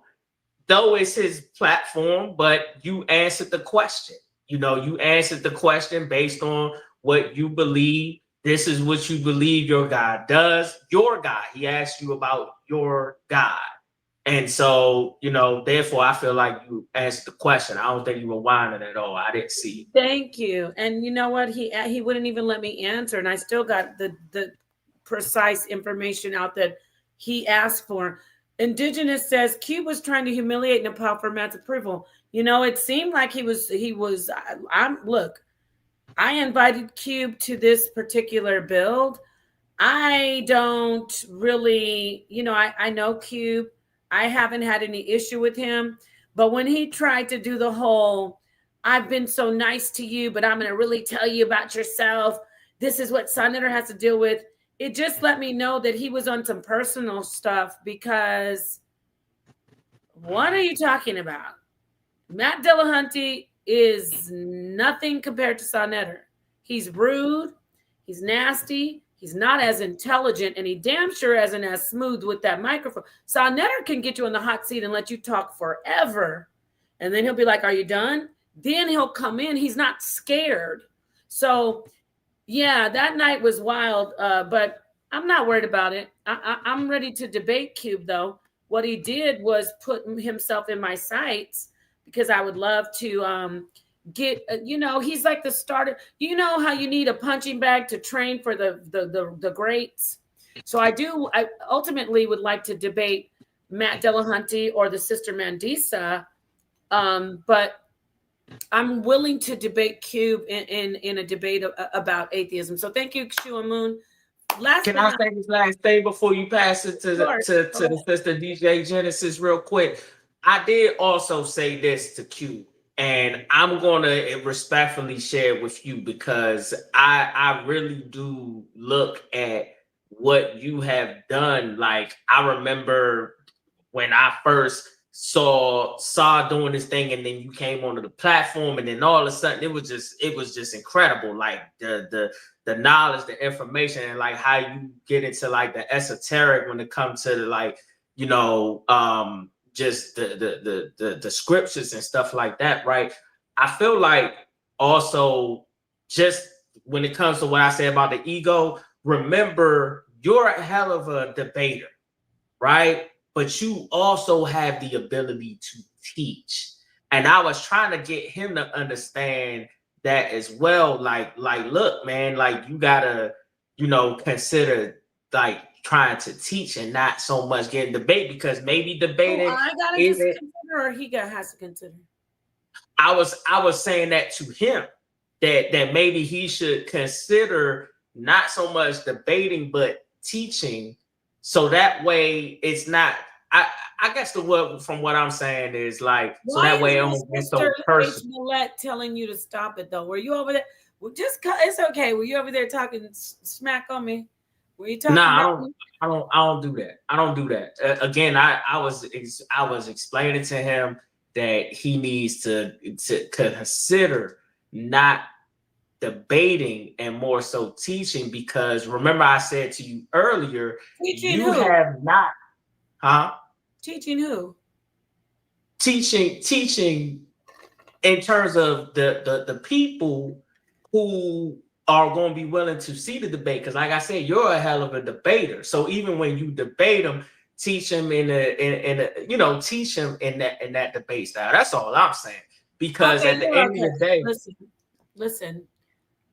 though it's his platform, but you answered the question. You know, you answered the question based on what you believe. This is what you believe your God does. Your God. He asked you about your God. And so, you know, therefore, I feel like you answered the question. I don't think you were whining at all. I didn't see. Thank you. And you know what? He wouldn't even let me answer. And I still got the precise information out that he asked for. Indigenous says Cube was trying to humiliate Nepal for Matt's approval. You know, it seemed like he was. Look, I invited Cube to this particular build. I don't really, you know, I know Cube. I haven't had any issue with him. But when he tried to do the whole, I've been so nice to you, but I'm going to really tell you about yourself. This is what Senator has to deal with. It just let me know that he was on some personal stuff because what are you talking about? Matt Delahunty is nothing compared to Senator. He's rude. He's nasty. He's not as intelligent, and he damn sure isn't as smooth with that microphone. Senator can get you in the hot seat and let you talk forever. And then he'll be like, are you done? Then he'll come in. He's not scared. So, yeah, that night was wild, but I'm not worried about it. I'm ready to debate Cube, though. What he did was put himself in my sights because I would love to get, you know, he's like the starter. You know how you need a punching bag to train for the greats? So I ultimately would like to debate Matt Delahunty or the Sister Mandisa, but I'm willing to debate Cube in a debate about atheism. So thank you, Shua Moon. Can I say this last thing before you pass it to the Sister DJ Genesis real quick? I did also say this to Cube, and I'm going to respectfully share it with you because I really do look at what you have done. Like, I remember when I first saw doing this thing, and then you came onto the platform, and then all of a sudden it was just incredible. Like the knowledge, the information, and like how you get into like the esoteric when it comes to the, like, you know, just the scriptures and stuff like that, right? I feel like also, just when it comes to what I say about the ego, remember, you're a hell of a debater, right? But you also have the ability to teach. And I was trying to get him to understand that as well. Like, look, man, like, you gotta, you know, consider like trying to teach and not so much getting debate, because maybe debating. I gotta just consider, or he has to consider. I was saying that to him, that maybe he should consider not so much debating but teaching, so that way it's not. I guess from what I'm saying is like, so that way it won't get so personal. Millette telling you to stop it though. Were you over there? Well, it's okay. Were you over there talking smack on me? Were you talking? Nah, I don't do that. I don't do that. Again, I was explaining to him that he needs to consider not debating and more so teaching, because remember I said to you earlier, teaching who? Have not, huh? Teaching who? Teaching in terms of the people who are going to be willing to see the debate, because like I said, you're a hell of a debater. So even when you debate them, teach them teach them in that debate style. That's all I'm saying. Because at the end of the day, listen,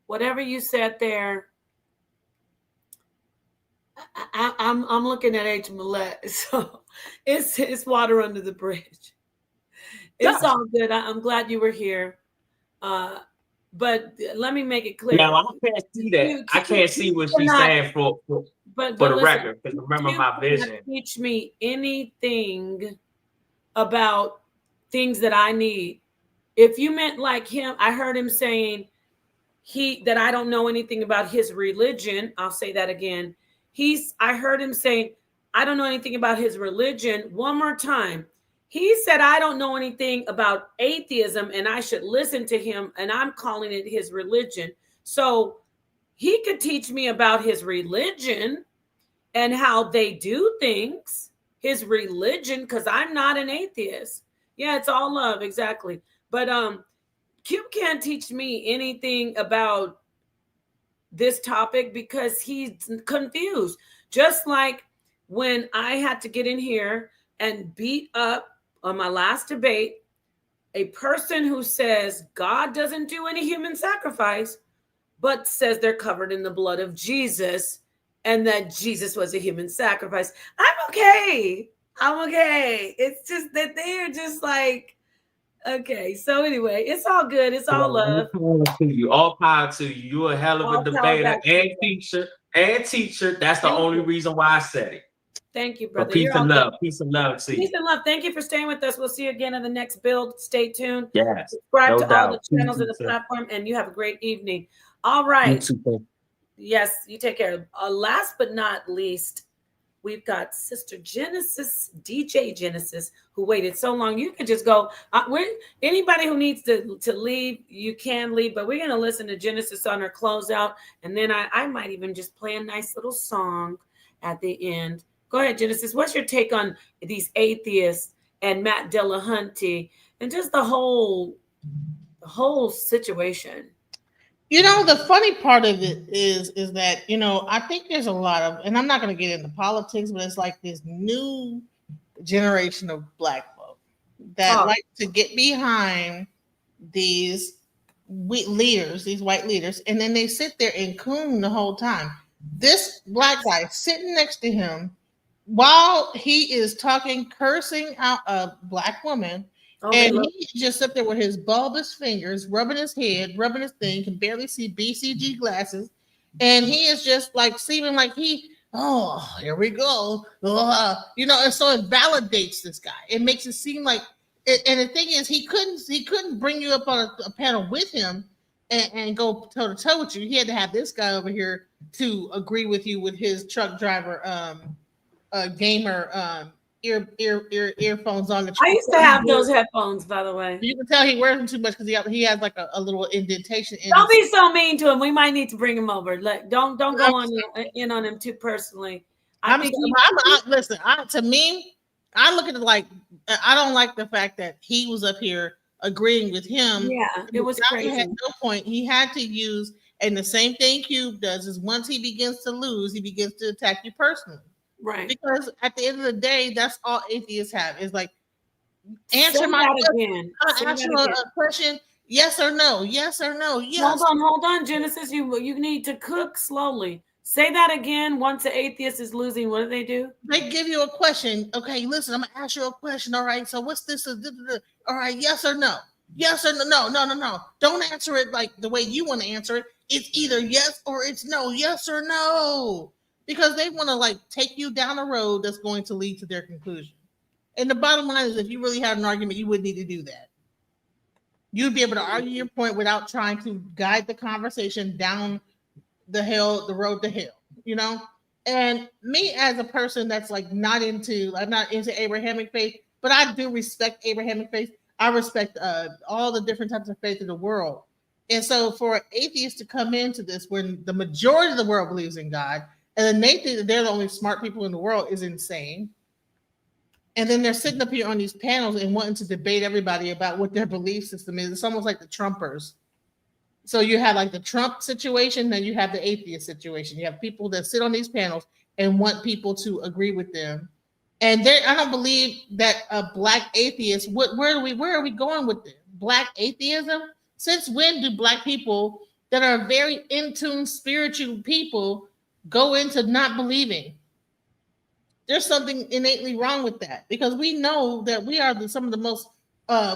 whatever you said there, I'm looking at H. Millette, so it's water under the bridge. It's all good. I'm glad you were here. But let me make it clear. Now I can't see that. I can't see what she's saying for the record. Because remember my vision. Teach me anything about things that I need. If you meant like him, I heard him saying that I don't know anything about his religion. I'll say that again. I heard him saying, I don't know anything about his religion. One more time. He said, I don't know anything about atheism and I should listen to him, and I'm calling it his religion. So he could teach me about his religion and how they do things, his religion, because I'm not an atheist. Yeah, it's all love, exactly. But Cube can't teach me anything about this topic because he's confused. Just like when I had to get in here and beat up on my last debate a person who says God doesn't do any human sacrifice, but says they're covered in the blood of Jesus and that Jesus was a human sacrifice. I'm okay. It's just that they're just like, okay. So anyway, it's all good. It's all love. All power to you. You're a hell of a debater and teacher. That's the only reason why I said it. Thank you, brother. Peace and love. Peace and love to you. Peace and love. Thank you for staying with us. We'll see you again in the next build. Stay tuned. Yes. Subscribe to all the channels in the platform, and you have a great evening. All right. Yes, you take care. Last but not least, we've got Sister Genesis, DJ Genesis, who waited so long. You can just go. Anybody who needs to leave, you can leave, but we're going to listen to Genesis on her closeout, and then I might even just play a nice little song at the end. Go ahead, Genesis. What's your take on these atheists and Matt Delahunty and just the whole situation? You know, the funny part of it is that, you know, I think there's a lot of, and I'm not going to get into politics, but it's like this new generation of Black folk that like to get behind these leaders, these white leaders, and then they sit there and coon the whole time. This Black guy sitting next to him while he is talking, cursing out a Black woman, and he just up there with his bulbous fingers, rubbing his head, rubbing his thing, can barely see BCG glasses, and he is just like seeming like here we go, you know, and so it validates this guy. It makes it seem like, and the thing is, he couldn't bring you up on a panel with him and go toe to toe with you. He had to have this guy over here to agree with you with his truck driver, gamer earphones on. I used to have those headphones, by the way. You can tell he wears them too much because he has like a little indentation. Don't be so mean to him. We might need to bring him over. Like, don't go in on him too personally. Listen. To me, I look at it like I don't like the fact that he was up here agreeing with him. Yeah, it was crazy. At no point he had to use, and the same thing Cube does is once he begins to lose, he begins to attack you personally. Right. Because at the end of the day, that's all atheists have is like answer my question. Ask you a question. Yes or no? Yes or no? Yes. Hold on, Genesis. You need to cook slowly. Say that again. Once an atheist is losing, what do? They give you a question. Okay, listen, I'm gonna ask you a question. All right, so what's this? All right, yes or no? Yes or no? No. Don't answer it like the way you want to answer it. It's either yes or it's no. Yes or no. Because they want to like take you down a road that's going to lead to their conclusion. And the bottom line is if you really had an argument, you wouldn't need to do that. You'd be able to argue your point without trying to guide the conversation down the road to hell, you know? And me as a person that's like I'm not into Abrahamic faith, but I do respect Abrahamic faith. I respect all the different types of faith in the world. And so for atheists to come into this when the majority of the world believes in God, and then they think that they're the only smart people in the world is insane. And then they're sitting up here on these panels and wanting to debate everybody about what their belief system is. It's almost like the Trumpers. So you have like the Trump situation, then you have the atheist situation. You have people that sit on these panels and want people to agree with them. And I don't believe that a black atheist, where are we going with this? Black atheism? Since when do black people that are very in tune spiritual people go into not believing? There's something innately wrong with that because we know that we are some of the most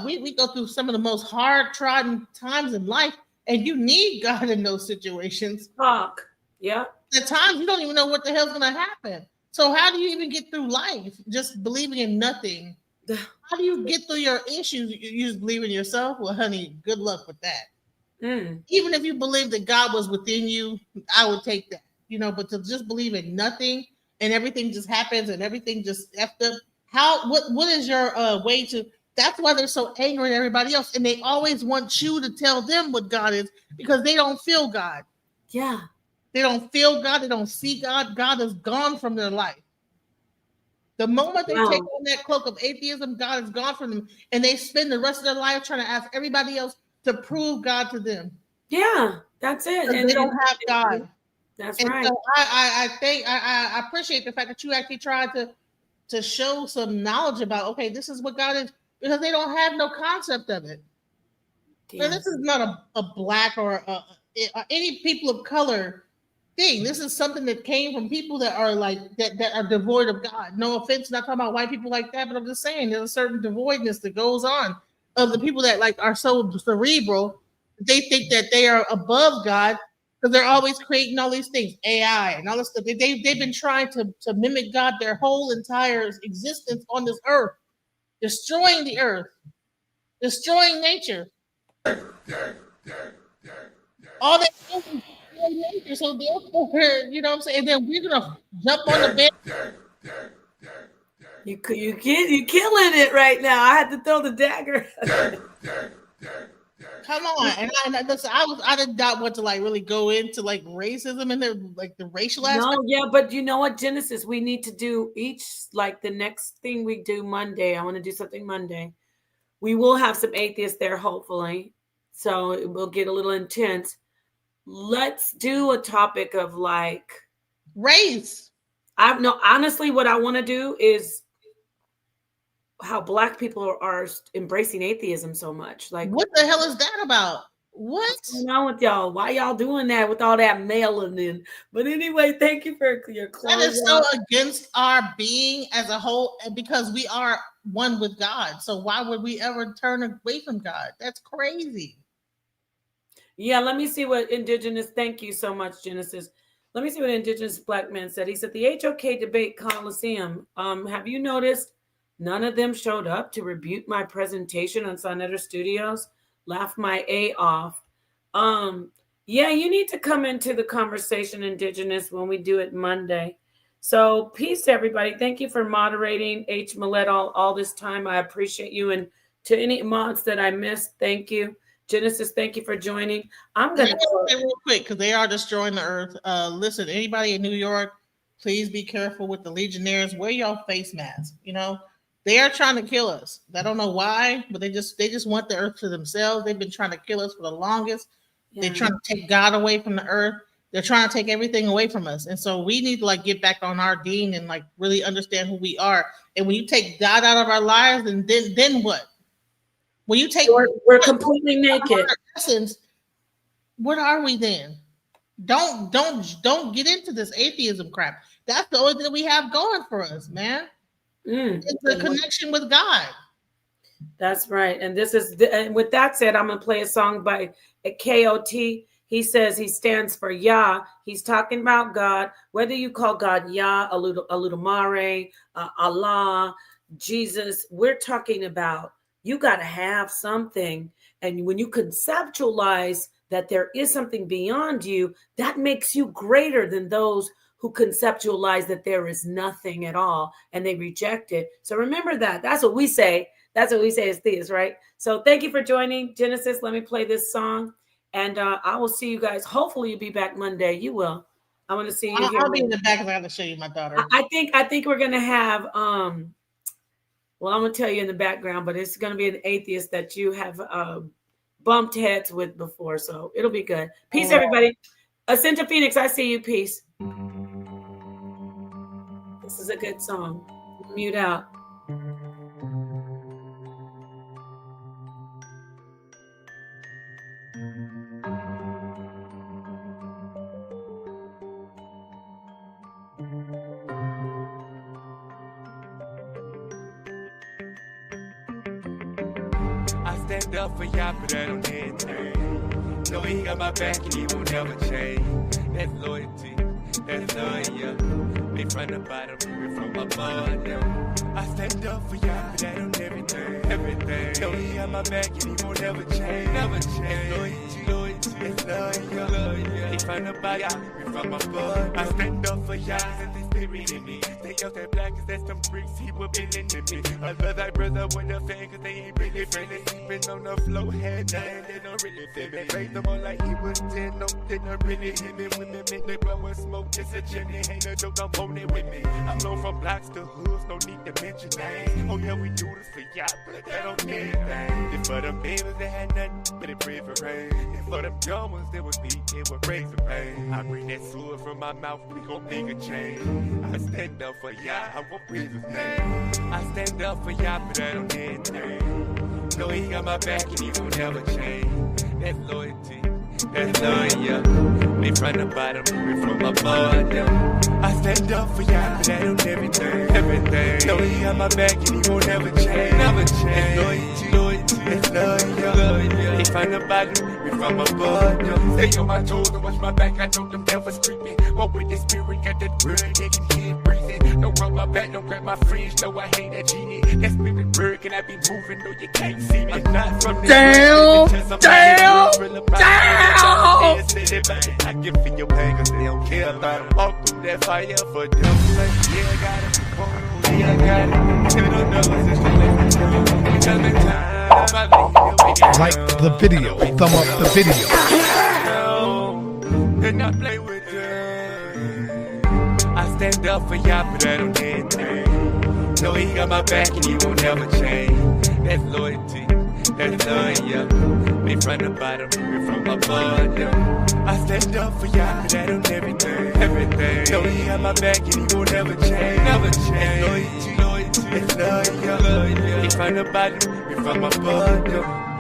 we go through some of the most hard trodden times in life, and you need God in those situations. Fuck. Yeah. At times you don't even know what the hell's gonna happen. So how do you even get through life just believing in nothing? How do you get through your issues? You just believe in yourself? Well, honey, good luck with that. Even if you believe that God was within you, I would take that. You know, but to just believe in nothing and everything just happens and everything just effed up. What is your way to? That's why they're so angry at everybody else, and they always want you to tell them what God is because they don't feel God. Yeah, they don't feel God. They don't see God. God is gone from their life. The moment they take on that cloak of atheism, God is gone from them, and they spend the rest of their life trying to ask everybody else to prove God to them. Yeah, that's it. And they don't have God. That's right. So I think I appreciate the fact that you actually tried to show some knowledge about, okay, this is what God is, because they don't have no concept of it. Yeah. And this is not a black or any people of color thing. This is something that came from people that are like that are devoid of God. No offense, not talking about white people like that, but I'm just saying there's a certain devoidness that goes on of the people that like are so cerebral. They think that they are above God. Because they're always creating all these things, AI and all this stuff. They've been trying to mimic God their whole entire existence on this earth, destroying the earth, destroying nature. All they do is destroy nature. So therefore, you know what I'm saying? And then we're gonna jump on the bed. You killing it right now. I had to throw the dagger. Come on, and I did not want to like really go into like racism and the racial aspect. No, yeah, but you know what, Genesis, we need to do each like the next thing we do Monday. I want to do something Monday. We will have some atheists there, hopefully, so it will get a little intense. Let's do a topic of like race. Honestly, what I want to do is how Black people are embracing atheism so much. Like, what the hell is that about? What's going on with y'all? Why y'all doing that with all that melanin? But anyway, thank you for your close. That is so against our being as a whole, because we are one with God. So why would we ever turn away from God? That's crazy. Yeah, let me see what Indigenous. Thank you so much, Genesis. Let me see what Indigenous Black man said. He said the HOK debate Coliseum. Have you noticed? None of them showed up to rebuke my presentation on Sonetta Studios. Laugh my A off. Yeah, you need to come into the conversation, Indigenous, when we do it Monday. So peace to everybody. Thank you for moderating H. Millett all this time. I appreciate you. And to any mods that I missed, thank you. Genesis, thank you for joining. I'm going to say real quick because they are destroying the earth. Listen, anybody in New York, please be careful with the Legionnaires. Wear your face mask. You know, they are trying to kill us. I don't know why, but they just want the earth to themselves. They've been trying to kill us for the longest. Yeah. They're trying to take God away from the earth. They're trying to take everything away from us. And so we need to like get back on our dean and like really understand who we are. And when you take God out of our lives, and then what? When you take we're completely naked. Essence, what are we then? Don't get into this atheism crap. That's the only thing that we have going for us, man. It's the connection with God. That's right. And and with that said, I'm gonna play a song by KOT. He says he stands for Yah. He's talking about God. Whether you call God Yah, Aludamare, Allah, Jesus, we're talking about you got to have something. And when you conceptualize that there is something beyond you, that makes you greater than those who conceptualize that there is nothing at all and they reject it. So remember that. That's what we say. That's what we say as theists, right? So thank you for joining. Genesis, let me play this song. And I will see you guys. Hopefully you'll be back Monday. You will. I want to see you. I'll be in the back because I have to show you my daughter. I think we're gonna have well, I'm gonna tell you in the background, but it's gonna be an atheist that you have bumped heads with before, so it'll be good. Peace, everybody. Ascenta Phoenix, I see you. Peace. This is a good song. Mute out. Stand up for y'all, but I don't need anything. No, he got my back and he won't never change. That's loyalty, that's loyal. Me from the bottom, me from above them. I stand up for y'all, but I don't everything. No, he got my back and he won't never change. Never change. Loyalty, that's loyal. Me from the bottom, me from above. I stand up for y'all, and the spirit in me. They out that black, cause that's some bricks, he will be in me. I love that brother with a fan, cause they ain't really friendly. Sleeping on the floor, had nothing, they don't really fit me. Raised them on like he was 10, no, they don't really hit me. Women make they blowin' smoke, it's a chimney. Ain't no joke, I'm on it with me. I'm known from blocks to hoods, no need to mention names. Oh yeah, we do this for y'all, but that don't mean anything. And for them babies that had nothing, but it prayed for rain. And for them young ones that was beat, it would raise the pain. I bring that sword from my mouth, we gon' make a change. I stand up for y'all, I won't breathe his name. I stand up for y'all, but I don't need anything. No, he got my back and he won't never change. That's loyalty, that's loyal. Me from the bottom, we from above them. I stand up for y'all, but I don't everything. No, he got my back and he won't never change. Never change. Loyalty, that's loyal. Me from the bottom, we from above them. Stay on my toes and watch my back, I know them devils creeping. Walk with the spirit, got that word, they can hear it breathing. Don't rub my back, don't grab my fringe, no, I hate that genie. That spirit bird, can I be moving, no, you can't see me. I'm not from this damn. I give for your pain, cause they don't care about it. Walk through that fire for them, like, yeah, I got it. Yeah, I got it. You don't know, it's just like the video, thumb up the video. And I play with them. I stand up for y'all, but I don't need anything. No, he got my back and he won't never change. That's loyalty, that's loyal. Me from the bottom, we from above them. I stand up for y'all, but I don't everything. No, he got my back and he won't never change. Never change. Loyalty, it's loyal. Me from the bottom, we from above them.